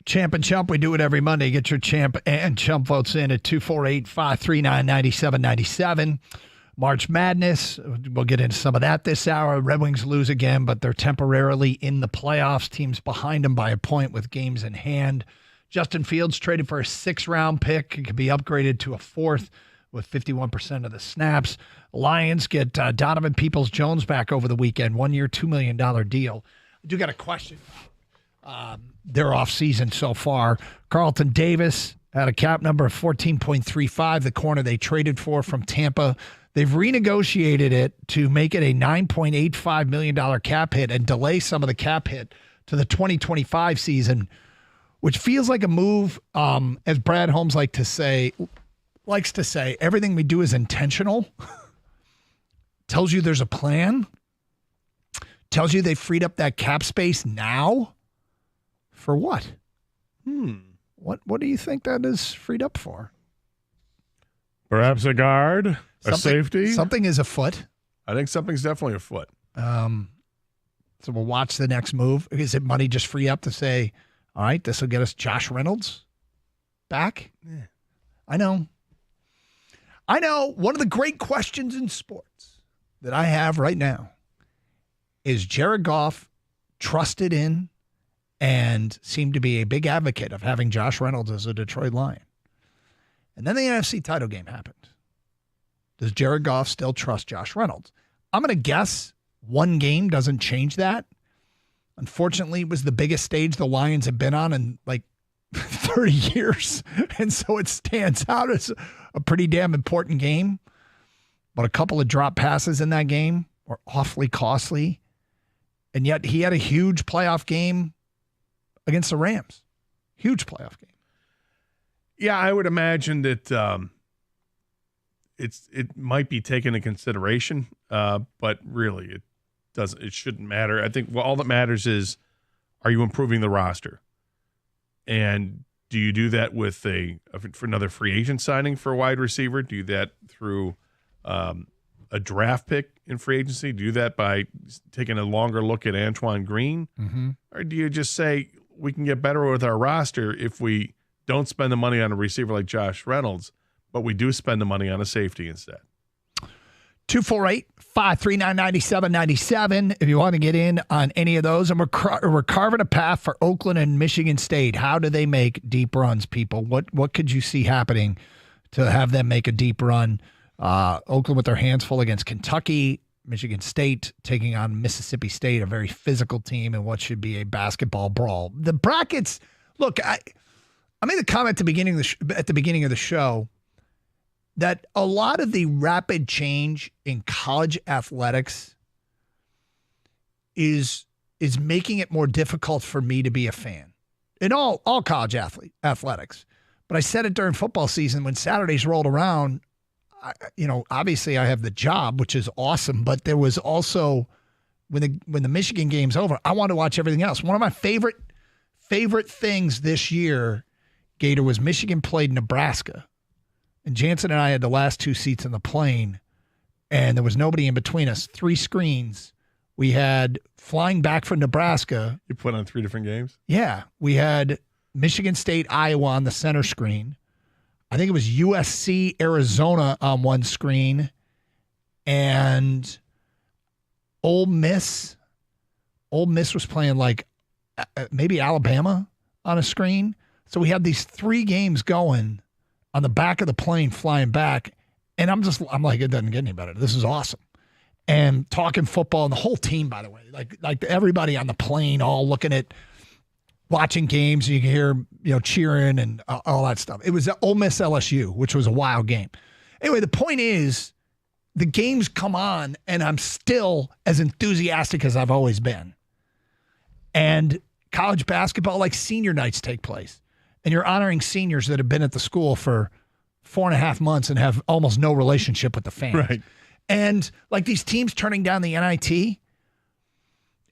Champ and Chump, we do it every Monday. Get your Champ and Chump votes in at 248-539-9797. March Madness, we'll get into some of that this hour. Red Wings lose again, but they're temporarily in the playoffs. Teams behind them by a point with games in hand. Justin Fields traded for a 6th-round pick. It could be upgraded to a 4th with 51% of the snaps. Lions get Donovan Peoples-Jones back over the weekend. 1-year, $2 million deal. I do got a question. Their offseason so far. Carlton Davis had a cap number of 14.35, the corner they traded for from Tampa. They've renegotiated it to make it a $9.85 million cap hit and delay some of the cap hit to the 2025 season, which feels like a move, as Brad Holmes likes to say, everything we do is intentional. Tells you there's a plan. Tells you they freed up that cap space now. For what? What do you think that is freed up for? Perhaps a guard, a safety. Something is afoot. I think something's definitely afoot. So we'll watch the next move. Is it money just free up to say, all right, this will get us Josh Reynolds back? Yeah. I know. One of the great questions in sports that I have right now is Jared Goff trusted in and seemed to be a big advocate of having Josh Reynolds as a Detroit Lion. And then the NFC title game happened. Does Jared Goff still trust Josh Reynolds? I'm going to guess one game doesn't change that. Unfortunately, it was the biggest stage the Lions have been on in like 30 years. And so it stands out as a pretty damn important game. But a couple of drop passes in that game were awfully costly. And yet he had a huge playoff game against the Rams. Huge playoff game. Yeah, I would imagine that it might be taken into consideration, but really it shouldn't matter. I think all that matters is, are you improving the roster? And do you do that with for another free agent signing for a wide receiver? Do you do that through a draft pick in free agency? Do you do that by taking a longer look at Antoine Green? Mm-hmm. Or do you just say, we can get better with our roster if we don't spend the money on a receiver like Josh Reynolds, but we do spend the money on a safety instead? 248-539-9797 if you want to get in on any of those. And we're carving a path for Oakland and Michigan State. How do they make deep runs, people? What could you see happening to have them make a deep run? Oakland with their hands full against Kentucky. Michigan State taking on Mississippi State, a very physical team in what should be a basketball brawl. The brackets, look, I made the comment at the beginning of the show that a lot of the rapid change in college athletics is making it more difficult for me to be a fan in all college athletics. But I said it during football season when Saturdays rolled around. Obviously I have the job, which is awesome, but there was also when the Michigan game's over, I want to watch everything else. One of my favorite things this year, Gator, was Michigan played Nebraska, and Jansen and I had the last 2 seats in the plane, and there was nobody in between us. 3 screens. We had flying back from Nebraska. You put on 3 different games? Yeah, we had Michigan State, Iowa on the center screen. I think it was USC, Arizona on one screen, and Ole Miss. Ole Miss was playing like maybe Alabama on a screen. So we had these 3 games going on the back of the plane flying back, and I'm like, it doesn't get any better. This is awesome. And talking football, and the whole team, by the way, like everybody on the plane, all looking at. Watching games, you can hear, cheering and all that stuff. It was Ole Miss LSU, which was a wild game. Anyway, the point is, the games come on, and I'm still as enthusiastic as I've always been. And college basketball, like senior nights take place, and you're honoring seniors that have been at the school for 4.5 months and have almost no relationship with the fans. Right. And like these teams turning down the NIT.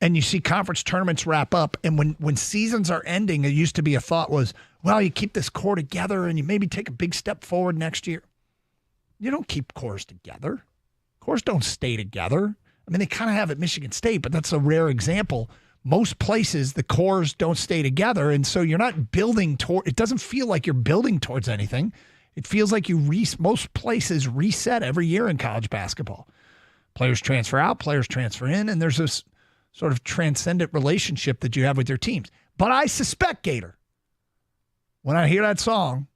And you see conference tournaments wrap up, and when seasons are ending, it used to be a thought was, well, you keep this core together and you maybe take a big step forward next year. You don't keep cores together. Cores don't stay together. I mean, they kind of have at Michigan State, but that's a rare example. most places the cores don't stay together, and so you're not building toward. It doesn't feel like you're building towards anything. It feels like most places reset every year in college basketball. Players transfer out, players transfer in, and there's this sort of transcendent relationship that you have with your teams. But I suspect, Gator, when I hear that song,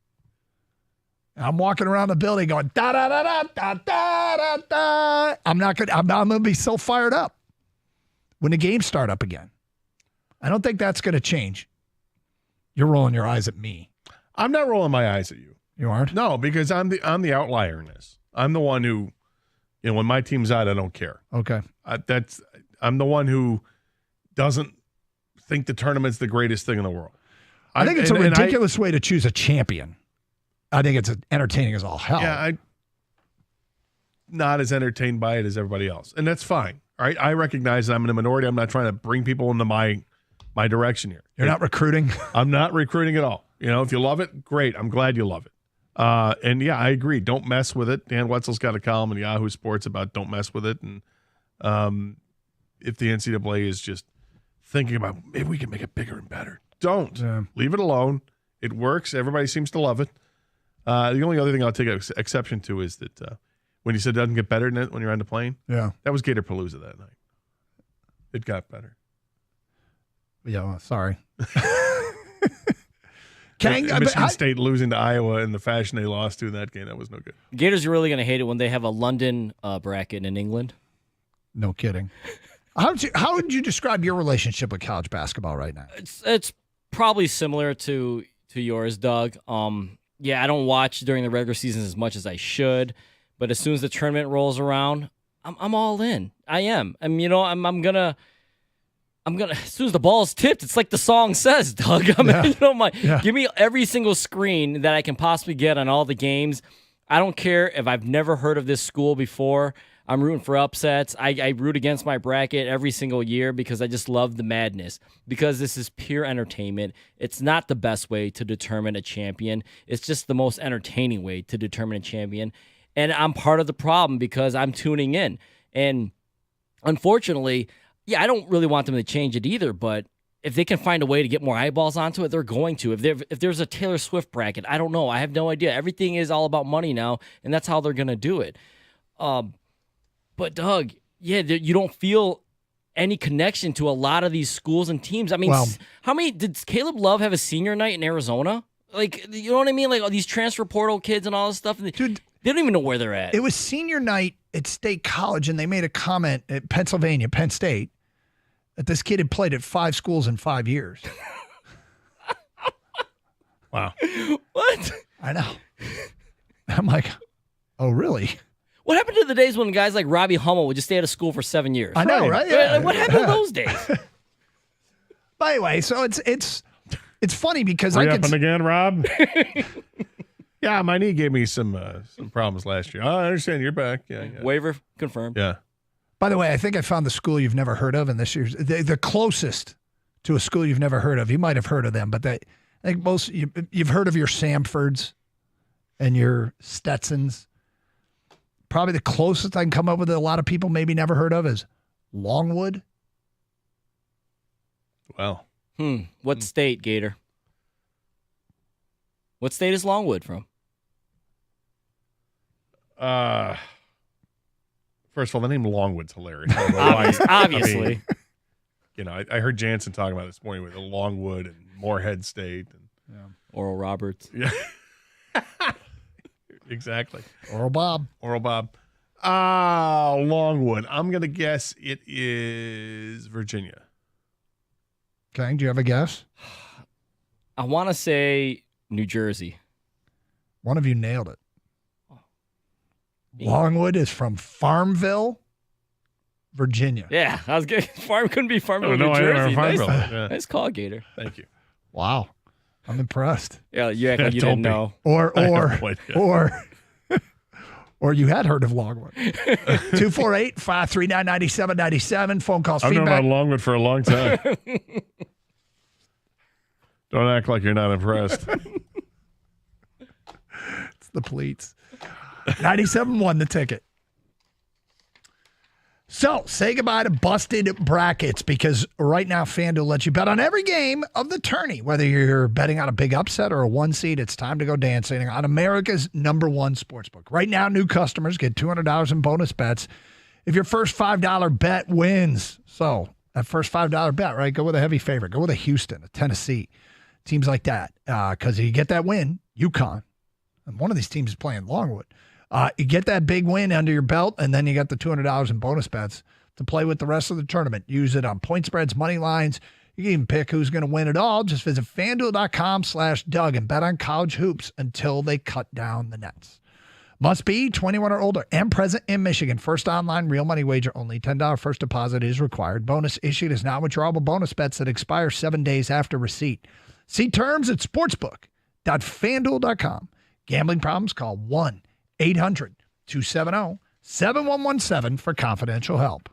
I'm walking around the building going da da da da da da da da. I'm gonna be so fired up when the games start up again. I don't think that's gonna change. You're rolling your eyes at me. I'm not rolling my eyes at you. You aren't? No, because I'm the outlier in this. I'm the one who, when my team's out, I don't care. Okay. I'm the one who doesn't think the tournament's the greatest thing in the world. I think it's a ridiculous way to choose a champion. I think it's entertaining as all hell. Yeah, I'm not as entertained by it as everybody else, and that's fine. All right, I recognize that I'm in a minority. I'm not trying to bring people into my direction here. You're not recruiting? I'm not recruiting at all. If you love it, great. I'm glad you love it. And yeah, I agree. Don't mess with it. Dan Wetzel's got a column in Yahoo Sports about don't mess with it. And if the NCAA is just thinking about maybe we can make it bigger and better, don't. Yeah. Leave it alone. It works. Everybody seems to love it. The only other thing I'll take exception to is that when you said it doesn't get better than it when you're on the plane, yeah, that was Gator Palooza that night. It got better. Yeah, well, sorry. Michigan State losing to Iowa in the fashion they lost to in that game, that was no good. Gators are really going to hate it when they have a London bracket in England. No kidding. How would you describe your relationship with college basketball right now? It's probably similar to yours, Doug. Yeah, I don't watch during the regular season as much as I should, but as soon as the tournament rolls around, I'm all in. I am. I'm gonna. As soon as the ball's tipped, it's like the song says, Doug. Give me every single screen that I can possibly get on all the games. I don't care if I've never heard of this school before. I'm rooting for upsets. I root against my bracket every single year because I just love the madness. Because this is pure entertainment. It's not the best way to determine a champion. It's just the most entertaining way to determine a champion. And I'm part of the problem because I'm tuning in. And unfortunately, I don't really want them to change it either, but if they can find a way to get more eyeballs onto it, they're going to. If there's a Taylor Swift bracket, I don't know. I have no idea. Everything is all about money now, and that's how they're going to do it. But, Doug, you don't feel any connection to a lot of these schools and teams. I mean, how many did Caleb Love have a senior night in Arizona? Like, you know what I mean? Like all these transfer portal kids and all this stuff. Dude, they don't even know where they're at. It was senior night at State College, and they made a comment at Pennsylvania, Penn State, that this kid had played at 5 schools in 5 years. Wow. What? I know. I'm like, oh, really? What happened to the days when guys like Robbie Hummel would just stay out of school for 7 years? I know, right? Yeah. What happened to those days? But anyway, so it's funny because Happened again, Rob? Yeah, my knee gave me some problems last year. I understand you're back. Yeah. Waiver confirmed. Yeah. By the way, I think I found the school you've never heard of, and this year's the closest to a school you've never heard of. You might have heard of them, but I think most you've heard of your Samfords and your Stetsons. Probably the closest I can come up with that a lot of people maybe never heard of is Longwood. Well, what state, Gator? What state is Longwood from? First of all, the name Longwood's hilarious. I don't know why. Obviously. I mean, I heard Jansen talking about it this morning with Longwood and Morehead State. And, Oral Roberts. Yeah. Exactly. Oral Bob. Longwood. I'm going to guess it is Virginia. Okay. Do you have a guess? I want to say New Jersey. One of you nailed it. Longwood is from Farmville, Virginia. Yeah, I was good. Couldn't be Farmville, New Jersey. Nice call, Gator. Thank you. Wow. I'm impressed. Yeah, you act like you didn't know. Or you had heard of Longwood. 248-539-9797. Phone calls, I've feedback. known about Longwood for a long time. Don't act like you're not impressed. It's the Pleats. 97 won the ticket. So say goodbye to busted brackets because right now FanDuel lets you bet on every game of the tourney. Whether you're betting on a big upset or a one seed, it's time to go dancing on America's #1 sportsbook. Right now, new customers get $200 in bonus bets if your first $5 bet wins. So that first $5 bet, right? Go with a heavy favorite. Go with a Houston, a Tennessee, teams like that. Because if you get that win, UConn, and one of these teams is playing Longwood. You get that big win under your belt, and then you got the $200 in bonus bets to play with the rest of the tournament. Use it on point spreads, money lines. You can even pick who's going to win it all. Just visit FanDuel.com/Doug and bet on college hoops until they cut down the nets. Must be 21 or older and present in Michigan. First online real money wager only. $10 first deposit is required. Bonus issued as non-withdrawable bonus bets that expire 7 days after receipt. See terms at sportsbook.fanduel.com. Gambling problems? Call 1-800-270-7117 for confidential help.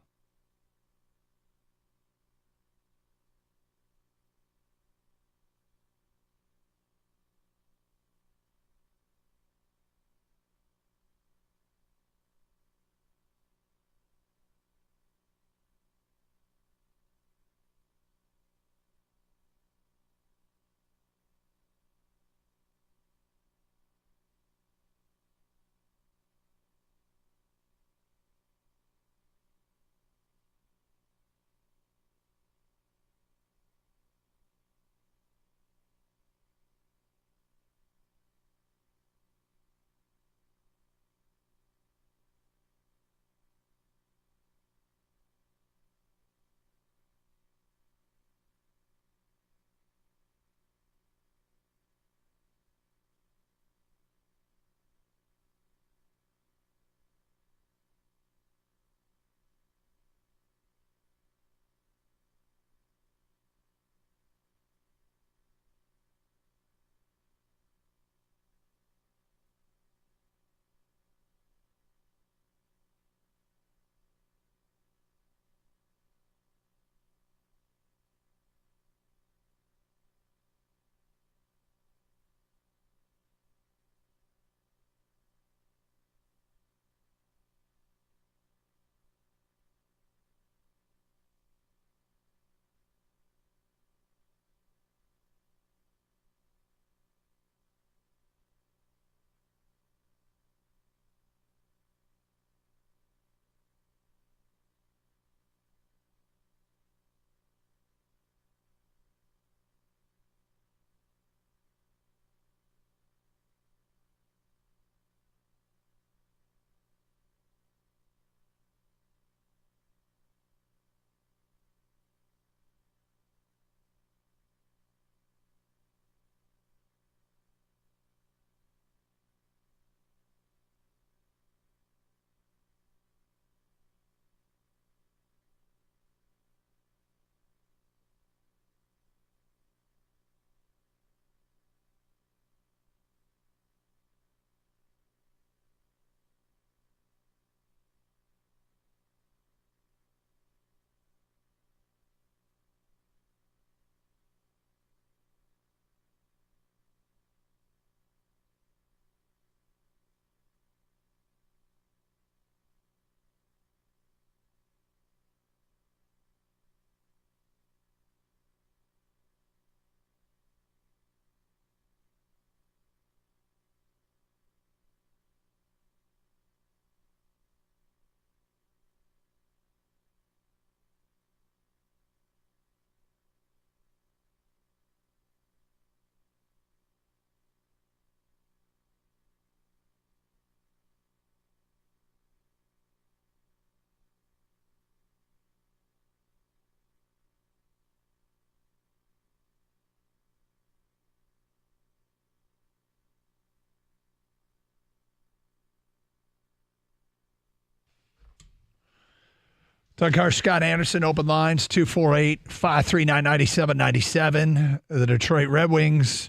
Doug Harsh, Scott Anderson, open lines, 248-539-9797. The Detroit Red Wings,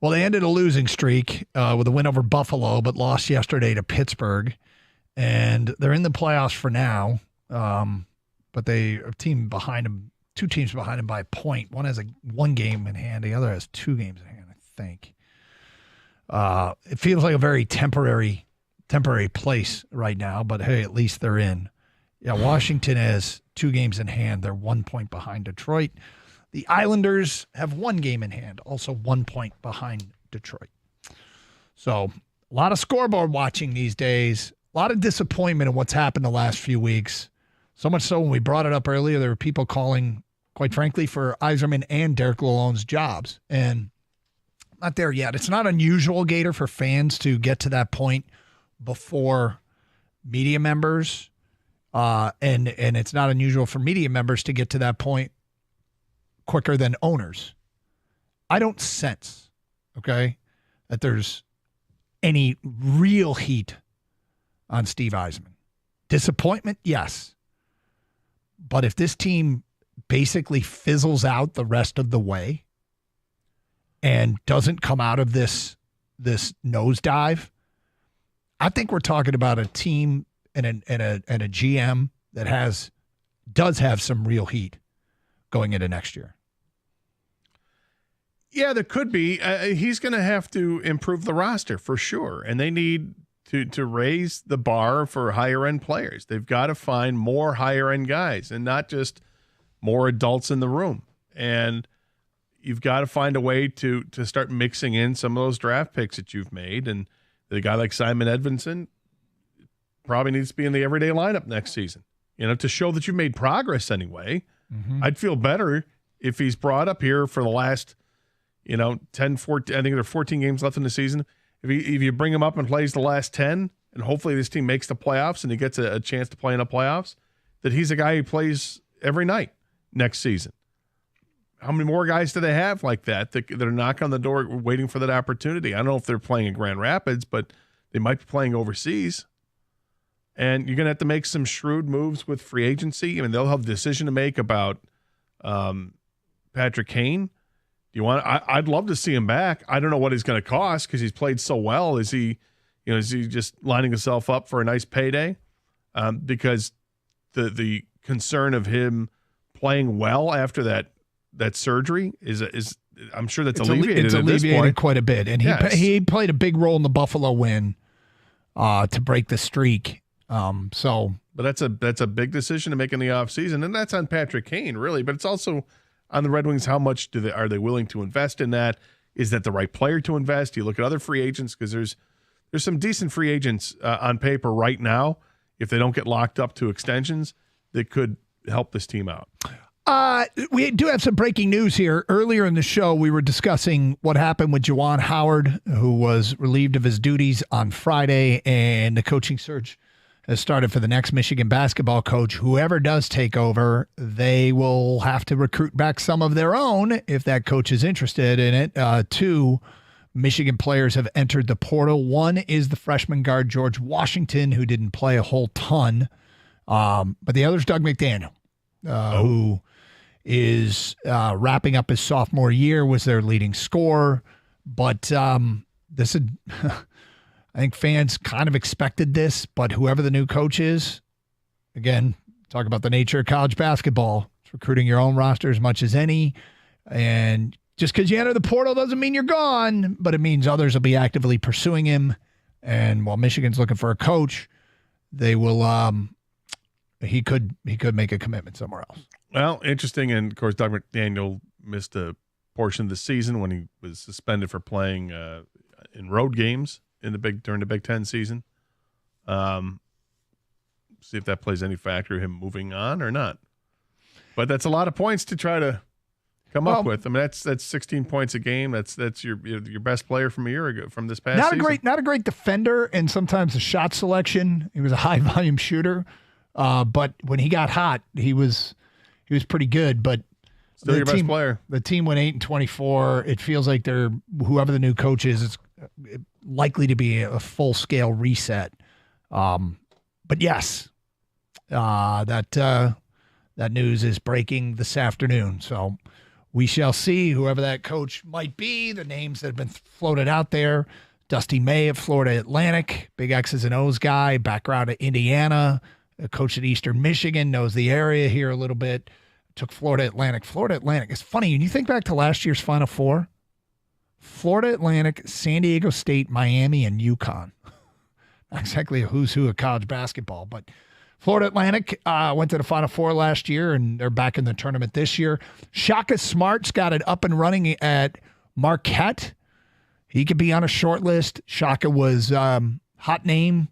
well, they ended a losing streak with a win over Buffalo, but lost yesterday to Pittsburgh. And they're in the playoffs for now, but they are a team behind them, two teams behind them by a point. One has one game in hand, the other has 2 games in hand, I think. It feels like a very temporary place right now, but hey, at least they're in. Yeah, Washington has 2 games in hand. They're 1 point behind Detroit. The Islanders have 1 game in hand, also 1 point behind Detroit. So a lot of scoreboard watching these days. A lot of disappointment in what's happened the last few weeks. So much so when we brought it up earlier, there were people calling, quite frankly, for Yzerman and Derek Lalonde's jobs. And not there yet. It's not unusual, Gator, for fans to get to that point before media members. And it's not unusual for media members to get to that point quicker than owners. I don't sense, okay, that there's any real heat on Steve Yzerman. Disappointment, yes. But if this team basically fizzles out the rest of the way and doesn't come out of this nosedive, I think we're talking about a team and a GM that does have some real heat going into next year. Yeah, there could be. He's going to have to improve the roster for sure, and they need to raise the bar for higher end players. They've got to find more higher end guys and not just more adults in the room. And you've got to find a way to start mixing in some of those draft picks that you've made. And the guy like Simon Edvinsson probably needs to be in the everyday lineup next season, to show that you've made progress anyway. Mm-hmm. I'd feel better if he's brought up here for the last, 10, 14, I think there are 14 games left in the season. If you bring him up and plays the last 10, and hopefully this team makes the playoffs and he gets a chance to play in the playoffs, that he's a guy who plays every night next season. How many more guys do they have like that are knocking on the door waiting for that opportunity? I don't know if they're playing in Grand Rapids, but they might be playing overseas. And you're going to have to make some shrewd moves with free agency. I mean, they'll have a decision to make about Patrick Kane. I'd love to see him back. I don't know what he's going to cost because he's played so well. Is he just lining himself up for a nice payday? Because the concern of him playing well after that surgery is I'm sure that's alleviated. It's at this alleviated point. quite a bit, and he played a big role in the Buffalo win to break the streak. But that's a big decision to make in the offseason, and that's on Patrick Kane, really. But it's also on the Red Wings. How much are they willing to invest in that? Is that the right player to invest? You look at other free agents because there's some decent free agents on paper right now. If they don't get locked up to extensions, that could help this team out. We do have some breaking news here. Earlier in the show, we were discussing what happened with Juwan Howard, who was relieved of his duties on Friday, and the coaching search has started for the next Michigan basketball coach. Whoever does take over, they will have to recruit back some of their own if that coach is interested in it. 2 Michigan players have entered the portal. One is the freshman guard, George Washington, who didn't play a whole ton. But the other is Doug McDaniel, who is wrapping up his sophomore year, was their leading scorer. But this is, I think fans kind of expected this, but whoever the new coach is, again, talk about the nature of college basketball. It's recruiting your own roster as much as any. And just because you enter the portal doesn't mean you're gone, but it means others will be actively pursuing him. And while Michigan's looking for a coach, they will he could make a commitment somewhere else. Well, interesting. And, of course, Doug McDaniel missed a portion of the season when he was suspended for playing in road games during the Big Ten season. See if that plays any factor him moving on or not. But that's a lot of points to try to come up with. I mean, that's 16 points a game. That's your best player from a year ago, from this past season. Not a great defender, and sometimes the shot selection. He was a high volume shooter, but when he got hot, he was pretty good. But still your best player. The team went 8-24. It feels like whoever the new coach is, it's likely to be a full scale reset. But yes, that news is breaking this afternoon. So we shall see whoever that coach might be. The names that have been floated out there: Dusty May at Florida Atlantic, big X's and O's guy, background at Indiana, a coach at Eastern Michigan, knows the area here a little bit. Took Florida Atlantic. Florida Atlantic. It's funny when you think back to last year's Final Four. Florida Atlantic, San Diego State, Miami, and UConn. Not exactly a who's who of college basketball, but Florida Atlantic went to the Final Four last year, and they're back in the tournament this year. Shaka Smart's got it up and running at Marquette. He could be on a short list. Shaka was hot name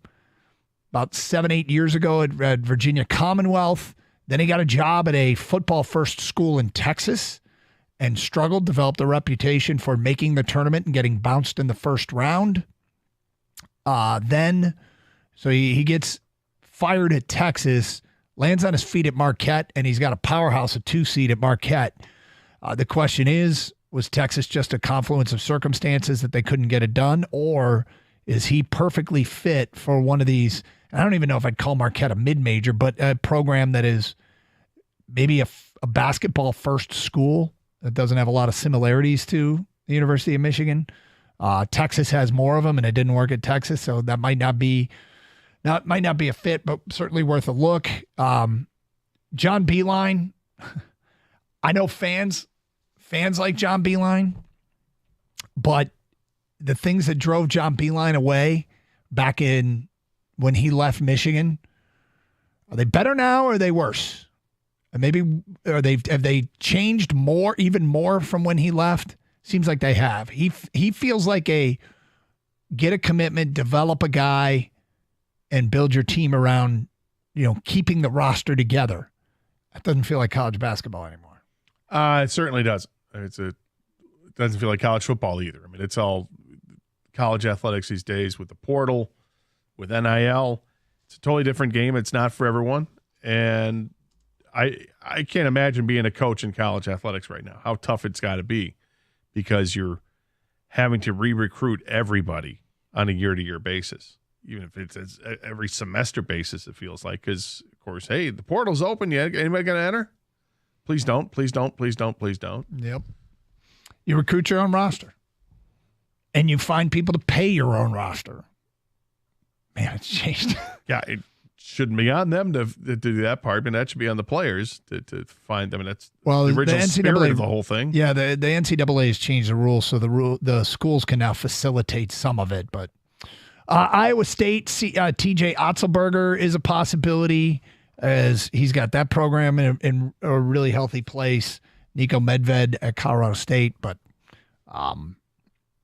about 7-8 years ago at Virginia Commonwealth. Then he got a job at a football-first school in Texas and struggled, developed a reputation for making the tournament and getting bounced in the first round. So he gets fired at Texas, lands on his feet at Marquette, and he's got a powerhouse, a 2 seed at Marquette. The question is, was Texas just a confluence of circumstances that they couldn't get it done, or is he perfectly fit for one of these? I don't even know if I'd call Marquette a mid-major, but a program that is maybe a basketball-first school that doesn't have a lot of similarities to the University of Michigan. Texas has more of them, and it didn't work at Texas, so that might not be a fit, but certainly worth a look. John Beilein, I know fans like John Beilein, but the things that drove John Beilein away back in when he left Michigan, are they better now or are they worse? And maybe have they changed more, even more from when he left? Seems like they have. He feels like get a commitment, develop a guy, and build your team around, keeping the roster together. That doesn't feel like college basketball anymore. It certainly doesn't. It doesn't feel like college football either. I mean, it's all college athletics these days with the portal, with NIL. It's a totally different game. It's not for everyone. And I can't imagine being a coach in college athletics right now, how tough it's got to be, because you're having to re-recruit everybody on a year-to-year basis, even if it's every semester basis, it feels like. Because, of course, hey, the portal's open. Yeah, anybody going to enter? Please don't, please don't, please don't, please don't. Yep. You recruit your own roster. And you find people to pay your own roster. Man, it's changed. Yeah, it shouldn't be on them to do that part, but that should be on the players to find them. And that's the original spirit of the whole thing. Yeah, the NCAA has changed the rules, so the schools can now facilitate some of it. But Iowa State, TJ Otzelberger is a possibility, as he's got that program in a really healthy place. Nico Medved at Colorado State, but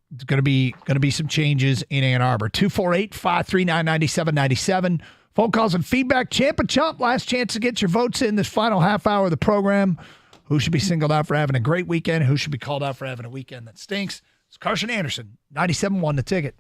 it's going to be some changes in Ann Arbor. 248-539-9797. Phone calls and feedback. Champ and Chump, last chance to get your votes in this final half hour of the program. Who should be singled out for having a great weekend? Who should be called out for having a weekend that stinks? It's Carson Anderson, 97.1 The Ticket.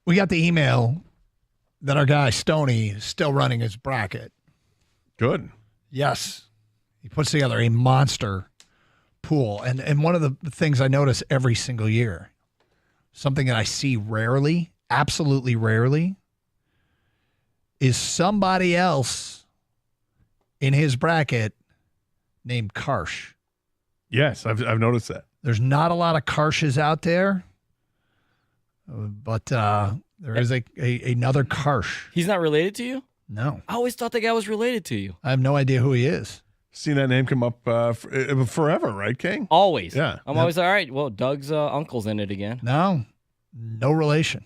We got the email that our guy Stoney is still running his bracket. Good. Yes. He puts together a monster pool. And one of the things I notice every single year, something that I see rarely, absolutely rarely, is somebody else in his bracket named Karsh. Yes, I've noticed that. There's not a lot of Karshes out there, but there is another Karsh. He's not related to you? No. I always thought the guy was related to you. I have no idea who he is. Seen that name come up forever, right, King? Always. Yeah. I'm always all right. Well, Doug's uncle's in it again. No relation.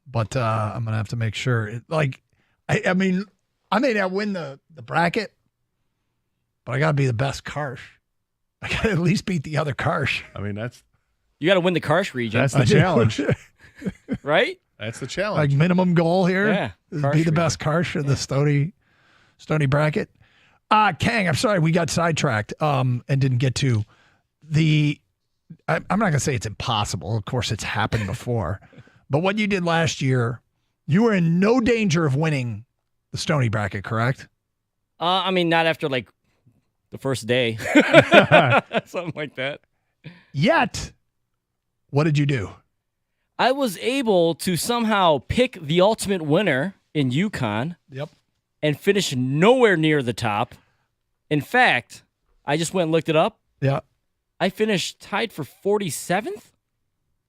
But I'm going to have to make sure. I mean, I may not win the bracket, but I got to be the best Karsh. I got to at least beat the other Karsh. I mean, you got to win the Karsh region. That's the challenge. Right? That's the challenge. Like minimum goal here. Yeah. Is be the best Karsh in the Stony bracket. Kang, I'm sorry we got sidetracked and didn't get to the. I'm not going to say it's impossible. Of course, it's happened before. But what you did last year, you were in no danger of winning the Stony bracket, correct? I mean, not after like the first day. Something like that. Yet, what did you do? I was able to somehow pick the ultimate winner in UConn. Yep. And finish nowhere near the top. In fact, I just went and looked it up. Yeah. I finished tied for 47th.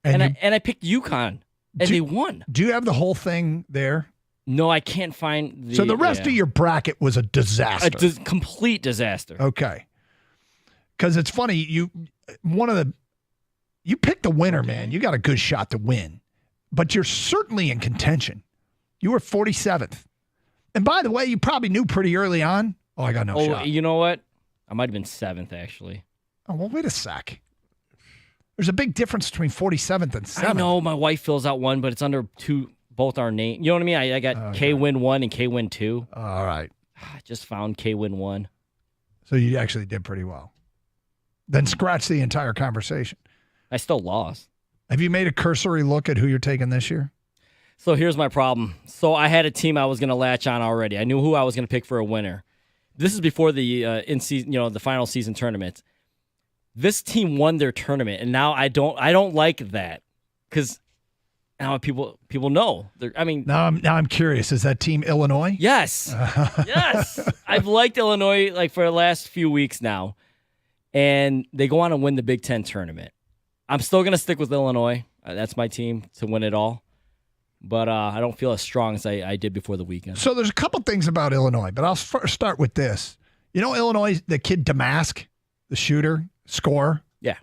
And I picked UConn. And they won. Do you have the whole thing there? No, I can't find the. So the rest of your bracket was a disaster. Complete disaster. Okay. Because it's funny, you picked the winner, man. You got a good shot to win. But you're certainly in contention. You were 47th. And by the way, you probably knew pretty early on. Oh, I got no shot. You know what? I might have been 7th, actually. Oh, well, wait a sec. There's a big difference between 47th and 7th. I know my wife fills out one, but it's under both our name. You know what I mean? I got K-Win 1 and K-Win 2. All right. I just found K-Win 1. So you actually did pretty well. Then scratch the entire conversation. I still lost. Have you made a cursory look at who you're taking this year? So here's my problem. So I had a team I was going to latch on already. I knew who I was going to pick for a winner. This is before the in-season, the final season tournament. This team won their tournament, and now I don't like that because now people know. Now I'm curious. Is that team Illinois? Yes, yes. I've liked Illinois like for the last few weeks now, and they go on and win the Big Ten tournament. I'm still going to stick with Illinois. That's my team to win it all. But I don't feel as strong as I did before the weekend. So there's a couple things about Illinois, but I'll first start with this. You know Illinois, the kid Damask, the shooter, scorer? Yeah.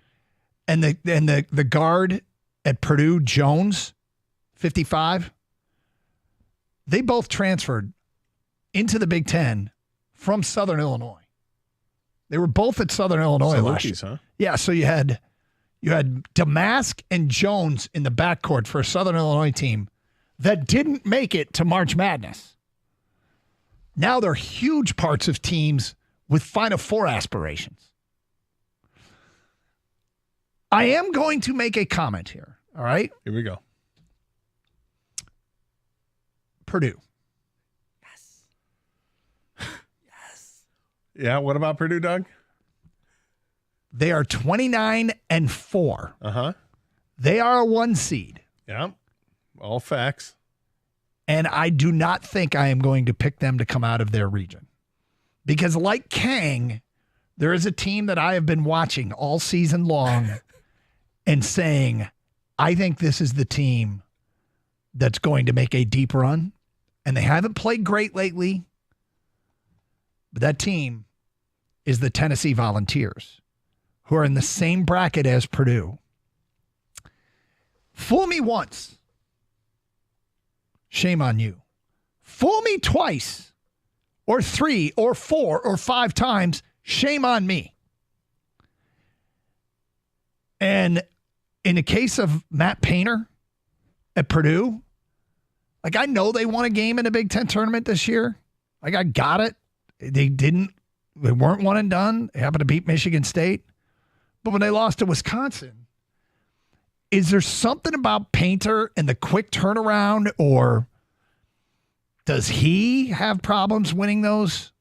And the guard at Purdue, Jones, 55, they both transferred into the Big Ten from Southern Illinois. They were both at Southern Illinois last year. Huh? Yeah, so you had Damask and Jones in the backcourt for a Southern Illinois team that didn't make it to March Madness. Now they're huge parts of teams with Final Four aspirations. I am going to make a comment here, all right? Here we go. Purdue. Yes. Yeah, what about Purdue, Doug? They are 29-4. Uh-huh. They are a 1 seed. Yeah. All facts. And I do not think I am going to pick them to come out of their region. Because like Kang, there is a team that I have been watching all season long and saying, I think this is the team that's going to make a deep run. And they haven't played great lately. But that team is the Tennessee Volunteers, who are in the same bracket as Purdue. Fool me once. Shame on you. Fool me twice, or 3, or 4, or 5 times. Shame on me. And in the case of Matt Painter at Purdue, like I know they won a game in a Big Ten tournament this year. Like I got it. They weren't one and done. They happened to beat Michigan State. But when they lost to Wisconsin, is there something about Painter and the quick turnaround, or does he have problems winning those?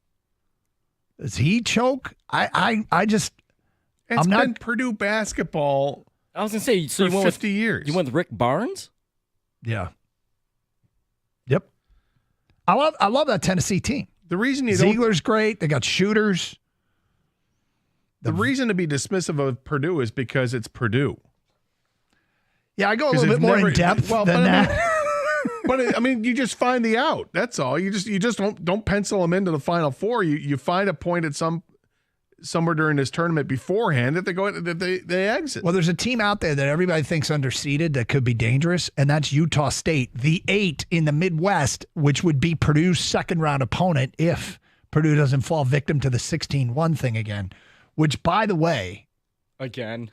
Does he choke? I just It's been Purdue basketball. I was gonna say, so for you went 50 with, years. You went with Rick Barnes? Yeah. Yep. I love that Tennessee team. The reason you Ziegler's great. They got shooters. The reason to be dismissive of Purdue is because it's Purdue. Yeah, I go a little bit more in depth than that. But I mean, you just find the out. That's all. You just don't pencil them into the Final Four. You find a point at somewhere during this tournament beforehand that they exit. Well, there's a team out there that everybody thinks underseeded that could be dangerous, and that's Utah State, the 8 in the Midwest, which would be Purdue's second round opponent if Purdue doesn't fall victim to the 16-1 thing again. Which, by the way, again.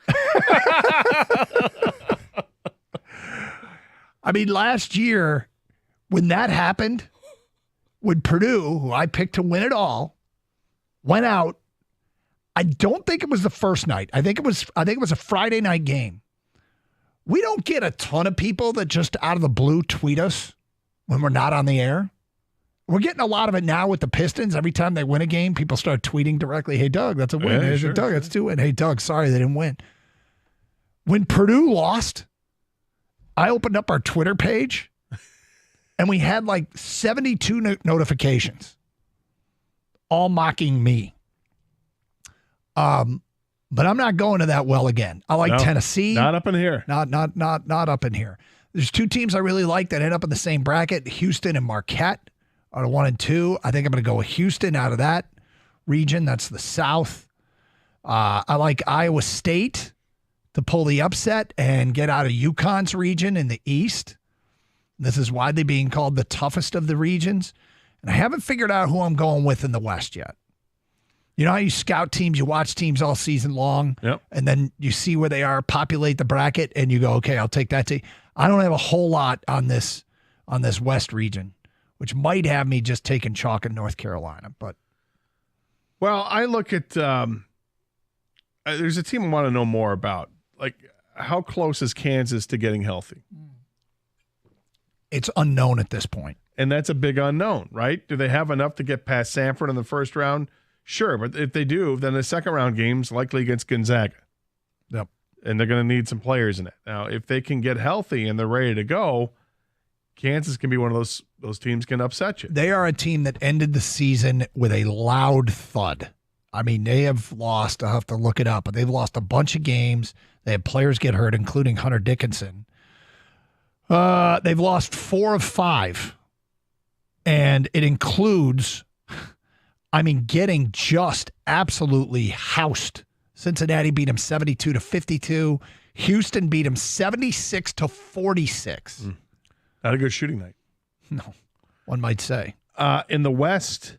I mean, last year, when that happened, when Purdue, who I picked to win it all, went out, I don't think it was the first night. I think it was a Friday night game. We don't get a ton of people that just out of the blue tweet us when we're not on the air. We're getting a lot of it now with the Pistons. Every time they win a game, people start tweeting directly, "Hey, Doug, that's a win. Yeah, Hey, sure, Doug, that's 2 win. Hey, Doug, sorry they didn't win." When Purdue lost, I opened up our Twitter page, and we had like 72 notifications, all mocking me. But I'm not going to that well again. I like Tennessee. Not up in here. Not up in here. There's 2 teams I really like that end up in the same bracket. Houston and Marquette are 1 and 2. I think I'm going to go with Houston out of that region. That's the South. I like Iowa State to pull the upset and get out of UConn's region in the East. This is widely being called the toughest of the regions. And I haven't figured out who I'm going with in the West yet. You know how you scout teams, you watch teams all season long, and then you see where they are, populate the bracket, and you go, okay, I'll take that team. I don't have a whole lot on this West region, which might have me just taking chalk in North Carolina. But well, I look at there's a team I want to know more about. Like, how close is Kansas to getting healthy? It's unknown at this point. And that's a big unknown, right? Do they have enough to get past Samford in the first round? Sure, but if they do, then the second round game's likely against Gonzaga. Yep. And they're going to need some players in it. Now, if they can get healthy and they're ready to go, Kansas can be one of those teams can upset you. They are a team that ended the season with a loud thud. I mean, they have lost, I'll have to look it up, but they've lost a bunch of games. They had players get hurt, including Hunter Dickinson. They've lost 4 of 5. And it includes, getting just absolutely housed. Cincinnati beat them 72-52. Houston beat them 76-46. Not a good shooting night. No, one might say. In the West,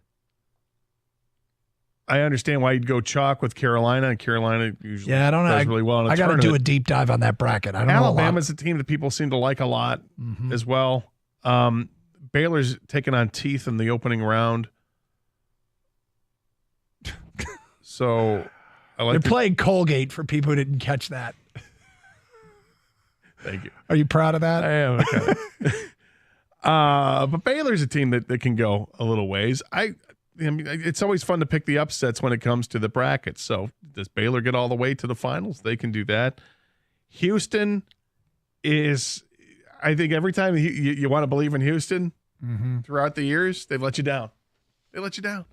I understand why you'd go chalk with Carolina, and Carolina usually does really well in a I got to tournament. do a deep dive on that bracket. I don't know Alabama's a team that people seem to like a lot as well. Baylor's taking on Teeth in the opening round. So I like They're playing Colgate for people who didn't catch that. Thank you. Are you proud of that? I am. Okay. But Baylor's a team that can go a little ways. I mean, it's always fun to pick the upsets when it comes to the brackets. So does Baylor get all the way to the finals? They can do that. Houston is, I think every time you want to believe in Houston throughout the years, they've let you down. They let you down.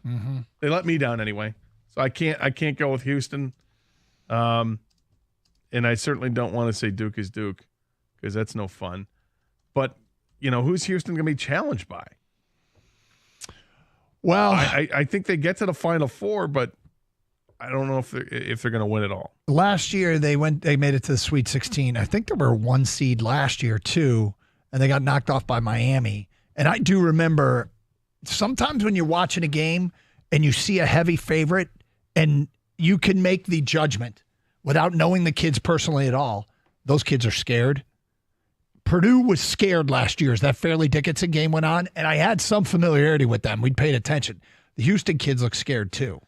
They let me down anyway. So I can't go with Houston. And I certainly don't want to say Duke is Duke because that's no fun. But, who's Houston going to be challenged by? Well, I think they get to the Final Four, but I don't know if they're going to win it all. Last year they made it to the Sweet 16. I think they were 1 seed last year too, and they got knocked off by Miami. And I do remember sometimes when you're watching a game and you see a heavy favorite and you can make the judgment without knowing the kids personally at all, those kids are scared. Purdue was scared last year as that Fairleigh Dickinson game went on, and I had some familiarity with them. We'd paid attention. The Houston kids look scared too.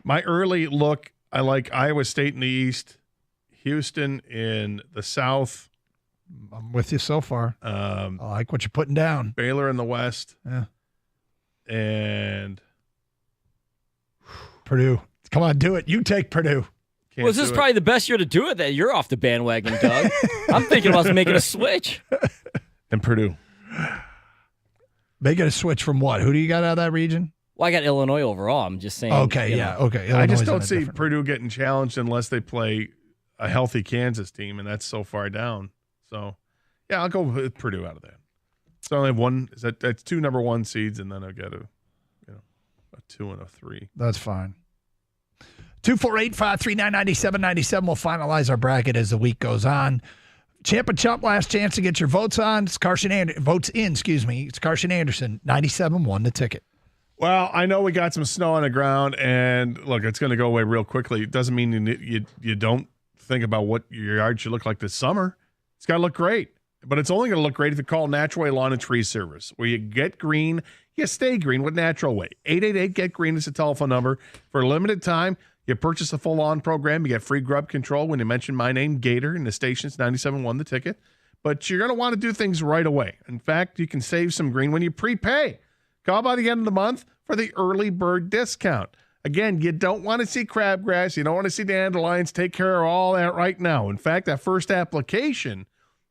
My early look, I like Iowa State in the East, Houston in the South. I'm with you so far. I like what you're putting down. Baylor in the West. Yeah. And Purdue. Come on, do it. You take Purdue. Well, this is probably the best year to do it that you're off the bandwagon, Doug. I'm thinking about making a switch. And Purdue. Making a switch from what? Who do you got out of that region? Well, I got Illinois overall. I'm just saying. Okay, yeah, okay. I just Illinois don't is see different. Purdue getting challenged unless they play a healthy Kansas team, and that's so far down. So, yeah, I'll go with Purdue out of that. So I have one. That's 2 number 1 seeds, and then I'll get a 2 and a 3. That's fine. 248-539-9797. We'll finalize our bracket as the week goes on. Champ and Chump, last chance to get your votes on. It's Carson votes in, excuse me. It's Carson Anderson, 97-1 the ticket. Well, I know we got some snow on the ground, and look, it's going to go away real quickly. It doesn't mean you don't think about what your yard should look like this summer. It's got to look great, but it's only going to look great if you call Natural Way Lawn and Tree Service, where you get green, you stay green with Natural Way. 888-GET-GREEN is the telephone number. For a limited time, you purchase a full lawn program. You get free grub control when you mention my name, Gator, and the station's 97.1 the ticket. But you're going to want to do things right away. In fact, you can save some green when you prepay. Call by the end of the month for the early bird discount. Again, you don't want to see crabgrass. You don't want to see dandelions. Take care of all that right now. In fact, that first application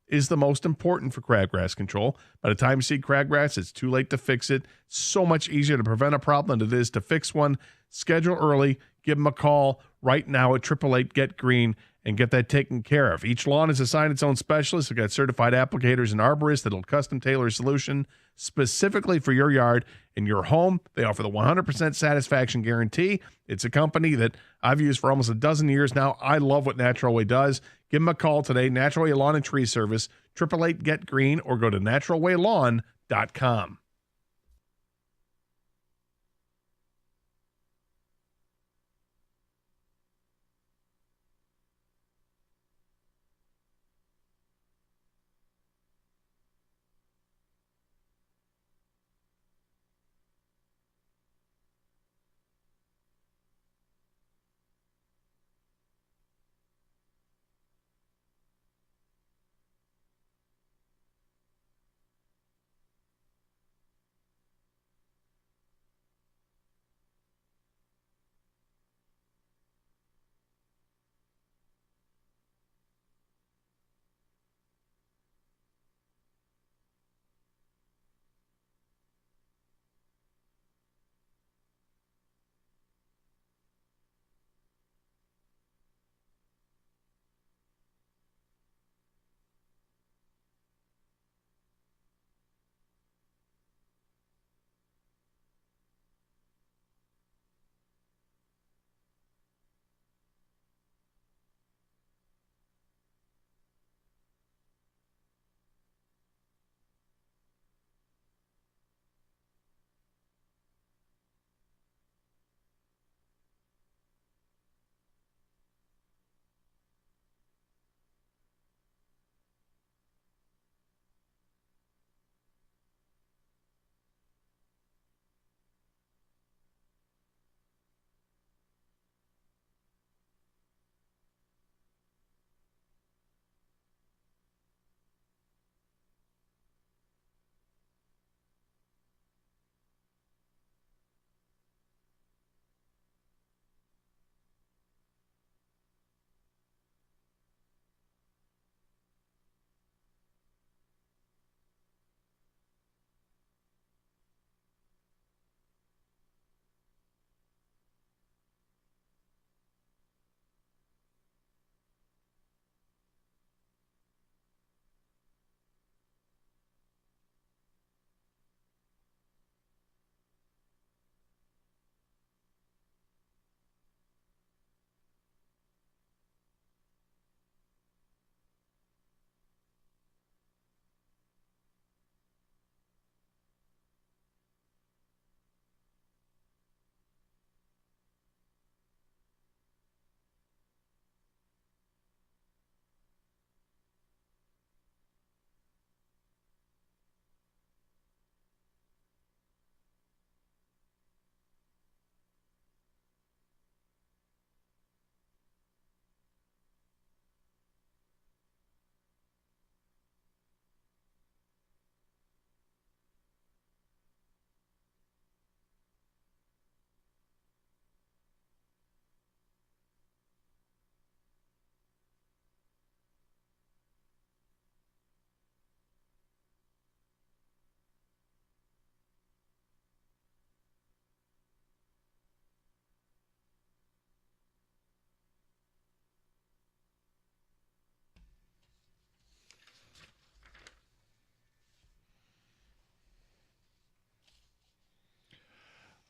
is the most important for crabgrass control. By the time you see crabgrass, it's too late to fix it. So much easier to prevent a problem than it is to fix one. Schedule early. Give them a call right now at 888-GET-GREEN and get that taken care of. Each lawn is assigned its own specialist. We've got certified applicators and arborists that will custom tailor a solution specifically for your yard and your home. They offer the 100% satisfaction guarantee. It's a company that I've used for almost a dozen years now. I love what Natural Way does. Give them a call today, Natural Way Lawn and Tree Service, 888-GET-GREEN, or go to naturalwaylawn.com.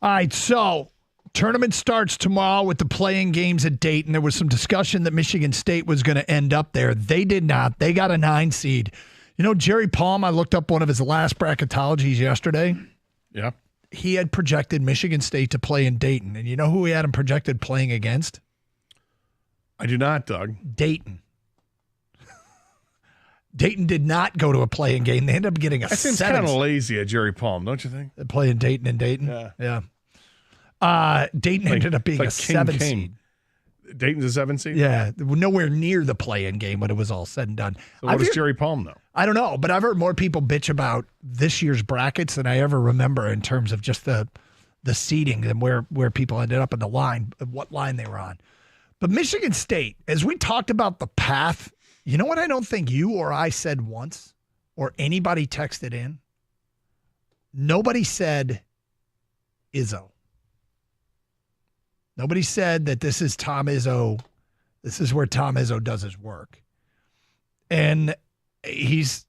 All right, so tournament starts tomorrow with the playing games at Dayton. There was some discussion that Michigan State was going to end up there. They did not. They got a 9 seed. You know, Jerry Palm, I looked up one of his last bracketologies yesterday. Yeah. He had projected Michigan State to play in Dayton. And you know who he had him projected playing against? I do not, Doug. Dayton. Dayton did not go to a playing game. They ended up getting a That seems 7 kind of lazy at Jerry Palm, don't you think? playing Dayton and Dayton. Yeah. Dayton ended up being a 7 seed. Dayton's a 7 seed? Yeah, nowhere near the play-in game when it was all said and done. So what does Jerry Palm know? I don't know, but I've heard more people bitch about this year's brackets than I ever remember in terms of just the seeding and where people ended up in the line, what line they were on. But Michigan State, as we talked about the path, you know what I don't think you or I said once or anybody texted in? Nobody said Izzo. Nobody said that this is Tom Izzo. This is where Tom Izzo does his work. And he's,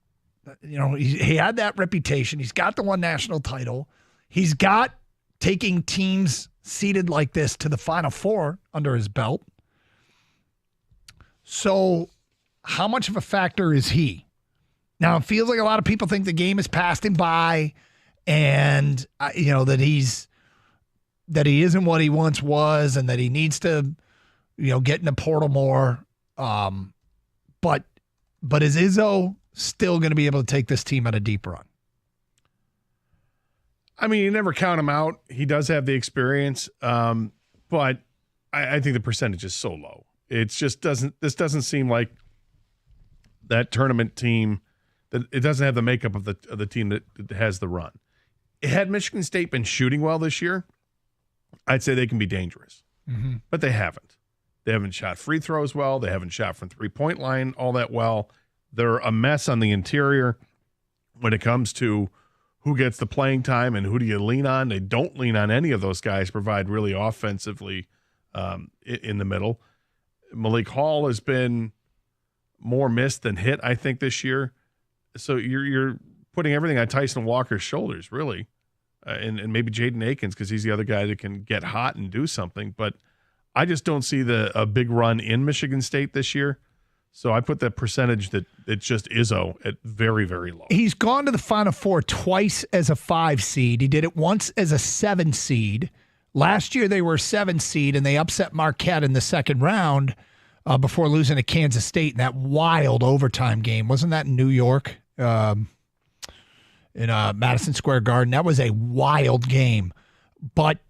you know, he had that reputation. He's got the one national title. He's got taking teams seated like this to the Final Four under his belt. So how much of a factor is he? Now, it feels like a lot of people think the game has passed him by and, you know, that he isn't what he once was and that he needs to, you know, get in the portal more. But is Izzo still going to be able to take this team on a deep run? I mean, you never count him out. He does have the experience, but I think the percentage is so low. It just doesn't seem like that tournament team, that it doesn't have the makeup of the team that has the run. Had Michigan State been shooting well this year, I'd say they can be dangerous, but they haven't. They haven't shot free throws well. They haven't shot from three-point line all that well. They're a mess on the interior when it comes to who gets the playing time and who do you lean on. They don't lean on any of those guys, provide really offensively in the middle. Malik Hall has been more missed than hit, I think, this year. So you're putting everything on Tyson Walker's shoulders, really, and maybe Jaden Akins because he's the other guy that can get hot and do something. But I just don't see a big run in Michigan State this year. So I put that percentage that it's just Izzo at very, very low. He's gone to the Final Four twice as a 5 seed. He did it once as a 7 seed. Last year they were a 7 seed, and they upset Marquette in the second round before losing to Kansas State in that wild overtime game. Wasn't that in New York in Madison Square Garden? That was a wild game. But,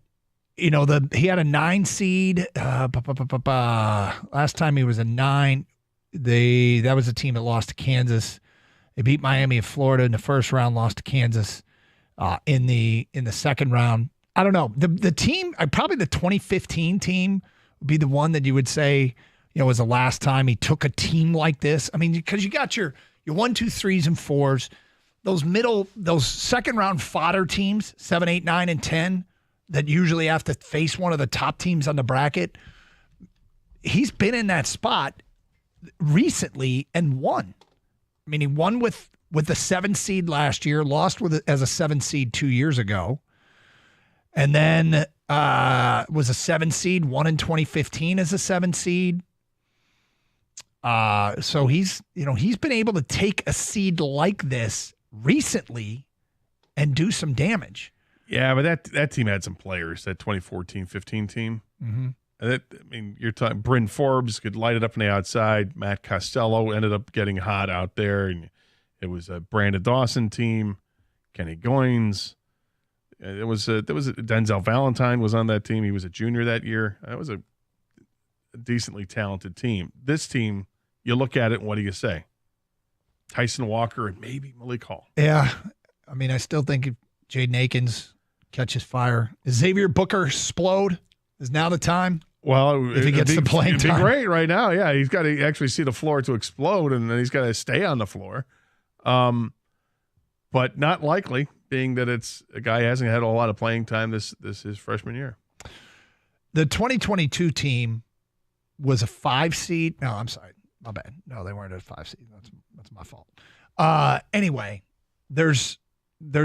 you know, he had a 9 seed. Last time he was a 9. That was a team that lost to Kansas. They beat Miami of Florida in the first round, lost to Kansas in the second round. I don't know. The team, probably the 2015 team would be the one that you would say, you know, was the last time he took a team like this. I mean, because you got your 1, 2, 3s and 4s, those second round fodder teams, 7, 8, 9, and 10, that usually have to face one of the top teams on the bracket. He's been in that spot recently and won. I mean, he won with the 7 seed last year, lost as a 7 seed 2 years ago, and then was a 7 seed, won in 2015 as a 7 seed. So he's been able to take a seed like this recently and do some damage. Yeah, but that team had some players, that 2014-15 team. Mm-hmm. You're talking Bryn Forbes could light it up on the outside. Matt Costello ended up getting hot out there, and it was a Brandon Dawson team. Kenny Goins. There was Denzel Valentine was on that team. He was a junior that year. That was a decently talented team. This team, you look at it, and what do you say? Tyson Walker and maybe Malik Hall. Yeah, I mean, I still think if Jaden Akins catches fire, is Xavier Booker explode? Is now the time? Well, if he gets the playing time, it'd be great right now. Yeah, he's got to actually see the floor to explode, and then he's got to stay on the floor. But not likely, being that it's a guy who hasn't had a lot of playing time this his freshman year. The 2022 team was a 5 seed. No, I'm sorry, my bad. No, they weren't a 5 seed. That's my fault. Anyway, there's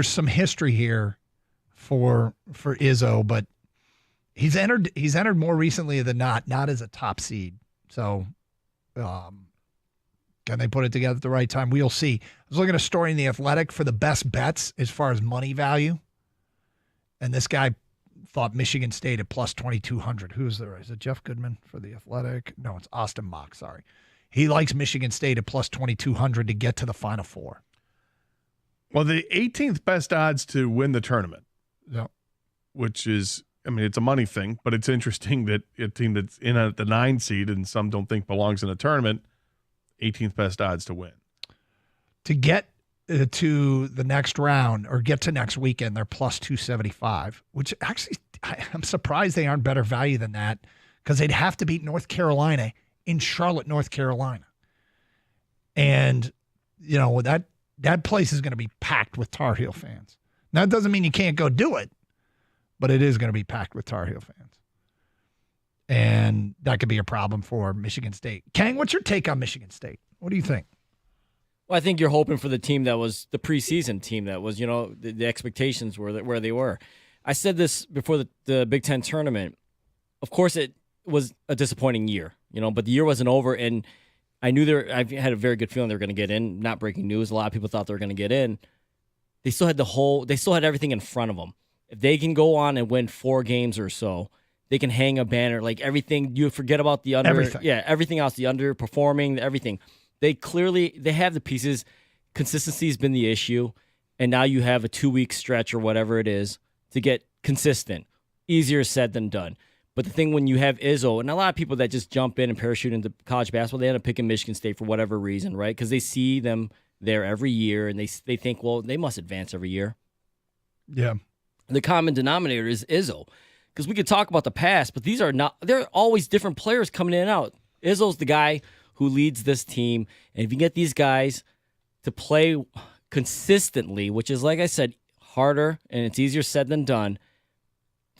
some history here for Izzo, but he's entered more recently than not as a top seed. So can they put it together at the right time? We'll see. I was looking at a story in The Athletic for the best bets as far as money value, and this guy thought Michigan State at plus 2,200. Who's there? Is it Jeff Goodman for The Athletic? No, it's Austin Mock. Sorry. He likes Michigan State at plus 2,200 to get to the Final Four. Well, the 18th best odds to win the tournament. Yeah. Which is, I mean, it's a money thing, but it's interesting that a team that's in at the 9 seed and some don't think belongs in a tournament, 18th best odds to win. To get to the next round or get to next weekend, they're plus 275, which actually I'm surprised they aren't better value than that, because they'd have to beat North Carolina in Charlotte, North Carolina. And, you know, that place is going to be packed with Tar Heel fans. Now, it doesn't mean you can't go do it, but it is going to be packed with Tar Heel fans. And that could be a problem for Michigan State. Kang, what's your take on Michigan State? What do you think? Well, I think you're hoping for the team that was the preseason team that was, you know, the expectations were where they were. I said this before the Big Ten tournament. Of course, it was a disappointing year, you know, but the year wasn't over, and I knew I had a very good feeling they were going to get in. Not breaking news. A lot of people thought they were going to get in. They still had everything in front of them. If they can go on and win 4 games or so, they can hang a banner. Like everything, you forget about the everything. Yeah, everything else, the underperforming, everything. They have the pieces. Consistency has been the issue, and now you have a 2-week stretch or whatever it is to get consistent. Easier said than done. But the thing when you have Izzo, and a lot of people that just jump in and parachute into college basketball, they end up picking Michigan State for whatever reason, right? Because they see them there every year, and they think, well, they must advance every year. Yeah. The common denominator is Izzo. Because we could talk about the past, but they're always different players coming in and out. Izzo's the guy who leads this team, and if you get these guys to play consistently, which is, like I said, harder, and it's easier said than done,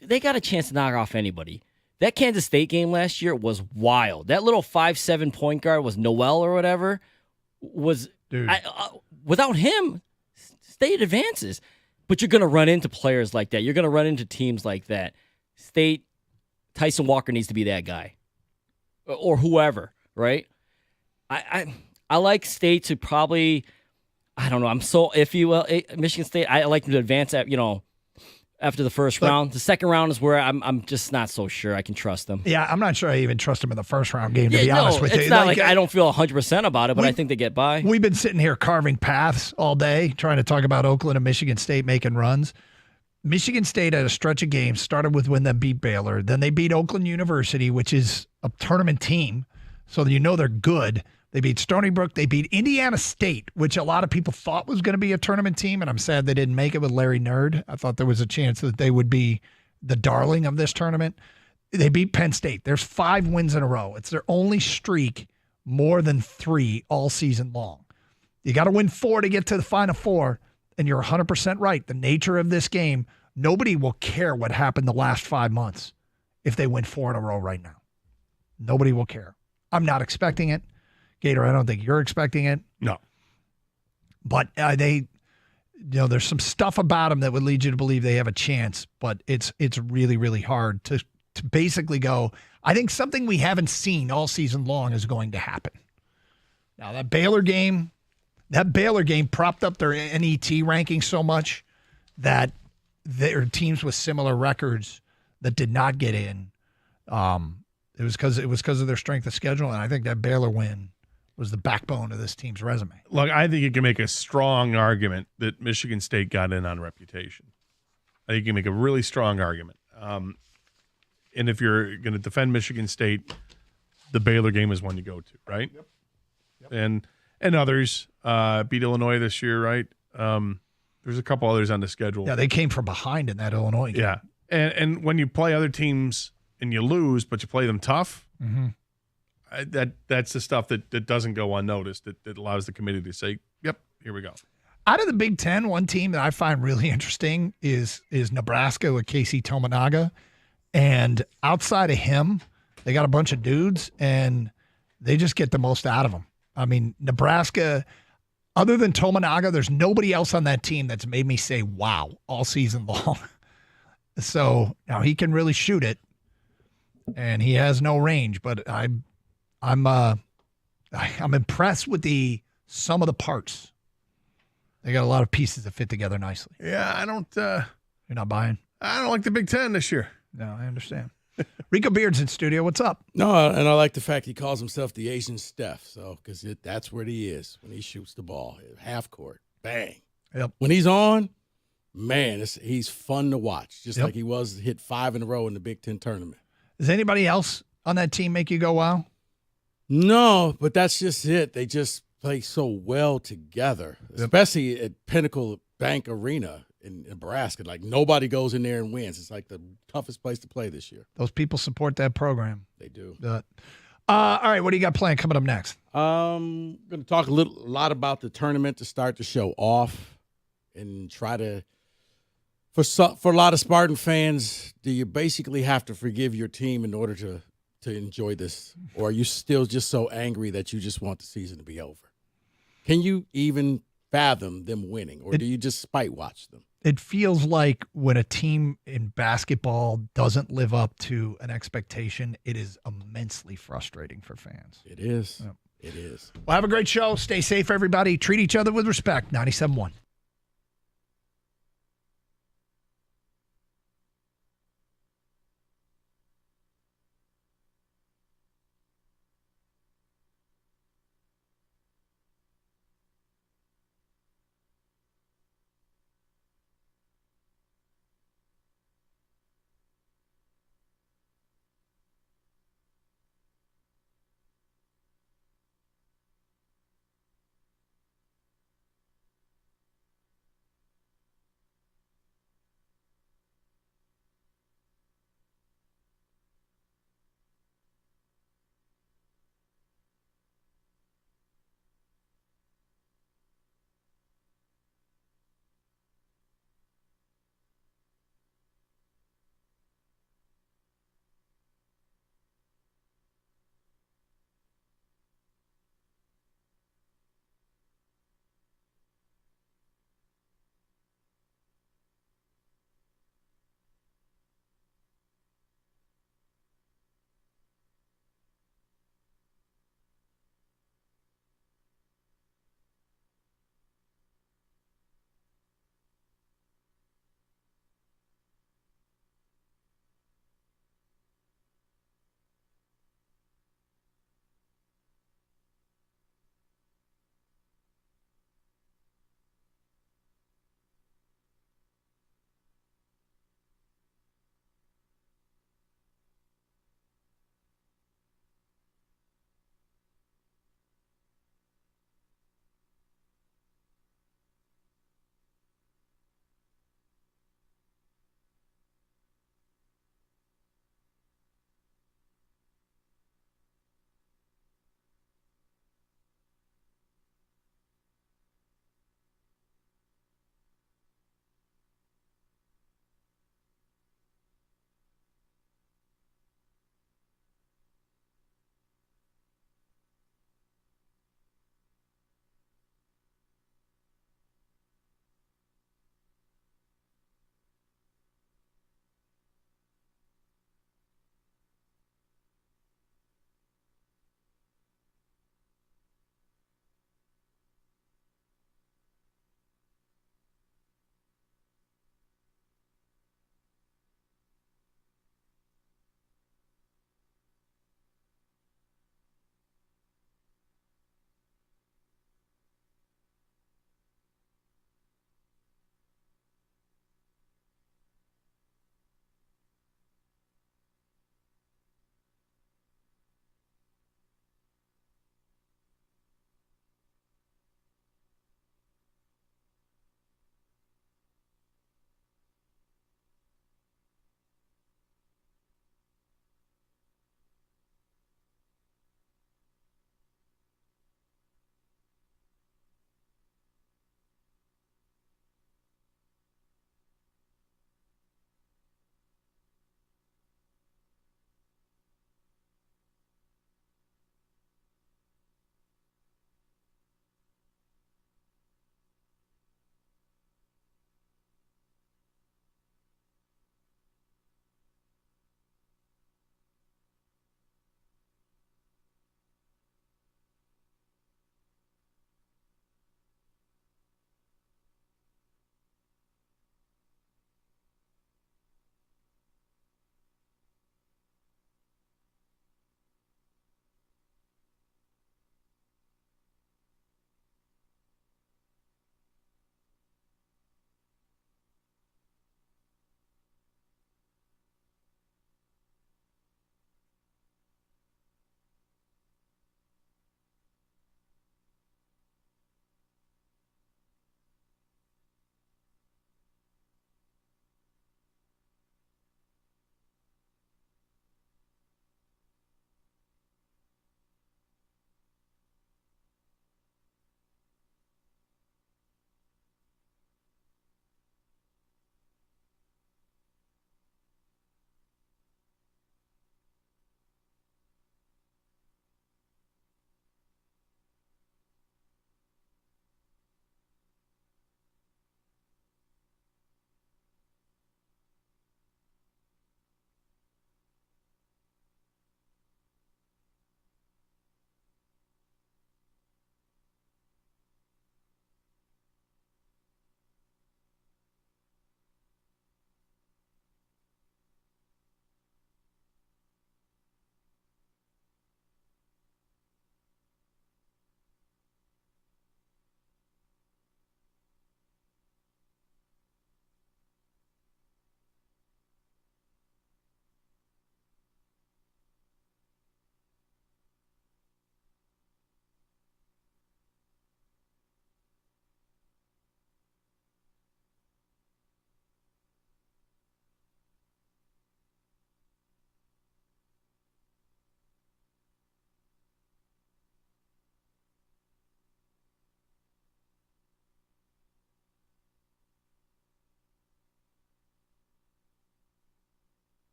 they got a chance to knock off anybody. That Kansas State game last year was wild. That little 5'7" point guard was Noel or whatever. Without him, State advances. But you're going to run into players like that. You're going to run into teams like that. State, Tyson Walker needs to be that guy. Or whoever, right? I like State to probably, I don't know, I'm so iffy. Well, Michigan State, I like them to advance at, after the first round. The second round is where I'm just not so sure I can trust them. Yeah, I'm not sure I even trust them in the first round game, to be honest with you. It's not like I don't feel 100% about it, but I think they get by. We've been sitting here carving paths all day, trying to talk about Oakland and Michigan State making runs. Michigan State had a stretch of games, started with when they beat Baylor. Then they beat Oakland University, which is a tournament team, so they're good. They beat Stony Brook. They beat Indiana State, which a lot of people thought was going to be a tournament team, and I'm sad they didn't make it with Larry Nerd. I thought there was a chance that they would be the darling of this tournament. They beat Penn State. There's 5 wins in a row. It's their only streak more than 3 all season long. You got to win 4 to get to the Final Four, and you're 100% right. The nature of this game, nobody will care what happened the last 5 months if they win 4 in a row right now. Nobody will care. I'm not expecting it. Gator, I don't think you're expecting it. No. But there's some stuff about them that would lead you to believe they have a chance, but it's really, really hard to basically go, I think something we haven't seen all season long is going to happen. Now, that Baylor game propped up their NET ranking so much that there are teams with similar records that did not get in. It was because of their strength of schedule, and I think that Baylor win was the backbone of this team's resume. Look, I think you can make a strong argument that Michigan State got in on reputation. I think you can make a really strong argument. And if you're going to defend Michigan State, the Baylor game is one you go to, right? Yep. And others beat Illinois this year, right? There's a couple others on the schedule. Yeah, they came from behind in that Illinois game. Yeah, and when you play other teams and you lose, but you play them tough, that's the stuff that doesn't go unnoticed, that allows the committee to say, yep, here we go. Out of the Big Ten, one team that I find really interesting is Nebraska with Casey Tominaga. And outside of him, they got a bunch of dudes, and they just get the most out of them. I mean, Nebraska, other than Tominaga, there's nobody else on that team that's made me say, wow, all season long. So now he can really shoot it, and he has no range. But I'm impressed with the sum of the parts. They got a lot of pieces that fit together nicely. Yeah, I don't. You're not buying? I don't like the Big Ten this year. No, I understand. Rico Beard's in studio. What's up? No, and I like the fact he calls himself the Asian Steph. So because that's where he is when he shoots the ball, half court, bang. Yep. When he's on, man, he's fun to watch. Just like he was hit 5 in a row in the Big Ten tournament. Does anybody else on that team make you go wow? No, but that's just it. They just play so well together, especially at Pinnacle Bank Arena in Nebraska. Like nobody goes in there and wins. It's like the toughest place to play this year. Those people support that program. They do. All right, what do you got planned coming up next? Going to talk a lot about the tournament to start the show off, and try to for a lot of Spartan fans, do you basically have to forgive your team in order to enjoy this, or are you still just so angry that you just want the season to be over? Can you even fathom them winning, or do you just spite watch them? It feels like when a team in basketball doesn't live up to an expectation, it is immensely frustrating for fans. It is. Yep. It is. Well, have a great show. Stay safe, everybody. Treat each other with respect. 97.1.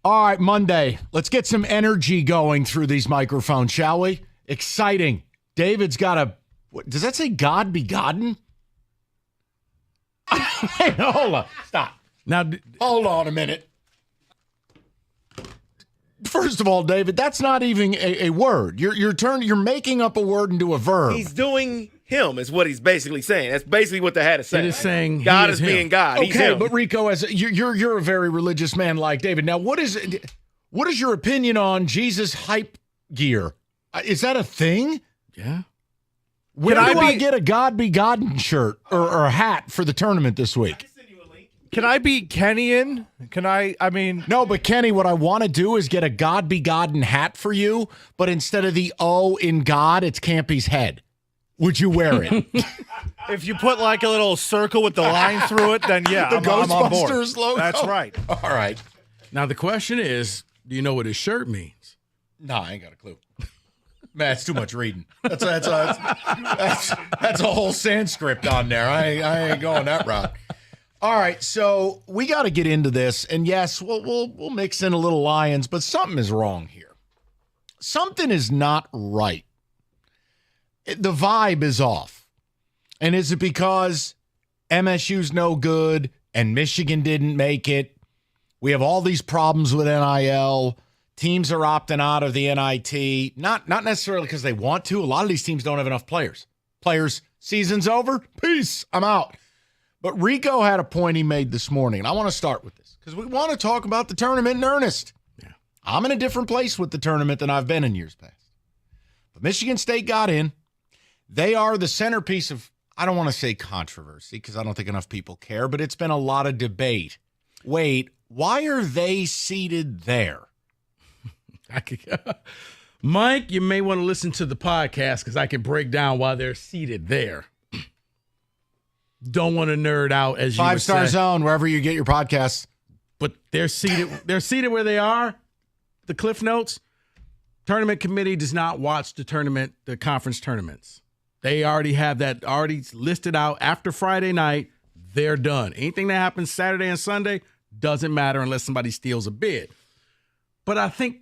All right, Monday. Let's get some energy going through these microphones, shall we? Exciting. David's got a... Does that say God be Godden? Hey, hold on. Stop. Now, hold on a minute. First of all, David, that's not even a word. You're making up a word into a verb. He's doing him is what he's basically saying. That's basically what the hat is saying. It is saying God is being God. Okay, He's him. but Rico, as you're a very religious man like David. Now, what is your opinion on Jesus hype gear? Is that a thing? Yeah. Where do I get a God be Godden shirt or a hat for the tournament this week? Can I be Kenyan? No, but Kenny, what I want to do is get a God be Godden hat for you, but instead of the O in God, it's Campy's head. Would you wear it? If you put like a little circle with the line through it, then yeah, The I'm on board. Ghostbusters logo? That's right. All right. Now, the question is, do you know what his shirt means? No, I ain't got a clue. Man, that's too much reading. That's a whole Sanskrit on there. I ain't going that route. All right, so we got to get into this, and yes, we'll mix in a little Lions, but something is wrong here. Something is not right. The vibe is off. And is it because MSU's no good and Michigan didn't make it? We have all these problems with NIL. Teams are opting out of the NIT, not necessarily because they want to. A lot of these teams don't have enough players. Season's over. Peace. I'm out. But Rico had a point he made this morning, and I want to start with this because we want to talk about the tournament in earnest. Yeah. I'm in a different place with the tournament than I've been in years past. But Michigan State got in. They are the centerpiece of, I don't want to say controversy because I don't think enough people care, but it's been a lot of debate. Wait, why are they seated there? Mike, you may want to listen to the podcast because I can break down why they're seated there. Don't want to nerd out as you would say. 5-Star Zone, wherever you get your podcasts. But they're seated. They're seated where they are. The Cliff Notes. Tournament committee does not watch the conference tournaments. They already have that already listed out after Friday night. They're done. Anything that happens Saturday and Sunday doesn't matter unless somebody steals a bid. But I think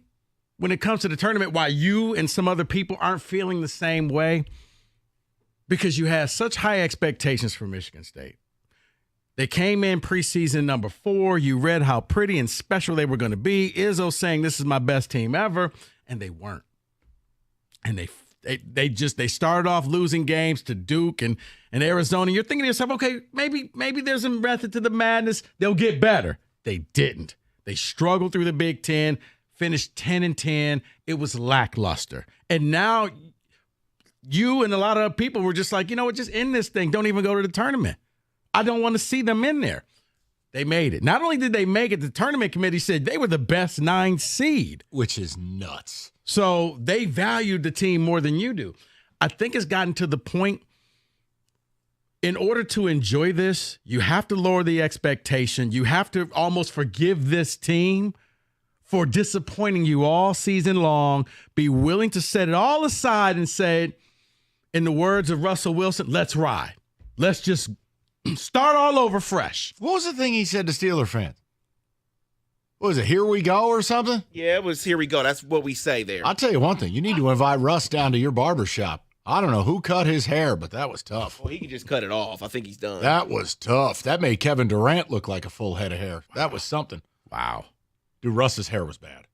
when it comes to the tournament, why you and some other people aren't feeling the same way, because you had such high expectations for Michigan State. They came in preseason number 4. You read how pretty and special they were going to be. Izzo saying this is my best team ever, and they weren't. And they started off losing games to Duke and Arizona. You're thinking to yourself, okay, maybe there's a method to the madness. They'll get better. They didn't. They struggled through the Big Ten, finished 10-10. It was lackluster. And now you and a lot of people were just like, you know what, just end this thing. Don't even go to the tournament. I don't want to see them in there. They made it. Not only did they make it, the tournament committee said they were the best 9 seed. Which is nuts. So they valued the team more than you do. I think it's gotten to the point, in order to enjoy this, you have to lower the expectation. You have to almost forgive this team for disappointing you all season long. Be willing to set it all aside and say, in the words of Russell Wilson, let's ride. Let's just start all over fresh. What was the thing he said to Steeler fans? What was it, here we go or something? Yeah, it was here we go. That's what we say there. I'll tell you one thing. You need to invite Russ down to your barber shop. I don't know who cut his hair, but that was tough. Well, he can just cut it off. I think he's done. That was tough. That made Kevin Durant look like a full head of hair. That was something. Wow. Dude, Russ's hair was bad.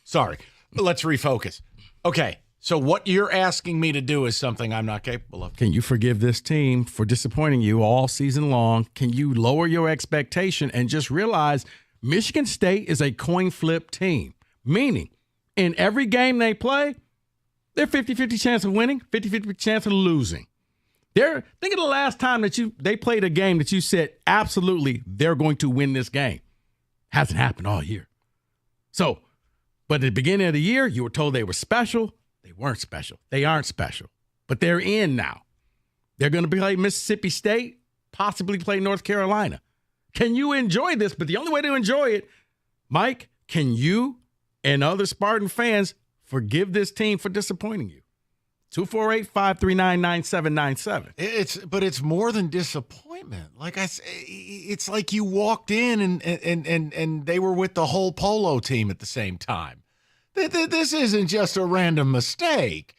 Sorry. But let's refocus. Okay, so what you're asking me to do is something I'm not capable of. Can you forgive this team for disappointing you all season long? Can you lower your expectation and just realize Michigan State is a coin flip team? Meaning, in every game they play, they're 50-50 chance of winning, 50-50 chance of losing. Think of the last time that they played a game that you said, absolutely, they're going to win this game. Hasn't happened all year. So, but at the beginning of the year, you were told they were special. They weren't special. They aren't special. But they're in now. They're going to play Mississippi State, possibly play North Carolina. Can you enjoy this? But the only way to enjoy it, Mike, can you and other Spartan fans forgive this team for disappointing you? 248-539-9797. But it's more than disappointment. Like I say, it's like you walked in and they were with the whole polo team at the same time. This isn't just a random mistake.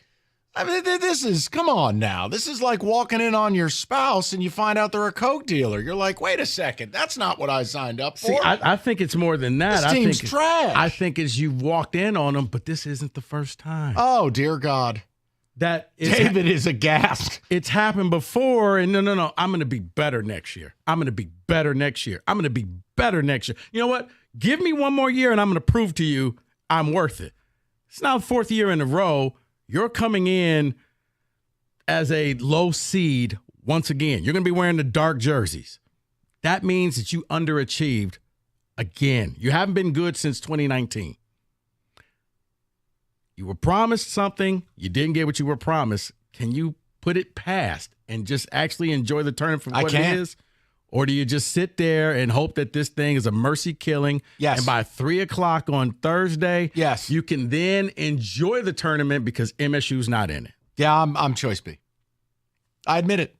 I mean, this is, come on now. This is like walking in on your spouse and you find out they're a Coke dealer. You're like, wait a second, that's not what I signed up for. See, I think it's more than that. This team's trash. I think it's you walked in on them, but this isn't the first time. Oh, dear God. David is aghast. It's happened before, and no. I'm going to be better next year. I'm going to be better next year. I'm going to be better next year. You know what? Give me one more year, and I'm going to prove to you I'm worth it. It's now the 4th year in a row. You're coming in as a low seed once again. You're going to be wearing the dark jerseys. That means that you underachieved again. You haven't been good since 2019. You were promised something. You didn't get what you were promised. Can you put it past and just actually enjoy the tournament for what it is? Or do you just sit there and hope that this thing is a mercy killing? Yes. And by 3 o'clock on Thursday, yes, you can then enjoy the tournament because MSU's not in it. Yeah, I'm choice B. I admit it.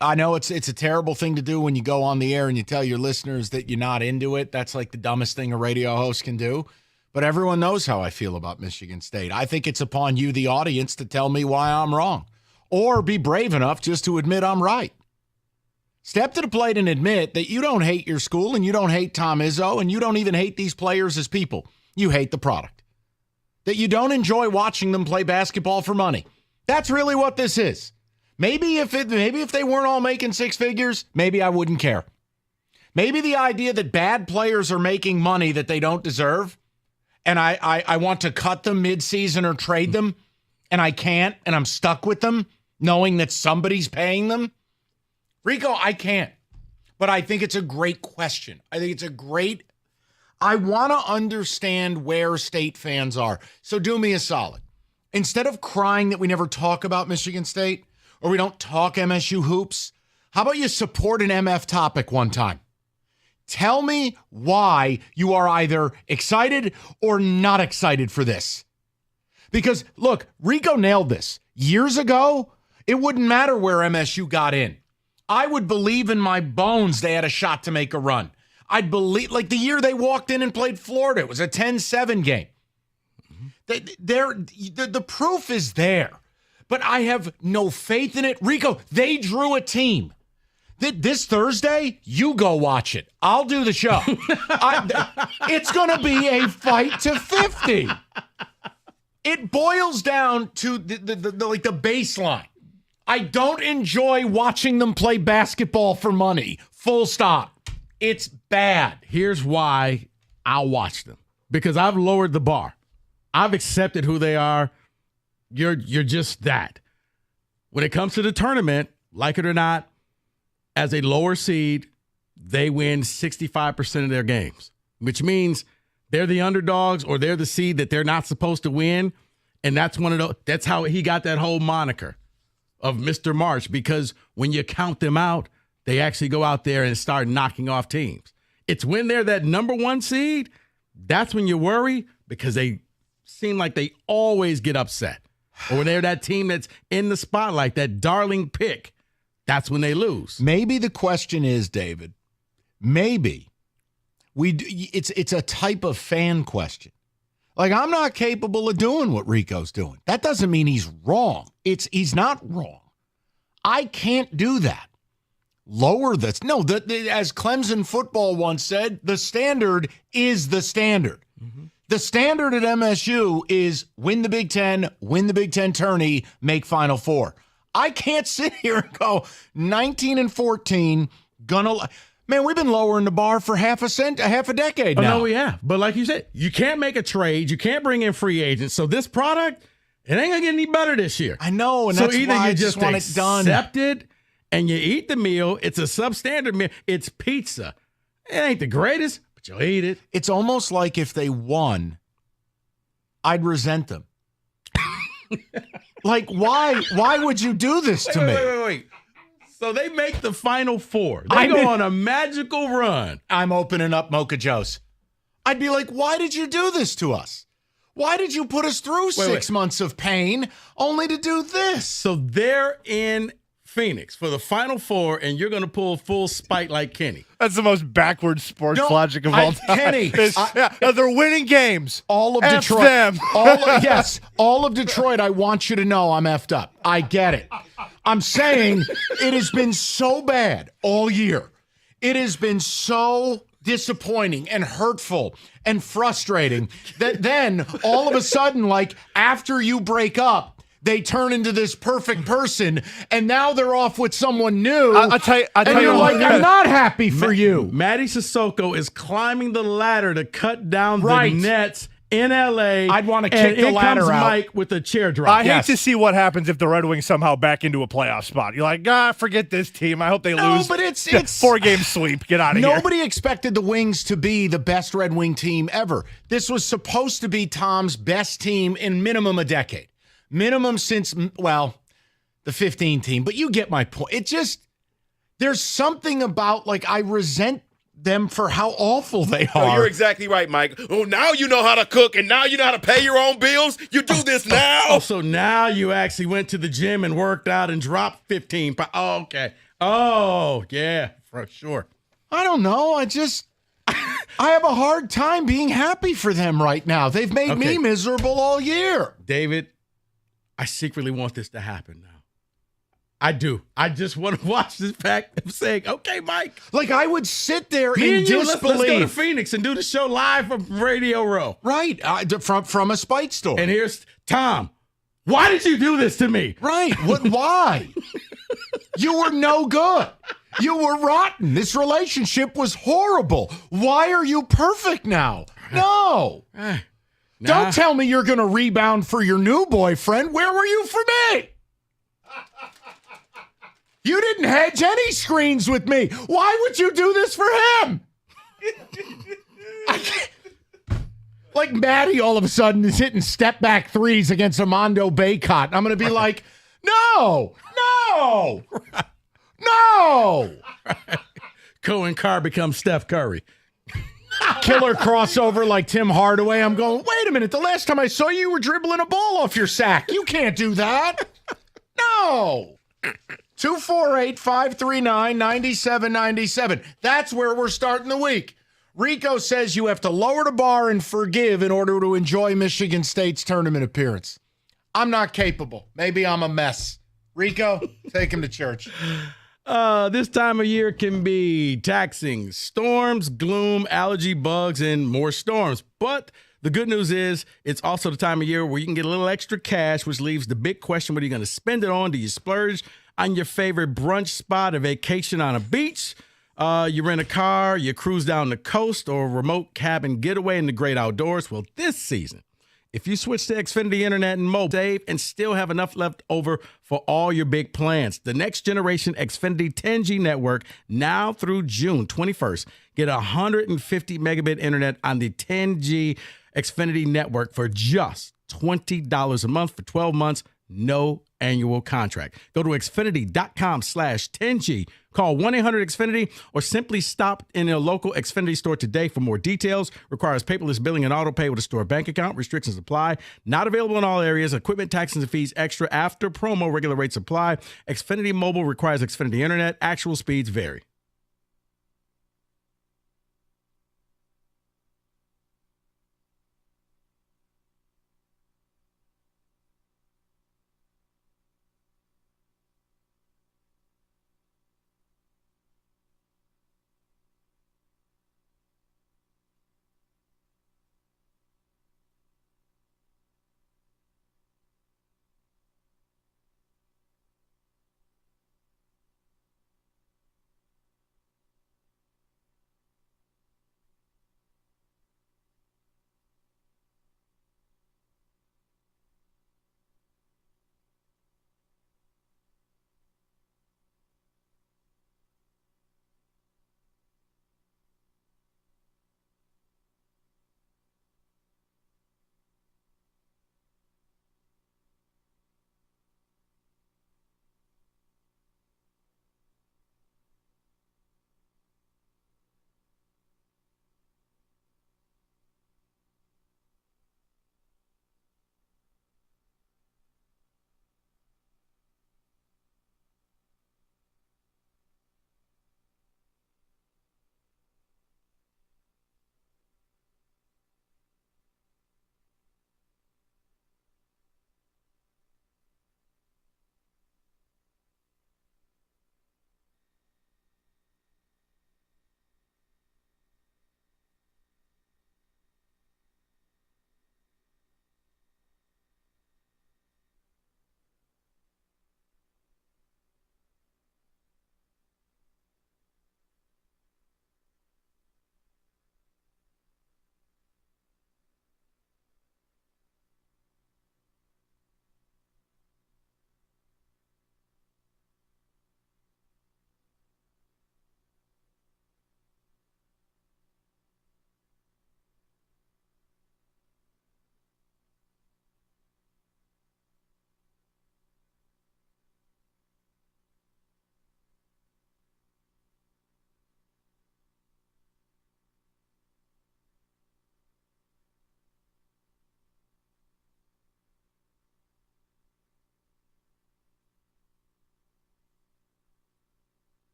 I know it's a terrible thing to do when you go on the air and you tell your listeners that you're not into it. That's like the dumbest thing a radio host can do. But everyone knows how I feel about Michigan State. I think it's upon you, the audience, to tell me why I'm wrong. Or be brave enough just to admit I'm right. Step to the plate and admit that you don't hate your school and you don't hate Tom Izzo and you don't even hate these players as people. You hate the product. That you don't enjoy watching them play basketball for money. That's really what this is. Maybe if they weren't all making 6 figures, maybe I wouldn't care. Maybe the idea that bad players are making money that they don't deserve and I want to cut them mid-season or trade them and I can't and I'm stuck with them knowing that somebody's paying them. Rico, I can't, but I think it's a great question. I want to understand where State fans are. So do me a solid. Instead of crying that we never talk about Michigan State or we don't talk MSU hoops, how about you support an MF topic one time? Tell me why you are either excited or not excited for this. Because, look, Rico nailed this. Years ago, it wouldn't matter where MSU got in. I would believe in my bones they had a shot to make a run. I'd believe, like the year they walked in and played Florida, it was a 10-7 game. The proof is there, but I have no faith in it. Rico, they drew a team. This Thursday, you go watch it. I'll do the show. It's going to be a fight to 50. It boils down to the baseline. I don't enjoy watching them play basketball for money. Full stop. It's bad. Here's why I'll watch them. Because I've lowered the bar. I've accepted who they are. You're just that. When it comes to the tournament, like it or not, as a lower seed, they win 65% of their games, which means they're the underdogs or they're the seed that they're not supposed to win. And that's that's how he got that whole moniker of Mr. March, because when you count them out, they actually go out there and start knocking off teams. It's when they're that number 1 seed, that's when you worry, because they seem like they always get upset. Or when they're that team that's in the spotlight, that darling pick, that's when they lose. Maybe the question is, David, it's a type of fan question. Like, I'm not capable of doing what Rico's doing. That doesn't mean he's wrong. He's not wrong. I can't do that. Lower this. No, as Clemson football once said, the standard is the standard. Mm-hmm. The standard at MSU is win the Big Ten, win the Big Ten tourney, make Final Four. I can't sit here and go 19-14, Man, we've been lowering the bar for half a decade now. Oh, no, we have. But like you said, you can't make a trade. You can't bring in free agents. So this product, it ain't going to get any better this year. I know, and that's why I just want it done. Accept it, and you eat the meal. It's a substandard meal. It's pizza. It ain't the greatest, but you'll eat it. It's almost like if they won, I'd resent them. Like, why would you do this to me? Wait. So they make the Final Four. They go on a magical run. I'm opening up Mocha Joe's. I'd be like, why did you do this to us? Why did you put us through 6 months of pain only to do this? So they're in Phoenix for the Final Four, and you're going to pull full spike like Kenny. That's the most backwards sports logic of all time. Kenny, they're winning games. All of F Detroit. them. All of Detroit. I want you to know I'm effed up. I get it. I'm saying it has been so bad all year. It has been so disappointing and hurtful and frustrating that then all of a sudden, like after you break up, they turn into this perfect person, and now they're off with someone new. I'll tell you like, I'm not happy for you. Matty Sissoko is climbing the ladder to cut down the Nets in L.A. I'd want to kick the ladder comes out. Mike with a chair drop. I hate to see what happens if the Red Wings somehow back into a playoff spot. You're like, forget this team. I hope they lose. But it's 4-game sweep. Get out of here. Nobody expected the Wings to be the best Red Wing team ever. This was supposed to be Tom's best team in minimum a decade. Minimum since, the 15 team. But you get my point. It just, there's something about, like, I resent them for how awful they are. No, you're exactly right, Mike. Oh, now you know how to cook, and now you know how to pay your own bills. You do this now. Oh, so now you actually went to the gym and worked out and dropped 15 pounds. Oh, okay. Oh, yeah, for sure. I don't know. I have a hard time being happy for them right now. They've made me miserable all year. David, I secretly want this to happen now. I do. I just want to watch this fact of saying, okay, Mike. Like, I would sit there Me in and you, disbelief. let's go to Phoenix and do the show live from Radio Row. Right. From a Spite store. And here's Tom. Why did you do this to me? Right. Why? You were no good. You were rotten. This relationship was horrible. Why are you perfect now? No. Don't tell me you're going to rebound for your new boyfriend. Where were you for me? You didn't hedge any screens with me. Why would you do this for him? Like Matty all of a sudden is hitting step back threes against Armando Baycott. I'm going to be like, no. Cohen Carr becomes Steph Curry. Killer crossover like Tim Hardaway. I'm going, wait a minute. The last time I saw you, you were dribbling a ball off your sack. You can't do that. No. 248-539-9797. That's where we're starting the week. Rico says you have to lower the bar and forgive in order to enjoy Michigan State's tournament appearance. I'm not capable. Maybe I'm a mess. Rico, take him to church. This time of year can be taxing. Storms, gloom, allergy bugs, and more storms. But the good news is it's also the time of year where you can get a little extra cash, which leaves the big question, what are you going to spend it on? Do you splurge on your favorite brunch spot, a vacation on a beach? You rent a car, you cruise down the coast, or a remote cabin getaway in the great outdoors? Well, this season, if you switch to Xfinity Internet and mobile, save and still have enough left over for all your big plans. The next generation Xfinity 10G network, now through June 21st. Get 150 megabit internet on the 10G Xfinity network for just $20 a month for 12 months, no annual contract. Go to Xfinity.com/10G. Call 1-800-XFINITY or simply stop in a local Xfinity store today for more details. Requires paperless billing and auto pay with a store bank account. Restrictions apply. Not available in all areas. Equipment, taxes, and fees extra after promo. Regular rates apply. Xfinity Mobile requires Xfinity Internet. Actual speeds vary.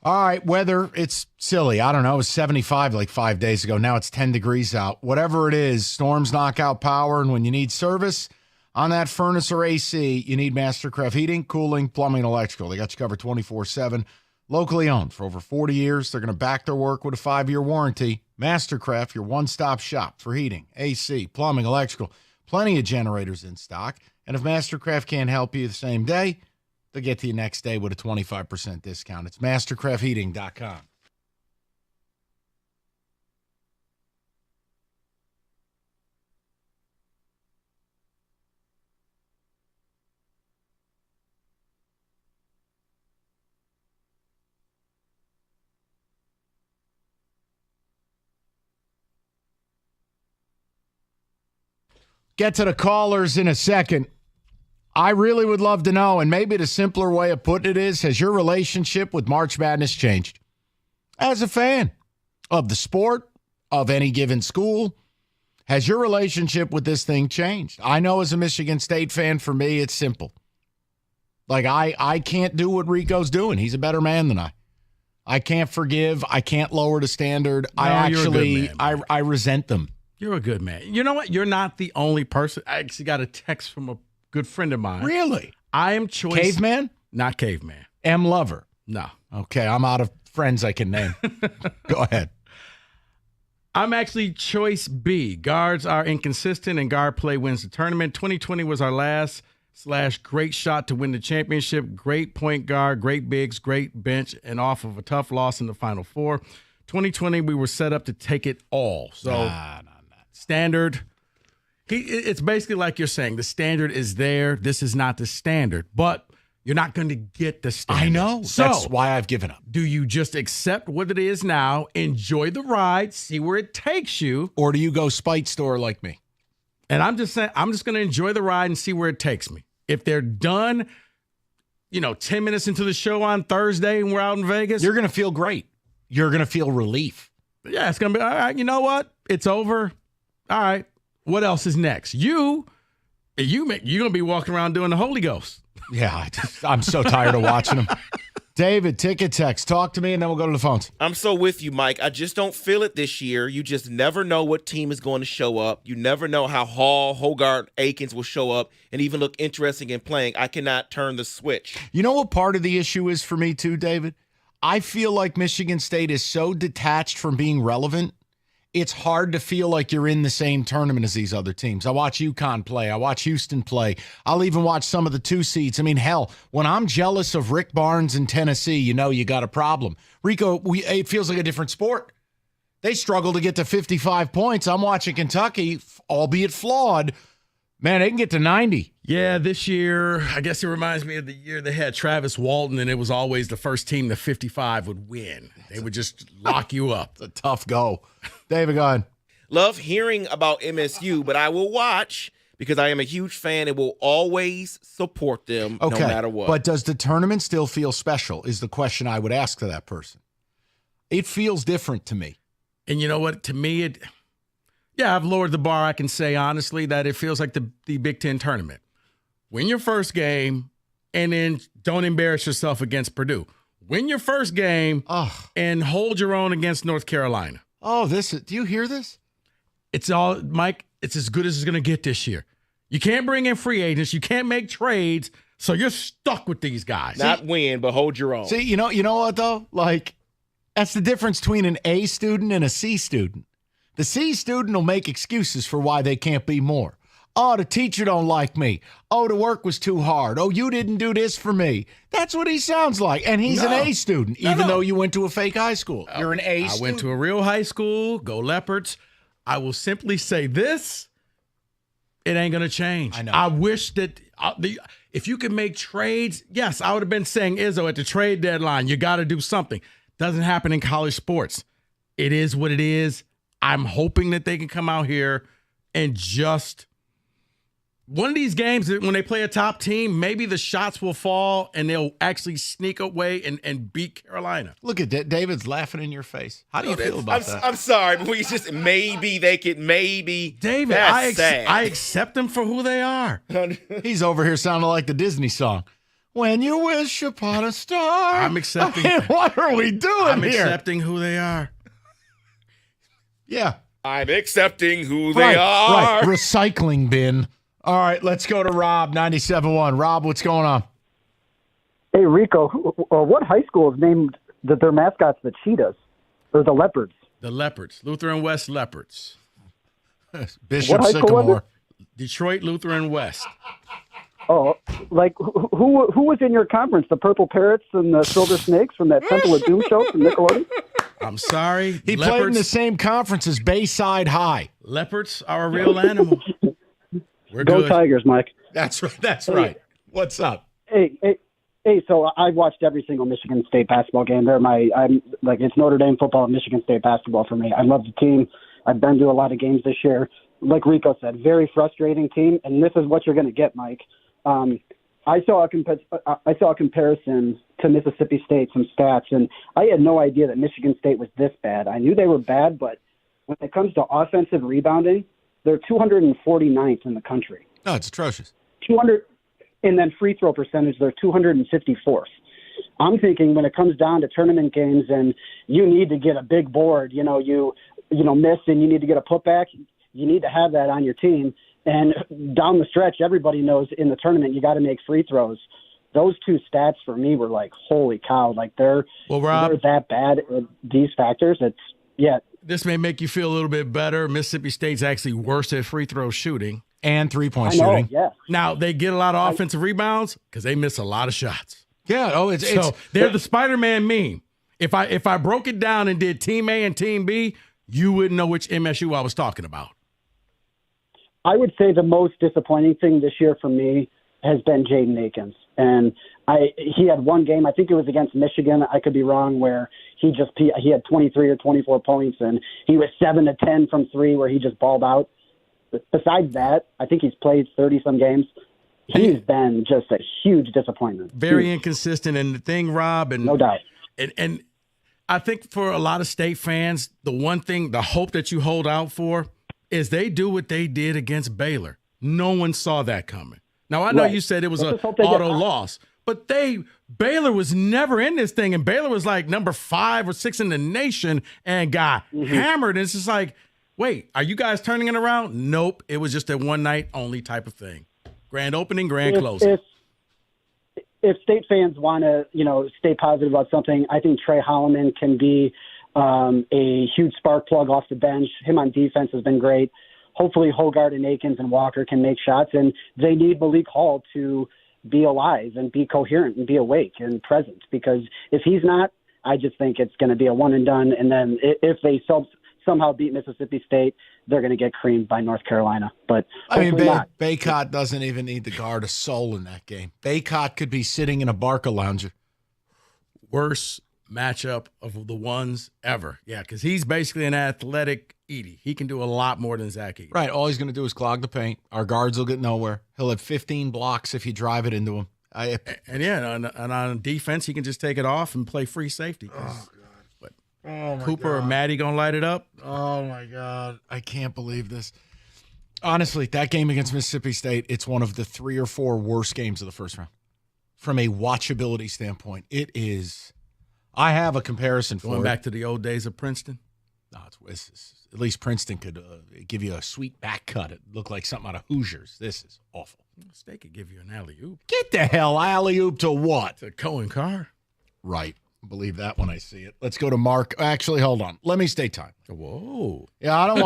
All right, weather, it's silly. I don't know. It was 75 like 5 days ago. Now it's 10 degrees out. Whatever it is, storms knock out power, and when you need service on that furnace or AC, you need Mastercraft Heating, Cooling, Plumbing, and Electrical. They got you covered 24/7. Locally owned for over 40 years. They're going to back their work with a 5-year warranty. Mastercraft, your one-stop shop for heating, AC, plumbing, electrical. Plenty of generators in stock. And if Mastercraft can't help you the same day, they'll get to you next day with a 25% discount. It's mastercraftheating.com. Get to the callers in a second. I really would love to know, and maybe the simpler way of putting it is, has your relationship with March Madness changed? As a fan of the sport, of any given school, has your relationship with this thing changed? I know as a Michigan State fan, for me, it's simple. Like, I can't do what Rico's doing. He's a better man than I. I can't forgive. I can't lower the standard. No, I resent them. You're a good man. You know what? You're not the only person. I actually got a text from a good friend of mine. Really? I am choice. Caveman? Not caveman. M. Lover? No. Okay, I'm out of friends I can name. Go ahead. I'm actually choice B. Guards are inconsistent and guard play wins the tournament. 2020 was our last/great shot to win the championship. Great point guard, great bigs, great bench, and off of a tough loss in the Final Four. 2020, we were set up to take it all. So standard, it's basically like you're saying, the standard is there. This is not the standard, but you're not going to get the standard. I know. So that's why I've given up. Do you just accept what it is now, enjoy the ride, see where it takes you? Or do you go spite store like me? And I'm just saying, I'm just going to enjoy the ride and see where it takes me. If they're done, 10 minutes into the show on Thursday and we're out in Vegas, you're going to feel great. You're going to feel relief. Yeah, it's going to be, all right, you know what? It's over. All right. What else is next? You're going to be walking around doing the Holy Ghost. Yeah, I'm so tired of watching them. David, ticket text. Talk to me, and then we'll go to the phones. I'm so with you, Mike. I just don't feel it this year. You just never know what team is going to show up. You never know how Hall, Hogarth, Akins will show up and even look interesting in playing. I cannot turn the switch. You know what part of the issue is for me too, David? I feel like Michigan State is so detached from being relevant, it's hard to feel like you're in the same tournament as these other teams. I watch UConn play. I watch Houston play. I'll even watch some of the 2 seeds. I mean, hell, when I'm jealous of Rick Barnes in Tennessee, you got a problem. Rico, it feels like a different sport. They struggle to get to 55 points. I'm watching Kentucky, albeit flawed. Man, they can get to 90. Yeah, this year, I guess it reminds me of the year they had Travis Walton, and it was always the first team to 55 would win. They would just lock you up. It's a tough go. David, go ahead. Love hearing about MSU, but I will watch because I am a huge fan and will always support them no matter what. But does the tournament still feel special is the question I would ask to that person. It feels different to me. And you know what? To me, I've lowered the bar. I can say honestly that it feels like the Big Ten tournament. Win your first game, and then don't embarrass yourself against Purdue. Win your first game, and hold your own against North Carolina. Do you hear this? It's all, Mike, it's as good as it's going to get this year. You can't bring in free agents. You can't make trades, so you're stuck with these guys. Not win, but hold your own. See, you know what, though? Like, that's the difference between an A student and a C student. The C student will make excuses for why they can't be more. Oh, the teacher don't like me. Oh, the work was too hard. Oh, you didn't do this for me. That's what he sounds like. And he's an A student, even though you went to a fake high school. You're an A student. I went to a real high school. Go Leopards. I will simply say this. It ain't going to change. I know. I wish that if you could make trades, yes, I would have been saying, Izzo, at the trade deadline, you got to do something. Doesn't happen in college sports. It is what it is. I'm hoping that they can come out here and just one of these games, when they play a top team, maybe the shots will fall and they'll actually sneak away and beat Carolina. Look at David's laughing in your face. How do you feel about that? I'm sorry, but we just maybe they could David, I accept them for who they are. He's over here sounding like the Disney song. When you wish upon a star. I'm accepting. I mean, what are we doing I'm here? accepting who they are. Yeah. I'm accepting who they are. Right. Recycling bin. All right, let's go to Rob, 97.1. Rob, what's going on? Hey, Rico, what high school is named that their mascots the cheetahs or the leopards? The Leopards. Lutheran West Leopards. Bishop Sycamore. Detroit Lutheran West. Oh, like who was in your conference? The Purple Parrots and the Silver Snakes from that Temple of Doom show from Nickelodeon? I'm sorry. He played in the same conference as Bayside High. Leopards are a real animal. We're Go good. Tigers, Mike. That's right. That's right. What's up? Hey, so I've watched every single Michigan State basketball game. It's Notre Dame football and Michigan State basketball for me. I love the team. I've been to a lot of games this year. Like Rico said, very frustrating team, and this is what you're going to get, Mike. I saw a comparison to Mississippi State, some stats, and I had no idea that Michigan State was this bad. I knew they were bad, but when it comes to offensive rebounding, they're 249th in the country. No, it's atrocious. 200, and then free throw percentage, they're 254th. I'm thinking when it comes down to tournament games and you need to get a big board, you miss and you need to get a putback, you need to have that on your team. And down the stretch, everybody knows in the tournament you got to make free throws. Those two stats for me were like, holy cow! Like they're that bad at these factors. This may make you feel a little bit better. Mississippi State's actually worse at free throw shooting and 3-point shooting. Yeah. Now they get a lot of offensive rebounds because they miss a lot of shots. Yeah. Oh, they're the Spider-Man meme. If I broke it down and did Team A and Team B, you wouldn't know which MSU I was talking about. I would say the most disappointing thing this year for me has been Jaden Akins. And he had one game, I think it was against Michigan, I could be wrong, where he had 23 or 24 points, and he was 7 of 10 from three where he just balled out. But besides that, I think he's played 30-some games. He's been just a huge disappointment. Very inconsistent. And the thing, Rob, and no doubt. And I think for a lot of State fans, the one thing, the hope that you hold out for is they do what they did against Baylor. No one saw that coming. Now, I know you said it was an auto loss, but Baylor was never in this thing, and Baylor was like number 5 or 6 in the nation and got hammered. And it's just like, wait, are you guys turning it around? Nope. It was just a one-night only type of thing. Grand opening, grand closing. If State fans want to, stay positive about something, I think Trey Holloman can be a huge spark plug off the bench. Him on defense has been great. Hopefully Hogard and Akins and Walker can make shots, and they need Malik Hall to be alive and be coherent and be awake and present, because if he's not, I just think it's going to be a one and done. And then if they somehow beat Mississippi State, they're going to get creamed by North Carolina. But Baycott doesn't even need to guard a soul in that game. Baycott could be sitting in a Barca lounger. Worst matchup of the ones ever. Yeah, because he's basically an athletic Edey. He can do a lot more than Zach Edey. Right. All he's going to do is clog the paint. Our guards will get nowhere. He'll have 15 blocks if you drive it into him. And on defense, he can just take it off and play free safety. Oh, God. But Cooper or Maddie going to light it up? Oh, my God. I can't believe this. Honestly, that game against Mississippi State, it's one of the 3 or 4 worst games of the first round. From a watchability standpoint, it is. I have a comparison for Going back to the old days of Princeton? No, it's at least Princeton could give you a sweet back cut. It looked like something out of Hoosiers. This is awful. They could give you an alley-oop. Get the hell alley-oop to what? To Cohen Carr. Right. Believe that when I see it. Let's go to Mark. Actually, hold on. Let me stay time. Whoa. Yeah, I don't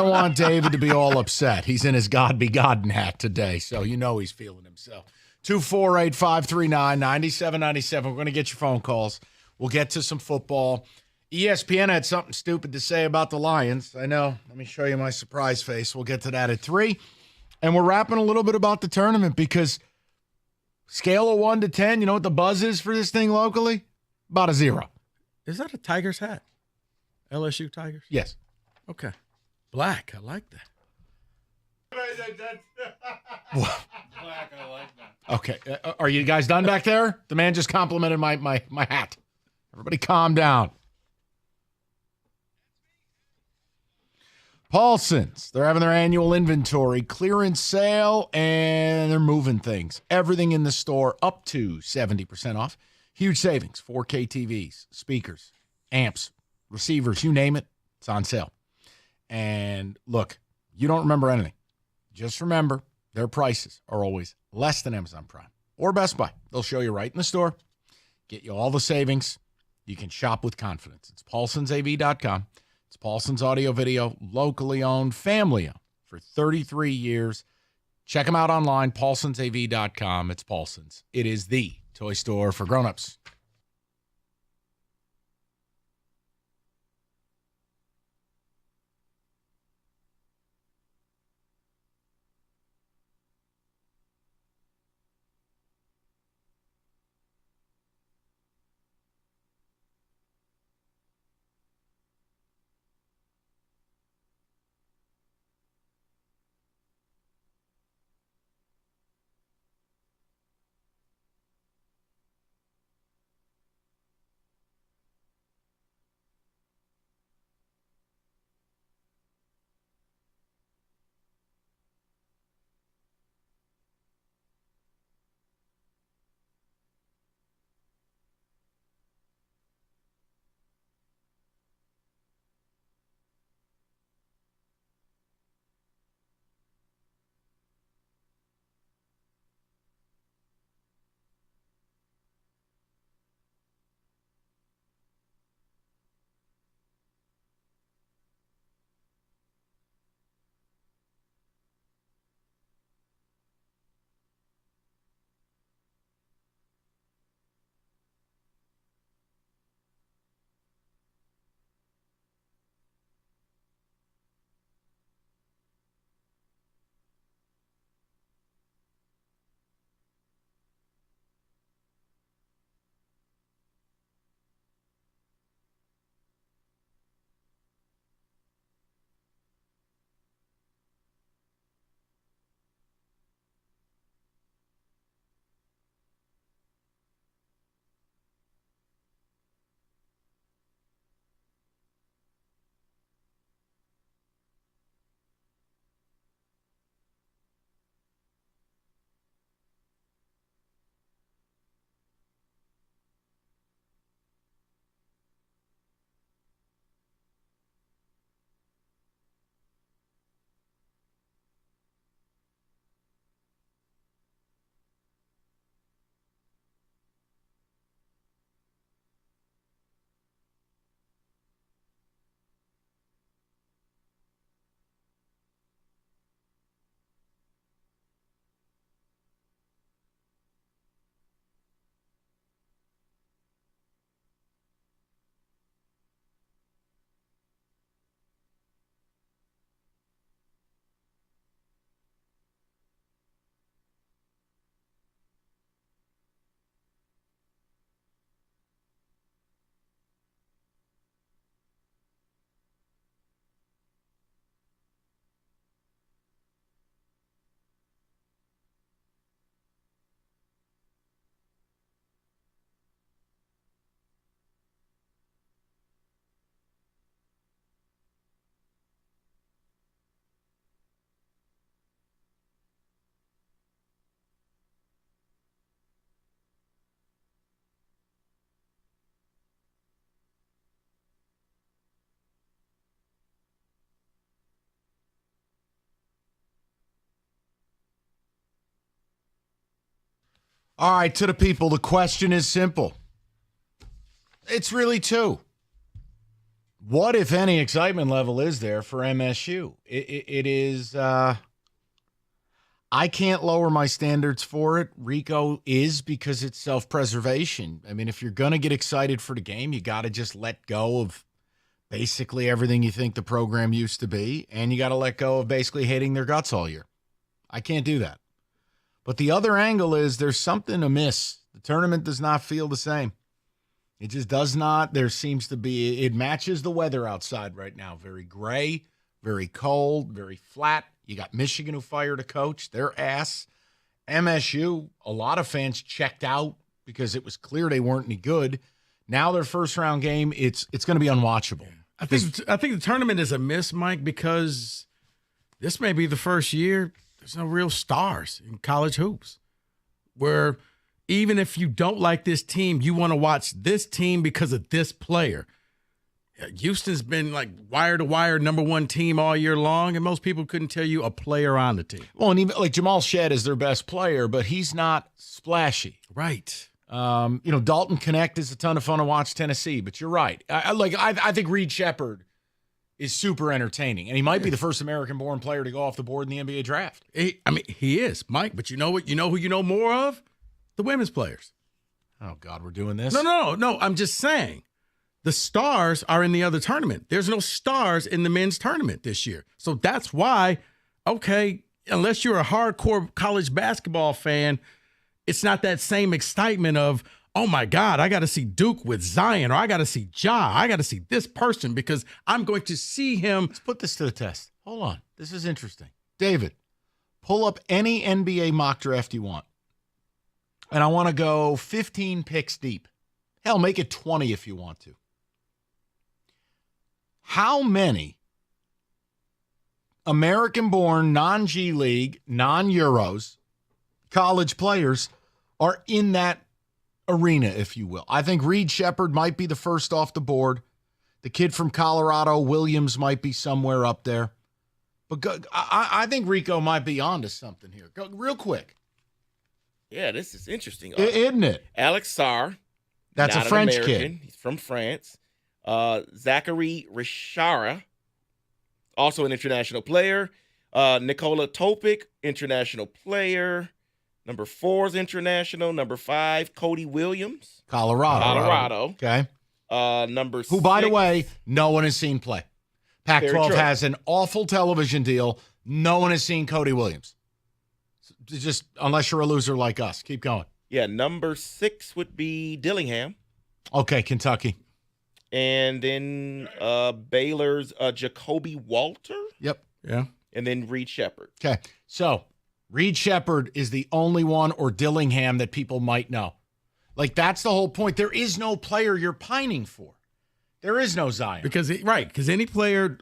want David to be all upset. He's in his God Be Godden hat today, so he's feeling himself. 248-539-9797. We're going to get your phone calls. We'll get to some football. ESPN had something stupid to say about the Lions. I know. Let me show you my surprise face. We'll get to that at 3. And we're rapping a little bit about the tournament because scale of 1 to 10, you know what the buzz is for this thing locally? About a 0. Is that a Tigers hat? LSU Tigers? Yes. Okay. Black. I like that. Black, I like that. Okay. Are you guys done back there? The man just complimented my hat. Everybody calm down. Paulson's. They're having their annual inventory clearance sale, and they're moving things. Everything in the store up to 70% off. Huge savings. 4K TVs, speakers, amps, receivers, you name it, it's on sale. And look, you don't remember anything. Just remember, their prices are always less than Amazon Prime or Best Buy. They'll show you right in the store, get you all the savings. You can shop with confidence. It's paulsonsav.com. It's Paulson's Audio Video, locally owned, family owned for 33 years. Check them out online, paulsonsav.com. It's Paulson's. It is the toy store for grown-ups. All right, to the people, the question is simple. It's really two. What, if any, excitement level is there for MSU? It is, I can't lower my standards for it. Rico is, because it's self-preservation. I mean, if you're going to get excited for the game, you got to just let go of basically everything you think the program used to be, and you got to let go of basically hating their guts all year. I can't do that. But the other angle is there's something amiss. The tournament does not feel the same. It just does not. There seems to be, it matches the weather outside right now. Very gray, very cold, very flat. You got Michigan, who fired a coach, their ass. MSU, a lot of fans checked out because it was clear they weren't any good. Now their first round game, it's going to be unwatchable. I think the tournament is a miss, Mike, because this may be the first year there's no real stars in college hoops, where even if you don't like this team, you want to watch this team because of this player. Houston's been like wire-to-wire #1 team all year long, and most people couldn't tell you a player on the team. Well, and even like Jamal Shedd is their best player, but he's not splashy. Right. Dalton Connect is a ton of fun to watch Tennessee, but you're right. I think Reed Sheppard is super entertaining, and he might be the first American-born player to go off the board in the NBA draft. He is, Mike, but you know what? You know who you know more of? The women's players. Oh, God, we're doing this? No. I'm just saying. The stars are in the other tournament. There's no stars in the men's tournament this year. So that's why, okay, unless you're a hardcore college basketball fan, it's not that same excitement of, oh, my God, I got to see Duke with Zion, or I got to see Ja. I got to see this person because I'm going to see him. Let's put this to the test. Hold on. This is interesting. David, pull up any NBA mock draft you want. And I want to go 15 picks deep. Hell, make it 20 if you want to. How many American-born, non-G League, non-Euros college players are in that arena, if you will? I think Reed Sheppard might be the first off the board. The kid from Colorado, Williams, might be somewhere up there. But I think Rico might be onto something here. Go real quick. Yeah, this is interesting. Isn't it? Alex Sarr. That's a French American. kid. He's from France. Zachary Richara, also an international player. Nikola Topic, international player. Number 4 is international. Number 5, Cody Williams. Colorado. Okay. Number 6. Who, by the way, no one has seen play. Pac-12 has an awful television deal. No one has seen Cody Williams. Just unless you're a loser like us. Keep going. Yeah, number 6 would be Dillingham. Okay, Kentucky. And then Baylor's Jacoby Walter. Yep. Yeah. And then Reed Sheppard. Okay. So Reed Sheppard is the only one, or Dillingham, that people might know. Like, that's the whole point. There is no player you're pining for. There is no Zion. Because any player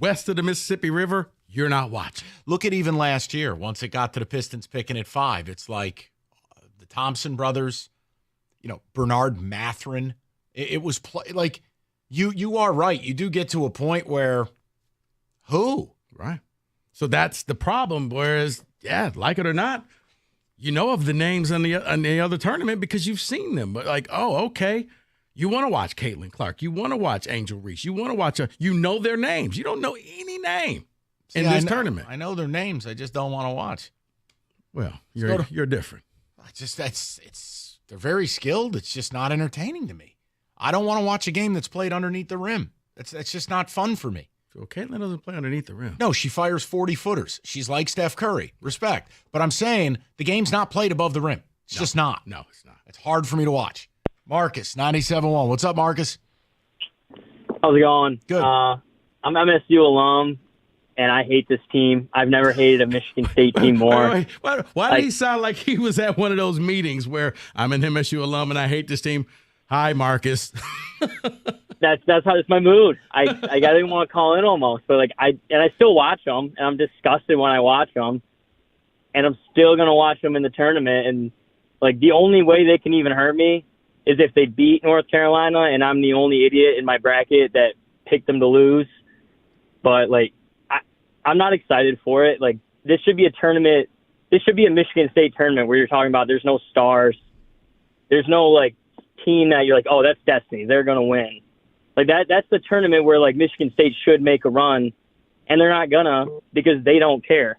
west of the Mississippi River, you're not watching. Look at even last year. Once it got to the Pistons picking at 5, it's like the Thompson brothers, Bernard Mathurin. It was like you are right. You do get to a point where who? Right. So that's the problem. Whereas, yeah, like it or not, you know of the names on the other tournament because you've seen them. But like, oh, okay. You want to watch Caitlin Clark. You want to watch Angel Reese. You want to watch you know their names. You don't know any name in this tournament. I know their names. I just don't want to watch. Well, you're different. They're very skilled. It's just not entertaining to me. I don't want to watch a game that's played underneath the rim. That's just not fun for me. So Caitlin doesn't play underneath the rim. No, she fires 40-footers. She's like Steph Curry. Respect. But I'm saying the game's not played above the rim. It's just not. No, it's not. It's hard for me to watch. Marcus, 97.1. What's up, Marcus? How's it going? Good. I'm an MSU alum, and I hate this team. I've never hated a Michigan State team more. Why did he sound like he was at one of those meetings where I'm an MSU alum and I hate this team? Hi, Marcus. That's how it's my mood. I didn't want to call in almost, but I still watch them, and I'm disgusted when I watch them, and I'm still gonna watch them in the tournament. And the only way they can even hurt me is if they beat North Carolina, and I'm the only idiot in my bracket that picked them to lose. But I'm not excited for it. This should be a tournament. This should be a Michigan State tournament where you're talking about there's no stars, there's no team that you're like, oh, that's destiny, they're gonna win. That's the tournament where Michigan State should make a run, and they're not gonna because they don't care.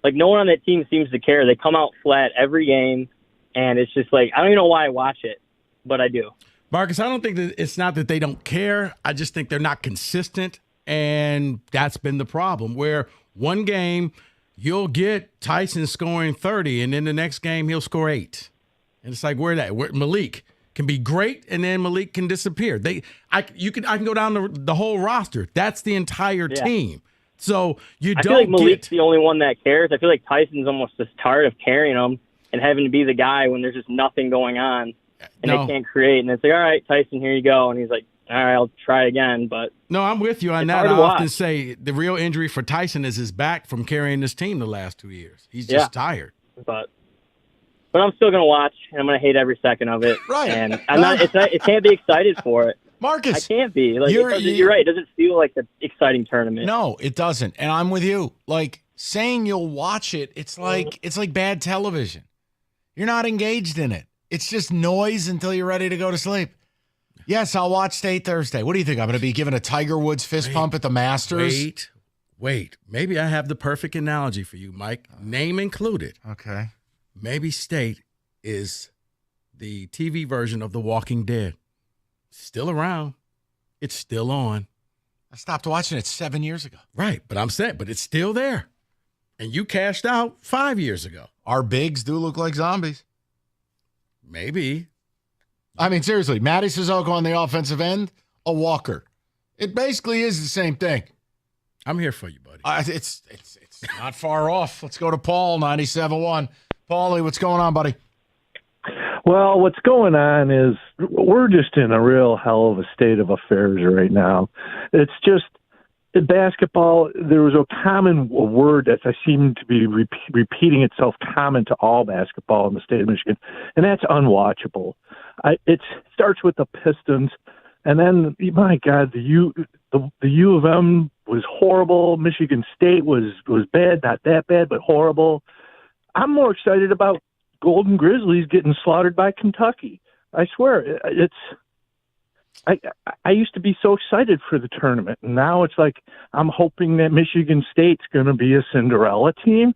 No one on that team seems to care. They come out flat every game, and it's just I don't even know why I watch it, but I do. Marcus, I don't think that it's not that they don't care. I just think they're not consistent, and that's been the problem. Where one game you'll get Tyson scoring 30, and then the next game he'll score 8, and it's where Malik can be great, and then Malik can disappear. I can go down the whole roster. That's the entire team. So I feel like Malik's the only one that cares. I feel like Tyson's almost just tired of carrying them and having to be the guy when there's just nothing going on and they can't create. And it's all right, Tyson, here you go. And he's all right, I'll try again. But no, I'm with you on it's that. hard I to often watch. say the real injury for Tyson is his back from carrying this team the last 2 years. He's just tired. But I'm still gonna watch, and I'm gonna hate every second of it. Right. And I'm not. It can't be excited for it. Marcus, I can't be. Like you're right. It doesn't feel like the exciting tournament. No, it doesn't. And I'm with you. Like saying you'll watch it, it's like bad television. You're not engaged in it. It's just noise until you're ready to go to sleep. Yes, I'll watch State Thursday. What do you think? I'm going to be giving a Tiger Woods fist pump at the Masters? Wait. Maybe I have the perfect analogy for you, Mike. Name included. Okay. Maybe State is the TV version of The Walking Dead. Still around. It's still on. I stopped watching it 7 years ago. Right, but I'm saying, but it's still there. And you cashed out 5 years ago. Our bigs do look like zombies. Maybe. I mean, seriously, Matty Sissoko on the offensive end, a Walker. It basically is the same thing. I'm here for you, buddy. It's not far off. Let's go to Paul, 97.1. Paulie, what's going on, buddy? Well, what's going on is we're just in a real hell of a state of affairs right now. It's just basketball. There was a common word that I seem to be repeating itself common to all basketball in the state of Michigan, and that's unwatchable. It starts with the Pistons, and then, my God, the U of M was horrible. Michigan State was bad, not that bad, but horrible. I'm more excited about Golden Grizzlies getting slaughtered by Kentucky. I swear, I used to be so excited for the tournament, and now it's like I'm hoping that Michigan State's going to be a Cinderella team.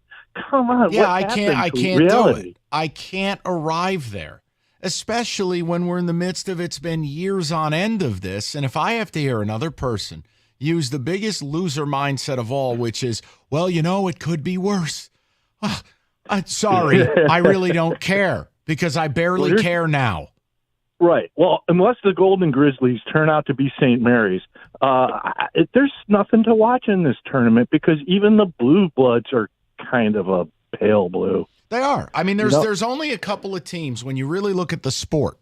Come on, Yeah, what I happened to can't reality? do it. I can't arrive there, especially when we're in the midst of it's been years on end of this. And if I have to hear another person use the biggest loser mindset of all, which is, well, it could be worse. I'm sorry, I really don't care because I barely care now. Right. Well, unless the Golden Grizzlies turn out to be St. Mary's, there's nothing to watch in this tournament because even the Blue Bloods are kind of a pale blue. They are. I mean, there's only a couple of teams when you really look at the sport.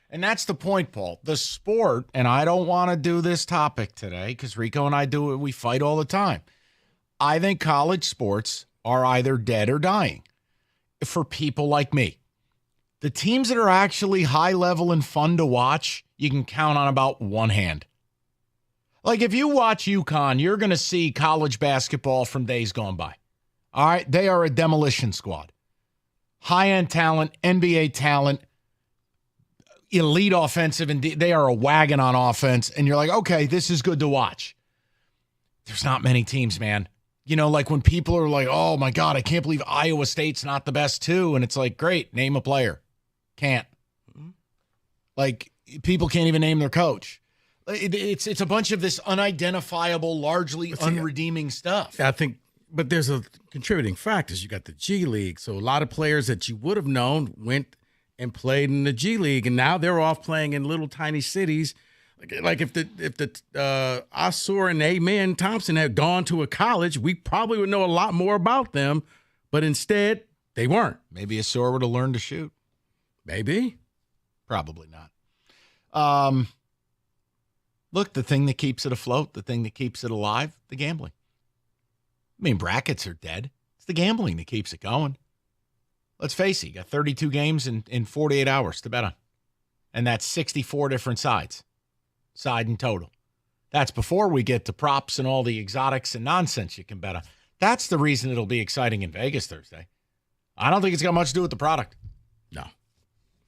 And that's the point, Paul. The sport, and I don't want to do this topic today because Rico and I do it. We fight all the time. I think college sports are either dead or dying for people like me. The teams that are actually high level and fun to watch, you can count on about one hand. Like if you watch UConn, you're going to see college basketball from days gone by. All right, they are a demolition squad. High-end talent, NBA talent, elite offensive, and they are a wagon on offense. And you're like, okay, this is good to watch. There's not many teams, man. Like when people are like, oh, my God, I can't believe Iowa State's not the best too. And it's like, great, name a player. Can't. Like, people can't even name their coach. It's a bunch of this unidentifiable, largely unredeeming stuff. I think, but there's a contributing factors. You got the G League. So a lot of players that you would have known went and played in the G League, and now they're off playing in little tiny cities. Like if the Osur and Amen Thompson had gone to a college, we probably would know a lot more about them. But instead, they weren't. Maybe Osur would have learned to shoot. Maybe. Probably not. Look, the thing that keeps it afloat, the thing that keeps it alive, the gambling. I mean, brackets are dead. It's the gambling that keeps it going. Let's face it, you got 32 games in 48 hours to bet on. And that's 64 different sides in total. That's before we get to props and all the exotics and nonsense you can bet on. That's the reason it'll be exciting in Vegas Thursday. I don't think it's got much to do with the product. No.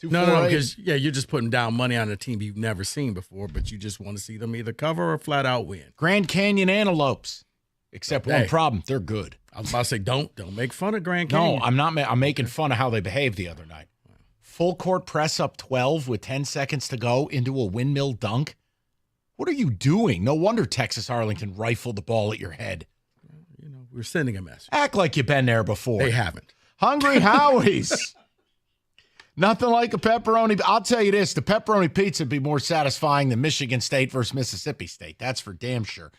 No, because, you're just putting down money on a team you've never seen before, but you just want to see them either cover or flat out win. Grand Canyon Antelopes. Except one problem, they're good. I was about to say, don't make fun of Grand Canyon. No, I'm not. I'm making fun of how they behaved the other night. Full court press up 12 with 10 seconds to go into a windmill dunk. What are you doing? No wonder Texas Arlington rifled the ball at your head. We're sending a message. Act like you've been there before. They haven't. Hungry Howie's. Nothing like a pepperoni. I'll tell you this, the pepperoni pizza would be more satisfying than Michigan State versus Mississippi State. That's for damn sure.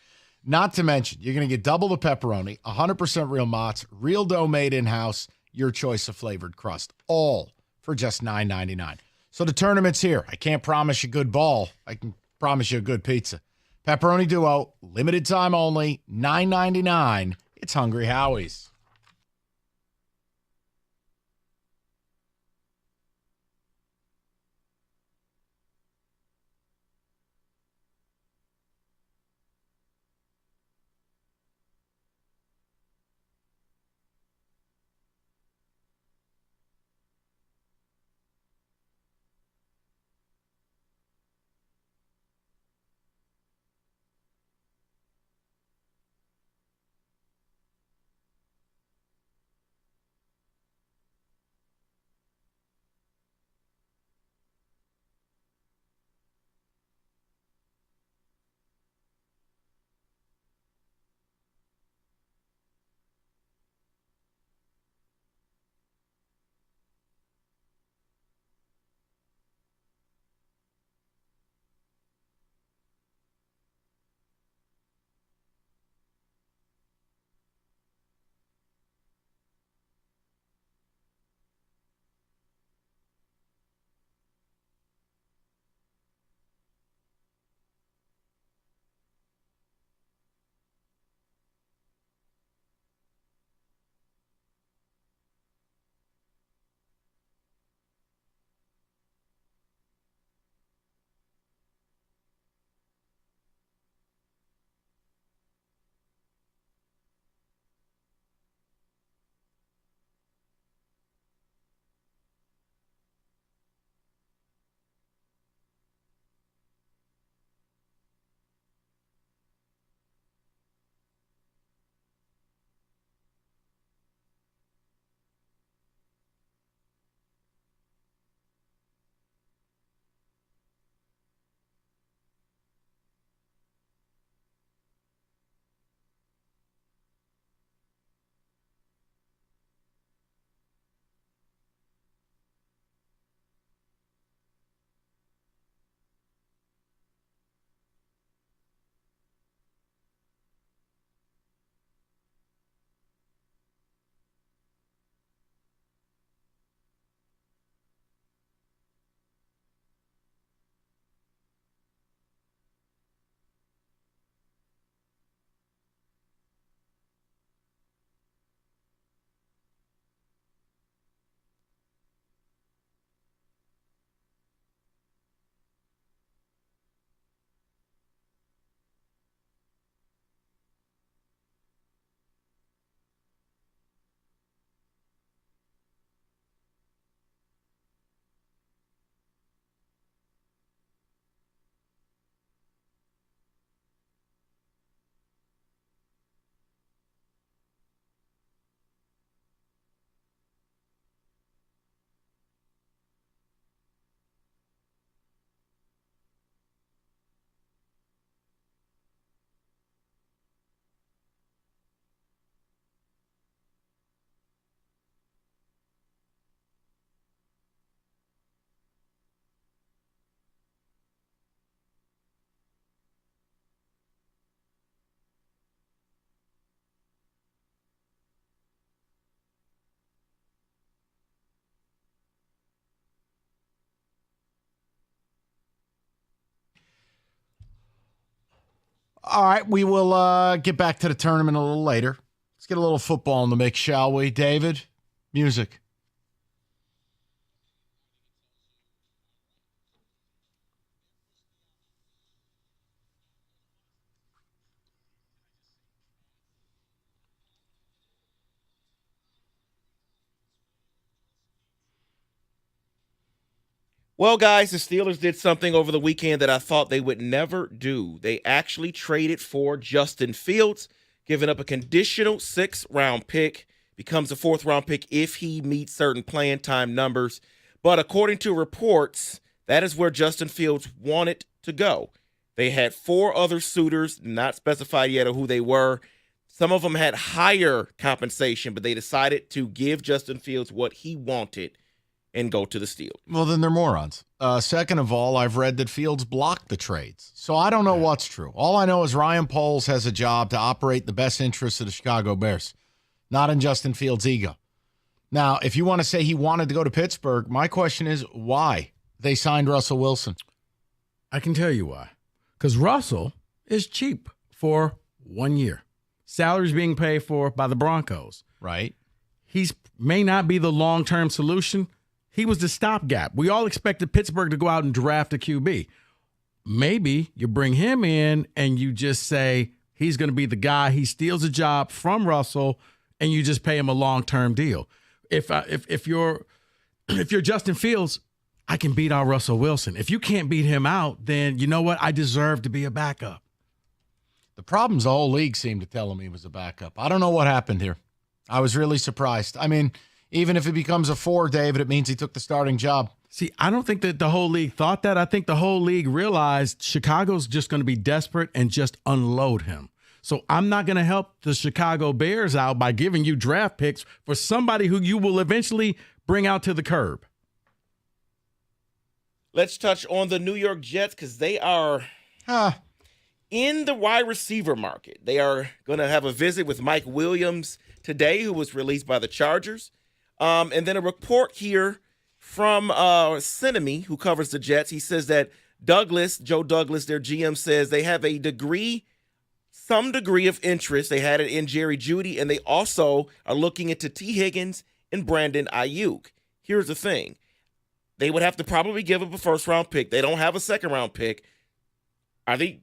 Not to mention, you're going to get double the pepperoni, 100% real mozz, real dough made in-house, your choice of flavored crust, all for just $9.99. So the tournament's here. I can't promise you good ball. I can Promise you a good pizza. Pepperoni Duo, limited time only, $9.99. It's Hungry Howie's. All right, we will get back to the tournament a little later. Let's get a little football in the mix, shall we, David? Music. Well, guys, the Steelers did something over the weekend that I thought they would never do. They actually traded for Justin Fields, giving up a conditional 6th-round pick, becomes a 4th-round pick if he meets certain playing time numbers. But according to reports, that is where Justin Fields wanted to go. They had 4 other suitors, not specified yet who they were. Some of them had higher compensation, but they decided to give Justin Fields what he wanted and go to the Steelers. Well, then they're morons. Second of all, I've read that Fields blocked the trades. So I don't know what's true. All I know is Ryan Poles has a job to operate the best interests of the Chicago Bears, not in Justin Fields' ego. Now, if you want to say he wanted to go to Pittsburgh, my question is why they signed Russell Wilson. I can tell you why. Because Russell is cheap for 1 year. Salaries being paid for by the Broncos. Right. He's may not be the long-term solution. He was the stopgap. We all expected Pittsburgh to go out and draft a QB. Maybe you bring him in and you just say he's going to be the guy. He steals a job from Russell, and you just pay him a long-term deal. If you're Justin Fields, I can beat out Russell Wilson. If you can't beat him out, then you know what? I deserve to be a backup. The problem's the whole league seemed to tell him he was a backup. I don't know what happened here. I was really surprised. I mean, even if it becomes a 4, David, it means he took the starting job. See, I don't think that the whole league thought that. I think the whole league realized Chicago's just going to be desperate and just unload him. So I'm not going to help the Chicago Bears out by giving you draft picks for somebody who you will eventually bring out to the curb. Let's touch on the New York Jets because they are in the wide receiver market. They are going to have a visit with Mike Williams today, who was released by the Chargers. And then a report here from Cinemy, who covers the Jets. He says that Joe Douglas, their GM, says they have some degree of interest. They had it in Jerry Jeudy, and they also are looking into T. Higgins and Brandon Ayuk. Here's the thing. They would have to probably give up a first-round pick. They don't have a second-round pick. They're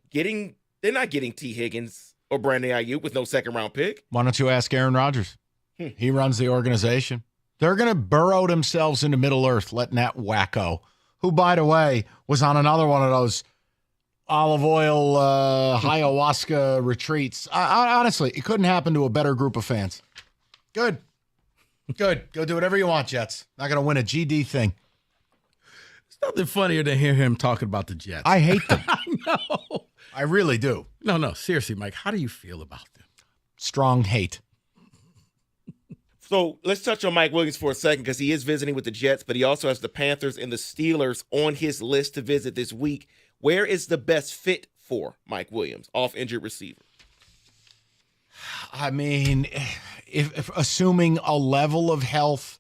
not getting T. Higgins or Brandon Ayuk with no second-round pick. Why don't you ask Aaron Rodgers? He runs the organization. They're going to burrow themselves into Middle Earth, letting that wacko, who, by the way, was on another one of those olive oil ayahuasca retreats. Honestly, it couldn't happen to a better group of fans. Good. Go do whatever you want, Jets. Not going to win a GD thing. It's nothing funnier than hear him talking about the Jets. I hate them. I know. I really do. No, seriously, Mike, how do you feel about them? Strong hate. So let's touch on Mike Williams for a second because he is visiting with the Jets, but he also has the Panthers and the Steelers on his list to visit this week. Where is the best fit for Mike Williams, off-injured receiver? I mean, if assuming a level of health,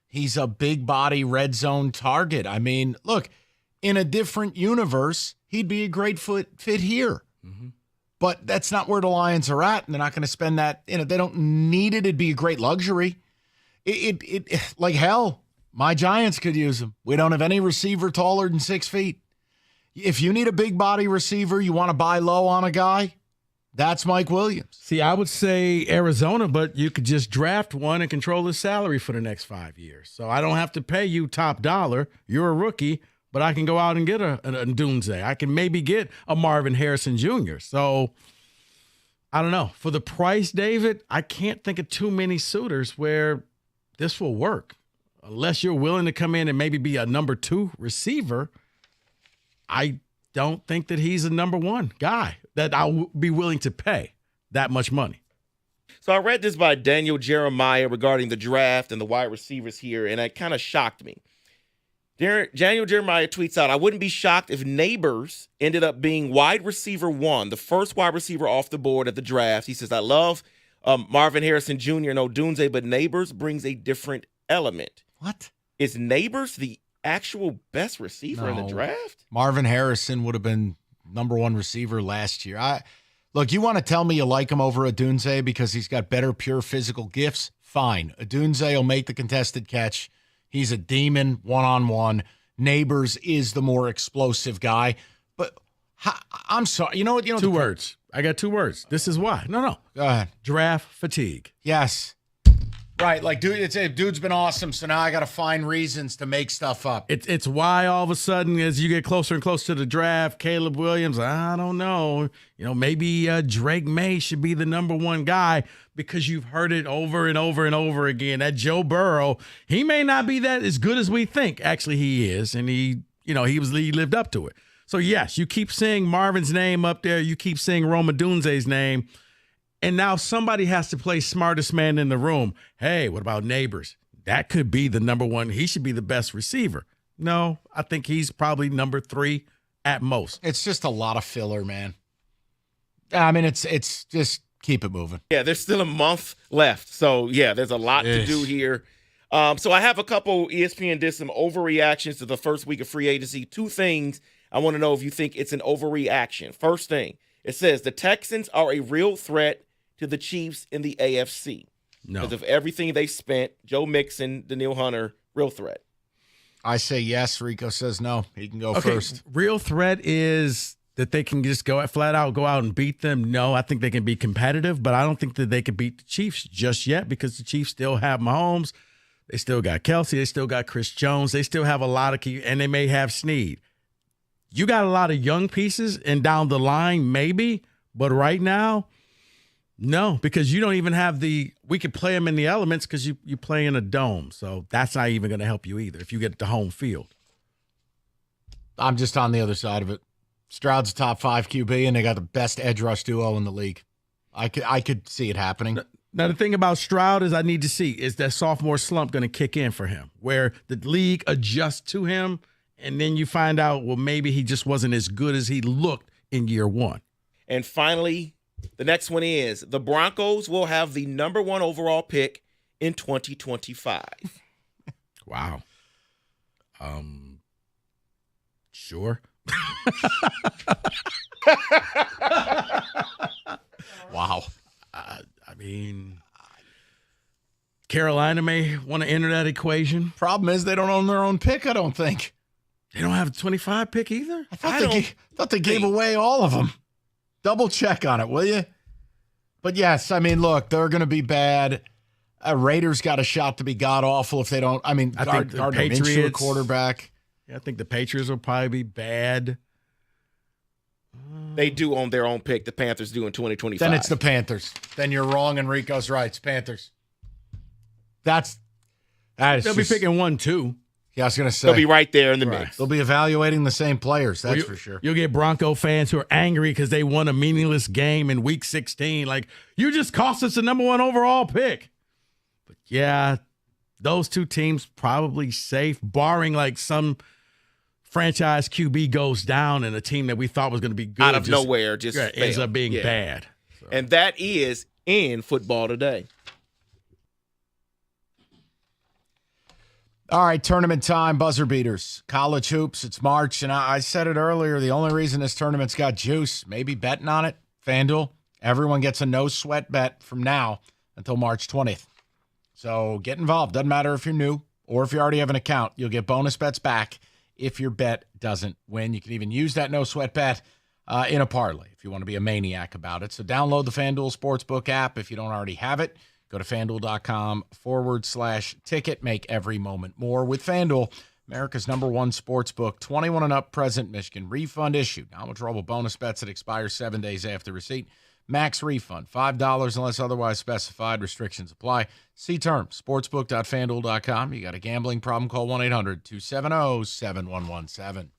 he's a big body red zone target. I mean, look, in a different universe, he'd be a great fit here. Mm-hmm. But that's not where the Lions are at, and they're not going to spend that. They don't need it. It'd be a great luxury. It like hell, my Giants could use him. We don't have any receiver taller than 6 feet. If you need a big body receiver, you want to buy low on a guy, that's Mike Williams. See, I would say Arizona, but you could just draft one and control his salary for the next 5 years. So I don't have to pay you top dollar. You're a rookie. But I can go out and get a Dunze. I can maybe get a Marvin Harrison Jr. So, I don't know. For the price, David, I can't think of too many suitors where this will work. Unless you're willing to come in and maybe be a number 2 receiver, I don't think that he's a number 1 guy that I'll be willing to pay that much money. So I read this by Daniel Jeremiah regarding the draft and the wide receivers here, and it kind of shocked me. Daniel Jeremiah tweets out, I wouldn't be shocked if Neighbors ended up being wide receiver 1, the first wide receiver off the board at the draft. He says, I love Marvin Harrison Jr. and Odunze, but Neighbors brings a different element. What? Is Neighbors the actual best receiver in the draft? Marvin Harrison would have been number 1 receiver last year. Look, you want to tell me you like him over Odunze because he's got better pure physical gifts? Fine. Odunze will make the contested catch. He's a demon one-on-one. Neighbors is the more explosive guy. But I'm sorry. You know what? 2 words. I got 2 words. This is why. No. Go ahead. Draft fatigue. Yes. Right. Like, dude's been awesome, so now I got to find reasons to make stuff up. It's why all of a sudden, as you get closer and closer to the draft, Caleb Williams, I don't know. Maybe Drake May should be the number 1 guy because you've heard it over and over and over again. That Joe Burrow, he may not be that as good as we think. Actually, he is, and he lived up to it. So, yes, you keep seeing Marvin's name up there. You keep seeing Rome Odunze's name. And now somebody has to play smartest man in the room. Hey, what about Neighbors? That could be the number 1. He should be the best receiver. No, I think he's probably number 3 at most. It's just a lot of filler, man. I mean, it's just keep it moving. Yeah, there's still a month left. So, yeah, there's a lot to do here. So I have a couple. ESPN did some overreactions to the first week of free agency. 2 things I want to know if you think it's an overreaction. First thing, it says the Texans are a real threat to the Chiefs in the AFC. No. Because of everything they spent, Joe Mixon, Danielle Hunter, real threat. I say yes. Rico says no. He can go first. Real threat is that they can just go out and beat them. No, I think they can be competitive, but I don't think that they can beat the Chiefs just yet because the Chiefs still have Mahomes. They still got Kelsey. They still got Chris Jones. They still have a lot of key, and they may have Snead. You got a lot of young pieces, and down the line, maybe, but right now, no, because you don't even have we could play them in the elements because you play in a dome. So that's not even going to help you either if you get to home field. I'm just on the other side of it. Stroud's a top 5 QB, and they got the best edge rush duo in the league. I could see it happening. Now, the thing about Stroud is I need to see, is that sophomore slump going to kick in for him, where the league adjusts to him, and then you find out, well, maybe he just wasn't as good as he looked in year one. And finally, the next one is the Broncos will have the number 1 overall pick in 2025. Wow. Sure. Wow. I mean, Carolina may want to enter that equation. Problem is they don't own their own pick, I don't think. They don't have a 25 pick either? I thought they gave away all of them. Double check on it, will you? But yes, I mean, look, they're going to be bad. Raiders got a shot to be god-awful if they don't. I mean, I think the Gardner Minshew, Patriots, quarterback. Yeah, I think the Patriots will probably be bad. They do own their own pick. The Panthers do in 2025. Then it's the Panthers. Then you're wrong, and Rico's right. It's Panthers. That is They'll be picking 1, 2. Yeah, I was going to say. They'll be right there in the mix. They'll be evaluating the same players, that's for sure. You'll get Bronco fans who are angry because they won a meaningless game in Week 16. Like, you just cost us the number 1 overall pick. But, yeah, those two teams probably safe, barring, like, some franchise QB goes down and a team that we thought was going to be good. Out of nowhere, just ends failed. up being bad. So. And that is in football today. All right, tournament time, buzzer beaters. College hoops, it's March, and I said it earlier, the only reason this tournament's got juice, maybe betting on it, FanDuel, everyone gets a no-sweat bet from now until March 20th. So get involved. Doesn't matter if you're new or if you already have an account. You'll get bonus bets back if your bet doesn't win. You can even use that no-sweat bet in a parlay if you want to be a maniac about it. So download the FanDuel Sportsbook app if you don't already have it. Go to FanDuel.com/ticket. Make every moment more with FanDuel, America's #1 sportsbook. 21 and up, present Michigan. Refund issued. Non-withdrawable bonus bets that expire 7 days after receipt. Max refund, $5 unless otherwise specified. Restrictions apply. See terms. Sportsbook.fanduel.com. You got a gambling problem? Call 1-800-270-7117.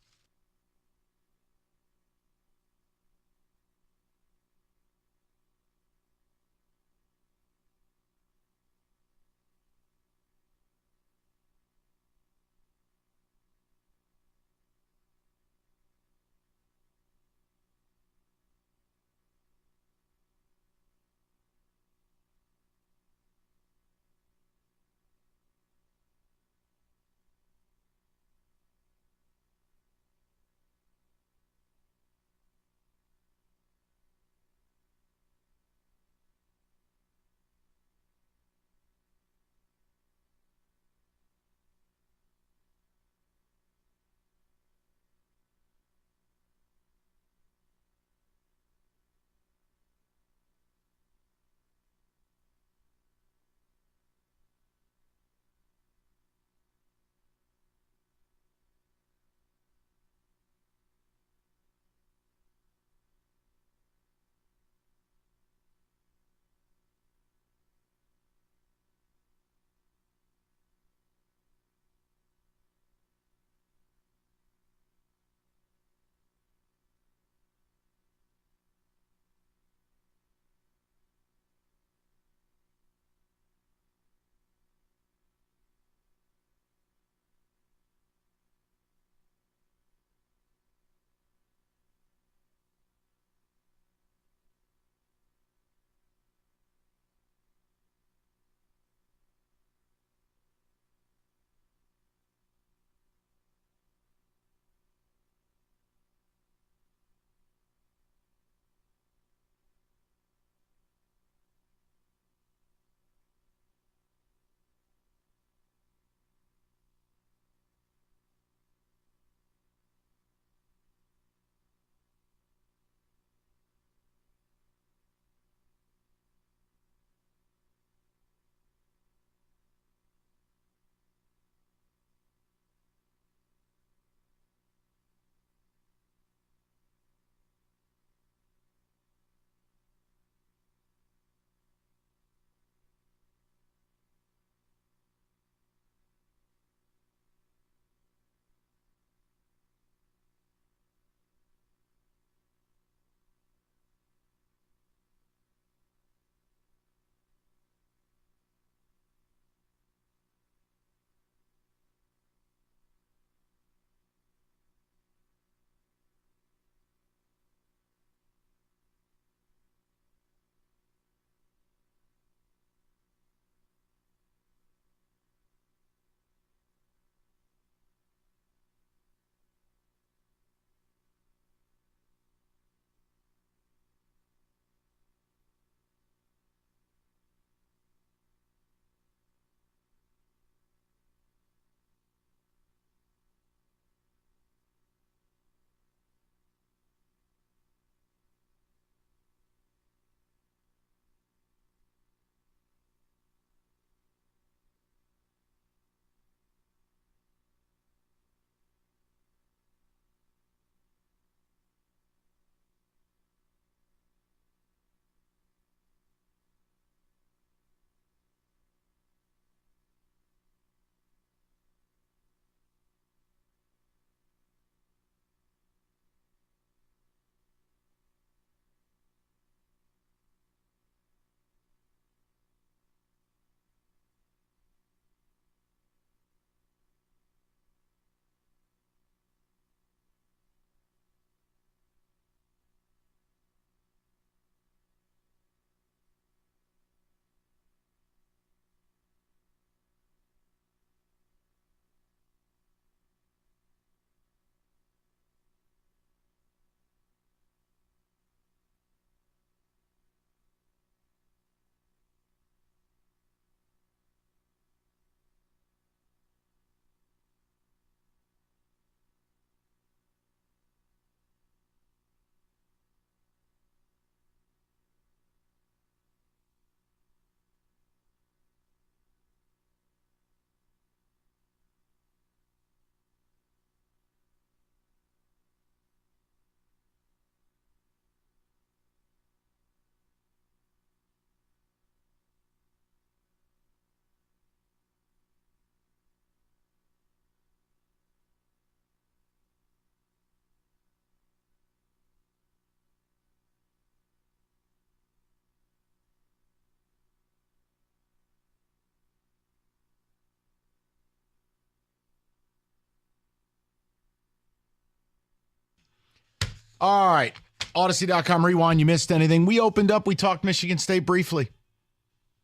All right. Odyssey.com rewind. You missed anything? We opened up. We talked Michigan State briefly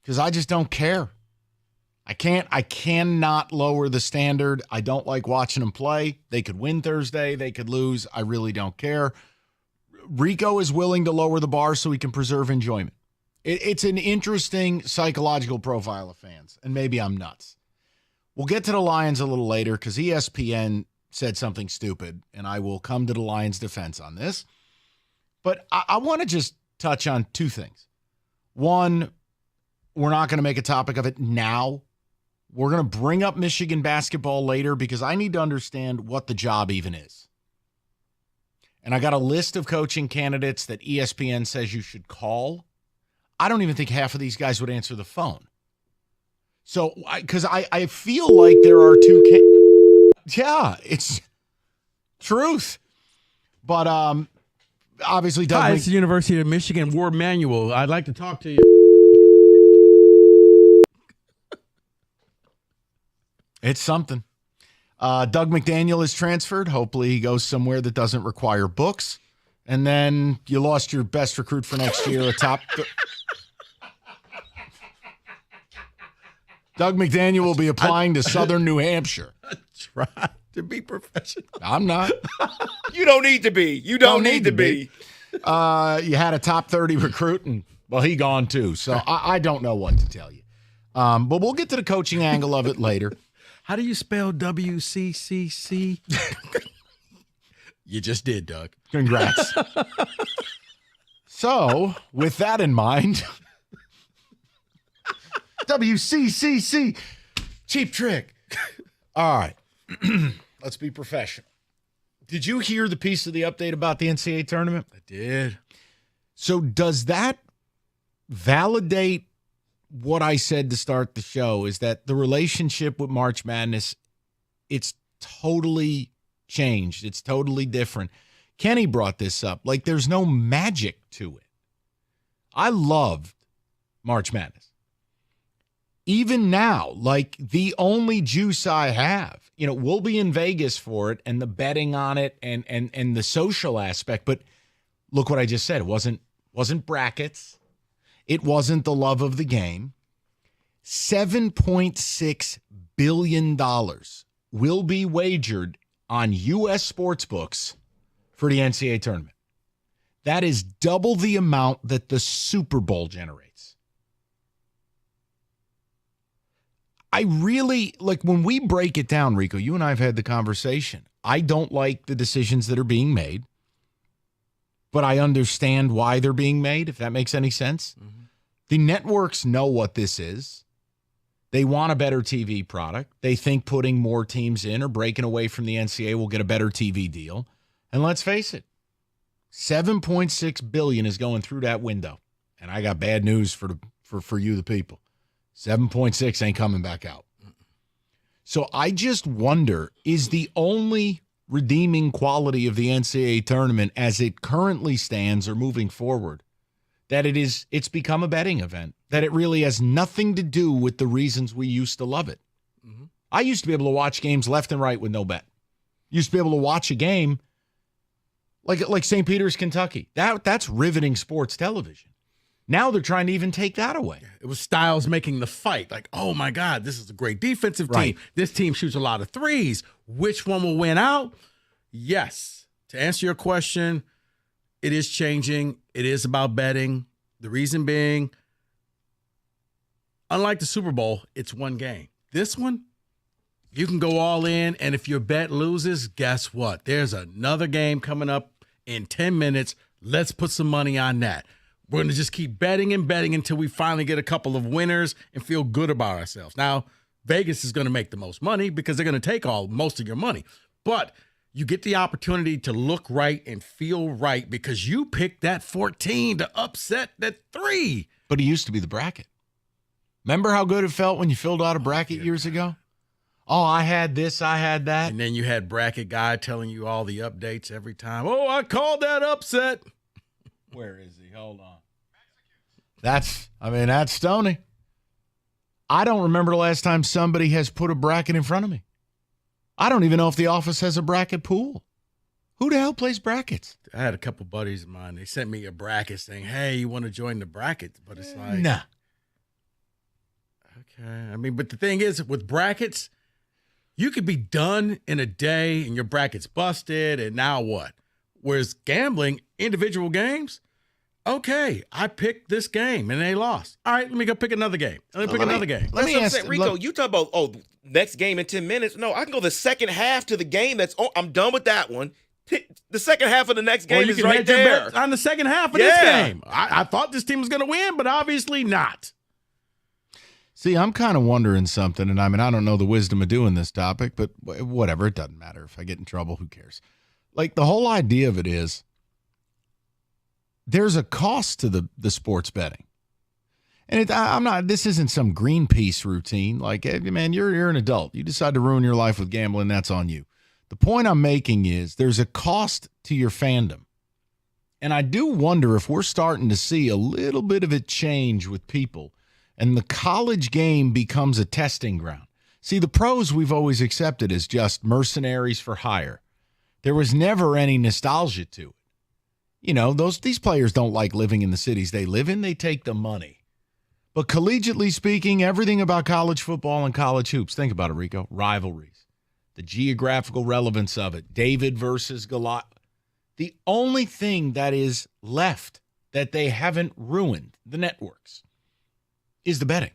because I just don't care. I cannot lower the standard. I don't like watching them play. They could win Thursday. They could lose. I really don't care. Rico is willing to lower the bar so he can preserve enjoyment. It's an interesting psychological profile of fans, and maybe I'm nuts. We'll get to the Lions a little later because ESPN said something stupid, and I will come to the Lions' defense on this. But I want to just touch on two things. One, we're not going to make a topic of it now. We're going to bring up Michigan basketball later because I need to understand what the job even is. And I got a list of coaching candidates that ESPN says you should call. I don't even think half of these guys would answer the phone. So, because I feel like there are two. Yeah, it's truth. But obviously, Doug. Hi, it's the University of Michigan War Manual. I'd like to talk to you. It's something. Doug McDaniel is transferred. Hopefully he goes somewhere that doesn't require books. And then you lost your best recruit for next year, Doug McDaniel will be applying to Southern New Hampshire. Try to be professional. I'm not. You don't need to be. You don't need to be. You had a top 30 recruit, and, well, he gone too. So I don't know what to tell you. But we'll get to the coaching angle of it later. How do you spell WCCC? You just did, Doug. Congrats. So, with that in mind, WCCC, Cheap Trick. All right. Let's be professional. Did you hear the piece of the update about the NCAA tournament? I did. So, does that validate what I said to start the show, is that the relationship with March Madness, it's totally changed. It's totally different. Kenny brought this up. Like, there's no magic to it. I loved March Madness. Even now, like, the only juice I have, we'll be in Vegas for it and the betting on it and the social aspect. But look what I just said. It wasn't brackets. It wasn't the love of the game. $7.6 billion will be wagered on U.S. sports books for the NCAA tournament. That is double the amount that the Super Bowl generates. I really, like, when we break it down, Rico, you and I have had the conversation. I don't like the decisions that are being made, but I understand why they're being made, if that makes any sense. Mm-hmm. The networks know what this is. They want a better TV product. They think putting more teams in or breaking away from the NCAA will get a better TV deal. And let's face it, $7.6 billion is going through that window. And I got bad news for you, the people. 7.6 ain't coming back out. So I just wonder, is the only redeeming quality of the NCAA tournament as it currently stands or moving forward that it's become a betting event, that it really has nothing to do with the reasons we used to love it? Mm-hmm. I used to be able to watch games left and right with no bet. Used to be able to watch a game like St. Peter's, Kentucky. That's riveting sports television. Now they're trying to even take that away. It was Styles making the fight. Like, oh, my God, this is a great defensive team. This team shoots a lot of threes. Which one will win out? Yes. To answer your question, it is changing. It is about betting. The reason being, unlike the Super Bowl, it's one game. This one, you can go all in, and if your bet loses, guess what? There's another game coming up in 10 minutes. Let's put some money on that. We're going to just keep betting and betting until we finally get a couple of winners and feel good about ourselves. Now, Vegas is going to make the most money because they're going to take most of your money. But you get the opportunity to look right and feel right because you picked that 14 to upset that 3. But it used to be the bracket. Remember how good it felt when you filled out a bracket years ago? Oh, I had this, I had that. And then you had bracket guy telling you all the updates every time. Oh, I called that upset. Where is he? Hold on. That's Stoney. I don't remember the last time somebody has put a bracket in front of me. I don't even know if the office has a bracket pool. Who the hell plays brackets? I had a couple buddies of mine. They sent me a bracket saying, "Hey, you want to join the bracket?" But it's like, Nah. Okay. I mean, but the thing is, with brackets, you could be done in a day and your bracket's busted, and now what? Whereas gambling, individual games, okay, I picked this game and they lost. All right, let me go pick another game. Let me pick another game. Let me ask Rico. You talk about next game in 10 minutes. No, I can go the second half to the game. I'm done with that one. The second half of the next game is right there. On the second half of this game. I thought this team was going to win, but obviously not. See, I'm kind of wondering something, and I mean, I don't know the wisdom of doing this topic, but whatever, it doesn't matter. If I get in trouble, who cares? Like, the whole idea of it is there's a cost to the sports betting. And this isn't some Greenpeace routine. Like, hey, man, you're an adult. You decide to ruin your life with gambling, that's on you. The point I'm making is there's a cost to your fandom. And I do wonder if we're starting to see a little bit of a change with people, and the college game becomes a testing ground. See, the pros we've always accepted as just mercenaries for hire. There was never any nostalgia to it. You know, these players don't like living in the cities they live in. They take the money. But collegiately speaking, everything about college football and college hoops, think about it, Rico, rivalries, the geographical relevance of it, David versus Goliath. The only thing that is left that they haven't ruined, the networks, is the betting.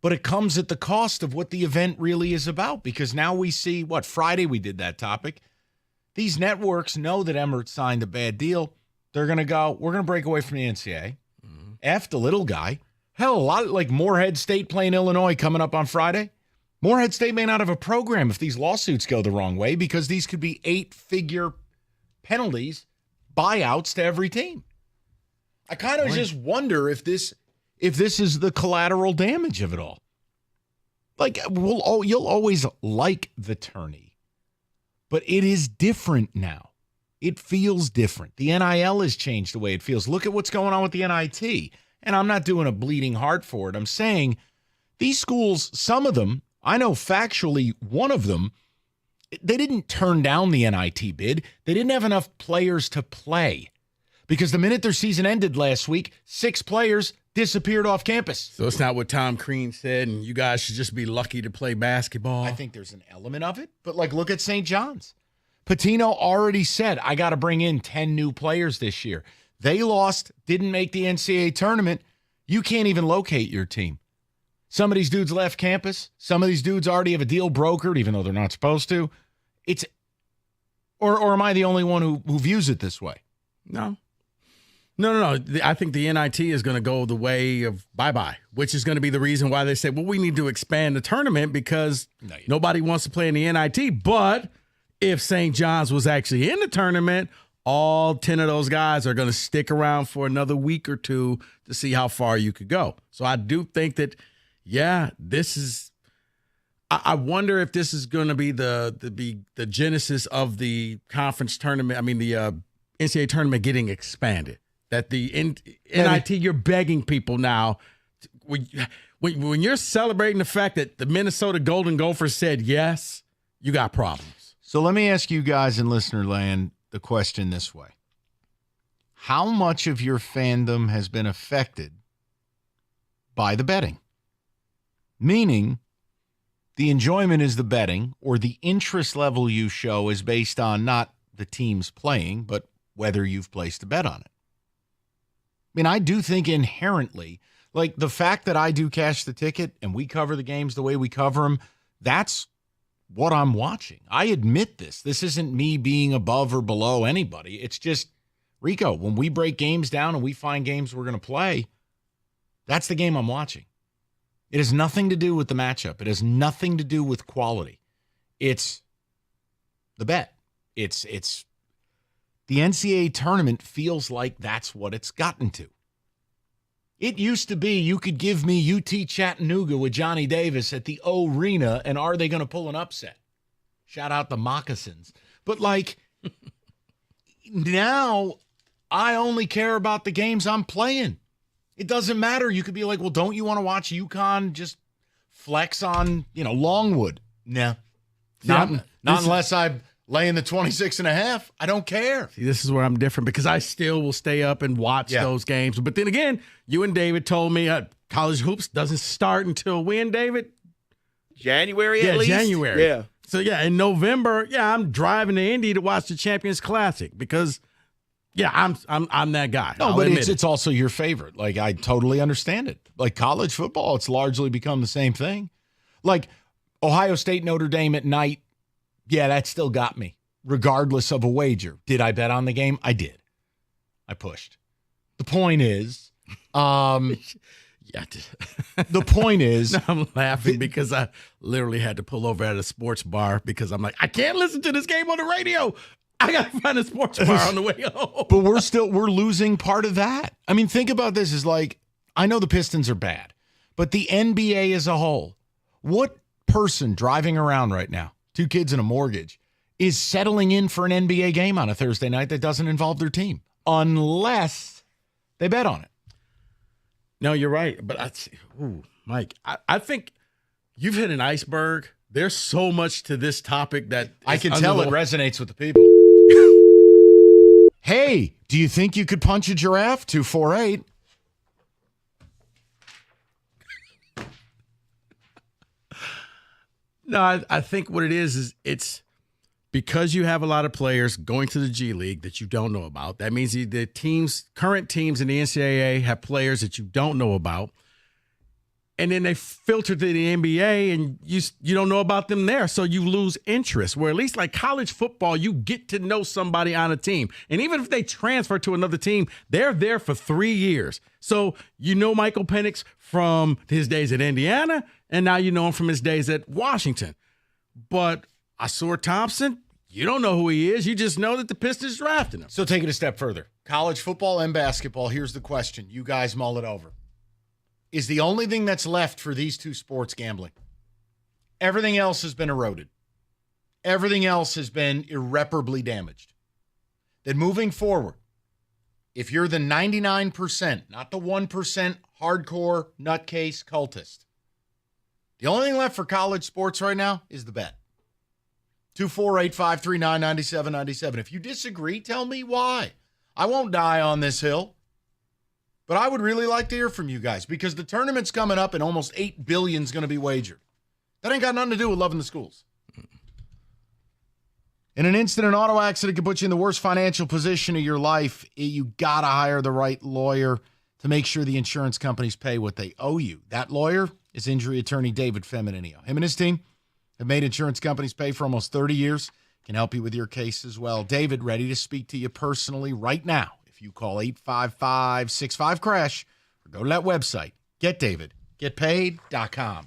But it comes at the cost of what the event really is about, because now we see, Friday we did that topic. These networks know that Emirates signed a bad deal. They're going to go, we're going to break away from the NCAA. Mm-hmm. F the little guy. Hell, a lot like Morehead State playing Illinois coming up on Friday. Morehead State may not have a program if these lawsuits go the wrong way, because these could be 8-figure penalties, buyouts to every team. I kind of just wonder if this is the collateral damage of it all. Like, you'll always like the tourney, but it is different now. It feels different. The NIL has changed the way it feels. Look at what's going on with the NIT. And I'm not doing a bleeding heart for it. I'm saying these schools, some of them, I know factually one of them, they didn't turn down the NIT bid. They didn't have enough players to play, because the minute their season ended last week, 6 players disappeared off campus. So it's not what Tom Crean said, and you guys should just be lucky to play basketball. I think there's an element of it, but look at St. John's. Patino already said, I got to bring in 10 new players this year. They lost, didn't make the NCAA tournament. You can't even locate your team. Some of these dudes left campus. Some of these dudes already have a deal brokered, even though they're not supposed to. Or am I the only one who views it this way? No. I think the NIT is going to go the way of bye-bye, which is going to be the reason why they say, well, we need to expand the tournament because nobody wants to play in the NIT. But if St. John's was actually in the tournament, all 10 of those guys are going to stick around for another week or two to see how far you could go. So I do think that, this is – I wonder if this is going to be the genesis of the conference tournament. I mean, the NCAA tournament getting expanded. That the NIT, you're begging people now. When you're celebrating the fact that the Minnesota Golden Gophers said yes, you got problems. So let me ask you guys in listener land the question this way. How much of your fandom has been affected by the betting? Meaning, the enjoyment is the betting, or the interest level you show is based on not the teams playing, but whether you've placed a bet on it. I mean, I do think inherently, like the fact that I do cash the ticket and we cover the games the way we cover them, that's what I'm watching. I admit this. This isn't me being above or below anybody. It's just, Rico, when we break games down and we find games we're going to play, that's the game I'm watching. It has nothing to do with the matchup. It has nothing to do with quality. It's the bet. It's the NCAA tournament feels like that's what it's gotten to. It used to be you could give me UT Chattanooga with Johnny Davis at the O-Rena, and are they going to pull an upset? Shout out the Moccasins. But, now I only care about the games I'm playing. It doesn't matter. You could be like, well, don't you want to watch UConn just flex on, Longwood? No. Not unless laying the 26.5, I don't care. See, this is where I'm different because I still will stay up and watch those games. But then again, you and David told me college hoops doesn't start until when, David? January at least? January. Yeah. So, in November, I'm driving to Indy to watch the Champions Classic because, I'm that guy. No, I'll but admit it's also your favorite. Like, I totally understand it. Like, college football, it's largely become the same thing. Like, Ohio State, Notre Dame at night, that still got me, regardless of a wager. Did I bet on the game? I did. I pushed. The point is, the point is, No, I'm laughing because I literally had to pull over at a sports bar because I'm like, I can't listen to this game on the radio. I got to find a sports bar on the way home. But we're losing part of that. I mean, think about this is like, I know the Pistons are bad, but the NBA as a whole, what person driving around right now, 2 kids and a mortgage, is settling in for an NBA game on a Thursday night that doesn't involve their team unless they bet on it? No, you're right. But Mike, I think you've hit an iceberg. There's so much to this topic that I can tell it resonates with the people. Hey, do you think you could punch a giraffe? 248. No, I think what it is it's because you have a lot of players going to the G League that you don't know about. That means the current teams in the NCAA have players that you don't know about. And then they filter to the NBA and you don't know about them there. So you lose interest. Where at least like college football, you get to know somebody on a team. And even if they transfer to another team, they're there for 3 years. So you know Michael Penix from his days at Indiana, and now you know him from his days at Washington. But Ausar Thompson, you don't know who he is. You just know that the Pistons drafted him. So take it a step further. College football and basketball, here's the question. You guys mull it over. Is the only thing that's left for these two sports gambling. Everything else has been eroded. Everything else has been irreparably damaged. Then moving forward, if you're the 99%, not the 1% hardcore nutcase cultist, the only thing left for college sports right now is the bet. 248-539-9797. If you disagree, tell me why. I won't die on this hill. But I would really like to hear from you guys because the tournament's coming up and almost $8 billion is going to be wagered. That ain't got nothing to do with loving the schools. In an instant, an auto accident can put you in the worst financial position of your life. You got to hire the right lawyer to make sure the insurance companies pay what they owe you. That lawyer is injury attorney David Feminino. Him and his team have made insurance companies pay for almost 30 years. Can help you with your case as well. David, ready to speak to you personally right now. If you call 855-65-CRASH or go to that website, getdavidgetpaid.com.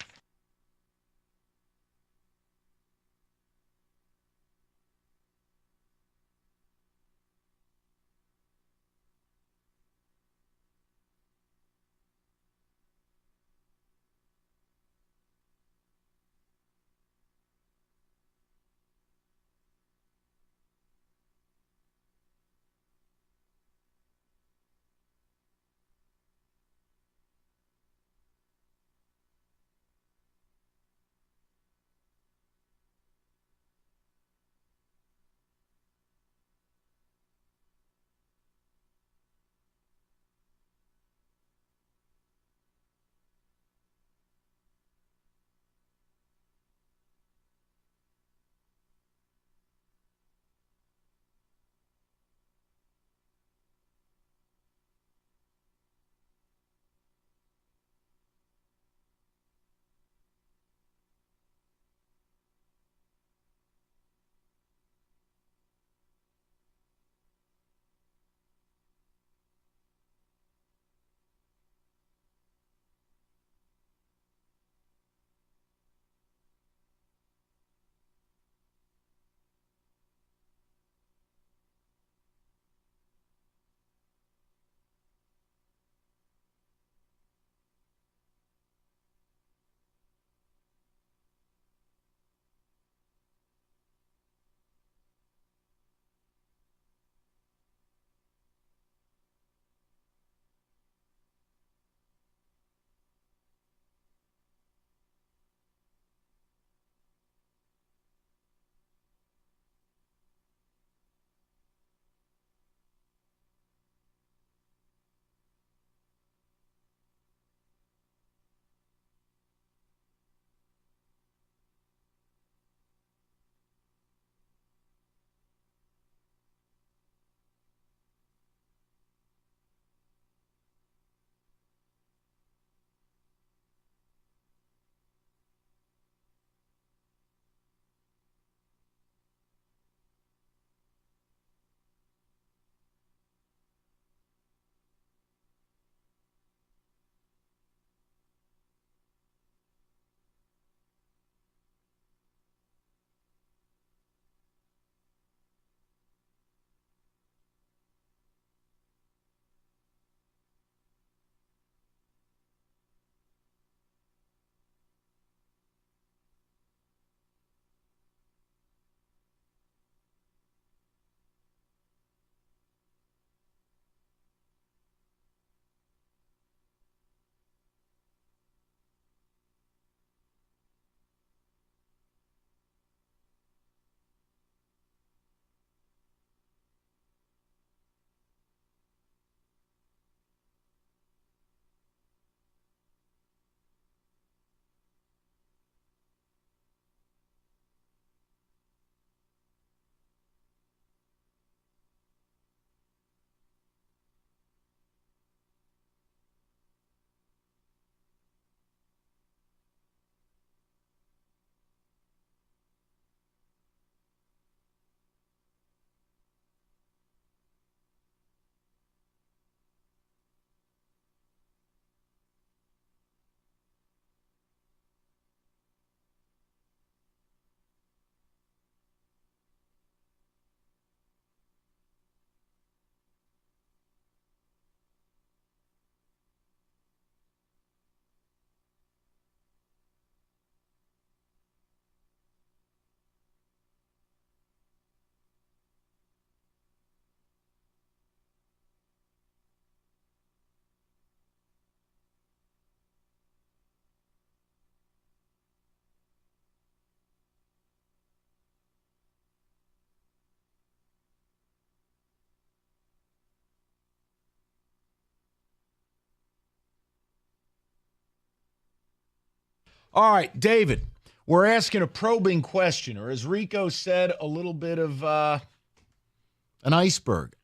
All right, David, we're asking a probing question, or as Rico said, a little bit of an iceberg.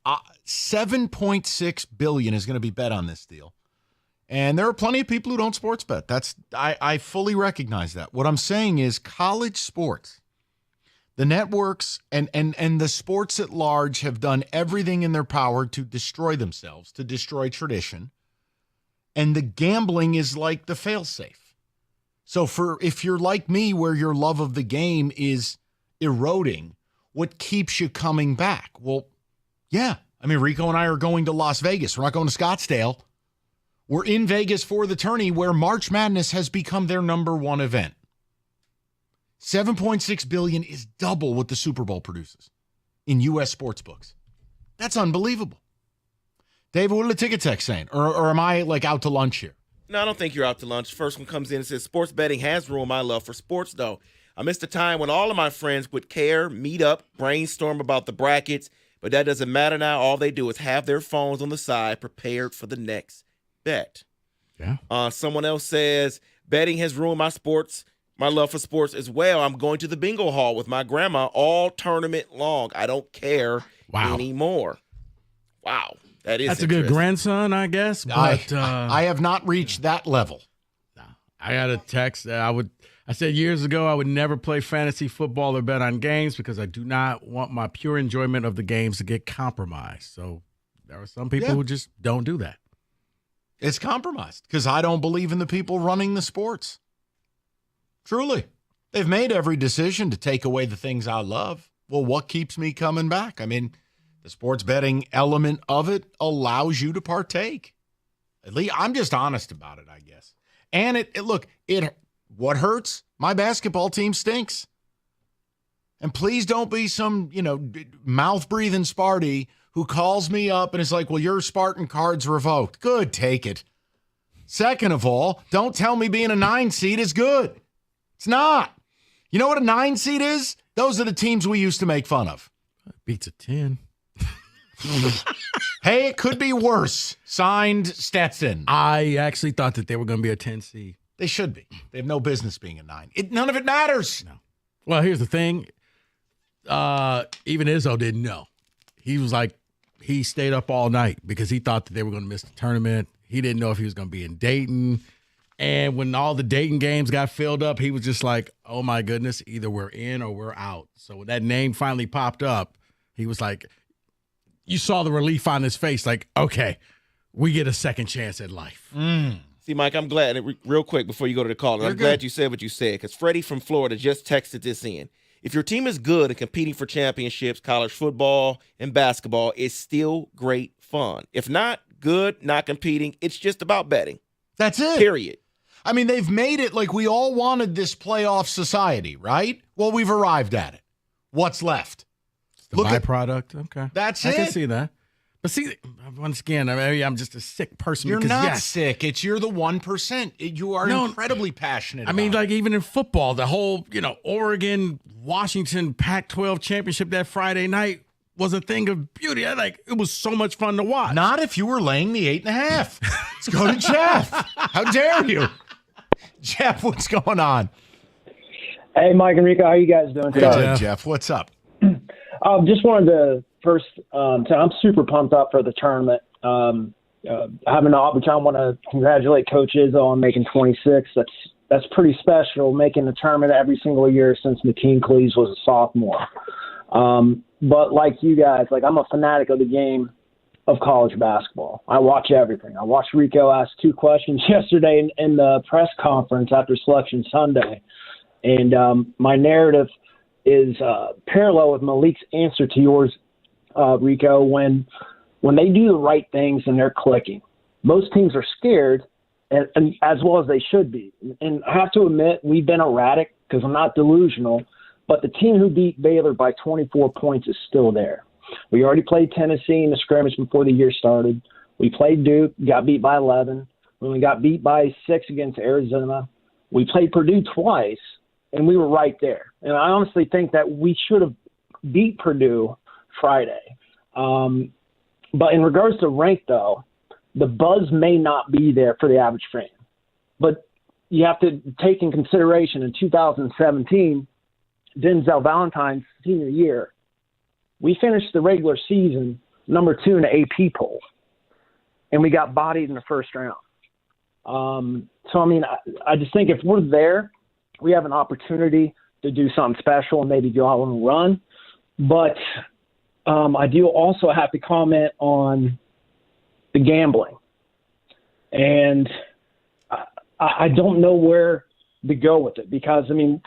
$7.6 billion is going to be bet on this deal. And there are plenty of people who don't sports bet. I fully recognize that. What I'm saying is college sports, the networks and the sports at large have done everything in their power to destroy themselves, to destroy tradition. And the gambling is like the failsafe. So if you're like me, where your love of the game is eroding, what keeps you coming back? Well, yeah. I mean, Rico and I are going to Las Vegas. We're not going to Scottsdale. We're in Vegas for the tourney where March Madness has become their number one event. $7.6 billion is double what the Super Bowl produces in U.S. sports books. That's unbelievable. David, what are the ticket techs saying? Or am I like out to lunch here? No, I don't think you're out to lunch. First one comes in and says, sports betting has ruined my love for sports, though. I missed a time when all of my friends would care, meet up, brainstorm about the brackets, but that doesn't matter now. All they do is have their phones on the side prepared for the next bet. Yeah. Someone else says, betting has ruined my love for sports as well. I'm going to the bingo hall with my grandma all tournament long. I don't care anymore. Wow. That's a good grandson, I guess. But I have not reached that level. I got a text that I said years ago I would never play fantasy football or bet on games because I do not want my pure enjoyment of the games to get compromised. So there are some people who just don't do that. It's compromised because I don't believe in the people running the sports. Truly. They've made every decision to take away the things I love. Well, what keeps me coming back? I mean, the sports betting element of it allows you to partake. At least I'm just honest about it, I guess. And what hurts? My basketball team stinks. And please don't be some, mouth-breathing Sparty who calls me up and is like, well, your Spartan card's revoked. Good, take it. Second of all, don't tell me being a 9 seed is good. It's not. You know what a 9 seed is? Those are the teams we used to make fun of. Beats a 10. Hey, it could be worse. Signed, Stetson. I actually thought that they were going to be a 10 seed. They should be. They have no business being a 9. None of it matters. No. Well, here's the thing. Even Izzo didn't know. He was like, he stayed up all night because he thought that they were going to miss the tournament. He didn't know if he was going to be in Dayton. And when all the Dayton games got filled up, he was just like, oh, my goodness, either we're in or we're out. So when that name finally popped up, he was like, you saw the relief on his face, like, okay, we get a second chance at life. See, Mike, I'm glad, real quick before you go to the call, I'm glad you said what you said, because Freddie from Florida just texted this in. If your team is good and competing for championships, college football and basketball, it's still great fun. If not good, not competing, it's just about betting. That's it. Period. I mean, they've made it like we all wanted this playoff society, right? Well, we've arrived at it. What's left? The byproduct. Okay. That's it. I can see that. But see, once again, maybe I'm just a sick person. You're because, not sick. You're the 1%. You are incredibly passionate about like even in football, the whole, Oregon, Washington Pac-12 championship that Friday night was a thing of beauty. It was so much fun to watch. Not if you were laying the 8.5. Let's go to Jeff. How dare you? Jeff, what's going on? Hey, Mike and Rico, how you guys doing today? Good, Jeff. What's up? Just wanted to first say I'm super pumped up for the tournament. Having an opportunity, I want to congratulate Coach Izzo on making 26. That's pretty special, making the tournament every single year since Mateen Cleaves was a sophomore. But like you guys, I'm a fanatic of the game of college basketball. I watch everything. I watched Rico ask 2 questions yesterday in the press conference after Selection Sunday. And my narrative is parallel with Malik's answer to yours, Rico, when they do the right things and they're clicking. Most teams are scared, and as well as they should be. And I have to admit, we've been erratic because I'm not delusional, but the team who beat Baylor by 24 points is still there. We already played Tennessee in the scrimmage before the year started. We played Duke, got beat by 11. We got beat by 6 against Arizona. We played Purdue twice, and we were right there. And I honestly think that we should have beat Purdue Friday. But in regards to rank, though, the buzz may not be there for the average fan. But you have to take in consideration in 2017, Denzel Valentine's senior year, we finished the regular season number 2 in the AP poll, and we got bodied in the first round. So, I mean, I just think if we're there, we have an opportunity to do something special and maybe go out on a run. But I do also have to comment on the gambling. And I don't know where to go with it because, I mean,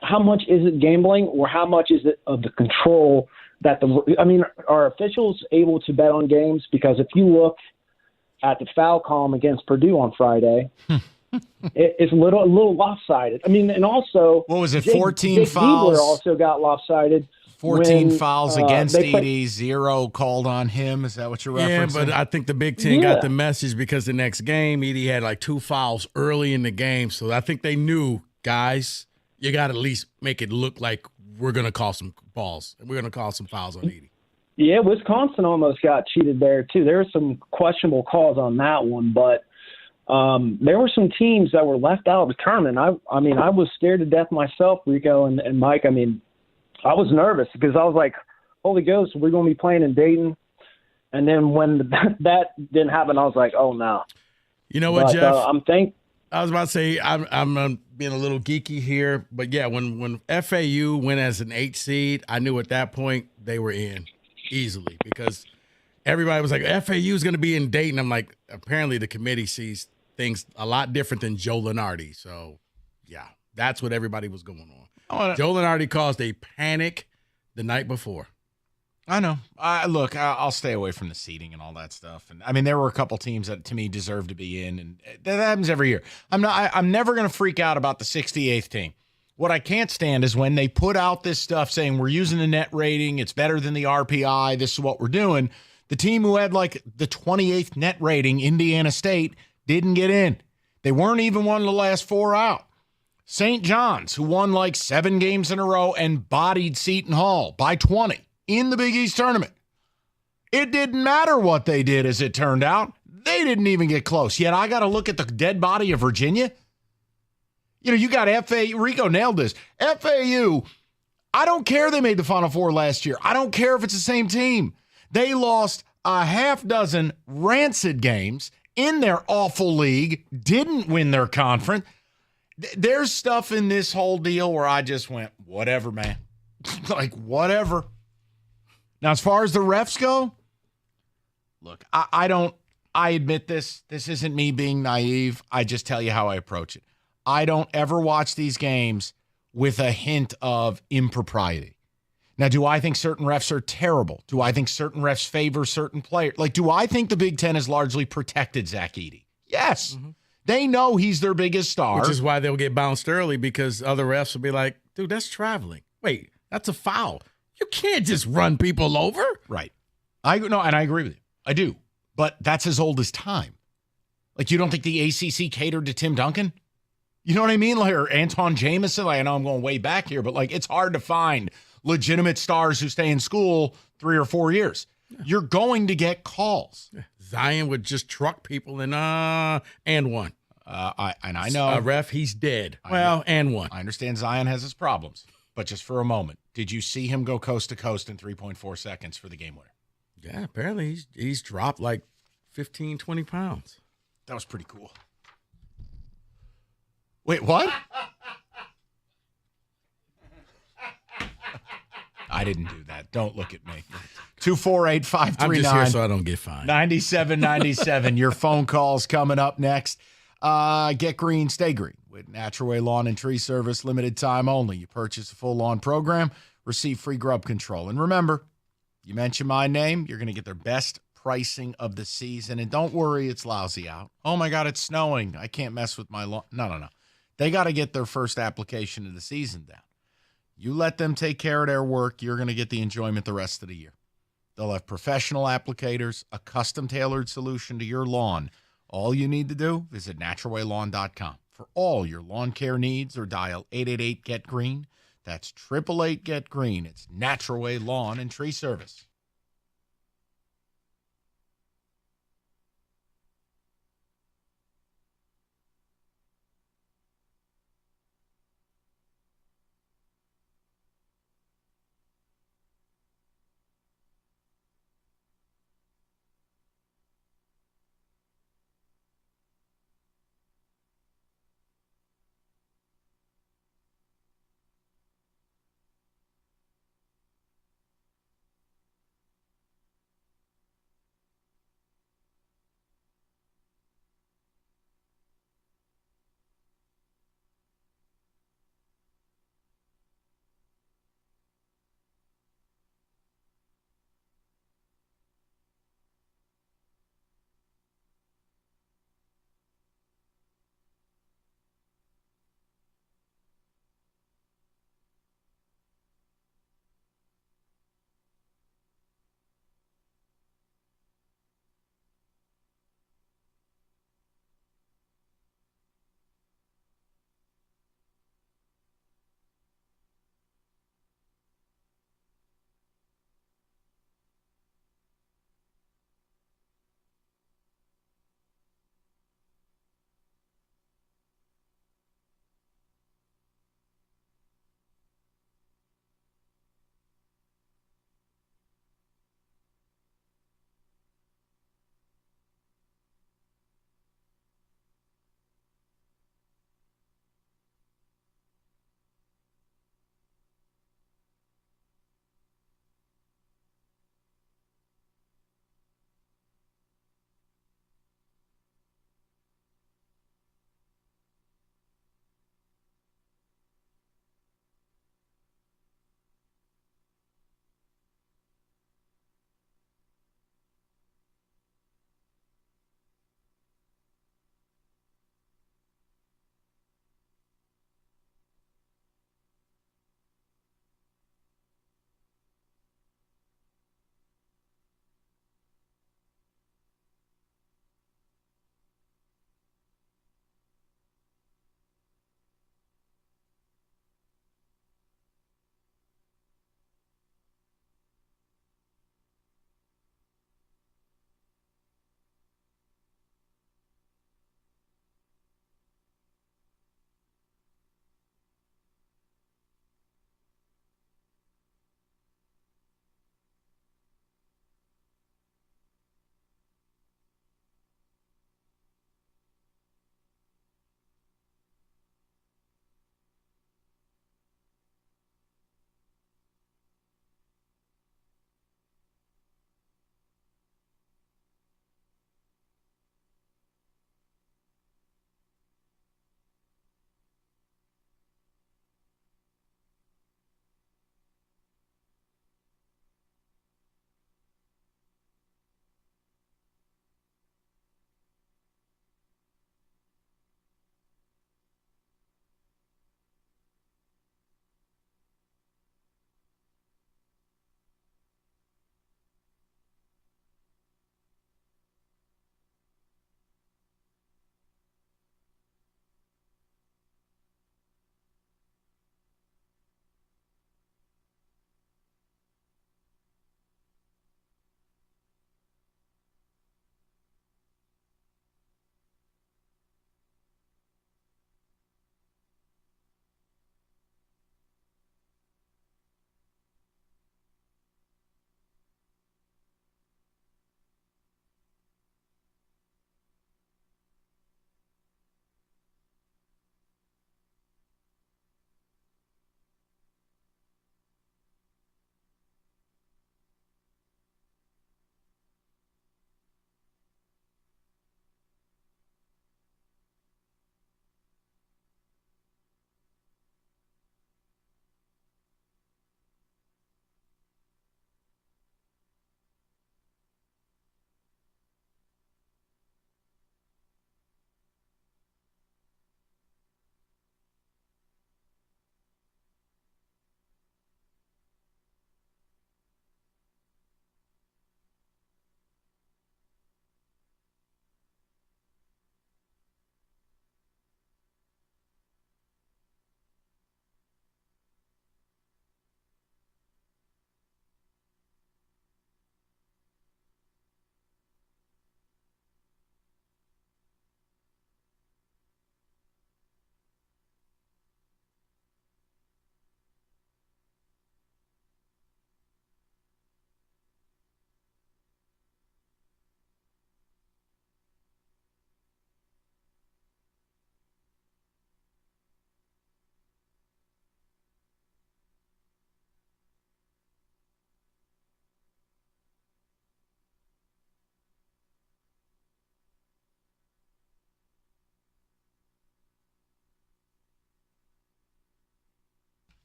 how much is it gambling or how much is it of the control that are officials able to bet on games? Because if you look at the foul column against Purdue on Friday, it's a little lopsided. I mean, and also, what was it? 14 Jake fouls. Diebler also got lopsided. 14 fouls against Edey, 0 called on him. Is that what you're referencing? Yeah, but I think the Big Ten got the message because the next game, Edey had like 2 fouls early in the game. So I think they knew, guys, you got to at least make it look like we're going to call some balls. We're going to call some fouls on Edey. Yeah, Wisconsin almost got cheated there, too. There were some questionable calls on that one, but there were some teams that were left out of the tournament. I mean, I was scared to death myself, Rico and Mike. I mean, I was nervous because I was like, Holy Ghost, we're going to be playing in Dayton. And then when that didn't happen, I was like, oh, no. You know what, Jeff? I was about to say, I'm being a little geeky here. But, yeah, when FAU went as an 8 seed, I knew at that point they were in easily because everybody was like, FAU is going to be in Dayton. I'm like, apparently the committee sees things a lot different than Joe Lunardi. So, yeah, that's what everybody was going on. Joe Lunardi caused a panic the night before. I know. Look, I'll stay away from the seeding and all that stuff. And I mean, there were a couple teams that to me deserve to be in, and that happens every year. I'm never going to freak out about the 68th team. What I can't stand is when they put out this stuff saying we're using the net rating, it's better than the RPI, this is what we're doing. The team who had like the 28th net rating, Indiana State, didn't get in. They weren't even one of the last 4 out. St. John's, who won like 7 games in a row and bodied Seton Hall by 20 in the Big East tournament. It didn't matter what they did, as it turned out. They didn't even get close. Yet I got to look at the dead body of Virginia. You know, you got FAU. Rico nailed this. FAU, I don't care they made the Final Four last year. I don't care if it's the same team. They lost a half dozen rancid games in their awful league, didn't win their conference. There's stuff in this whole deal where I just went, whatever, man. Like, whatever. Now, as far as the refs go, look, I admit this. This isn't me being naive. I just tell you how I approach it. I don't ever watch these games with a hint of impropriety. Now, do I think certain refs are terrible? Do I think certain refs favor certain players? Like, do I think the Big Ten has largely protected Zach Edey? Yes. Mm-hmm. They know he's their biggest star. Which is why they'll get bounced early because other refs will be like, dude, that's traveling. Wait, that's a foul. You can't just run people over. Right. And I agree with you. I do. But that's as old as time. Like, you don't think the ACC catered to Tim Duncan? You know what I mean? Like, or Anton Jameson? Like, I know I'm going way back here, but like, it's hard to find legitimate stars who stay in school 3 or 4 years. You're going to get calls. Zion would just truck people and one. I know a ref, he's dead. And one. I understand Zion has his problems, but just for a moment, did you see him go coast to coast in 3.4 seconds for the game winner? Yeah, apparently he's dropped like 15, 20 pounds. That was pretty cool. Wait, what? I didn't do that. Don't look at me. 248-539. I'm just here so I don't get fined. 9797. Your phone calls coming up next. Get green, stay green with Natural Way Lawn and Tree Service. Limited time only. You purchase a full lawn program, receive free grub control. And remember, you mention my name, you're going to get their best pricing of the season. And don't worry, it's lousy out. Oh my God, it's snowing. I can't mess with my lawn. No. They got to get their first application of the season down. You let them take care of their work, you're going to get the enjoyment the rest of the year. They'll have professional applicators, a custom-tailored solution to your lawn. All you need to do, visit naturalwaylawn.com for all your lawn care needs or dial 888-GET-GREEN. That's 888-GET-GREEN. It's Natural Way Lawn and Tree Service.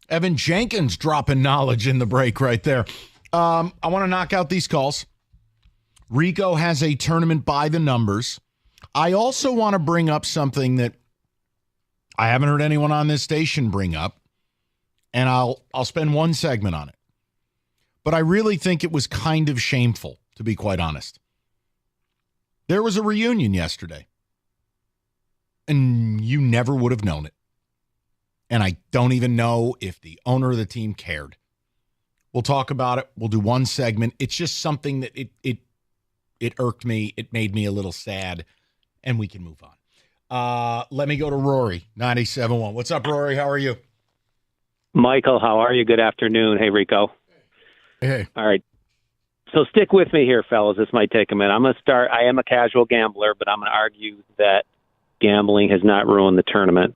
Evan Jenkins dropping knowledge in the break right there. I want to knock out these calls. Rico has a tournament by the numbers. I also want to bring up something that I haven't heard anyone on this station bring up, and I'll spend one segment on it. But I really think it was kind of shameful, to be quite honest. There was a reunion yesterday, and you never would have known it. And I don't even know if the owner of the team cared. We'll talk about it. We'll do one segment. It's just something that it irked me. It made me a little sad, and we can move on. Let me go to Rory, 97.1. What's up, Rory? How are you? Michael, how are you? Good afternoon. Hey, Rico. Hey. All right. So stick with me here, fellas. This might take a minute. I'm going to start. I am a casual gambler, but I'm going to argue that gambling has not ruined the tournament.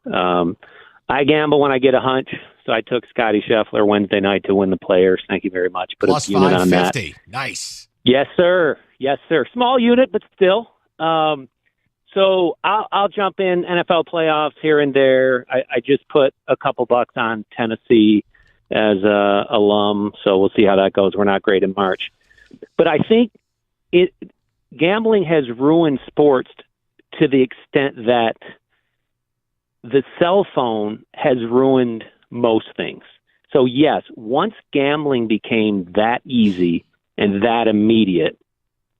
I gamble when I get a hunch, so I took Scotty Scheffler Wednesday night to win the Players. Thank you very much. Put Plus a unit on that. 550. Nice. Yes, sir. Yes, sir. Small unit, but still. So I'll jump in NFL playoffs here and there. I just put a couple bucks on Tennessee as a alum, so we'll see how that goes. We're not great in March. But I think gambling has ruined sports to the extent that the cell phone has ruined most things. So, yes, once gambling became that easy and that immediate,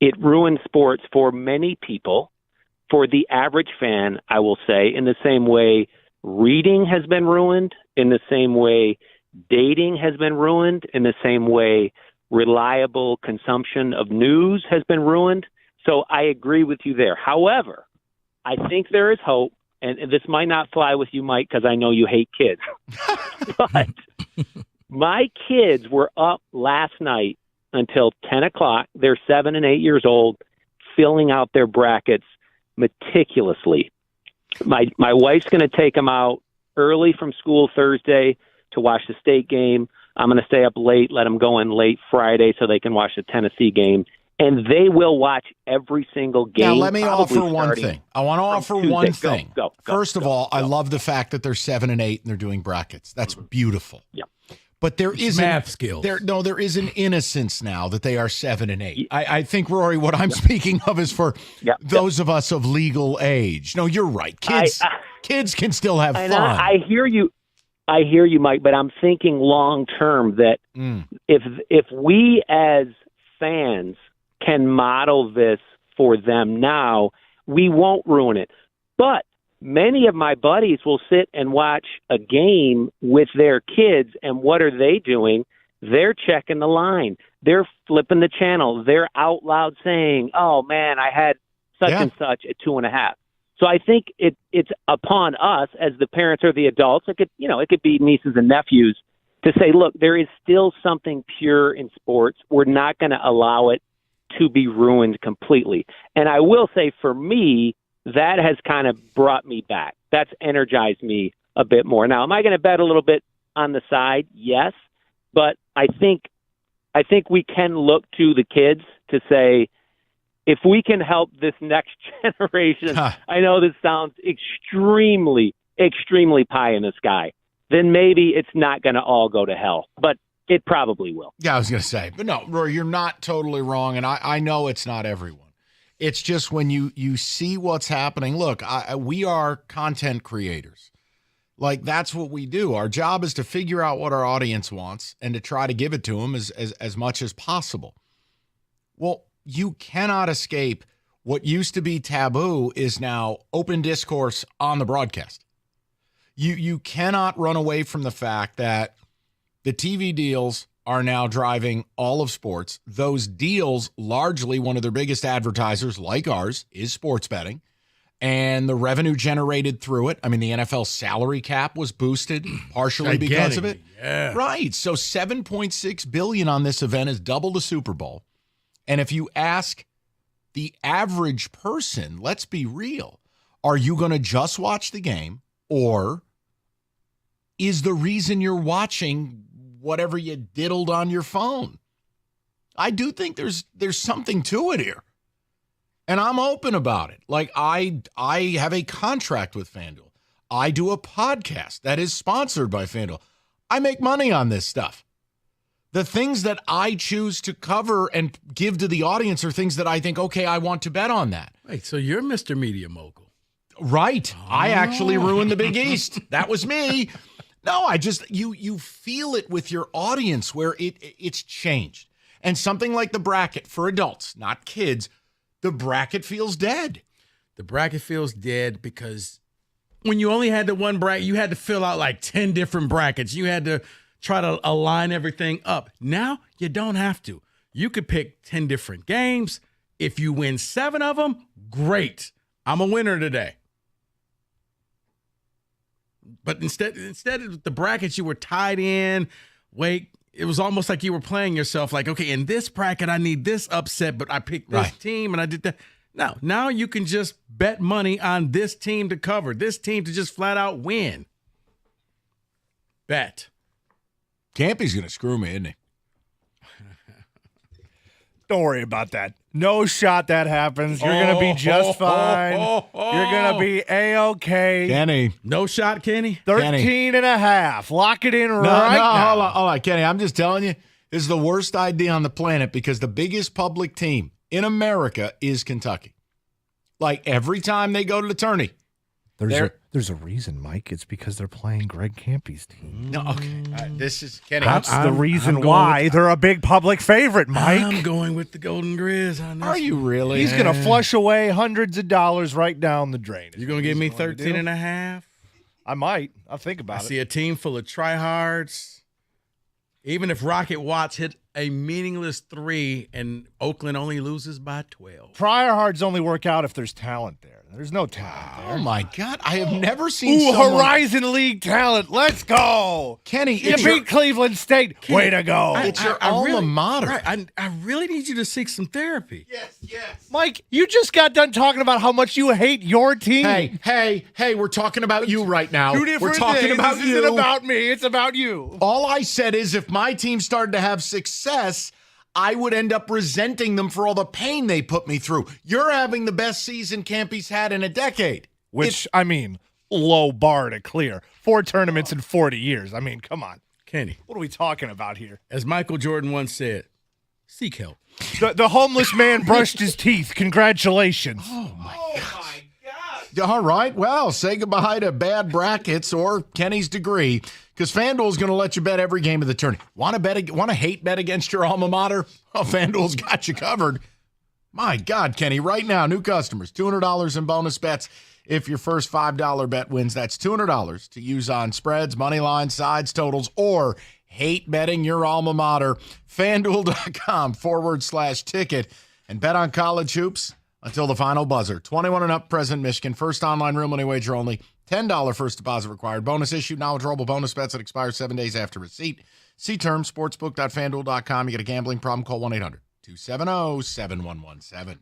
it ruined sports for many people. For the average fan, I will say, in the same way reading has been ruined, in the same way dating has been ruined, in the same way reliable consumption of news has been ruined. So I agree with you there. However, I think there is hope, and this might not fly with you, Mike, because I know you hate kids. But my kids were up last night until 10 o'clock. They're 7 and 8 years old, filling out their brackets meticulously. My wife's going to take them out early from school Thursday to watch the state game. I'm going to stay up late, let them go in late Friday so they can watch the Tennessee game. And they will watch every single game. Now, let me offer one thing. I want to offer one thing. Go, First of all, I love the fact that they're 7 and 8 and they're doing brackets. That's beautiful. Yeah. But there is math skills. There is an innocence now that they are 7 and 8. I think, Rory, what I'm speaking of is for those of us of legal age. No, you're right. Kids can still have fun. I hear you. I hear you, Mike, but I'm thinking long term that if we as fans can model this for them now, we won't ruin it. But many of my buddies will sit and watch a game with their kids, and what are they doing? They're checking the line. They're flipping the channel. They're out loud saying, "Oh man, I had such and such at 2.5." So I think it's upon us as the parents or the adults. It could be nieces and nephews to say, "Look, there is still something pure in sports. We're not going to allow it to be ruined completely." And I will say, for me, that has kind of brought me back. That's energized me a bit more. Now, am I going to bet a little bit on the side? Yes. But I think we can look to the kids to say, if we can help this next generation, I know this sounds extremely, extremely pie in the sky, then maybe it's not going to all go to hell. But it probably will. Yeah, I was going to say. But no, Rory, you're not totally wrong. And I know it's not everyone. It's just when you see what's happening. Look, we are content creators. Like, that's what we do. Our job is to figure out what our audience wants and to try to give it to them as much as possible. Well, you cannot escape what used to be taboo is now open discourse on the broadcast. You cannot run away from the fact that the TV deals are now driving all of sports. Those deals, largely one of their biggest advertisers, like ours, is sports betting. And the revenue generated through it. I mean, the NFL salary cap was boosted partially because of it. Yeah. Right. So $7.6 billion on this event is double the Super Bowl. And if you ask the average person, let's be real, are you going to just watch the game, or is the reason you're watching whatever you diddled on your phone? I do think there's something to it here. And I'm open about it. Like, I have a contract with FanDuel. I do a podcast that is sponsored by FanDuel. I make money on this stuff. The things that I choose to cover and give to the audience are things that I think, okay, I want to bet on that. Wait, so you're Mr. Media Mogul. Right. I actually ruined the Big East. That was me. No, I just, you feel it with your audience where it's changed. And something like the bracket for adults, not kids, the bracket feels dead. The bracket feels dead because when you only had the one bracket, you had to fill out like 10 different brackets. You had to try to align everything up. Now you don't have to. You could pick 10 different games. If you win 7 of them, great. I'm a winner today. But instead of the brackets, you were tied in. It was almost like you were playing yourself like, okay, in this bracket, I need this upset, but I picked this team and I did that. Now you can just bet money on this team to cover, this team to just flat out win. Bet. Campy's going to screw me, isn't he? Don't worry about that. No shot that happens. You're going to be just fine. You're going to be A-okay. Kenny. No shot, Kenny? 13 and a half. Lock it in right now. Hold on, Kenny. I'm just telling you, this is the worst idea on the planet because the biggest public team in America is Kentucky. Like every time they go to the tourney. There's a reason, Mike. It's because they're playing Greg Campy's team. No, okay. This is Kenny. That's the reason why they're a big public favorite, Mike. I'm going with the Golden Grizz on this. Are you really? He's going to flush away hundreds of dollars right down the drain. You're going to give me 13 and a half? I might. I'll think about it. I see a team full of tryhards. Even if Rocket Watts hit a meaningless 3 and Oakland only loses by 12. Tryhards only work out if there's talent there. There's no talent there. Oh, my God. I have never seen Horizon League talent. Let's go. Kenny, you beat Cleveland State. Kenny, way to go. It's your alma mater. Right, I really need you to seek some therapy. Yes. Mike, you just got done talking about how much you hate your team. Hey, we're talking about you right now. Two different We're talking things. about This you. isn't about me. It's about you. All I said is if my team started to have success, I would end up resenting them for all the pain they put me through. You're having the best season Campy's had in a decade. Which, low bar to clear. 4 tournaments in 40 years. I mean, come on. Kenny. What are we talking about here? As Michael Jordan once said, seek help. The homeless man brushed his teeth. Congratulations. Oh, my God. All right, well, say goodbye to bad brackets or Kenny's degree because FanDuel's going to let you bet every game of the tourney. Want to hate bet against your alma mater? Oh, FanDuel's got you covered. My God, Kenny, right now, new customers, $200 in bonus bets if your first $5 bet wins. That's $200 to use on spreads, money lines, sides, totals, or hate betting your alma mater. FanDuel.com/ticket and bet on college hoops until the final buzzer. 21 and up, present Michigan. First online real money wager only. $10 first deposit required. Bonus issued, non-withdrawable bonus bets that expire 7 days after receipt. See terms, sportsbook.fanduel.com. You get a gambling problem, call 1-800-270-7117.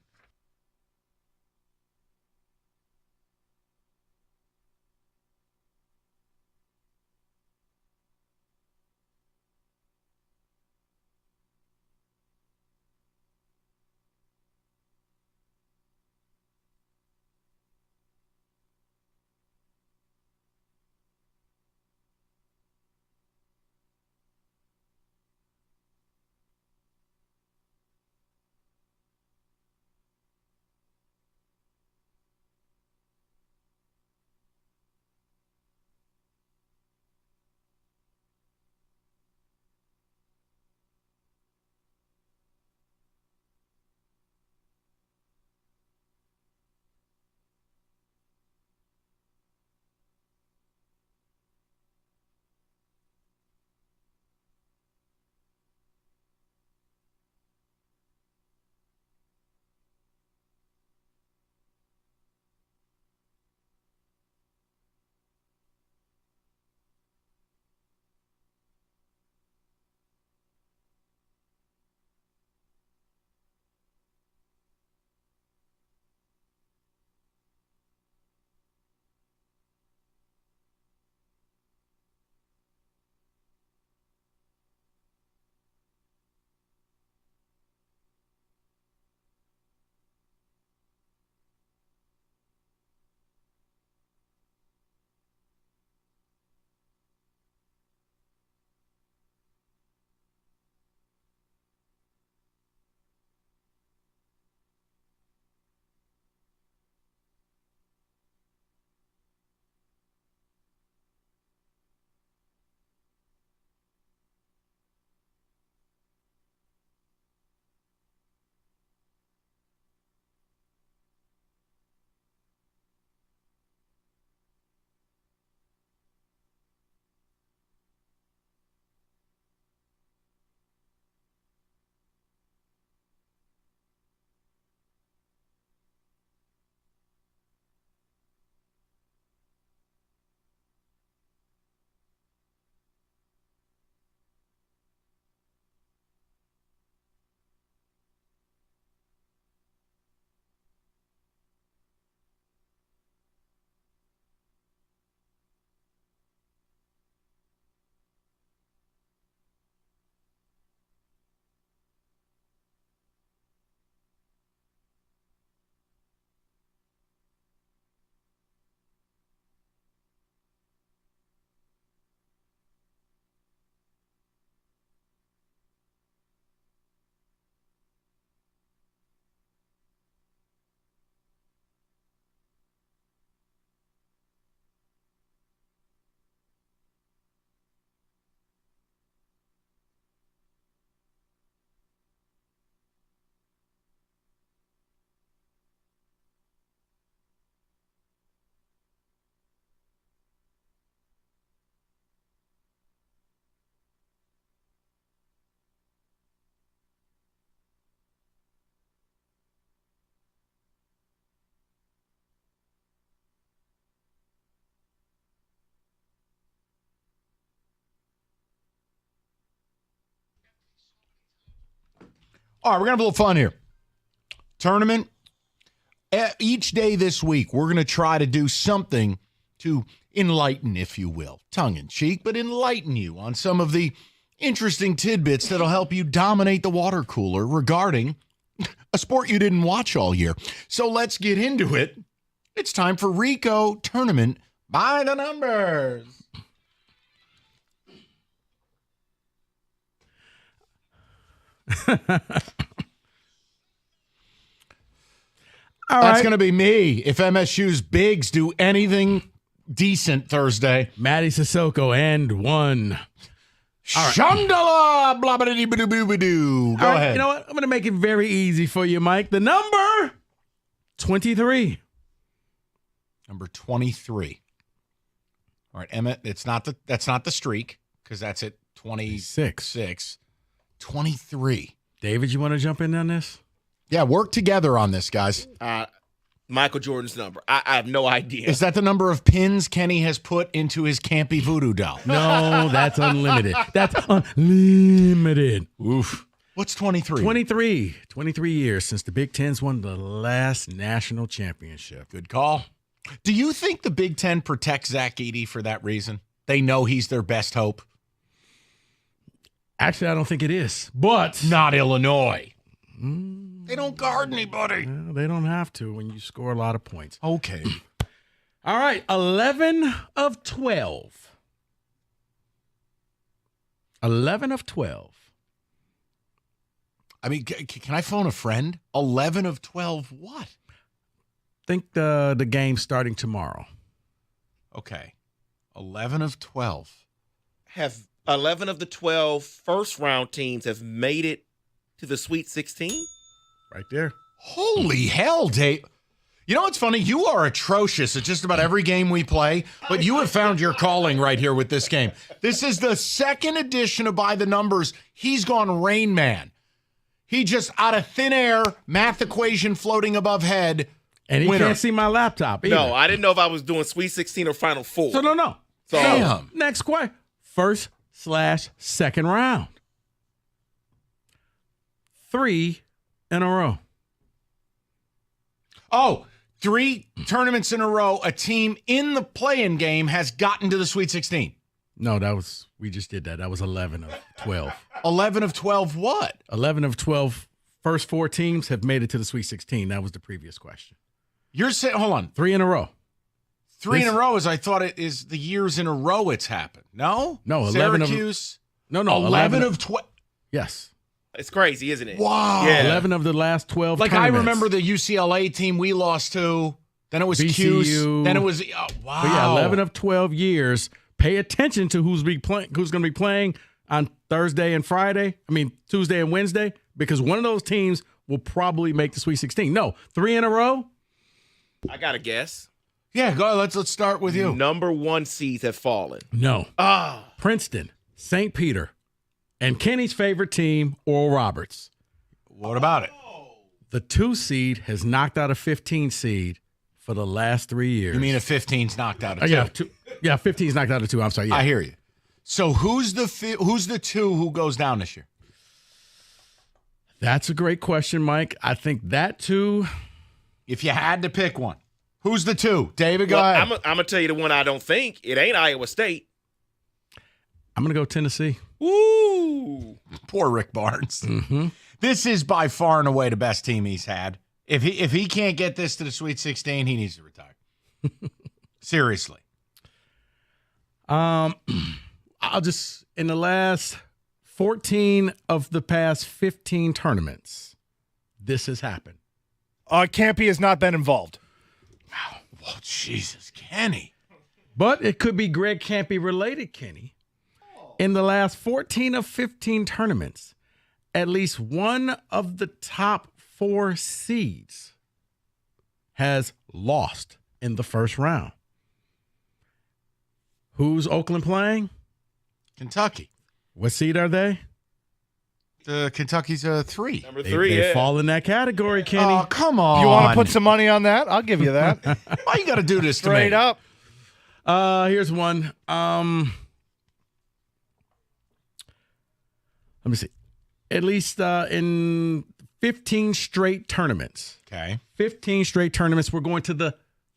All right, we're going to have a little fun here. Tournament. Each day this week, we're going to try to do something to enlighten, if you will. Tongue-in-cheek, but enlighten you on some of the interesting tidbits that'll help you dominate the water cooler regarding a sport you didn't watch all year. So let's get into it. It's time for Rico Tournament by the Numbers. That's going to be me if MSU's bigs do anything decent Thursday. Matty Sissoko and one. Shandala, blah, blah, blah, blah, blah, blah. Go ahead. You know what? I'm going to make it very easy for you, Mike. The number 23. Number 23. All right, Emmett, that's not the streak because that's at 26. 23. David, you want to jump in on this? Yeah, work together on this, guys. Michael Jordan's number. I have no idea. Is that the number of pins Kenny has put into his campy voodoo doll? No, that's unlimited. That's unlimited. Oof. What's 23? 23 years since the Big Ten's won the last national championship. Good call. Do you think the Big Ten protects Zach Edey for that reason? They know he's their best hope? Actually, I don't think it is. But not Illinois. They don't guard anybody. Well, they don't have to when you score a lot of points. Okay. All right, 11 of 12. 11 of 12. I mean, can I phone a friend? 11 of 12 what? Think the game's starting tomorrow. Okay. 11 of 12. Have 11 of the 12 first-round teams have made it to the Sweet 16? Right there. Holy hell, Dave. You know what's funny? You are atrocious at just about every game we play, but you have found your calling right here with this game. This is the second edition of By the Numbers. He's gone Rain Man. He just, out of thin air, math equation floating above head. And he can't see my laptop either. No, I didn't know if I was doing Sweet 16 or Final Four. So, no. So, damn. Next question. First/second round. 3 in a row. Oh, 3 tournaments in a row, a team in the play-in game has gotten to the Sweet 16. No, we just did that. That was 11 of 12. 11 of 12 what? 11 of 12 first 4 teams have made it to the Sweet 16. That was the previous question. You're saying, hold on. 3 in a row. 3 in a row is, I thought it is the years in a row it's happened. No? No, 11 Syracuse. No. 11 of 12. Yes. It's crazy, isn't it? Wow. Yeah. 11 of the last 12 Like, tournaments. I remember the UCLA team we lost to. Then it was VCU. Cuse. Then it was, wow. But yeah, 11 of 12 years. Pay attention to who's going to be playing on Thursday and Friday. I mean, Tuesday and Wednesday, because one of those teams will probably make the Sweet 16. No, 3 in a row. I got a guess. Yeah, go ahead. Let's start with you. Number 1 seeds have fallen. No. Princeton, St. Peter, and Kenny's favorite team, Oral Roberts. What about it? The 2 seed has knocked out a 15 seed for the last 3 years. You mean a 15's knocked out of 2? Yeah, 15's knocked out of 2. I'm sorry. Yeah. I hear you. So who's the 2 who goes down this year? That's a great question, Mike. I think that 2. If you had to pick one, who's the 2? David, go ahead. I'm going to tell you the one I don't think. It ain't Iowa State. I'm going to go Tennessee. Woo! Poor Rick Barnes. Mm-hmm. This is by far and away the best team he's had. If he can't get this to the Sweet 16, he needs to retire. Seriously. I'll just, in the last 14 of the past 15 tournaments, this has happened. Campy has not been involved. Wow. Well, Jesus, Kenny. But it could be Greg Campy related, Kenny. In the last 14 of 15 tournaments, at least one of the top 4 seeds has lost in the first round. Who's Oakland playing? Kentucky. What seed are they? Kentucky's a 3. Number 3, They fall in that category, Kenny. Oh, come on. You want to put some money on that? I'll give you that. Why you got to do this to me? Straight up. Here's one. Let me see. at least in 15 straight tournaments. Okay. 15 straight tournaments. We're going to the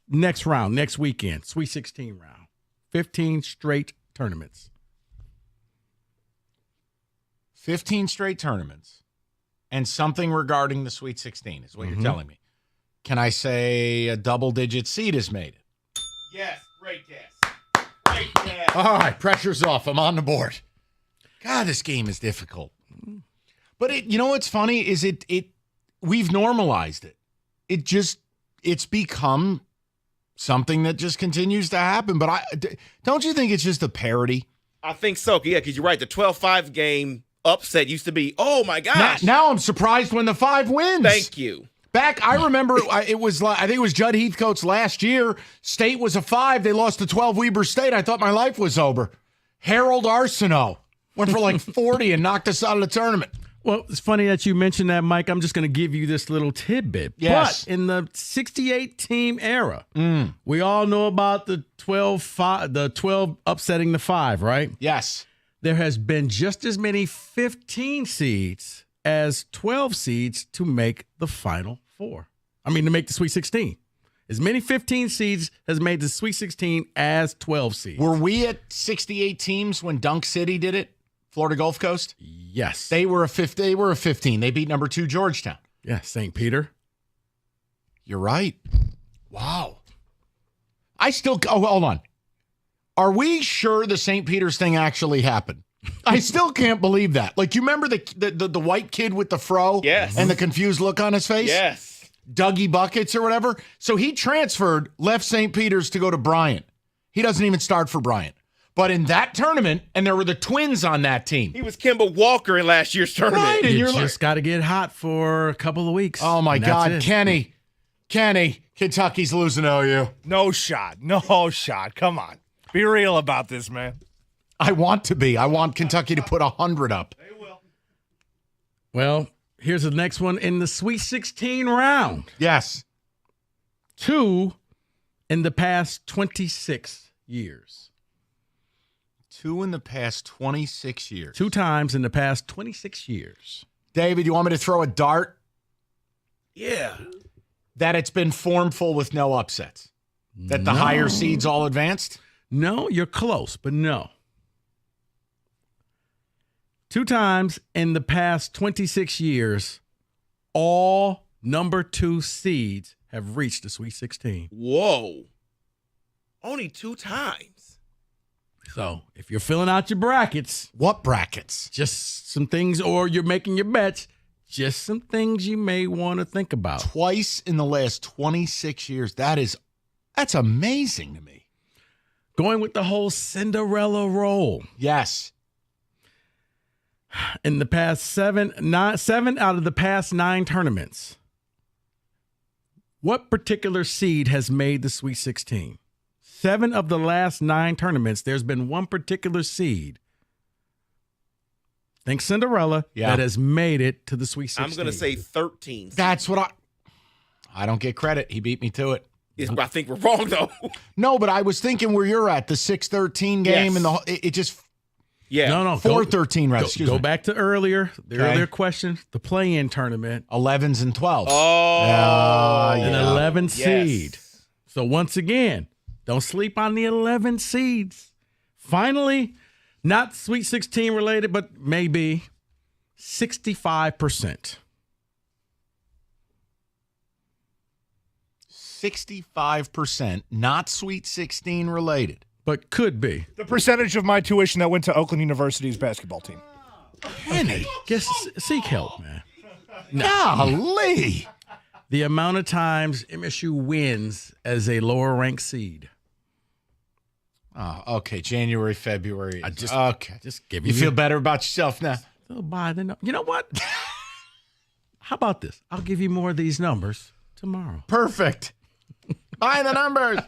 next round, next weekend, Sweet 16 round. 15 straight tournaments. 15 straight tournaments. And something regarding the Sweet 16 is what you're telling me. Can I say a double-digit seed has made it? Yes, great guess. Great guess. All right, pressure's off. I'm on the board. God, this game is difficult. But you know what's funny is we've normalized it. It's become something that just continues to happen. But don't you think it's just a parody? I think so. Yeah, because you're right. The 12-5 game upset used to be, oh my gosh. Now I'm surprised when the 5 wins. Thank you. I remember I think it was Judd Heathcote's last year. State was a 5. They lost to 12 Weber State. I thought my life was over. Harold Arsenault went for like 40 and knocked us out of the tournament. Well, it's funny that you mentioned that, Mike. I'm just going to give you this little tidbit. Yes. But in the 68-team era, we all know about the 12 upsetting the 5, right? Yes. There has been just as many 15 seeds as 12 seeds to make the Final Four. To make the Sweet 16. As many 15 seeds has made the Sweet 16 as 12 seeds. Were we at 68 teams when Dunk City did it? Florida Gulf Coast? Yes. They were a 15. They beat number 2 Georgetown. Yeah, St. Peter. You're right. Wow. Hold on. Are we sure the St. Peter's thing actually happened? I still can't believe that. Like, you remember the white kid with the fro? Yes. And the confused look on his face? Yes. Dougie Buckets or whatever. So he transferred, left St. Peter's to go to Bryant. He doesn't even start for Bryant. But in that tournament, and there were the twins on that team. He was Kemba Walker in last year's tournament. Right, and you just got to get hot for a couple of weeks. Oh, my God. Kenny, Kentucky's losing OU. No shot. Come on. Be real about this, man. I want to be. I want Kentucky to put 100 up. They will. Well, here's the next one in the Sweet 16 round. Yes. 2 in the past 26 years. 2 in the past 26 years. 2 times in the past 26 years. David, you want me to throw a dart? Yeah. That it's been formful with no upsets? That the higher seeds all advanced? No, you're close, but no. 2 times in the past 26 years, all number 2 seeds have reached the Sweet 16. Whoa. Only 2 times. So if you're filling out your brackets. What brackets? Just some things, or you're making your bets, just some things you may want to think about. Twice in the last 26 years. That's amazing to me. Going with the whole Cinderella role. Yes. In the past 7 out of the past 9 tournaments, what particular seed has made the Sweet 16? 7 of the last 9 tournaments, there's been one particular seed, think Cinderella, that has made it to the Sweet 16. I'm going to say 13. That's what I don't get credit. He beat me to it. I think we're wrong, though. No, but I was thinking where you're at, the 6-13 game, and it just... Yeah. No. 4-13, right? Excuse me. Go back to earlier question, the play-in tournament. 11s and 12s. An 11 seed. So once again, don't sleep on the 11 seeds. Finally, not Sweet 16 related, but maybe 65%. 65%, not Sweet 16 related. But could be. The percentage of my tuition that went to Oakland University's basketball team. Penny. Seek help, man. Golly. The amount of times MSU wins as a lower ranked seed. Oh, okay. January, February. Just give you feel better about yourself now. You know what? How about this? I'll give you more of these numbers tomorrow. Perfect. Buy the numbers.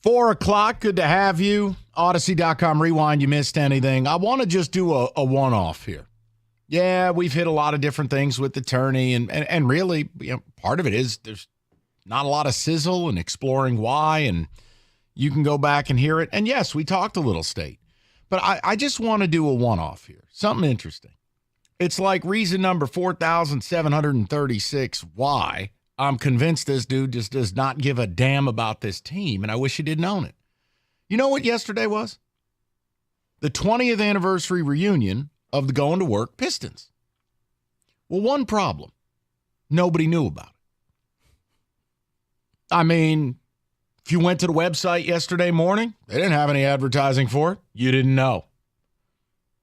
4 o'clock, good to have you. Odyssey.com rewind, you missed anything. I want to just do a one-off here. Yeah, we've hit a lot of different things with the tourney, and really, part of it is there's not a lot of sizzle and exploring why, and you can go back and hear it. And yes, we talked a little state, but I just want to do a one-off here, something interesting. It's like reason number 4,736 why I'm convinced this dude just does not give a damn about this team, and I wish he didn't own it. You know what yesterday was? The 20th anniversary reunion of the Going to Work Pistons. Well, one problem. Nobody knew about it. I mean, if you went to the website yesterday morning, they didn't have any advertising for it. You didn't know.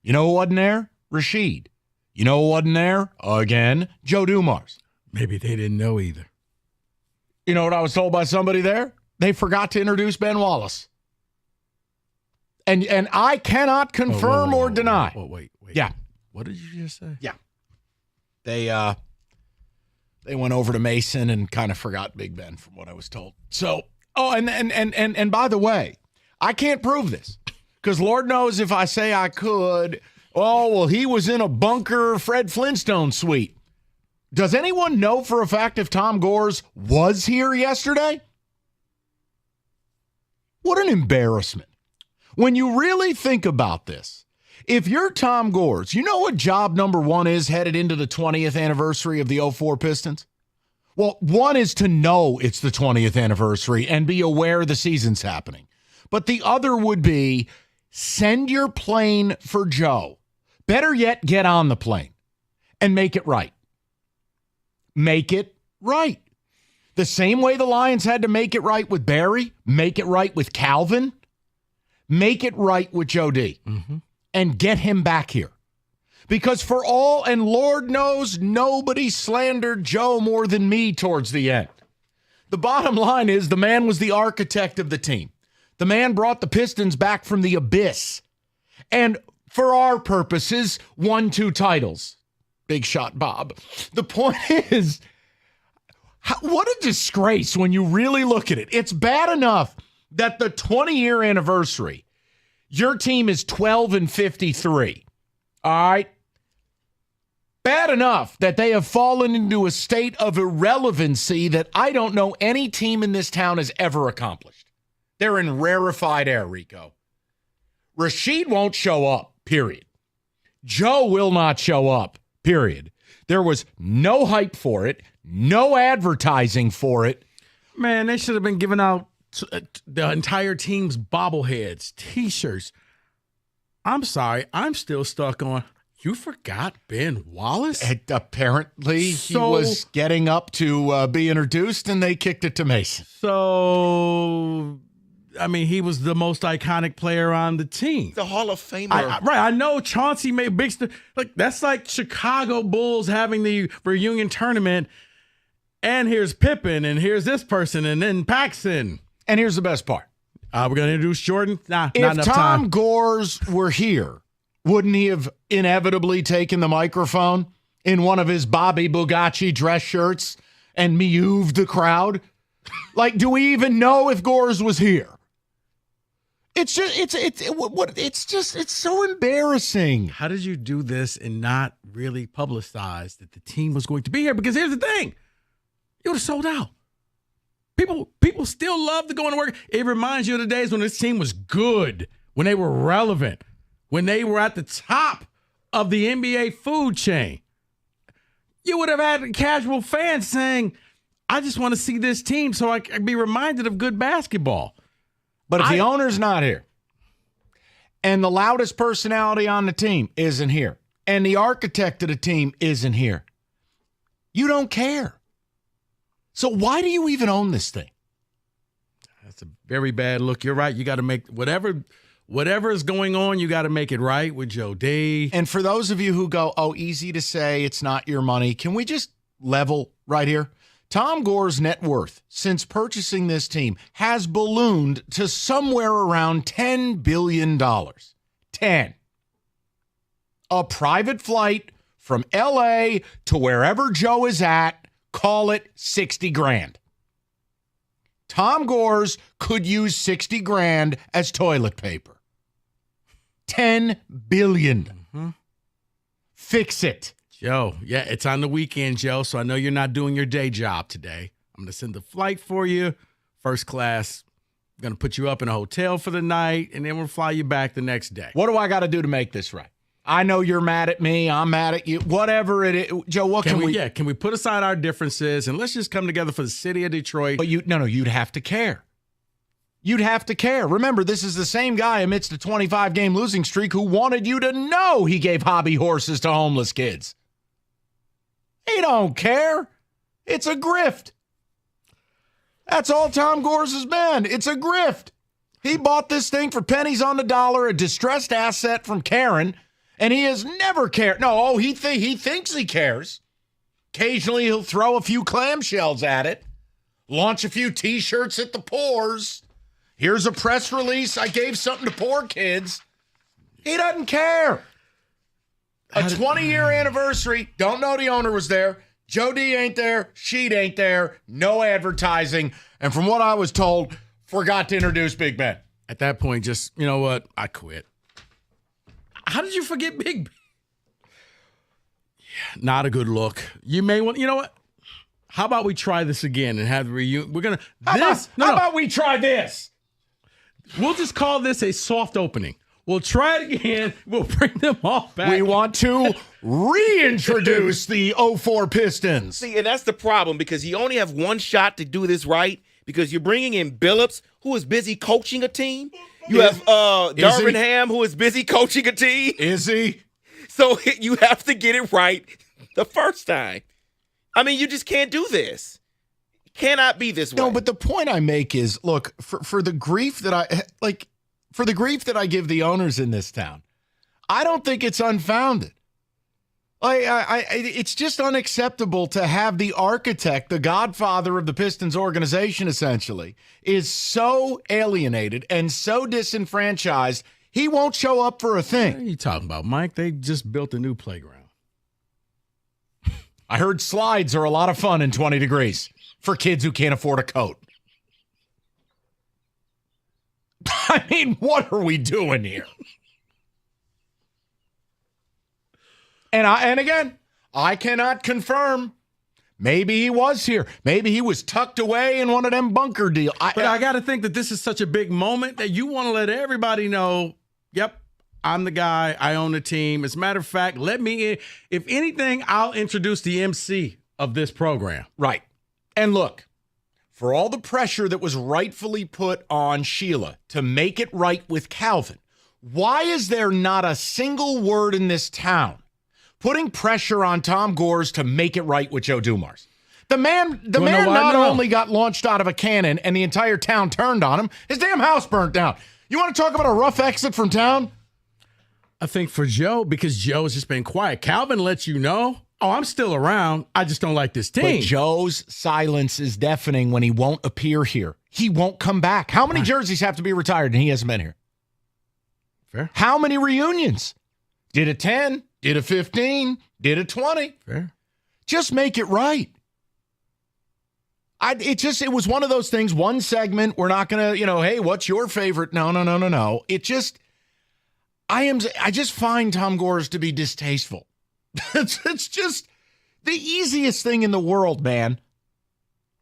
You know who wasn't there? Rashid. You know who wasn't there? Again, Joe Dumars. Maybe they didn't know either. You know what I was told by somebody there? They forgot to introduce Ben Wallace. And I cannot confirm or deny. Wait. Yeah. What did you just say? Yeah. They went over to Mason and kind of forgot Big Ben from what I was told. So, and by the way, I can't prove this because Lord knows if I say I could, he was in a bunker Fred Flintstone suite. Does anyone know for a fact if Tom Gores was here yesterday? What an embarrassment. When you really think about this, if you're Tom Gores, you know what job number one is headed into the 20th anniversary of the 04 Pistons? Well, one is to know it's the 20th anniversary and be aware the season's happening. But the other would be send your plane for Joe. Better yet, get on the plane and make it right. Make it right. The same way the Lions had to make it right with Barry, make it right with Calvin, make it right with Joe D. And get him back here. Because for all, and Lord knows, nobody slandered Joe more than me towards the end. The bottom line is the man was the architect of the team. The man brought the Pistons back from the abyss. And for our purposes, won 2 titles. Big shot, Bob. The point is, what a disgrace when you really look at it. It's bad enough that the 20-year anniversary, your team is 12-53. All right? Bad enough that they have fallen into a state of irrelevancy that I don't know any team in this town has ever accomplished. They're in rarefied air, Rico. Rashid won't show up, period. Joe will not show up, period. There was no hype for it, no advertising for it. Man, they should have been giving out the entire team's bobbleheads, T-shirts. I'm sorry, I'm still stuck on, you forgot Ben Wallace? And apparently he was getting up to be introduced, and they kicked it to Mason. So, I mean, he was the most iconic player on the team. The Hall of Famer. I know Chauncey made big stuff. Like, that's like Chicago Bulls having the reunion tournament, and here's Pippen, and here's this person, and then Paxson. And here's the best part. We're going to introduce Jordan? Not if enough Tom time. Gores were here, wouldn't he have inevitably taken the microphone in one of his Bobby Bugacci dress shirts and mewed the crowd? Like, do we even know if Gores was here? It's just, it's so embarrassing. How did you do this and not really publicize that the team was going to be here? Because here's the thing. You would have sold out. People still love to go into work. It reminds you of the days when this team was good, when they were relevant, when they were at the top of the NBA food chain. You would have had casual fans saying, I just want to see this team so I can be reminded of good basketball. But if the owner's not here, and the loudest personality on the team isn't here, and the architect of the team isn't here, you don't care. So why do you even own this thing? That's a very bad look. You're right. You got to make whatever is going on, you got to make it right with Joe D. And for those of you who go, easy to say, it's not your money, can we just level right here? Tom Gores' net worth since purchasing this team has ballooned to somewhere around $10 billion. 10. A private flight from L.A. to wherever Joe is at, call it $60,000. Tom Gores could use 60 grand as toilet paper. $10 billion. Mm-hmm. Fix it. Joe, yeah, it's on the weekend, Joe, so I know you're not doing your day job today. I'm going to send the flight for you, first class. I'm going to put you up in a hotel for the night, and then we'll fly you back the next day. What do I got to do to make this right? I know you're mad at me. I'm mad at you. Whatever it is. Joe, what can we... Yeah, can we put aside our differences, and let's just come together for the city of Detroit? But you'd have to care. You'd have to care. Remember, this is the same guy amidst a 25-game losing streak who wanted you to know he gave hobby horses to homeless kids. He don't care. It's a grift. That's all Tom Gores has been. It's a grift. He bought this thing for pennies on the dollar, a distressed asset from Karen, and he has never cared. No, he thinks he cares. Occasionally he'll throw a few clamshells at it, launch a few T-shirts at the pores. Here's a press release. I gave something to poor kids. He doesn't care. A 20-year anniversary. Don't know the owner was there. Joe D ain't there. Sheet ain't there. No advertising. And from what I was told, forgot to introduce Big Ben. At that point, just, you know what? I quit. How did you forget Big Ben? Yeah, not a good look. You may want, you know what? How about we try this again and have the reunion? We're going to, how about we try this? We'll just call this a soft opening. We'll try it again. We'll bring them all back. We want to reintroduce the 04 Pistons. See, and that's the problem because you only have one shot to do this right because you're bringing in Billups, who is busy coaching a team. You have Darvin Ham, who is busy coaching a team. Is he? So you have to get it right the first time. I mean, you just can't do this. It cannot be this way. No, but the point I make is, look, for the grief that I give the owners in this town, I don't think it's unfounded. It's just unacceptable to have the architect, the godfather of the Pistons organization, essentially, is so alienated and so disenfranchised, he won't show up for a thing. What are you talking about, Mike? They just built a new playground. I heard slides are a lot of fun in 20 degrees for kids who can't afford a coat. I mean, what are we doing here? And again, I cannot confirm. Maybe he was here. Maybe he was tucked away in one of them bunker deals. But I got to think that this is such a big moment that you want to let everybody know, yep, I'm the guy. I own the team. As a matter of fact, let me in. If anything, I'll introduce the MC of this program. Right. And look, for all the pressure that was rightfully put on Sheila to make it right with Calvin, why is there not a single word in this town putting pressure on Tom Gores to make it right with Joe Dumars? The man not only got launched out of a cannon and the entire town turned on him, his damn house burnt down. You want to talk about a rough exit from town? I think for Joe, because Joe has just been quiet. Calvin lets you know, oh, I'm still around. I just don't like this team. But Joe's silence is deafening when he won't appear here. He won't come back. How many jerseys have to be retired and he hasn't been here? Fair. How many reunions? Did a 10? Did a 15? Did a 20? Fair. Just make it right. It was one of those things, one segment, we're not going to, hey, what's your favorite? No. I just find Tom Gores to be distasteful. It's just the easiest thing in the world, man.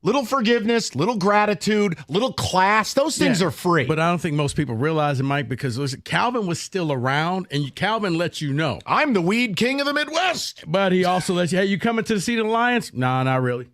Little forgiveness, little gratitude, little class. Those things are free. But I don't think most people realize it, Mike, because listen, Calvin was still around, and Calvin lets you know. I'm the weed king of the Midwest. But he also lets you, hey, you coming to the seat of the Lions? No, not really.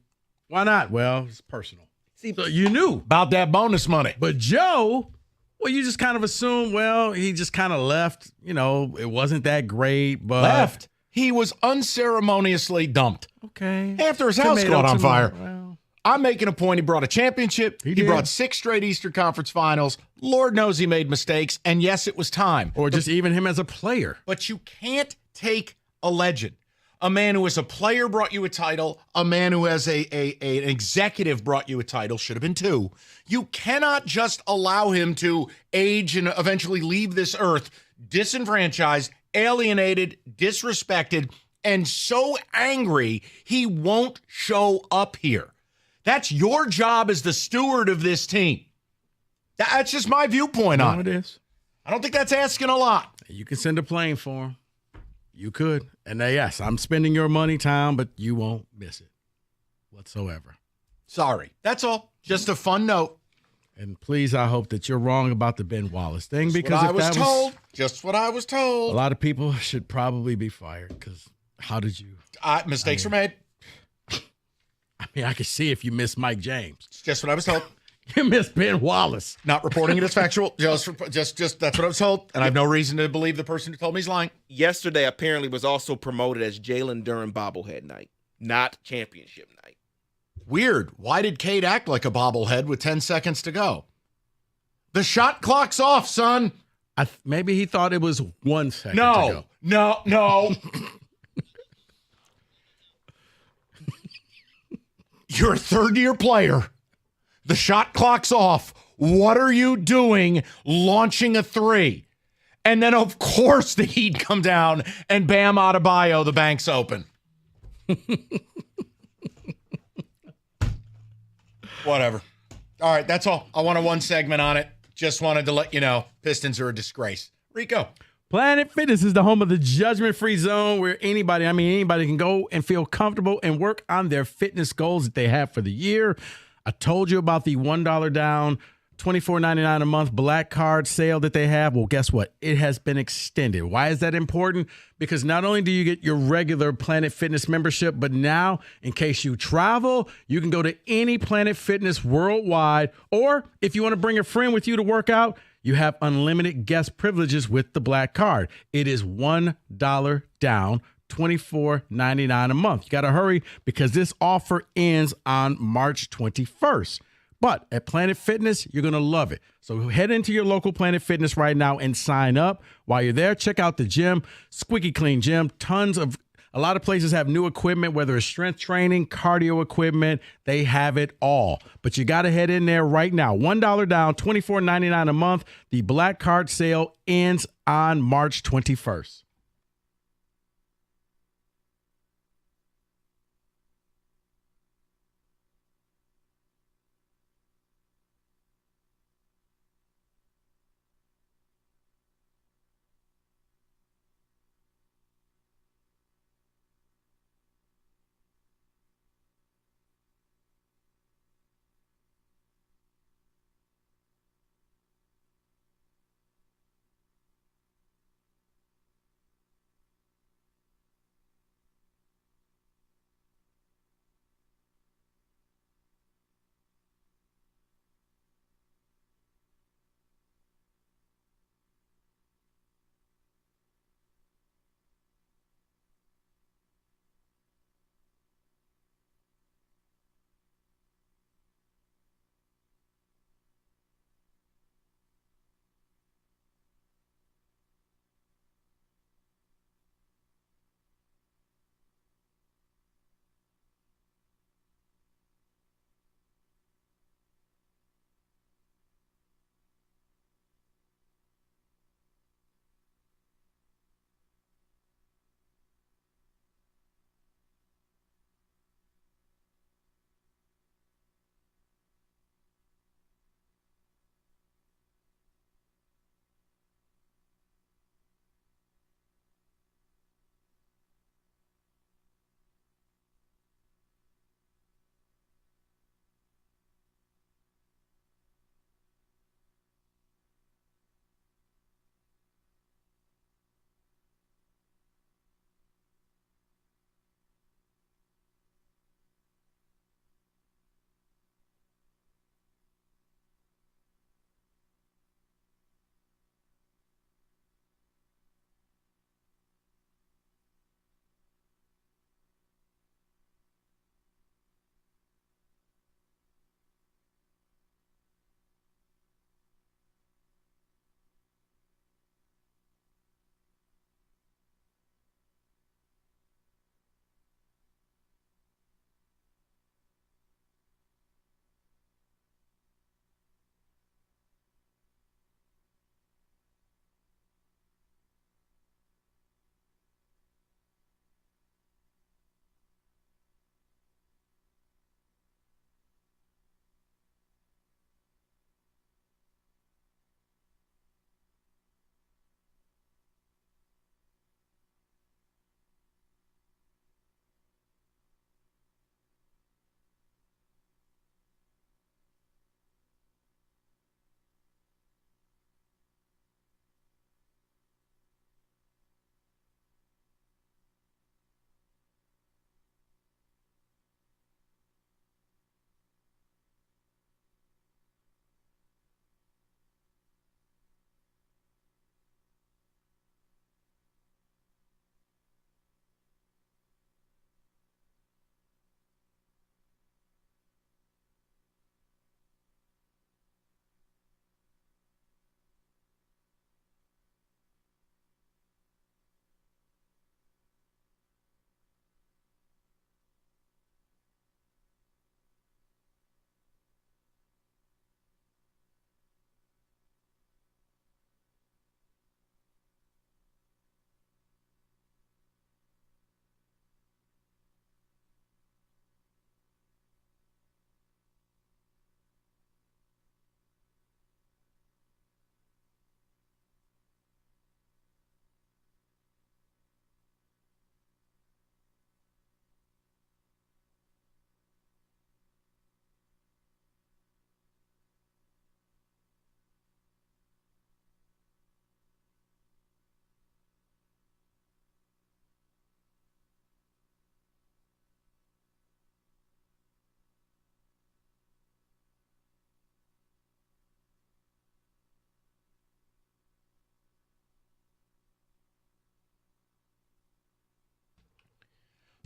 Why not? Well, it's personal. See, so you knew. About that bonus money. But Joe, well, you just kind of assume, well, he just kind of left. It wasn't that great, but. Left. He was unceremoniously dumped. Okay. After his house caught on fire. Well. I'm making a point. He brought a championship. He brought 6 straight Eastern Conference finals. Lord knows he made mistakes. And yes, it was time. Or just even him as a player. But you can't take a legend. A man who as a player brought you a title, a man who as an executive brought you a title, should have been 2. You cannot just allow him to age and eventually leave this earth disenfranchised, alienated, disrespected, and so angry he won't show up here. That's your job as the steward of this team. That's just my viewpoint on it. It is. I don't think that's asking a lot. You can send a plane for him. You could. And yes, I'm spending your money, Tom, but you won't miss it whatsoever. Sorry. That's all. Just a fun note. And please, I hope that you're wrong about the Ben Wallace thing, because What I if was that told. Just what I was a told. lot of people should probably be fired, because how did you? Mistakes were made. I mean, I could see if you missed Mike James. It's just what I was told. You missed Ben Wallace. Not reporting it as factual. Just that's what I was told, and I have no reason to believe the person who told me he's lying. Yesterday apparently was also promoted as Jalen Durham bobblehead night, not championship night. Weird. Why did Cade act like a bobblehead with 10 seconds to go? The shot clock's off, son. Maybe he thought it was 1 second to go. No. You're a third-year player. The shot clock's off. What are you doing launching a three? And then, of course, the Heat come down and Bam Adebayo, the bank's open. Whatever. All right, that's all. I wanted one segment on it. Just wanted to let you know Pistons are a disgrace. Rico. Planet Fitness is the home of the judgment-free zone where anybody can go and feel comfortable and work on their fitness goals that they have for the year. I told you about the $1 down, $24.99 a month Black Card sale that they have. Well, guess what? It has been extended. Why is that important? Because not only do you get your regular Planet Fitness membership, but now, in case you travel, you can go to any Planet Fitness worldwide. Or if you want to bring a friend with you to work out, you have unlimited guest privileges with the Black Card. It is $1 down, $24.99 a month. You got to hurry because this offer ends on March 21st. But at Planet Fitness, you're going to love it. So head into your local Planet Fitness right now and sign up. While you're there, check out the gym, squeaky clean gym. A lot of places have new equipment, whether it's strength training, cardio equipment, they have it all. But you got to head in there right now. $1 down, $24.99 a month. The Black Card sale ends on March 21st.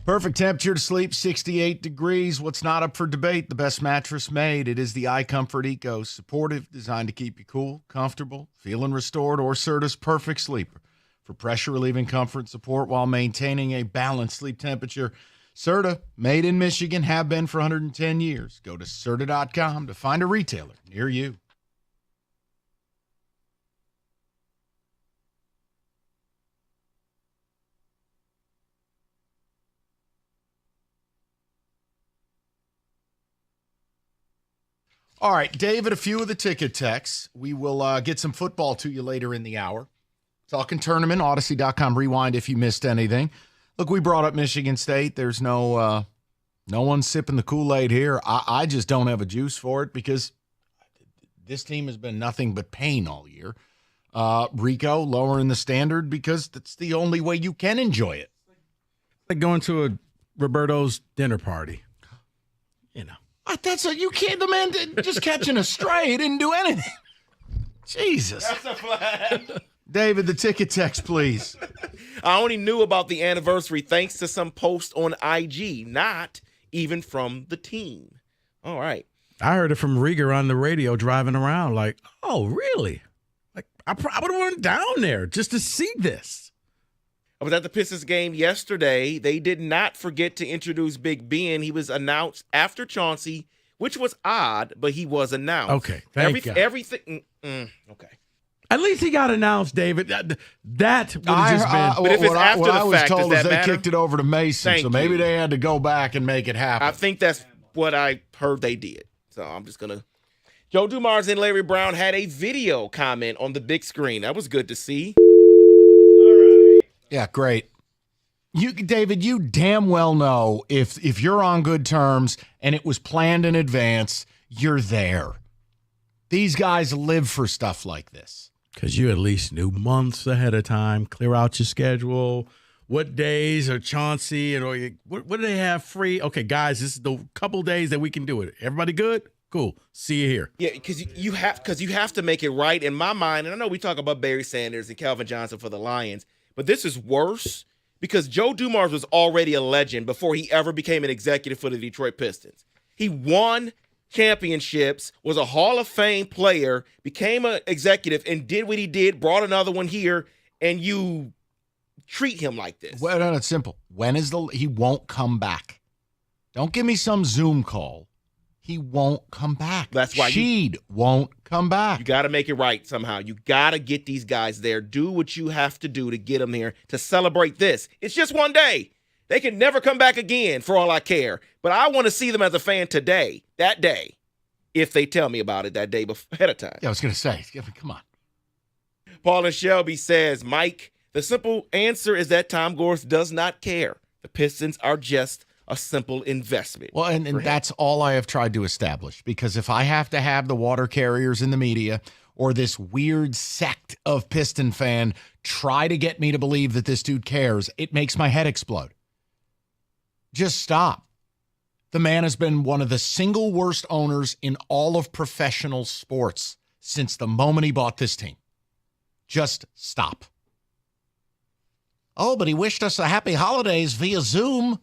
Perfect temperature to sleep, 68 degrees. What's not up for debate? The best mattress made. It is the iComfort Eco. Supportive, designed to keep you cool, comfortable, feeling restored, or Serta's Perfect Sleeper. For pressure-relieving comfort and support while maintaining a balanced sleep temperature. Serta, made in Michigan, have been for 110 years. Go to Serta.com to find a retailer near you. All right, David, a few of the ticket texts. We will get some football to you later in the hour. Talking tournament, Odyssey.com rewind if you missed anything. Look, we brought up Michigan State. There's no one sipping the Kool-Aid here. I just don't have a juice for it because this team has been nothing but pain all year. Rico lowering the standard because that's the only way you can enjoy it. Like going to a Roberto's dinner party. You know. You can't, the man just catching a stray. He didn't do anything. Jesus. That's a flag. David, the ticket text, please. I only knew about the anniversary thanks to some post on IG, not even from the team. All right. I heard it from Rieger on the radio driving around like, oh, really? Like, I would have went down there just to see this. I was at the Pistons game yesterday. They did not forget to introduce Big Ben. He was announced after Chauncey, which was odd, but he was announced. Okay, thank God. Everything. Okay. At least he got announced, David. That would have just been. But if it's after what the I was fact, told does is that they matter? kicked it over to Mason, Thank so maybe you. they had to go back and make it happen. I think that's what I heard they did. So I'm just going to. Joe Dumars and Larry Brown had a video comment on the big screen. That was good to see. Yeah, great. David, you damn well know if you're on good terms and it was planned in advance, you're there. These guys live for stuff like this. Because you at least knew months ahead of time, clear out your schedule. What days are Chauncey and what do they have free? Okay, guys, this is the couple days that we can do it. Everybody good? Cool. See you here. Yeah, because you have to make it right in my mind. And I know we talk about Barry Sanders and Calvin Johnson for the Lions, but this is worse because Joe Dumars was already a legend before he ever became an executive for the Detroit Pistons. He won championships, was a Hall of Fame player, became an executive, and did what he did, brought another one here, and you treat him like this. Well, no, it's simple. He won't come back. Don't give me some Zoom call. He won't come back. That's why Sheed won't come back. You got to make it right somehow. You got to get these guys there. Do what you have to do to get them here to celebrate this. It's just one day. They can never come back again for all I care. But I want to see them as a fan today, that day, if they tell me about it that day ahead of time. Yeah, I was going to say, come on. Paul and Shelby says, Mike, the simple answer is that Tom Gorst does not care. The Pistons are just a simple investment. Well, and that's all I have tried to establish, because if I have to have the water carriers in the media or this weird sect of Piston fan try to get me to believe that this dude cares, it makes my head explode. Just stop. The man has been one of the single worst owners in all of professional sports since the moment he bought this team. Just stop. Oh, but he wished us a happy holidays via Zoom.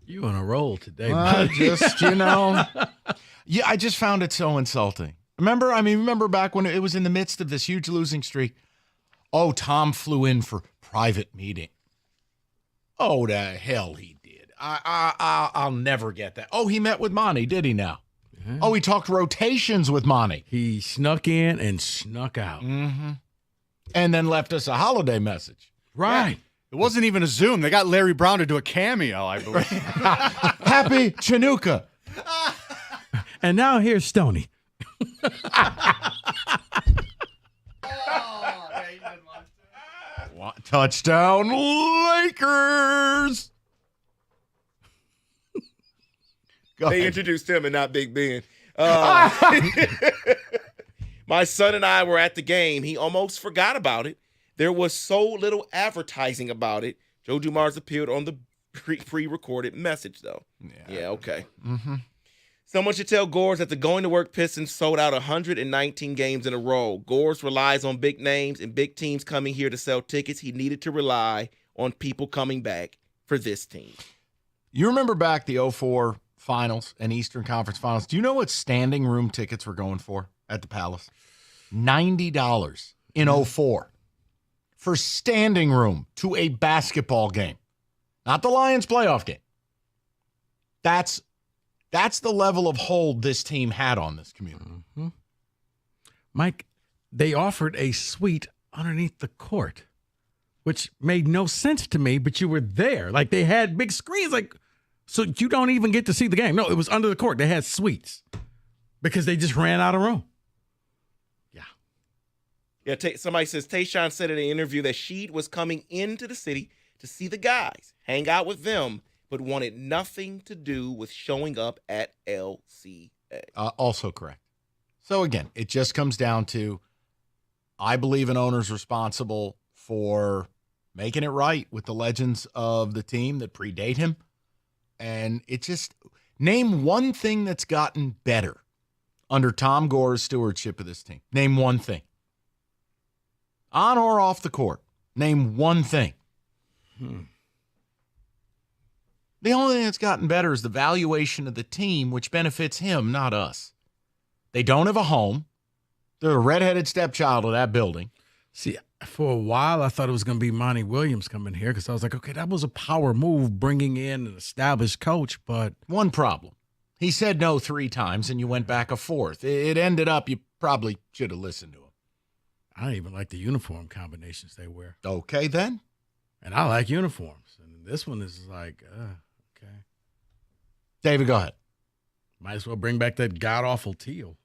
You on a roll today, I buddy. just, yeah, I just found it so insulting. Remember back when it was in the midst of this huge losing streak? Oh, Tom flew in for private meeting. Oh, the hell he did. I'll never get that. Oh, he met with Monty, did he now? Yeah. Oh, he talked rotations with Monty. He snuck in and snuck out. Mm-hmm. And then left us a holiday message. Right. Yeah. It wasn't even a Zoom. They got Larry Brown to do a cameo, I believe. Happy Chinooka. And now here's Stoney. Touchdown, Lakers. They introduced him and not Big Ben. My son and I were at the game. He almost forgot about it. There was so little advertising about it. Joe Dumars appeared on the pre-recorded message, though. Yeah, okay. Mm-hmm. Someone should tell Gores that the Going to Work Pistons sold out 119 games in a row. Gores relies on big names and big teams coming here to sell tickets. He needed to rely on people coming back for this team. You remember back the 04 finals and Eastern Conference finals. Do you know what standing room tickets were going for at the Palace? $90 in 04 for standing room to a basketball game. Not the Lions playoff game. That's the level of hold this team had on this community. Mm-hmm. Mike, they offered a suite underneath the court, which made no sense to me, but you were there. Like, they had big screens, like, so you don't even get to see the game. No, it was under the court. They had suites because they just ran out of room. Yeah, somebody says Tayshaun said in an interview that Sheed was coming into the city to see the guys, hang out with them, but wanted nothing to do with showing up at LCA. Also correct. So again, it just comes down to, I believe an owner's responsible for making it right with the legends of the team that predate him. And it just, name one thing that's gotten better under Tom Gore's stewardship of this team. Name one thing. On or off the court. Name one thing. The only thing that's gotten better is the valuation of the team, which benefits him, not us. They don't have a home. They're a redheaded stepchild of that building. See, for a while, I thought it was going to be Monty Williams coming here because I was like, okay, that was a power move bringing in an established coach, but... One problem. He said no 3 times, and you went back a 4th. It ended up you probably should have listened to him. I don't even like the uniform combinations they wear. Okay, then. And I like uniforms. And this one is like, okay. David, go ahead. Might as well bring back that god-awful teal.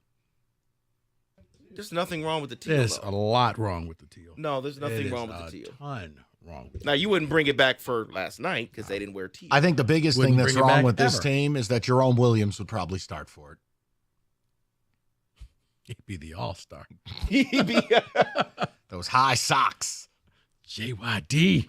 There's nothing wrong with the teal. There's a lot wrong with the teal. No, there's nothing wrong with the teal. Ton wrong with Now, you wouldn't bring it back for last night because they didn't wear teal. I think the biggest thing that's wrong with this team is that Jerome Williams would probably start for it. He'd be the all-star. He'd be those high socks. JYD.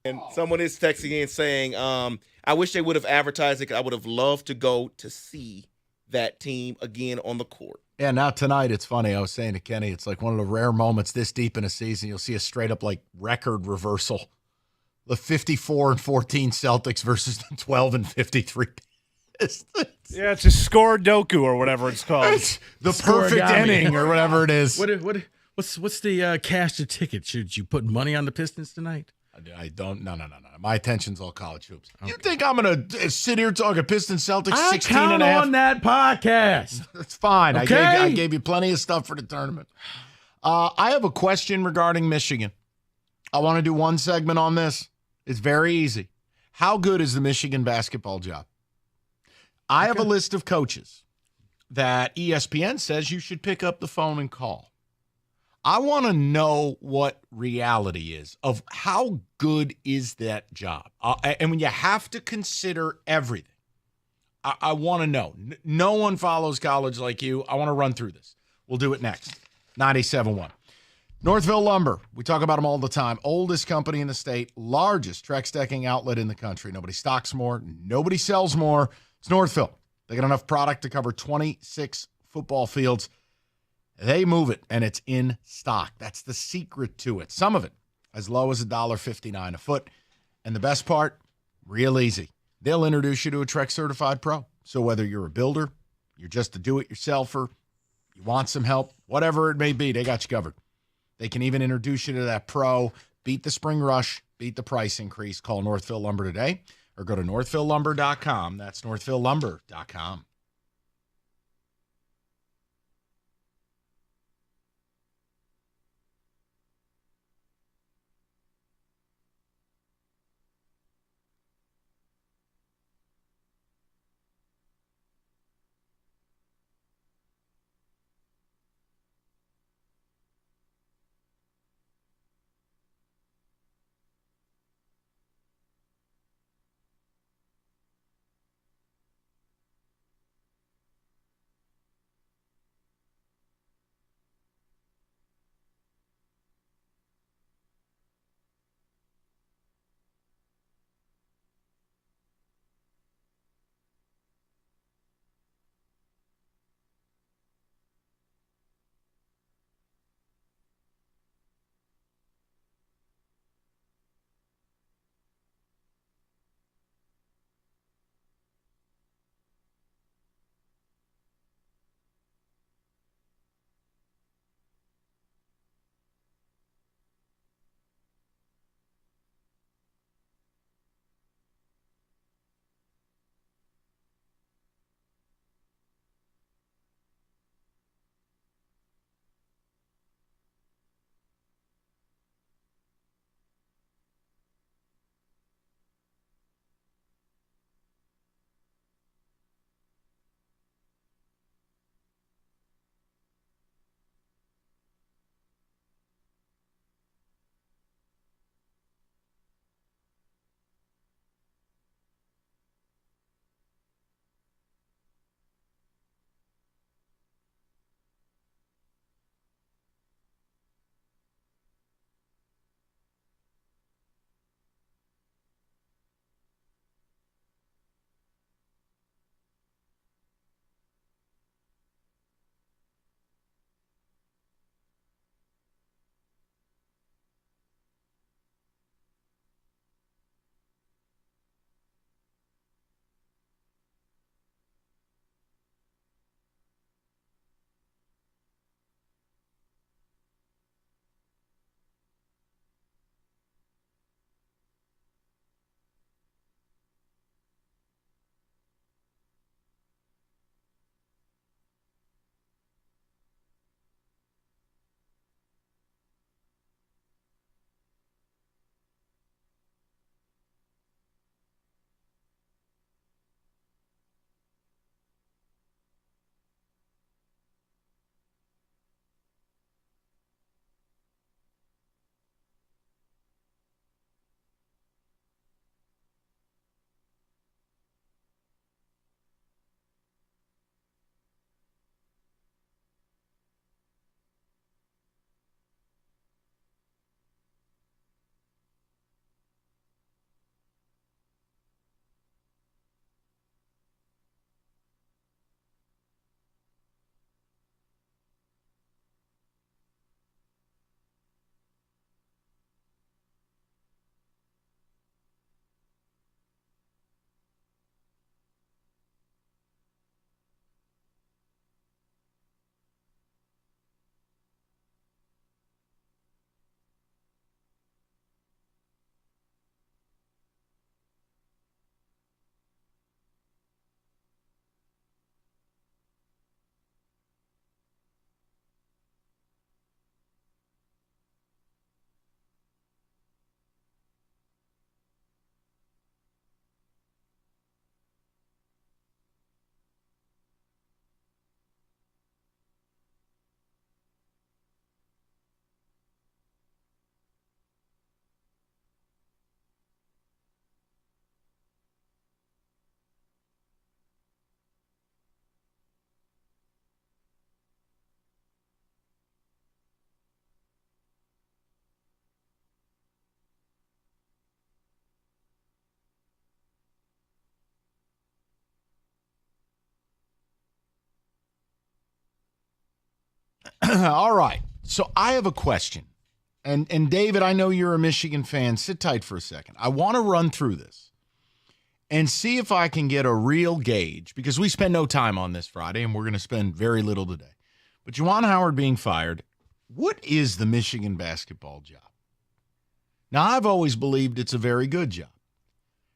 And someone is texting in saying, I wish they would have advertised it. I would have loved to go to see that team again on the court. Yeah, now tonight, it's funny. I was saying to Kenny, it's like one of the rare moments this deep in a season, you'll see a straight up like record reversal. The 54-14 Celtics versus the 12-53 Pistons. Yeah, it's a score doku or whatever it's called. It's the perfect inning or whatever it is. What's the cash to ticket? Should you put money on the Pistons tonight? I don't. No. My attention's all college hoops. Okay. You think I'm going to sit here talking Pistons Celtics 16 and a half? on that podcast. That's fine. Okay? I gave you plenty of stuff for the tournament. I have a question regarding Michigan. I want to do one segment on this. It's very easy. How good is the Michigan basketball job? I have a list of coaches that ESPN says you should pick up the phone and call. I want to know what reality is of how good is that job. And when you have to consider everything, I want to know. No one follows college like you. I want to run through this. We'll do it next. 97.1. Northville Lumber. We talk about them all the time. Oldest company in the state. Largest Trex decking outlet in the country. Nobody stocks more. Nobody sells more. It's Northville. They got enough product to cover 26 football fields. They move it, and it's in stock. That's the secret to it. Some of it as low as $1.59 a foot. And the best part, real easy. They'll introduce you to a Trex Certified Pro. So whether you're a builder, you're just a do-it-yourselfer, you want some help, whatever it may be, they got you covered. They can even introduce you to that pro. Beat the spring rush. Beat the price increase. Call Northville Lumber today or go to northvillelumber.com. That's northvillelumber.com. All right. So I have a question. And David, I know you're a Michigan fan. Sit tight for a second. I want to run through this and see if I can get a real gauge, because we spend no time on this Friday, and we're going to spend very little today. But Juwan Howard being fired, what is the Michigan basketball job? Now, I've always believed it's a very good job.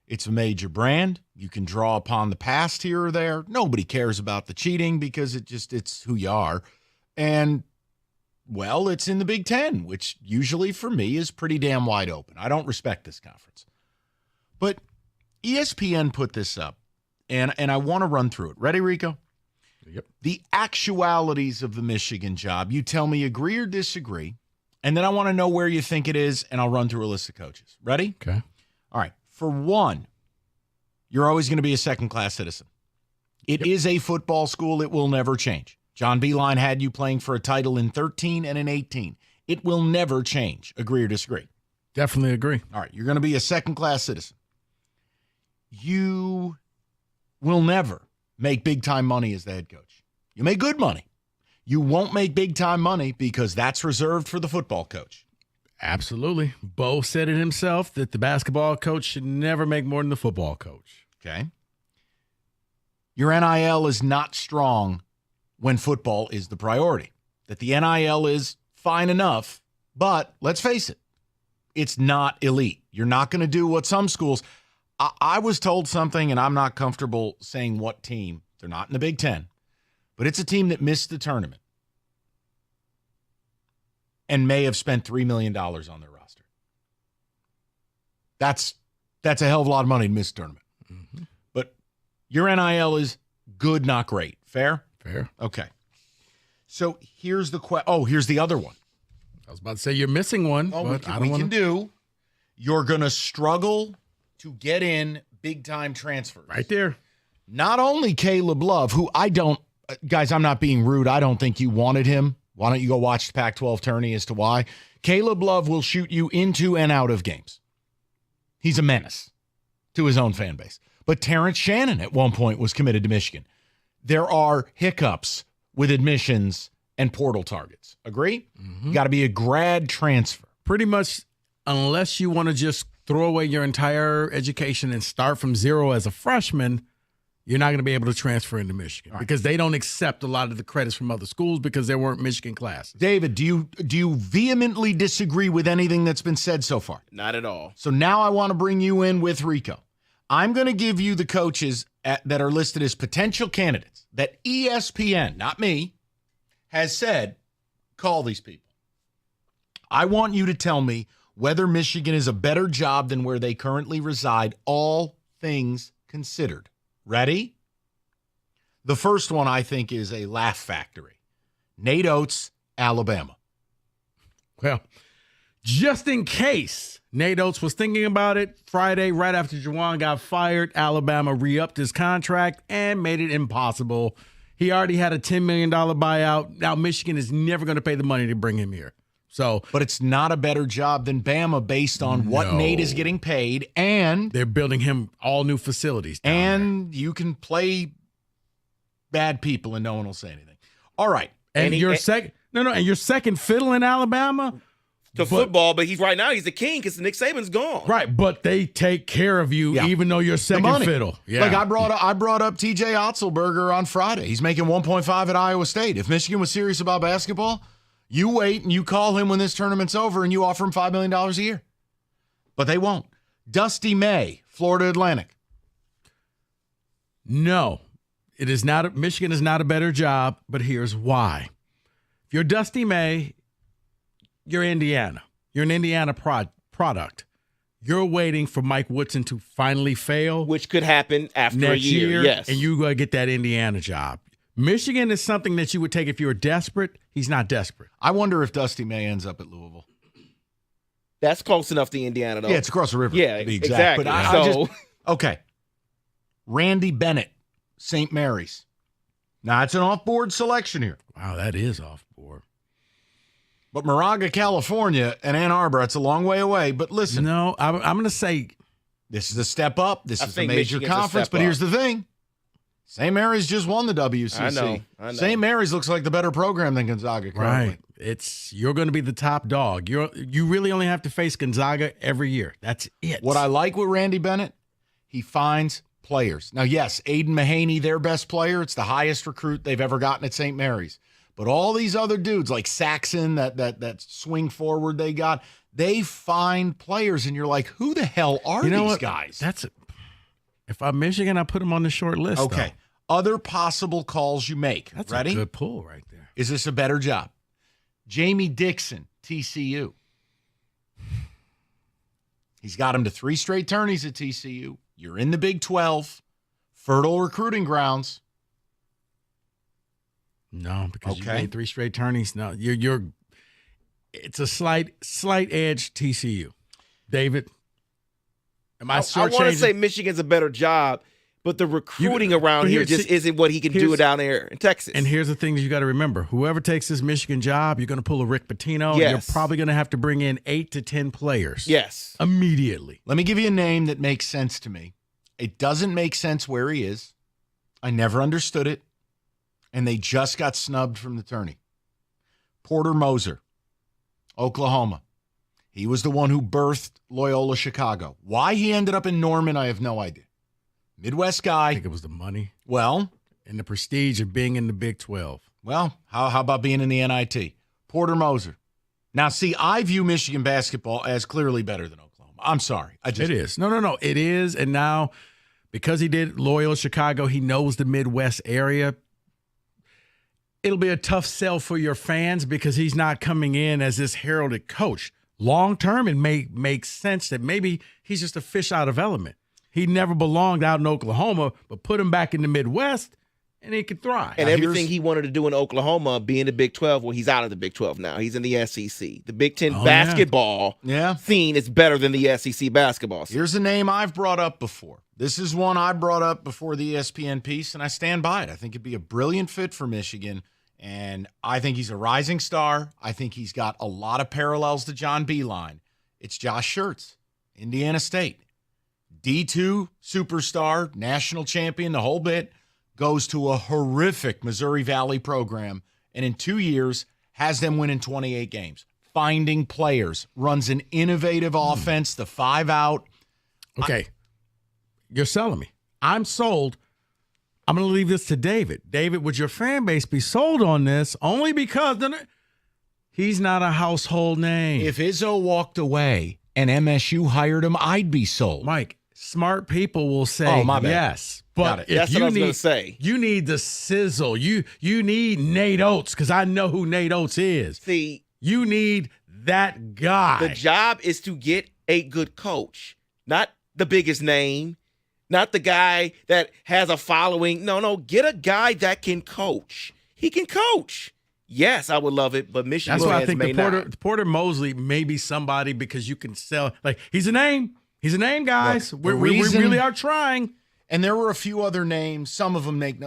It's a major brand. You can draw upon the past here or there. Nobody cares about the cheating because it's who you are. And, well, it's in the Big Ten, which usually for me is pretty damn wide open. I don't respect this conference. But ESPN put this up, and I want to run through it. Ready, Rico? Yep. The actualities of the Michigan job. You tell me agree or disagree, and then I want to know where you think it is, and I'll run through a list of coaches. Ready? Okay. All right. For one, you're always going to be a second-class citizen. It is a football school. It will never change. John Beilein had you playing for a title in 13 and in 18. It will never change. Agree or disagree? Definitely agree. All right. You're going to be a second-class citizen. You will never make big-time money as the head coach. You make good money. You won't make big-time money because that's reserved for the football coach. Absolutely. Bo said it himself that the basketball coach should never make more than the football coach. Okay. Your NIL is not strong when football is the priority. That the NIL is fine enough, but let's face it, it's not elite. You're not going to do what some schools. I was told something, and I'm not comfortable saying what team. They're not in the Big Ten, but it's a team that missed the tournament and may have spent $3 million on their roster. That's a hell of a lot of money to miss the tournament. Mm-hmm. But your NIL is good, not great. Fair? Fair. Okay. So here's the here's the other one. I was about to say you're missing one. Oh, but we can do. You're going to struggle to get in big-time transfers. Right there. Not only Caleb Love, who I don't – guys, I'm not being rude. I don't think you wanted him. Why don't you go watch the Pac-12 tourney as to why? Caleb Love will shoot you into and out of games. He's a menace to his own fan base. But Terrence Shannon at one point was committed to Michigan. There are hiccups with admissions and portal targets. Agree? Mm-hmm. You got to be a grad transfer. Pretty much, unless you want to just throw away your entire education and start from zero as a freshman, you're not going to be able to transfer into Michigan because they don't accept a lot of the credits from other schools because there weren't Michigan classes. David, do you vehemently disagree with anything that's been said so far? Not at all. So now I want to bring you in with Rico. I'm going to give you the coaches that are listed as potential candidates that ESPN, not me, has said, call these people. I want you to tell me whether Michigan is a better job than where they currently reside, all things considered. Ready? The first one I think is a laugh factory. Nate Oates, Alabama. Well, just in case Nate Oates was thinking about it, Friday, right after Juwan got fired, Alabama re-upped his contract and made it impossible. He already had a $10 million buyout. Now Michigan is never going to pay the money to bring him here. But it's not a better job than Bama based on what Nate is getting paid, and they're building him all new facilities. And you can play bad people and no one will say anything. All right. And your second fiddle in Alabama to football, but he's the king because Nick Saban's gone. Right, but they take care of you even though you're second fiddle. Yeah. Like I brought up TJ Otzelberger on Friday. He's making 1.5 at Iowa State. If Michigan was serious about basketball, you wait and you call him when this tournament's over and you offer him $5 million a year. But they won't. Dusty May, Florida Atlantic. No, it is not. Michigan is not a better job, but here's why. If you're Dusty May, you're Indiana. You're an Indiana product. You're waiting for Mike Woodson to finally fail. Which could happen after next a year, yes. And you go get that Indiana job. Michigan is something that you would take if you were desperate. He's not desperate. I wonder if Dusty May ends up at Louisville. That's close enough to Indiana, though. Yeah, it's across the river. Yeah, to be exact. exactly. But okay. Randy Bennett, St. Mary's. Now, it's an off-board selection here. Wow, that is off-board. But Moraga, California, and Ann Arbor, it's a long way away. But listen. No, I'm going to say. This is a step up. This is a major conference. But here's the thing. St. Mary's just won the WCC. I know. St. Mary's looks like the better program than Gonzaga currently. Right. You're going to be the top dog. You really only have to face Gonzaga every year. That's it. What I like with Randy Bennett, he finds players. Now, yes, Aiden Mahaney, their best player. It's the highest recruit they've ever gotten at St. Mary's. But all these other dudes like Saxon, that swing forward they got, they find players, and you're like, who the hell are these guys? If I'm Michigan, I put them on the short list. Okay. Though. Other possible calls you make. That's Ready? a good pull right there. Is this a better job? Jamie Dixon, TCU. He's got him to 3 straight tourneys at TCU. You're in the Big 12. Fertile recruiting grounds. No, because you made 3 straight tourneys. No, you're. It's a slight edge TCU. David, am I want to say Michigan's a better job, but the recruiting around here just isn't what he can do down there in Texas. And here's the thing that you got to remember. Whoever takes this Michigan job, you're going to pull a Rick Pitino. Yes. You're probably going to have to bring in 8 to 10 players. Yes. Immediately. Let me give you a name that makes sense to me. It doesn't make sense where he is. I never understood it. And they just got snubbed from the tourney. Porter Moser, Oklahoma. He was the one who birthed Loyola Chicago. Why he ended up in Norman, I have no idea. Midwest guy. I think it was the money. Well. And the prestige of being in the Big 12. Well, how about being in the NIT? Porter Moser. Now, see, I view Michigan basketball as clearly better than Oklahoma. I'm sorry. It is. No. It is. And now, because he did Loyola Chicago, he knows the Midwest area. It'll be a tough sell for your fans because he's not coming in as this heralded coach. Long term, it may make sense that maybe he's just a fish out of element. He never belonged out in Oklahoma, but put him back in the Midwest, and he could thrive. And everything he wanted to do in Oklahoma, be in the Big 12, well, he's out of the Big 12 now. He's in the SEC. The Big 10 basketball scene is better than the SEC basketball scene. Here's a name I've brought up before. This is one I brought up before the ESPN piece, and I stand by it. I think it'd be a brilliant fit for Michigan. And I think he's a rising star. I think he's got a lot of parallels to John Beilein. It's Josh Schertz, Indiana State. D2 superstar, national champion, the whole bit, goes to a horrific Missouri Valley program, and in 2 years has them winning 28 games. Finding players, runs an innovative offense, the 5-out. Okay. You're selling me. I'm sold. I'm going to leave this to David. David, would your fan base be sold on this only because he's not a household name? If Izzo walked away and MSU hired him, I'd be sold. Mike, smart people will say my bad. yes. But if that's what I was going to say. You need the sizzle. You need Nate Oates because I know who Nate Oates is. See, you need that guy. The job is to get a good coach, not the biggest name. Not the guy that has a following. No, get a guy that can coach. He can coach. Yes, I would love it, but Michigan That's why I fans think may Porter Mosley may be somebody because you can sell. Like, he's a name. He's a name, guys. Look, we really are trying. And there were a few other names. Some of them make,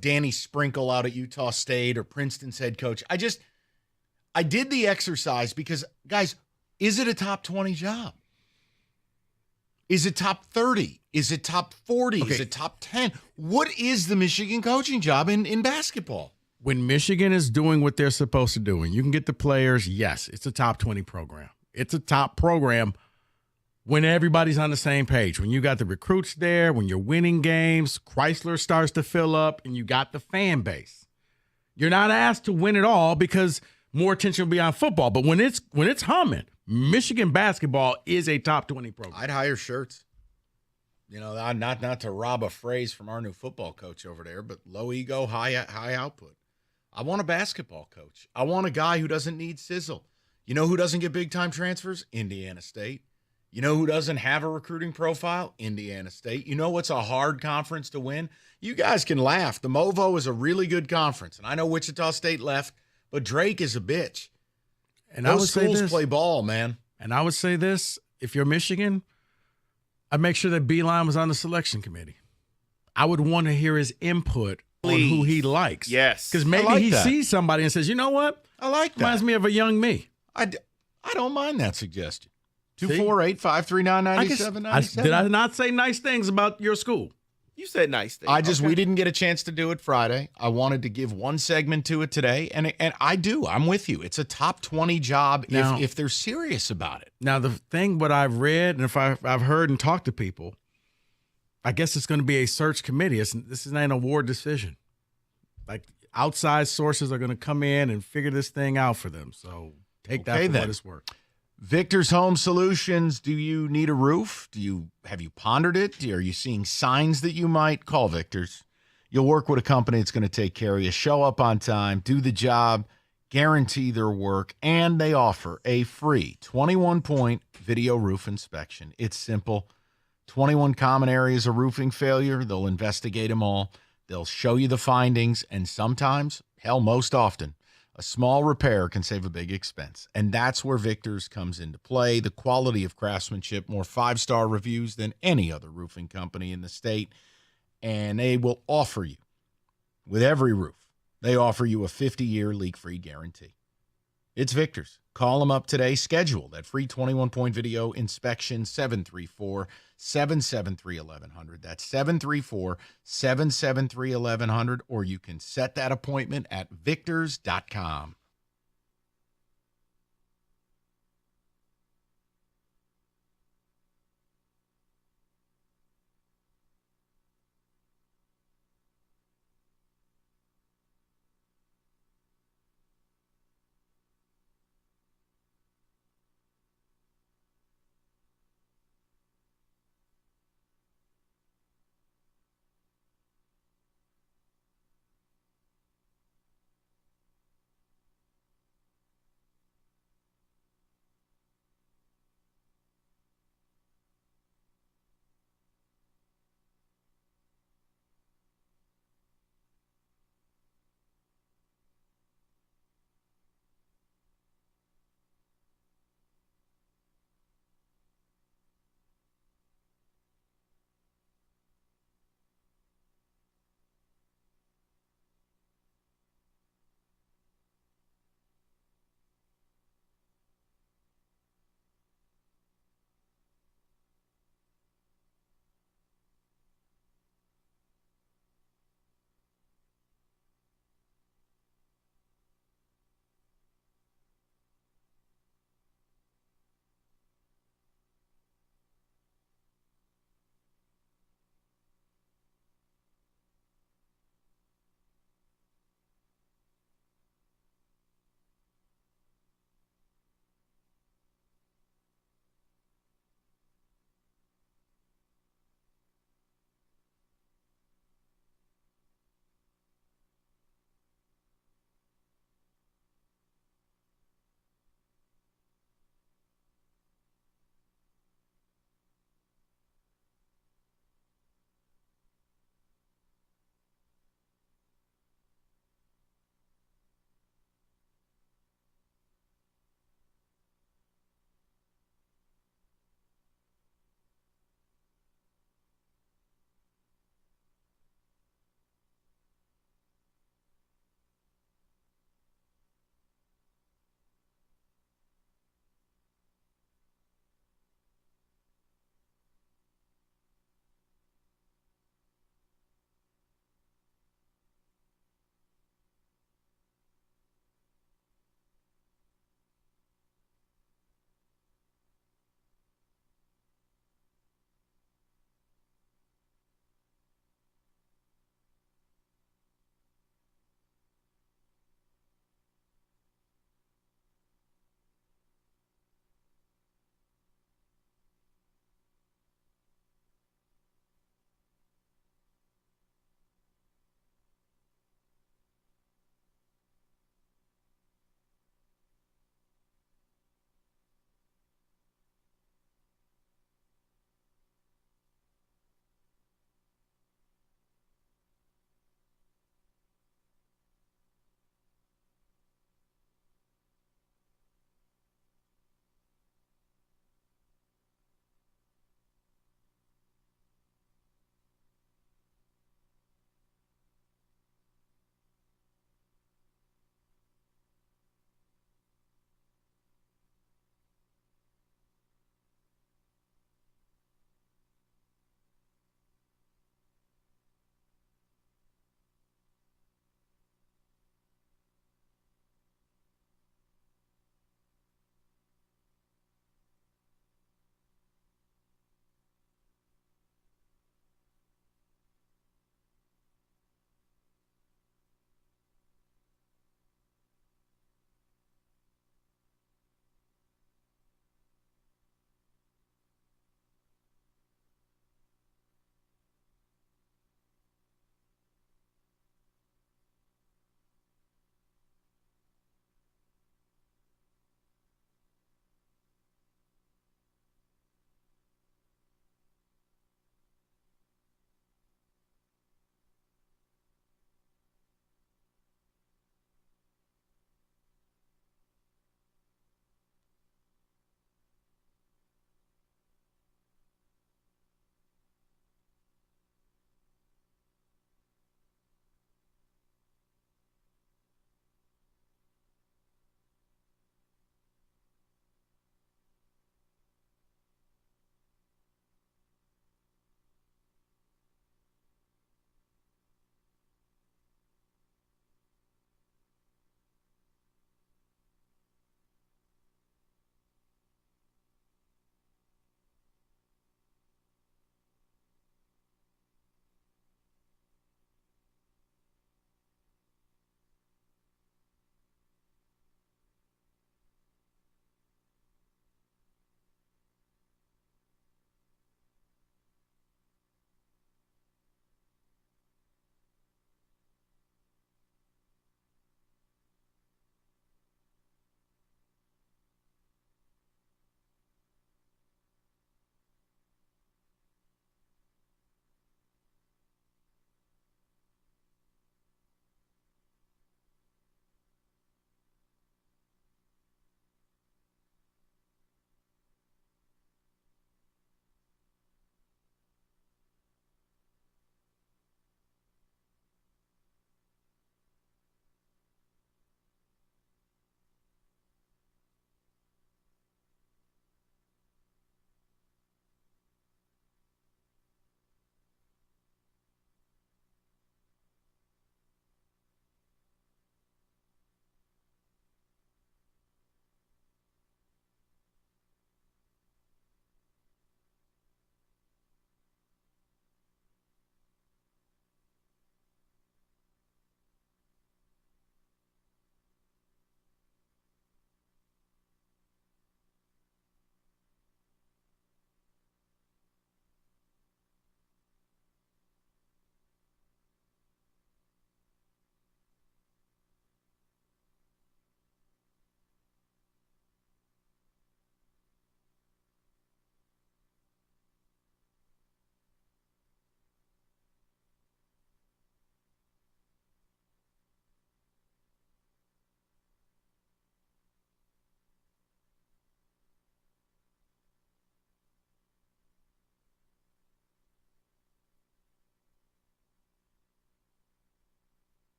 Danny Sprinkle out at Utah State or Princeton's head coach. I did the exercise because, guys, is it a top 20 job? Is it top 30? Is it top 40? Okay. Is it top 10? What is the Michigan coaching job in basketball? When Michigan is doing what they're supposed to do, and you can get the players, yes, it's a top 20 program. It's a top program when everybody's on the same page. When you got the recruits there, when you're winning games, Chrysler starts to fill up, and you got the fan base. You're not asked to win it all because more attention will be on football. But when it's humming, Michigan basketball is a top 20 program. I'd hire Schertz. Not to rob a phrase from our new football coach over there, but low ego, high output. I want a basketball coach. I want a guy who doesn't need sizzle. You know who doesn't get big-time transfers? Indiana State. You know who doesn't have a recruiting profile? Indiana State. You know what's a hard conference to win? You guys can laugh. The MOVO is a really good conference, and I know Wichita State left, but Drake is a bitch. And those I would schools say this, play ball, man. And I would say this, if you're Michigan, I'd make sure that Beilein was on the selection committee. I would want to hear his input on who he likes. Yes. Because maybe sees somebody and says, you know what? I like that. Reminds me of a young me. I don't mind that suggestion. 248-539-9797. Did I not say nice things about your school? You said nice things. We didn't get a chance to do it Friday. I wanted to give one segment to it today, and I do. I'm with you. It's a top 20 job Now- if they're serious about it. Now, the thing, what I've read, and if I've heard and talked to people, I guess it's going to be a search committee. This is not an award decision. Like, outside sources are going to come in and figure this thing out for them. So take that for what it's worth. Victor's Home Solutions. Do you need a roof? Have you pondered it? Are you seeing signs that you might? Call Victor's. You'll work with a company that's going to take care of you, show up on time, do the job, guarantee their work, and they offer a free 21-point video roof inspection. It's simple. 21 common areas of roofing failure. They'll investigate them all. They'll show you the findings, and sometimes, hell, most often, a small repair can save a big expense. And that's where Victor's comes into play. The quality of craftsmanship, more 5-star reviews than any other roofing company in the state. And they will offer you, with every roof, they offer you a 50-year leak-free guarantee. It's Victor's. Call them up today. Schedule that free 21-point video inspection, 734-773-1100. That's 734-773-1100, or you can set that appointment at victors.com.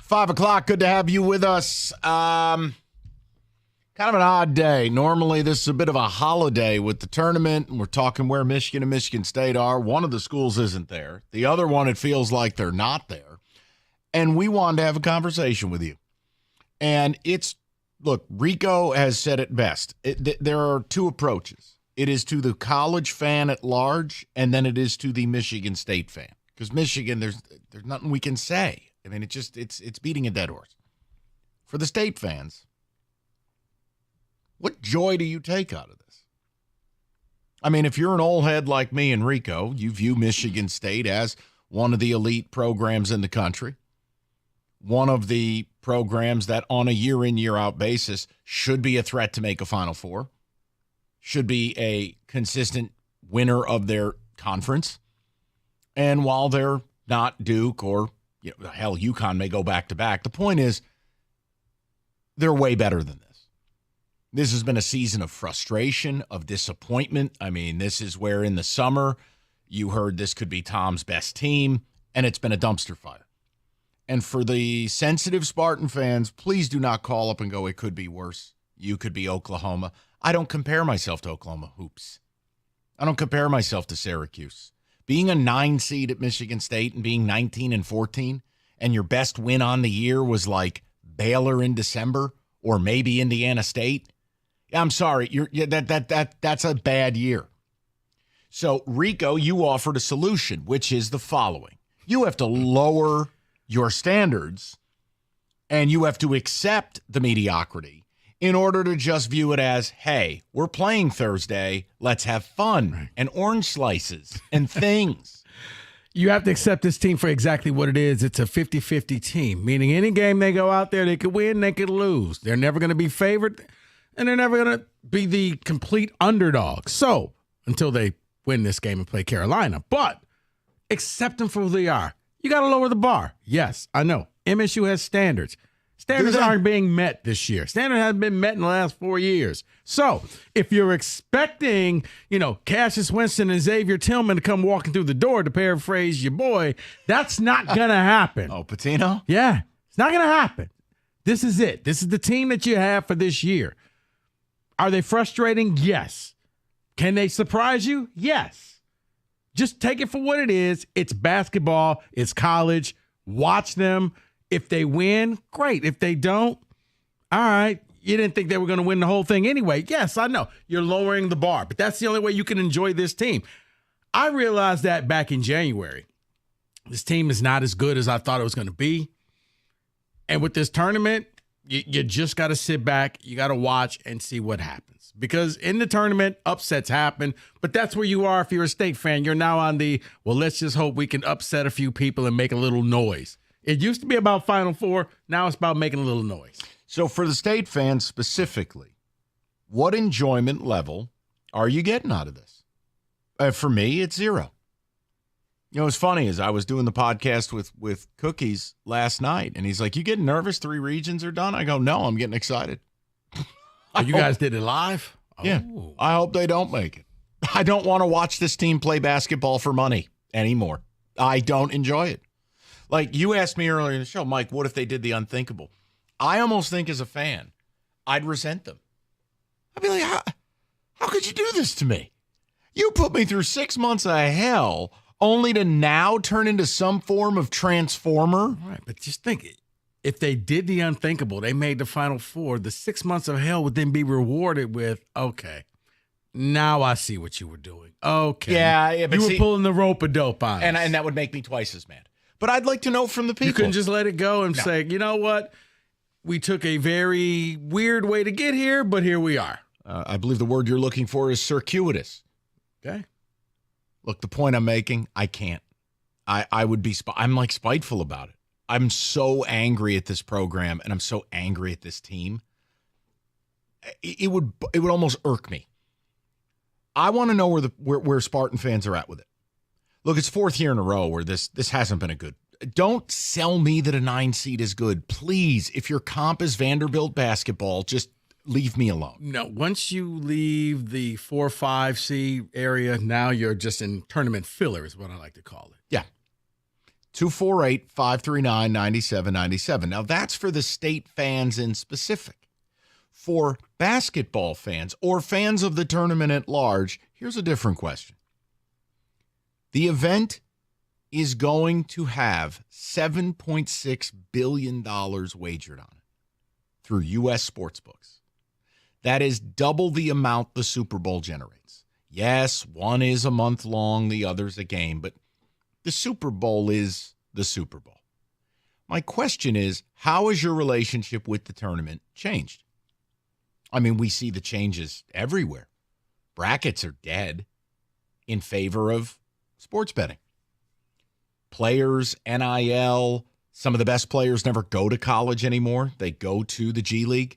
5 o'clock. Good to have you with us. Kind of an odd day. Normally, this is a bit of a holiday with the tournament, and we're talking where Michigan and Michigan State are. One of the schools isn't there. The other one, it feels like they're not there. And we wanted to have a conversation with you. And look, Rico has said it best. There are two approaches. It is to the college fan at large, and then it is to the Michigan State fan. Because Michigan, there's nothing we can say. I mean, it's beating a dead horse. For the State fans, what joy do you take out of this? I mean, if you're an old head like me and Rico, you view Michigan State as one of the elite programs in the country, one of the programs that on a year-in, year-out basis should be a threat to make a Final Four, should be a consistent winner of their conference. And while they're not Duke or, hell, UConn may go back-to-back, the point is they're way better than this. This has been a season of frustration, of disappointment. I mean, this is where in the summer you heard this could be Tom's best team, and it's been a dumpster fire. And for the sensitive Spartan fans, please do not call up and go, it could be worse. You could be Oklahoma. I don't compare myself to Oklahoma hoops. I don't compare myself to Syracuse. Being a 9 seed at Michigan State and being 19-14, and your best win on the year was like Baylor in December or maybe Indiana State. I'm sorry, that's a bad year. So, Rico, you offered a solution, which is the following. You have to lower your standards, and you have to accept the mediocrity in order to just view it as, hey, we're playing Thursday, let's have fun, and orange slices and things. You have to accept this team for exactly what it is. It's a 50-50 team, meaning any game they go out there, they could win, they could lose. They're never going to be favored, and they're never going to be the complete underdog. So, until they win this game and play Carolina. But accept them for who they are. You got to lower the bar. Yes, I know. MSU has standards. Standards aren't being met this year. Standard hasn't been met in the last 4 years. So if you're expecting, Cassius Winston and Xavier Tillman to come walking through the door, to paraphrase your boy, that's not going to happen. Oh, Patino? Yeah, it's not going to happen. This is it. This is the team that you have for this year. Are they frustrating? Yes. Can they surprise you? Yes. Just take it for what it is. It's basketball. It's college. Watch them. If they win, great. If they don't, all right. You didn't think they were going to win the whole thing anyway. Yes, I know. You're lowering the bar, but that's the only way you can enjoy this team. I realized that back in January. This team is not as good as I thought it was going to be. And with this tournament, you just got to sit back. You got to watch and see what happens. Because in the tournament, upsets happen. But that's where you are if you're a State fan. You're now on let's just hope we can upset a few people and make a little noise. It used to be about Final Four. Now it's about making a little noise. So for the State fans specifically, what enjoyment level are you getting out of this? For me, it's 0. What's funny is I was doing the podcast with Cookies last night, and he's like, you getting nervous 3 regions are done? I go, no, I'm getting excited. You guys did it live? Yeah. Oh. I hope they don't make it. I don't want to watch this team play basketball for money anymore. I don't enjoy it. Like you asked me earlier in the show, Mike, what if they did the unthinkable? I almost think as a fan, I'd resent them. I'd be like, how could you do this to me? You put me through 6 months of hell only to now turn into some form of transformer? Right, but just think, if they did the unthinkable, they made the Final Four, the 6 months of hell would then be rewarded with, okay, now I see what you were doing. Okay. Yeah, but you were pulling the rope-a-dope on us. And that would make me twice as mad. But I'd like to know from the people. You couldn't just let it go and say, you know what? We took a very weird way to get here, but here we are. I believe the word you're looking for is circuitous. Okay. Look, the point I'm making, I can't. I would be, I'm like spiteful about it. I'm so angry at this program, and I'm so angry at this team. It would almost irk me. I want to know where Spartan fans are at with it. Look, it's 4th year in a row where this hasn't been a good. Don't sell me that a 9 seed is good. Please, if your comp is Vanderbilt basketball, just leave me alone. No, once you leave the 4-5 seed area, now you're just in tournament filler is what I like to call it. Yeah. 248-539-9797. Now, that's for the state fans in specific. For basketball fans or fans of the tournament at large, here's a different question. The event is going to have $7.6 billion wagered on it through U.S. sportsbooks. That is double the amount the Super Bowl generates. Yes, one is a month long, the other's a game, but the Super Bowl is the Super Bowl. My question is, how has your relationship with the tournament changed? I mean, we see the changes everywhere. Brackets are dead in favor of sports betting. Players, NIL, some of the best players never go to college anymore. They go to the G League.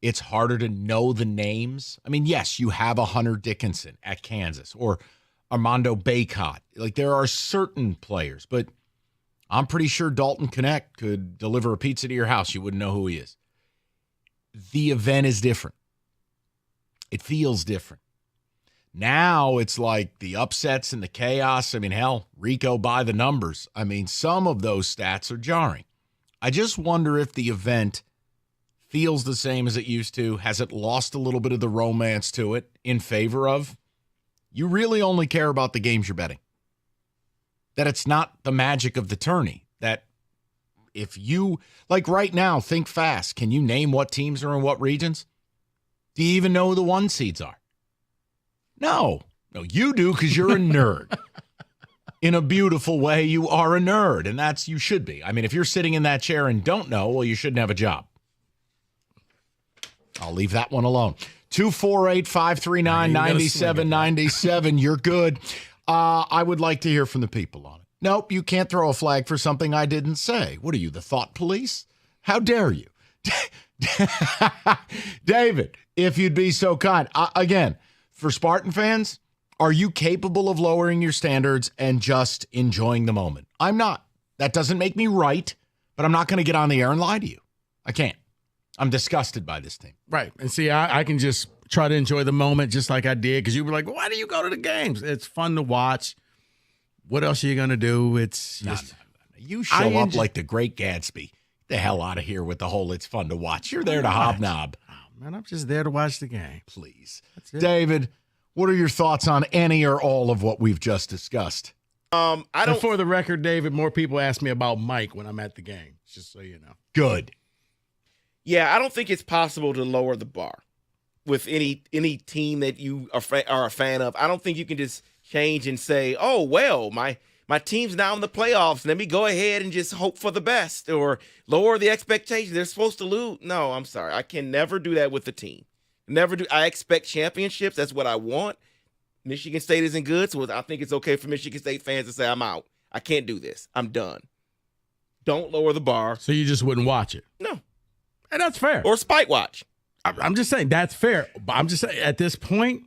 It's harder to know the names. I mean, yes, you have a Hunter Dickinson at Kansas or Armando Bacot. Like, there are certain players, but I'm pretty sure Dalton Knecht could deliver a pizza to your house. You wouldn't know who he is. The event is different. It feels different. Now it's like the upsets and the chaos. I mean, hell, Rico by the numbers. I mean, some of those stats are jarring. I just wonder if the event feels the same as it used to. Has it lost a little bit of the romance to it in favor of you really only care about the games you're betting? That it's not the magic of the tourney. That if you, like right now, think fast. Can you name what teams are in what regions? Do you even know who the 1 seeds are? No, you do because you're a nerd. In a beautiful way, you are a nerd, and that's you should be. I mean, if you're sitting in that chair and don't know, well, you shouldn't have a job. I'll leave that one alone. 248-539-9797. You're good. I would like to hear from the people on it. Nope, you can't throw a flag for something I didn't say. What are you, the thought police? How dare you? David, if you'd be so kind. Again, for Spartan fans, are you capable of lowering your standards and just enjoying the moment? I'm not. That doesn't make me right, but I'm not going to get on the air and lie to you. I can't. I'm disgusted by this team. Right. And see, I can just try to enjoy the moment just like I did because you were like, why do you go to the games? It's fun to watch. What else are you going to do? It's just. You show up like the Great Gatsby. Get the hell out of here with the whole it's fun to watch. You're there to hobnob. Oh, man, I'm just there to watch the game. Please. David, what are your thoughts on any or all of what we've just discussed? I don't. For the record, David, more people ask me about Mike when I'm at the game, just so you know. Good. Yeah, I don't think it's possible to lower the bar with any team that you are a fan of. I don't think you can just change and say, oh, well, my team's now in the playoffs. Let me go ahead and just hope for the best or lower the expectations. They're supposed to lose. No, I'm sorry. I can never do that with the team. Never do. I expect championships. That's what I want. Michigan State isn't good, so I think it's okay for Michigan State fans to say, I'm out. I can't do this. I'm done. Don't lower the bar. So you just wouldn't watch it? No. And that's fair. Or spite watch. I'm just saying that's fair. But I'm just saying at this point,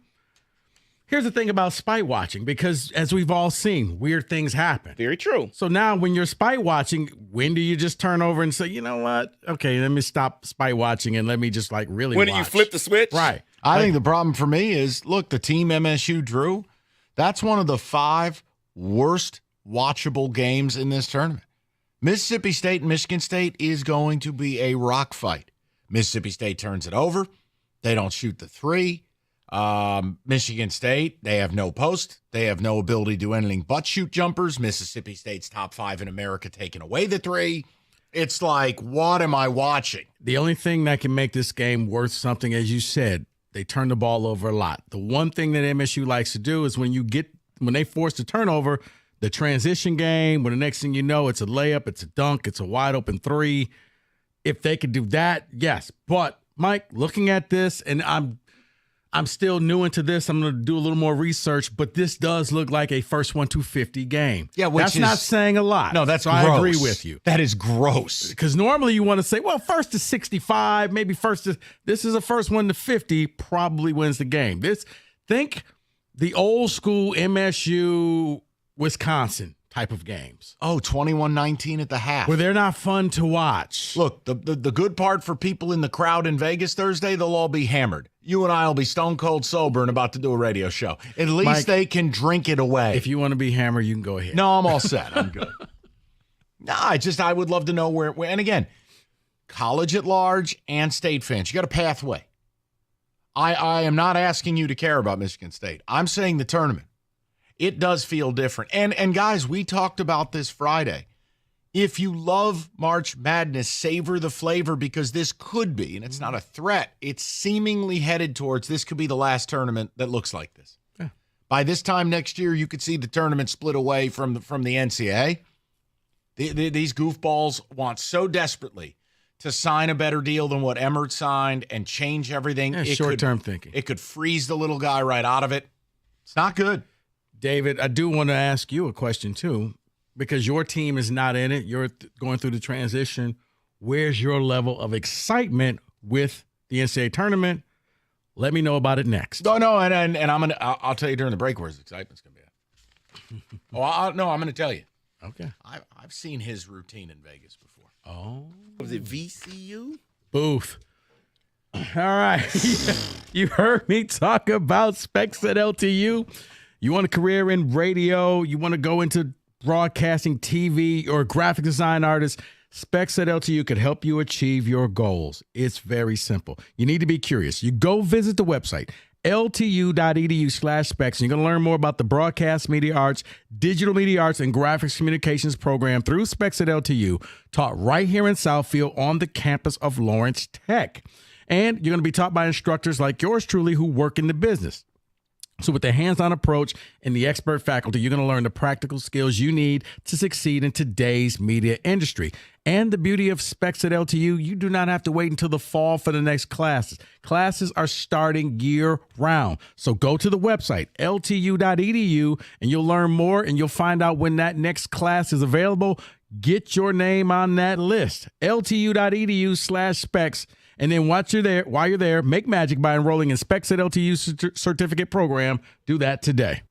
here's the thing about spite watching, because as we've all seen, weird things happen. Very true. So now when you're spite watching, when do you just turn over and say, you know what? Okay, let me stop spite watching and let me just like really When watch. do you flip the switch? Right. I think the problem for me is, look, the team MSU drew, that's one of the 5 worst watchable games in this tournament. Mississippi State and Michigan State is going to be a rock fight. Mississippi State turns it over. They don't shoot the 3. Michigan State, they have no post. They have no ability to do anything but shoot jumpers. Mississippi State's top 5 in America taking away the 3. It's like, what am I watching? The only thing that can make this game worth something, as you said, they turn the ball over a lot. The one thing that MSU likes to do is when they force the turnover, the transition game, when the next thing you know, it's a layup, it's a dunk, it's a wide open 3. If they could do that, yes. But Mike, looking at this, and I'm still new into this. I'm going to do a little more research, but this does look like a first 1-250 game. Yeah, that's not saying a lot. No, that's so gross. I agree with you. That is gross. Because normally you want to say, well, first to 65, maybe this is a first 1-50, probably wins the game. Think the old school MSU Wisconsin type of games. Oh, 21-19 at the half. Where they're not fun to watch. Look, the good part for people in the crowd in Vegas Thursday, they'll all be hammered. You and I will be stone cold sober and about to do a radio show. At least Mike, they can drink it away. If you want to be hammered, you can go ahead. No, I'm all set. I'm good. No, I would love to know where, and again, college at large and state fans, you got a pathway. I am not asking you to care about Michigan State. I'm saying the tournament. It does feel different. And guys, we talked about this Friday. If you love March Madness, savor the flavor, because this could be, and it's not a threat, it's seemingly headed towards this could be the last tournament that looks like this. Yeah. By this time next year, you could see the tournament split away from the NCAA. These goofballs want so desperately to sign a better deal than what Emmert signed and change everything. Yeah, short-term thinking. It could freeze the little guy right out of it. It's not good. David, I do want to ask you a question, too, because your team is not in it. You're going through the transition. Where's your level of excitement with the NCAA tournament? Let me know about it next. No, and I'll tell you during the break where his excitement's going to be at. I'm going to tell you. Okay. I've seen his routine in Vegas before. Oh. Was it VCU? Booth. All right. You heard me talk about Specs at LTU. You want a career in radio, you want to go into broadcasting, TV, or graphic design artist, Specs at LTU could help you achieve your goals. It's very simple. You need to be curious. You go visit the website, ltu.edu/specs, and you're going to learn more about the broadcast media arts, digital media arts, and graphics communications program through Specs at LTU, taught right here in Southfield on the campus of Lawrence Tech. And you're going to be taught by instructors like yours truly who work in the business. So with the hands-on approach and the expert faculty, you're going to learn the practical skills you need to succeed in today's media industry. And the beauty of Specs at LTU, you do not have to wait until the fall for the next classes. Classes are starting year-round. So go to the website, ltu.edu, and you'll learn more, and you'll find out when that next class is available. Get your name on that list, ltu.edu/specs. And then while you're there, make magic by enrolling in Specs at LTU certificate program. Do that today.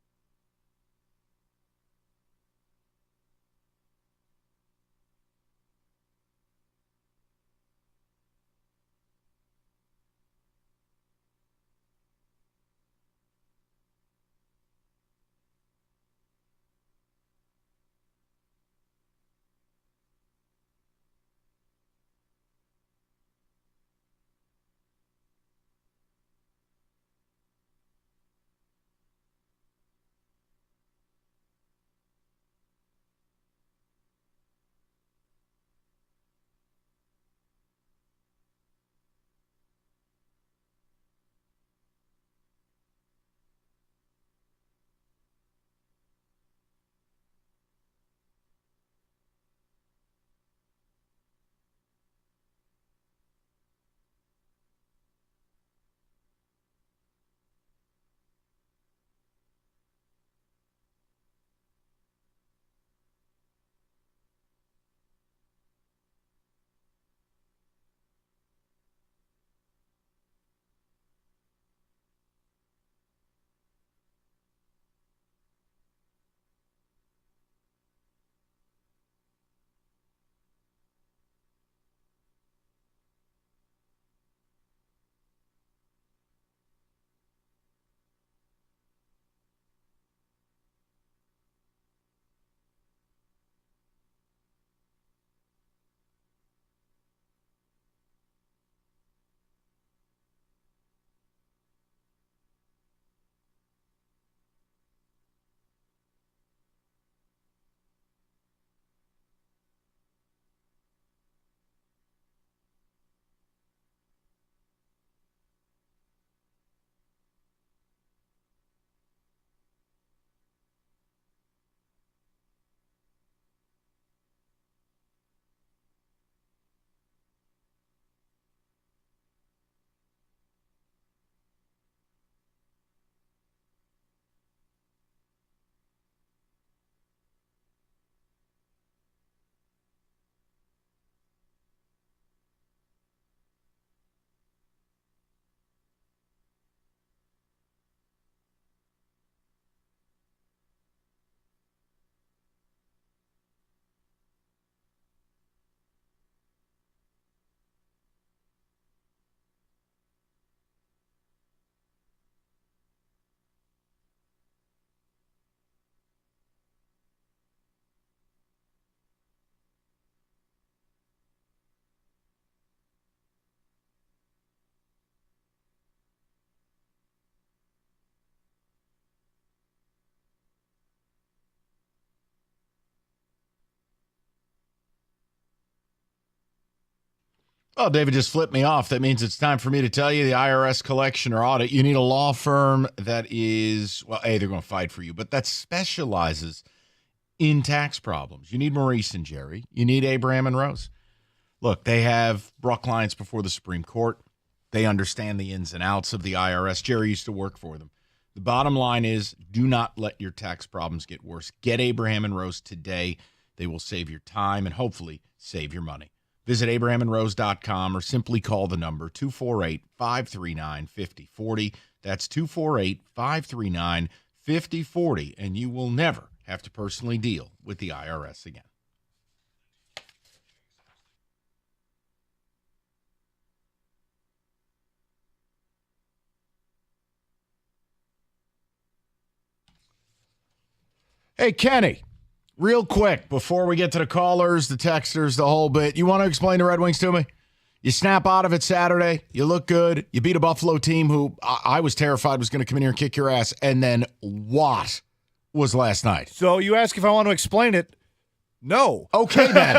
Well, David just flipped me off. That means it's time for me to tell you the IRS collection or audit. You need a law firm that is, well, A, they're going to fight for you, but that specializes in tax problems. You need Maurice and Jerry. You need Abraham and Rose. Look, they have brought clients before the Supreme Court. They understand the ins and outs of the IRS. Jerry used to work for them. The bottom line is, do not let your tax problems get worse. Get Abraham and Rose today. They will save your time and hopefully save your money. Visit abrahamandrose.com or simply call the number 248-539-5040. That's 248-539-5040, and you will never have to personally deal with the IRS again. Hey, Kenny. Real quick, before we get to the callers, the texters, the whole bit, you want to explain the Red Wings to me? You snap out of it Saturday. You look good. You beat a Buffalo team who I was terrified was going to come in here and kick your ass. And then what was last night? So you ask if I want to explain it. No. Okay, then.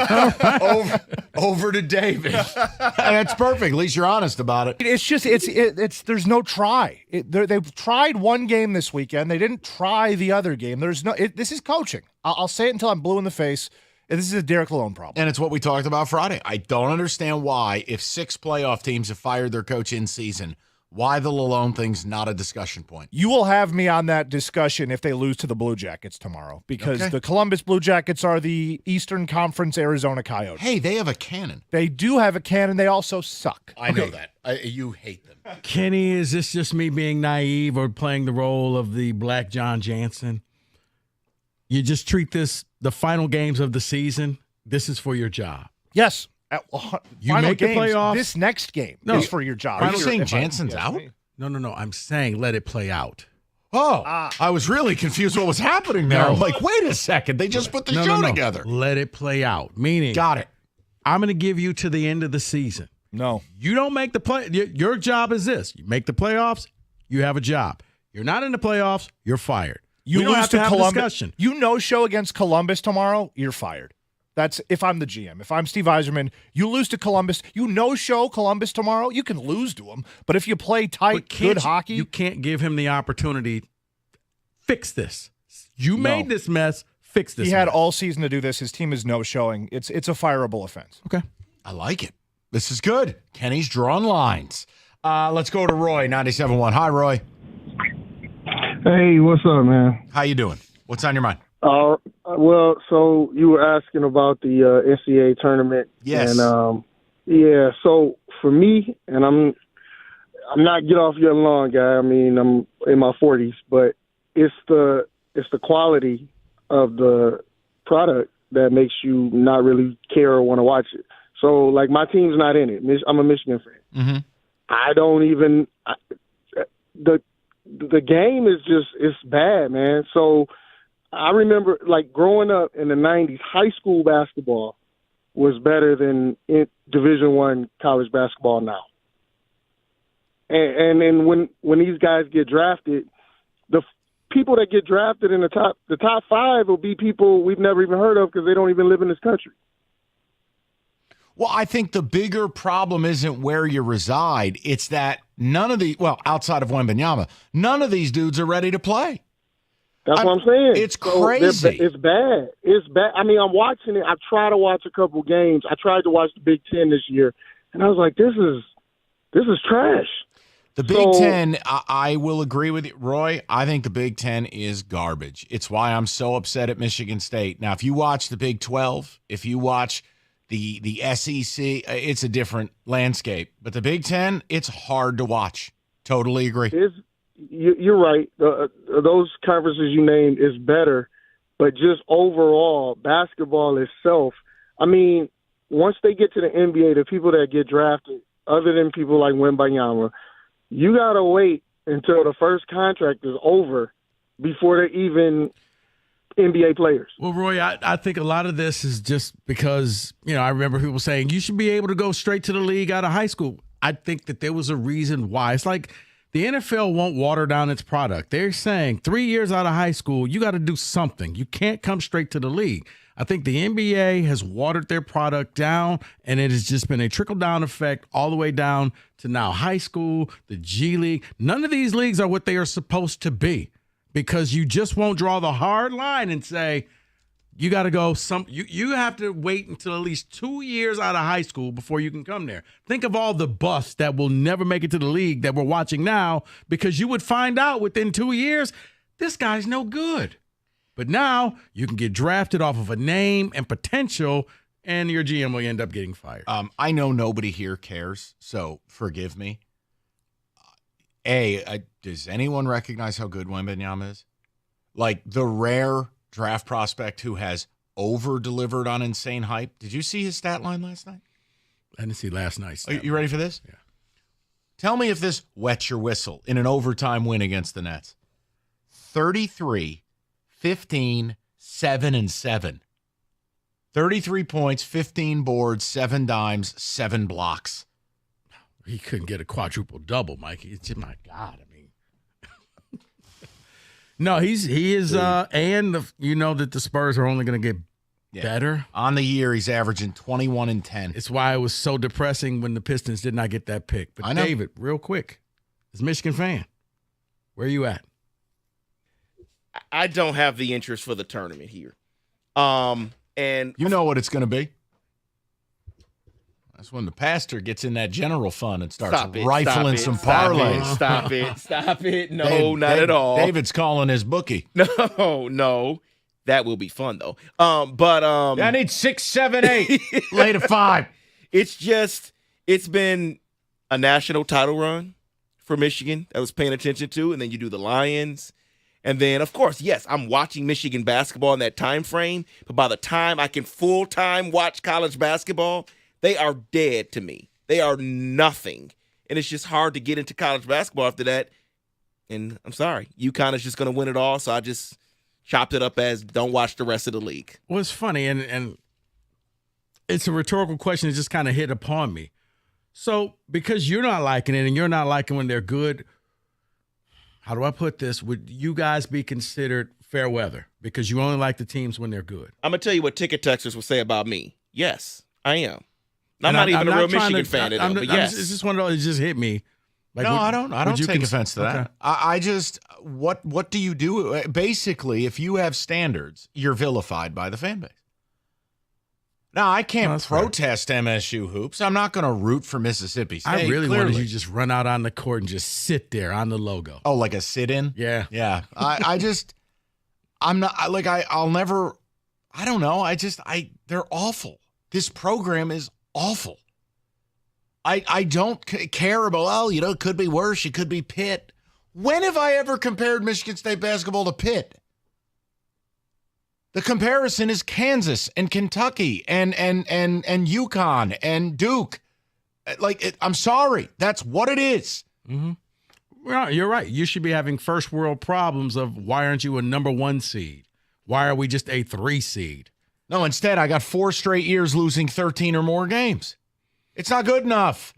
over to David. That's perfect. At least you're honest about it. It's just it's there's no try. They've tried one game this weekend. They didn't try the other game. There's no. This is coaching. I'll say it until I'm blue in the face. This is a Derek Lalonde problem. And it's what we talked about Friday. I don't understand why, if 6 playoff teams have fired their coach in season, why the Lalonde thing's not a discussion point. You will have me on that discussion if they lose to the Blue Jackets tomorrow, because the Columbus Blue Jackets are the Eastern Conference Arizona Coyotes. Hey, they have a cannon. They do have a cannon. They also suck. I know that. You hate them. Kenny, is this just me being naive or playing the role of the Black John Jansen? You just treat this the final games of the season. This is for your job. Yes. You make the playoffs. This next game is for your job. Are you saying Jansen's out? No. I'm saying let it play out. Oh, I was really confused what was happening there. No. I'm like, wait a second. They just put the show together. Let it play out. Meaning, got it. I'm going to give you to the end of the season. No. You don't make the play. Your job is this. You make the playoffs, you have a job. You're not in the playoffs, you're fired. You don't lose have to have Columbus. a discussion. You no-show against Columbus tomorrow, you're fired. That's if I'm the GM. If I'm Steve Yzerman, you lose to Columbus. You no-show Columbus tomorrow, you can lose to them. But if you play tight, good hockey. You can't give him the opportunity. Fix this. You made this mess. Fix this. He had all season to do this. His team is no-showing. It's a fireable offense. Okay. I like it. This is good. Kenny's drawing lines. Let's go to Roy, 97.1. Hi, Roy. Hey, what's up, man? How you doing? What's on your mind? Well, so you were asking about the NCAA tournament. Yes. And yeah, so for me, and I'm not get off your lawn guy. I mean, I'm in my 40s, but it's the quality of the product that makes you not really care or want to watch it. So, like, my team's not in it. I'm a Michigan fan. Mm-hmm. I don't even the game is just, it's bad, man. So I remember, like, growing up in the 90s, high school basketball was better than Division I college basketball now. And then when these guys get drafted, the people that get drafted in the top 5 will be people we've never even heard of because they don't even live in this country. Well, I think the bigger problem isn't where you reside. It's that none of the, well, outside of Wembanyama, none of these dudes are ready to play. That's what I'm saying. It's crazy. It's bad. It's bad. I mean, I'm watching it. I try to watch a couple games. I tried to watch the Big Ten this year, and I was like, this is trash. The Big Ten, I will agree with you, Roy. I think the Big Ten is garbage. It's why I'm so upset at Michigan State. Now, if you watch the Big 12, if you watch the SEC, it's a different landscape. But the Big Ten, it's hard to watch. Totally agree. You're right. Those conferences you named is better, but just overall, basketball itself, I mean, once they get to the NBA, the people that get drafted, other than people like Wembanyama, you got to wait until the first contract is over before they're even NBA players. Well, Roy, I think a lot of this is just because, I remember people saying you should be able to go straight to the league out of high school. I think that there was a reason why. It's like The NFL won't water down its product. They're saying 3 years out of high school, you got to do something. You can't come straight to the league. I think the NBA has watered their product down, and it has just been a trickle-down effect all the way down to now high school, the G League. None of these leagues are what they are supposed to be because you just won't draw the hard line and say, you got to go you have to wait until at least 2 years out of high school before you can come there. Think of all the busts that will never make it to the league that we're watching now because you would find out within 2 years, this guy's no good. But now you can get drafted off of a name and potential, and your GM will end up getting fired. I know nobody here cares, so forgive me. Does anyone recognize how good Wembanyama is? Like the rare draft prospect who has over-delivered on insane hype. Did you see his stat line last night? I didn't see last night's. Are you ready for this? Yeah. Tell me if this wets your whistle in an overtime win against the Nets. 33, 15, 7, and 7. 33 points, 15 boards, 7 dimes, 7 blocks. He couldn't get a quadruple double, Mike. My God, I mean. No, he is, and you know that the Spurs are only going to get better. On the year, he's averaging 21 and 10. It's why it was so depressing when the Pistons did not get that pick. But I know. David, real quick, as a Michigan fan, where are you at? I don't have the interest for the tournament here. And you know what it's going to be. That's when the pastor gets in that general fund and starts rifling some parlays. Stop it. No, not at all. David's calling his bookie. No. That will be fun, though. I need 6, 7, 8. Lay to 5. It's been a national title run for Michigan that I was paying attention to, and then you do the Lions. And then, of course, yes, I'm watching Michigan basketball in that time frame, but by the time I can full-time watch college basketball, they are dead to me. They are nothing. And it's just hard to get into college basketball after that. And I'm sorry, UConn is just going to win it all, so I just chopped it up as don't watch the rest of the league. Well, it's funny, and it's a rhetorical question that just kind of hit upon me. So because you're not liking it and you're not liking when they're good, how do I put this? Would you guys be considered fair weather because you only like the teams when they're good? I'm going to tell you what Ticket Texters will say about me. Yes, I am. I'm not even a real Michigan fan of them, but yes. It's just one of those, it just hit me. Like, I don't take offense to that. Okay. I just, what do you do? Basically, if you have standards, you're vilified by the fan base. Now, I can't protest MSU hoops. I'm not going to root for Mississippi State. I really wanted you to just run out on the court and just sit there on the logo. Oh, like a sit-in? Yeah. Yeah. I'm not, like, I'll never, I don't know. They're awful. This program is awful. I don't care about, it could be worse. It could be Pitt. When have I ever compared Michigan State basketball to Pitt? The comparison is Kansas and Kentucky and UConn and Duke. I'm sorry. That's what it is. Mm-hmm. Well, you're right. You should be having first world problems of why aren't you a number 1 seed? Why are we just a 3 seed? No, instead, I got 4 straight years losing 13 or more games. It's not good enough.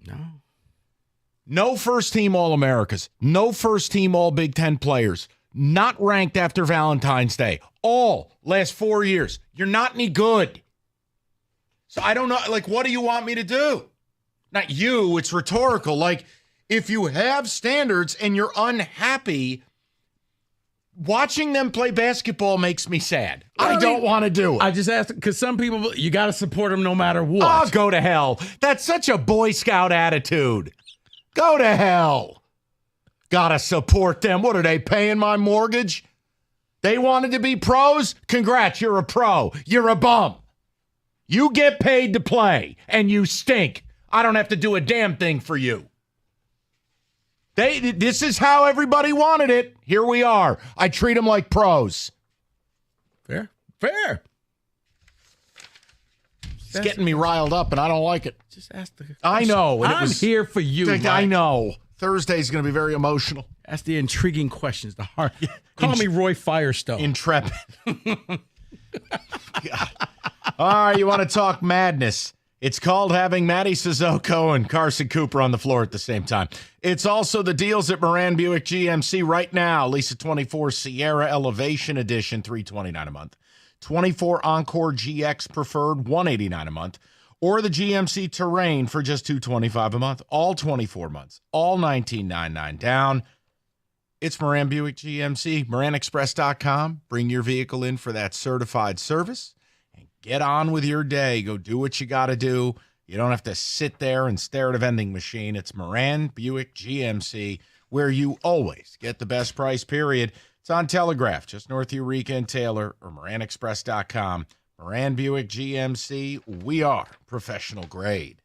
No first-team All-Americas. No first-team All-Big Ten players. Not ranked after Valentine's Day. All last 4 years. You're not any good. So I don't know. What do you want me to do? Not you. It's rhetorical. If you have standards and you're unhappy, watching them play basketball makes me sad. I don't want to do it. I just asked because some people, you got to support them no matter what. Oh, go to hell. That's such a Boy Scout attitude. Go to hell. Got to support them. What are they paying my mortgage? They wanted to be pros? Congrats, you're a pro. You're a bum. You get paid to play, and you stink. I don't have to do a damn thing for you. This is how everybody wanted it. Here we are. I treat them like pros. Fair. It's getting me riled up, and I don't like it. Just ask the question. I know. I'm here for you, Mike. I know. Thursday's going to be very emotional. Ask the intriguing questions. The hard. Call me Roy Firestone. Intrepid. All right, you want to talk madness. It's called having Matty Sissoko and Carson Cooper on the floor at the same time. It's also the deals at Moran Buick GMC right now. Lisa 24 Sierra Elevation Edition, $329 a month. 24 Encore GX Preferred, $189 a month. Or the GMC Terrain for just $225 a month. All 24 months. All $19.99 down. It's Moran Buick GMC. MoranExpress.com. Bring your vehicle in for that certified service. Get on with your day. Go do what you got to do. You don't have to sit there and stare at a vending machine. It's Moran Buick GMC, where you always get the best price, period. It's on Telegraph, just north of Eureka and Taylor, or MoranExpress.com. Moran Buick GMC, we are professional grade.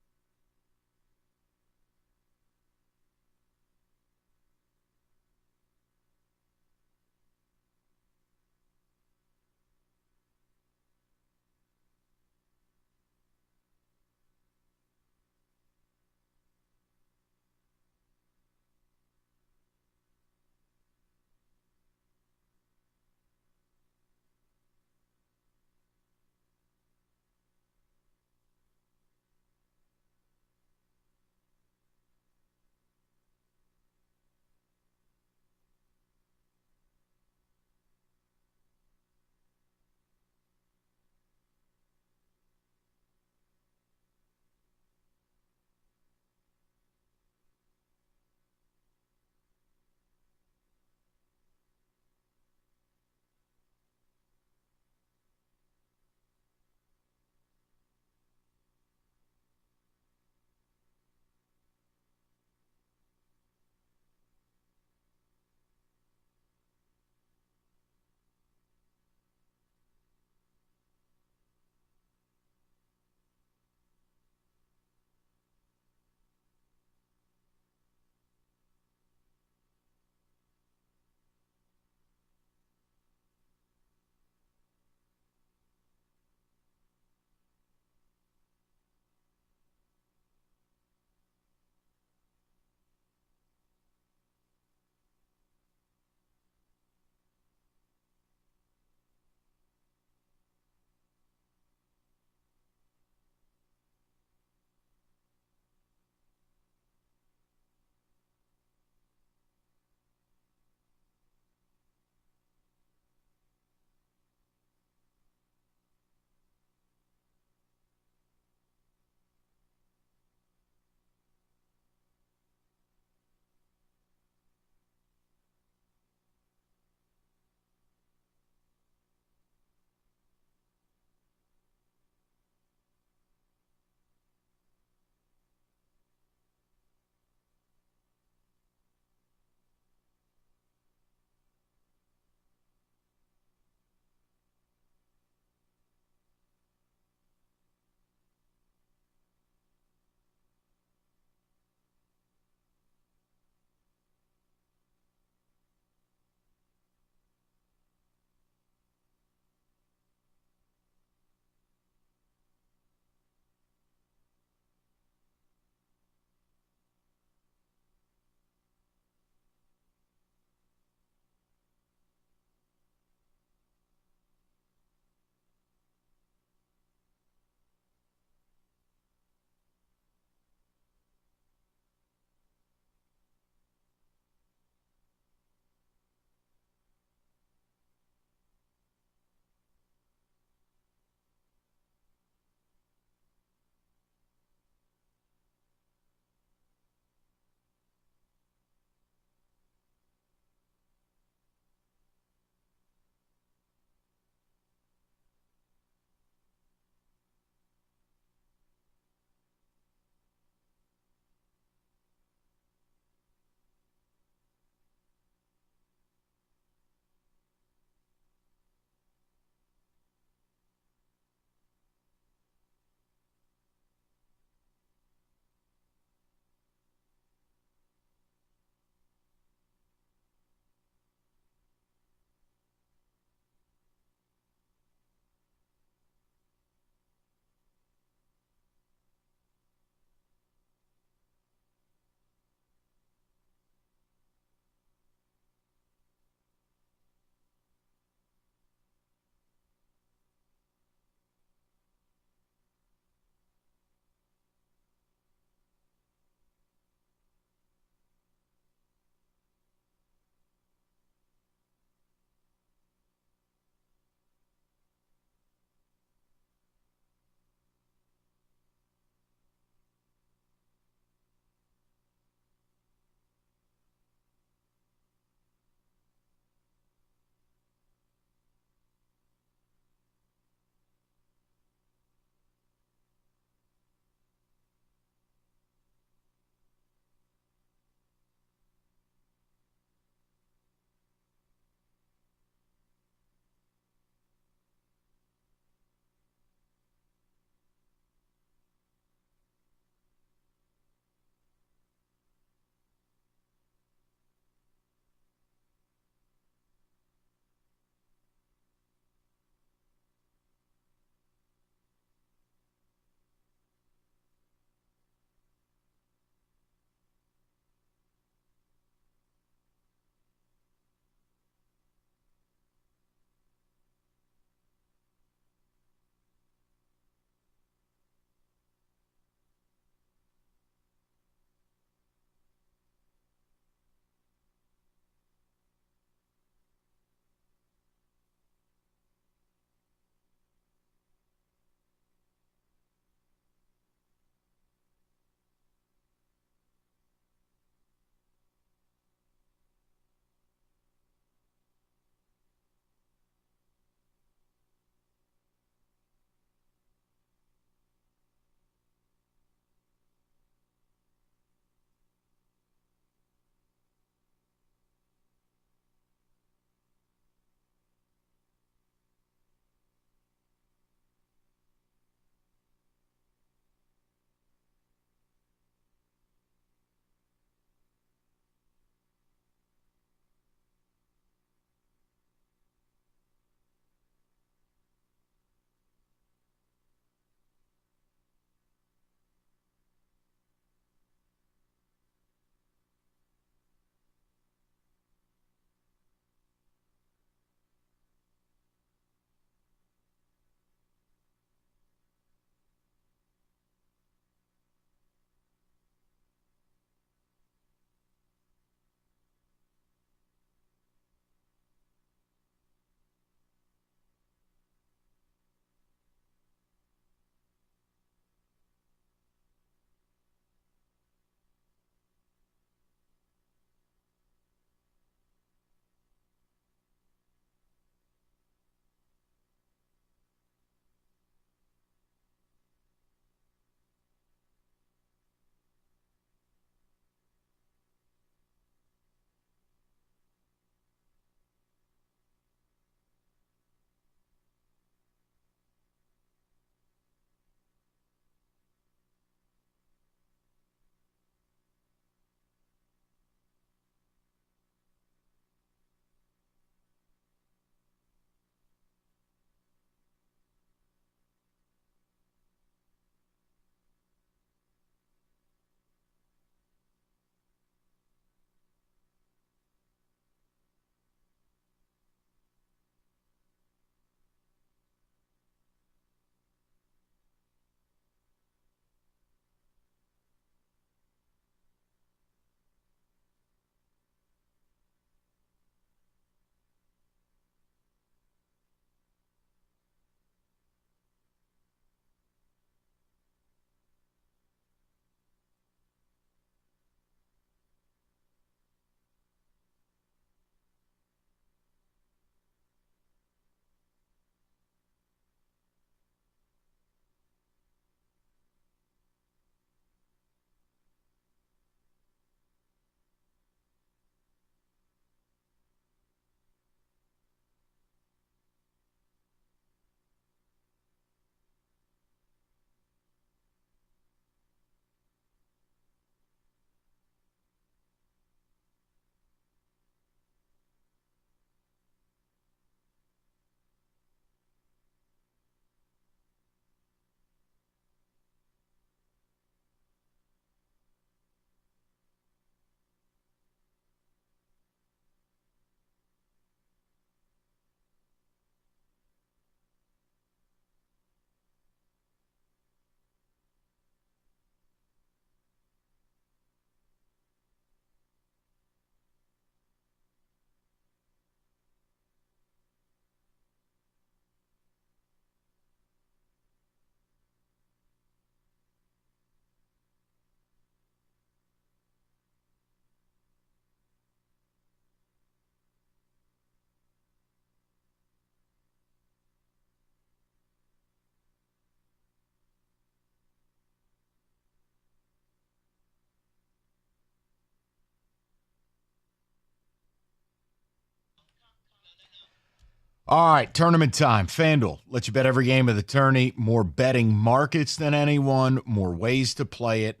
All right, tournament time. FanDuel lets you bet every game of the tourney. More betting markets than anyone, more ways to play it.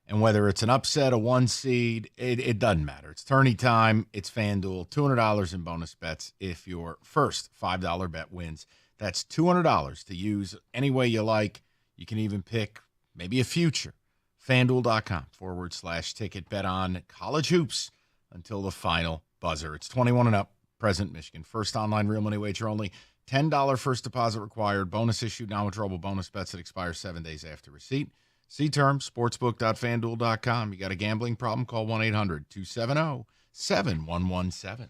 And whether it's an upset, a 1 seed, it doesn't matter. It's tourney time. It's FanDuel. $200 in bonus bets if your first $5 bet wins. That's $200 to use any way you like. You can even pick maybe a future. FanDuel.com/ticket. Bet on college hoops until the final buzzer. It's 21 and up. Present Michigan. First online real money wager only. $10 first deposit required. Bonus issued, non-withdrawable bonus bets that expire 7 days after receipt. See terms, sportsbook.fanduel.com. You got a gambling problem? Call 1-800-270-7117.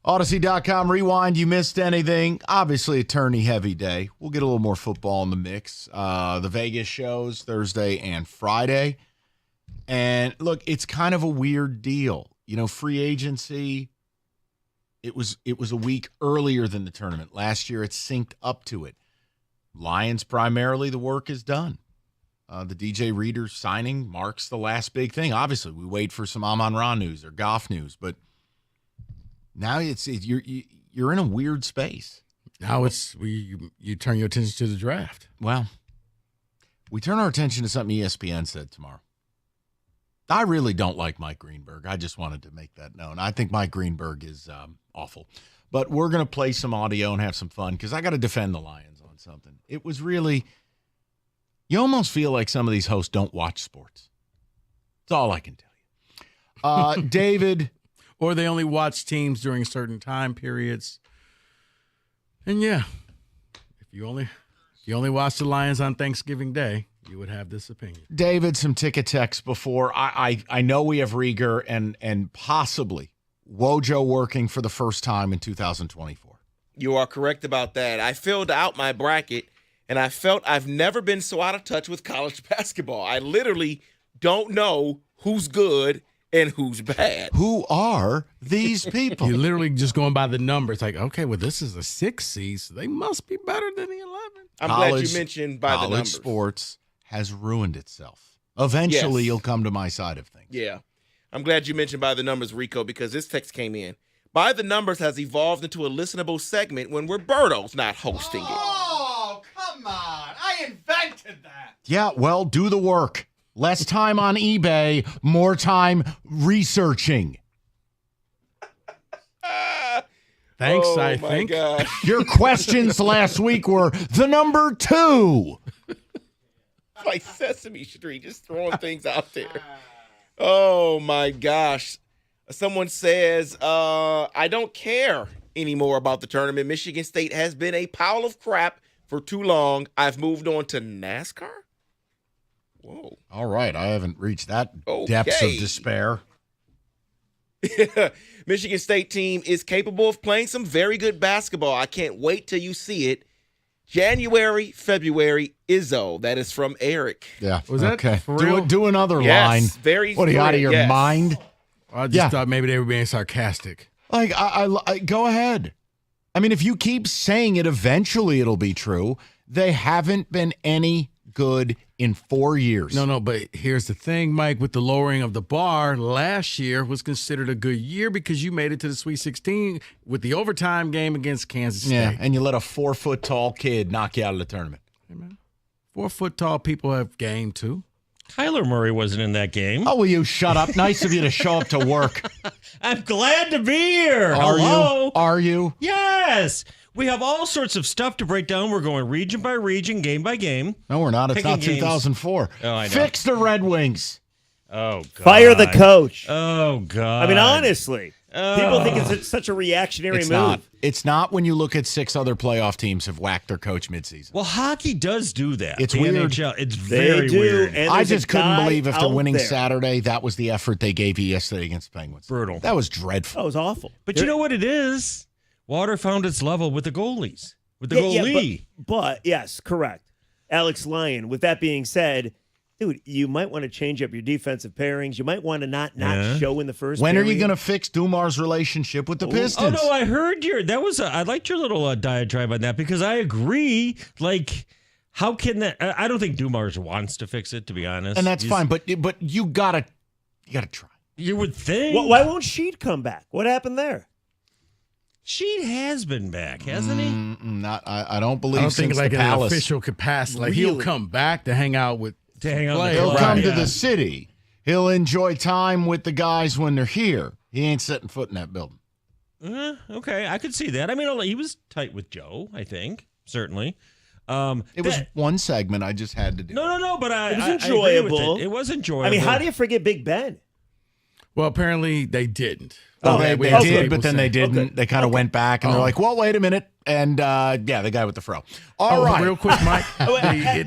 Odyssey.com rewind. You missed anything? Obviously, a tourney-heavy day. We'll get a little more football in the mix. The Vegas shows Thursday and Friday. And look, it's kind of a weird deal. You know, free agency, it was a week earlier than the tournament. Last year, it synced up to it. Lions primarily, the work is done. The DJ Reader signing marks the last big thing. Obviously, we wait for some Amon-Ra news or Goff news, but now you're in a weird space. Now you turn your attention to the draft. Well, we turn our attention to something ESPN said tomorrow. I really don't like Mike Greenberg. I just wanted to make that known. I think Mike Greenberg is awful. But we're going to play some audio and have some fun because I got to defend the Lions on something. It was really, you almost feel like some of these hosts don't watch sports. That's all I can tell you. David. Or they only watch teams during certain time periods. And yeah, if you only watch the Lions on Thanksgiving Day, you would have this opinion. David, some ticket text before. I know we have Rieger and possibly Wojo working for the first time in 2024. You are correct about that. I filled out my bracket, and I felt I've never been so out of touch with college basketball. I literally don't know who's good and who's bad. Who are these people? You're literally just going by the numbers. Like, okay, well, this is a 6 seed, so they must be better than the 11. I'm glad you mentioned by the numbers. College sports has ruined itself. Eventually, Yes. you'll come to my side of things. Yeah. I'm glad you mentioned by the numbers, Rico, because this text came in. By the numbers has evolved into a listenable segment when Roberto's not hosting it. Oh, come on. I invented that. Yeah, well, do the work. Less time on eBay, more time researching. Thanks, Oh, I my think. gosh. Your questions last week were the number 2. Like Sesame Street, just throwing things out there. Oh, my gosh. Someone says, I don't care anymore about the tournament. Michigan State has been a pile of crap for too long. I've moved on to NASCAR. Whoa. All right, I haven't reached that depths of Okay. despair. Michigan State team is capable of playing some very good basketball. I can't wait till you see it. January, February, Izzo. That is from Eric. Yeah. Was that okay? for real? Do another Yes, line. very What are you out of free, your yes. mind? I just thought maybe they were being sarcastic. Like, I go ahead. I mean, if you keep saying it, eventually it'll be true. They haven't been any good in 4 years. No, but here's the thing, Mike. With the lowering of the bar, last year was considered a good year because you made it to the Sweet 16 with the overtime game against Kansas State. Yeah, and you let a 4-foot-tall kid knock you out of the tournament. 4-foot-tall people have game, too. Kyler Murray wasn't in that game. Oh, will you shut up? Nice of you to show up to work. I'm glad to be here. Are Hello. you? Are you? Yes. We have all sorts of stuff to break down. We're going region by region, game by game. No, we're not. It's Picking not games. 2004. Oh, I know. Fix the Red Wings. Oh, God. Fire the coach. Oh, God. I mean, honestly, people think it's such a reactionary It's move. not. It's not when you look at 6 other playoff teams have whacked their coach midseason. Well, hockey does do that. It's The weird. NHL, it's They very do, weird. and I there's a just couldn't guy believe after out winning there. Saturday, that was the effort they gave you yesterday against the Penguins. Brutal. That was dreadful. That was awful. But you know what it is? Water found its level with the goalies. With the goalie. But yes, correct. Alex Lyon. With that being said, dude, you might want to change up your defensive pairings. You might want to not show in the first. When are you period. going to fix Dumar's relationship with the Pistons? Oh no, I heard I liked your little diatribe on that because I agree. Like, how can that? I don't think Dumars wants to fix it, to be honest. And that's fine, but you gotta try. You would think. Why won't Sheet come back? What happened there? Sheet has been back, hasn't he? I don't believe. I don't think since like the in an Palace. official capacity. Like he'll come back to hang out with players. He'll come to Yeah. the city. He'll enjoy time with the guys when they're here. He ain't setting foot in that building. Okay, I could see that. I mean, he was tight with Joe, I think, certainly. It was one segment I just had to do. No, but It was I agree with enjoyable. It was enjoyable. I mean, how do you forget Big Ben? Well, apparently they didn't. They we had did, people but then they saying- didn't. They kind of went back and they're like, well, wait a minute. And the guy with the fro. All right. Real quick, Mike.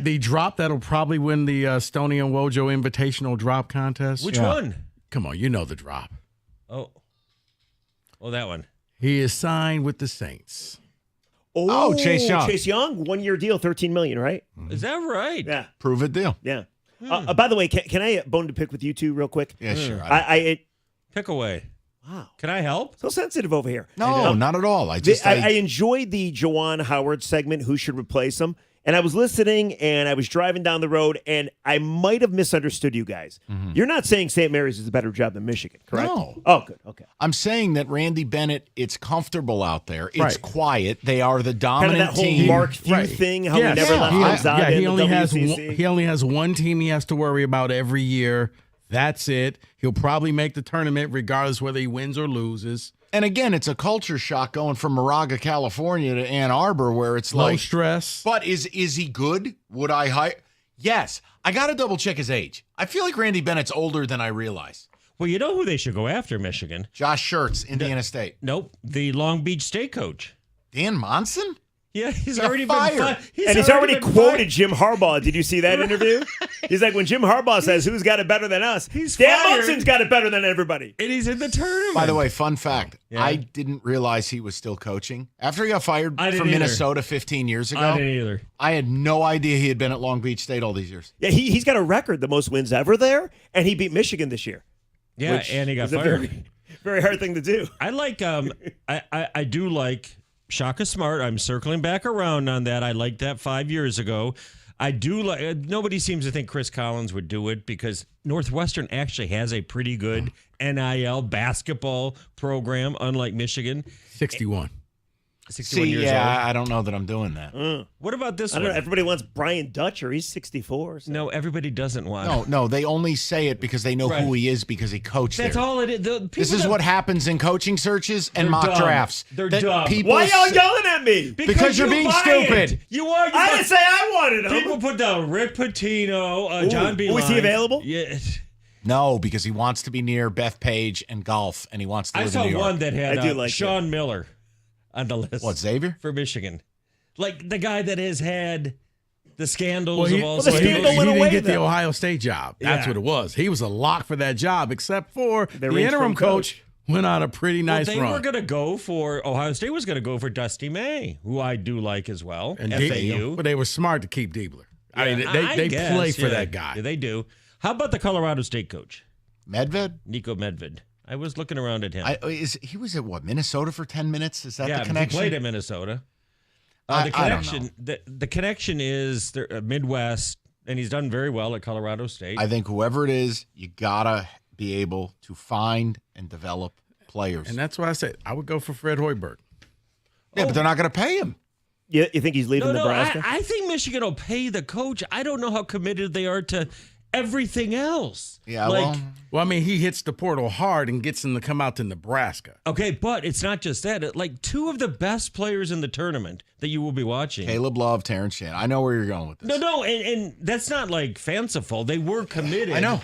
the drop that'll probably win the Stoney and Wojo Invitational Drop Contest. Which one? Come on, you know the drop. Oh, that one. He is signed with the Saints. Oh, Chase Young. Chase Young, 1-year deal, $13 million, right? Is that right? Yeah. Prove it deal. Yeah. By the way, can I bone to pick with you two real quick? Yeah, sure. Pick away. Wow. Can I help? So sensitive over here. No, not at all. I enjoyed the Juwan Howard segment, Who Should Replace Him? And I was listening, and I was driving down the road, and I might have misunderstood you guys. You're not saying St. Mary's is a better job than Michigan, correct? No. Oh, good. Okay. I'm saying that Randy Bennett, it's comfortable out there. It's Right. quiet. They are the Kind dominant of that whole team. Mark Few thing, how we never let Gonzaga he in the only has WCC. he only has one team he has to worry about every year. That's it. He'll probably make the tournament regardless whether he wins or loses. And again, it's a culture shock going from Moraga, California to Ann Arbor where it's Low like stress. But is he good? Would I hire? Yes. I got to double check his age. I feel like Randy Bennett's older than I realize. Well, you know who they should go after, Michigan? Josh Schertz, Indiana State. Nope, the Long Beach State coach. Dan Monson? Yeah, he's Got already fired. been fired. He's already quoted Jim Harbaugh. Did you see that interview? He's like, when Jim Harbaugh says, who's got it better than us? Dan fired. Munson's got it better than everybody. And he's in the tournament. By the way, fun fact, Yeah. I didn't realize he was still coaching. After he got fired I didn't from either. Minnesota 15 years ago, I didn't either. I had no idea he had been at Long Beach State all these years. Yeah, he's got a record, the most wins ever there, and he beat Michigan this year. Yeah, which and he got is a fired. very, very hard thing to do. I like I do like Shaka Smart. I'm circling back around on that. I liked that 5 years ago. I do like nobody seems to think Chris Collins would do it because Northwestern actually has a pretty good NIL basketball program, unlike Michigan. 61. 61 See, years yeah, old. I don't know that I'm doing that. What about this I don't one? know. Everybody wants Brian Dutcher. He's 64. So. No, everybody doesn't want. No, they only say it because they know Right. who he is because he coached That's there. all it is. This is what happens in coaching searches and They're mock dumb. drafts. They're That dumb. people Why y'all say- yelling at me? Because you're being buy stupid. it. You are. I didn't say I wanted him. People put down Rick Pitino, Ooh. John B. Was he available? Yeah. No, because he wants to be near Beth Page and golf, and he wants to I live saw in New York. one that had I do like Sean Miller on the list. What, Xavier? For Michigan. Like the guy that has had the scandals Well, he, of all well, the he scandal went didn't away, get the though. Ohio State job. That's Yeah. what it was. He was a lock for that job, except for the ranged interim from coach went on a pretty nice they run. were going to go for Ohio State was going to go for Dusty May, who I do like as well. and FAU. but they were smart to keep Diebler. I mean, I they guess, play for yeah. that guy. Yeah, they do. How about the Colorado State coach, Medved? Nico Medved? I was looking around at him. He was at what, Minnesota for 10 minutes? Is that yeah, the connection? he played at Minnesota. I The don't connection, the connection is the Midwest, and he's done very well at Colorado State. I think whoever it is, you gotta be able to find and develop players. And that's why I said I would go for Fred Hoiberg. Yeah, but they're not going to pay him. You think he's leaving Nebraska? I think Michigan will pay the coach. I don't know how committed they are to everything else. Yeah, well, I mean, he hits the portal hard and gets them to come out to Nebraska. Okay, but it's not just that. Like two of the best players in the tournament that you will be watching. Caleb Love, Terrence Shannon. I know where you're going with this. No, and that's not like fanciful. They were committed. I know.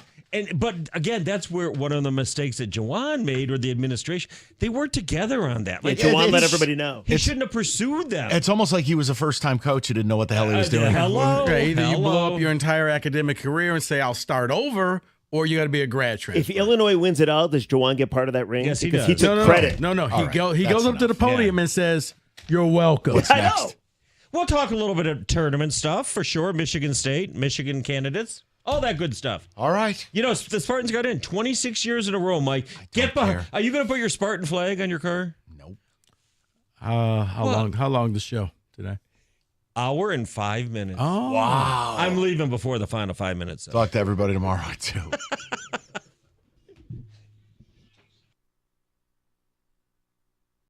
But again, that's where one of the mistakes that Jawan made, or the administration, they worked together on that. Yeah, Jawan let everybody know. He shouldn't have pursued them. It's almost like he was a first-time coach who didn't know what the hell he was doing. Yeah, either you blow up your entire academic career and say, I'll start over, or you got to be a grad transfer. If Illinois wins it all, does Jawan get part of that ring? Yes, he because does. he took credit. No. All right, He goes up to the podium and says, "You're welcome." What's next? We'll talk a little bit of tournament stuff for sure. Michigan State, Michigan candidates, all that good stuff. All right. You know, the Spartans got in 26 years in a row, Mike. Get behind. Are you going to put your Spartan flag on your car? Nope. How long the show today? Hour and 5 minutes. Oh. Wow. I'm leaving before the final 5 minutes. Talk to everybody tomorrow, too.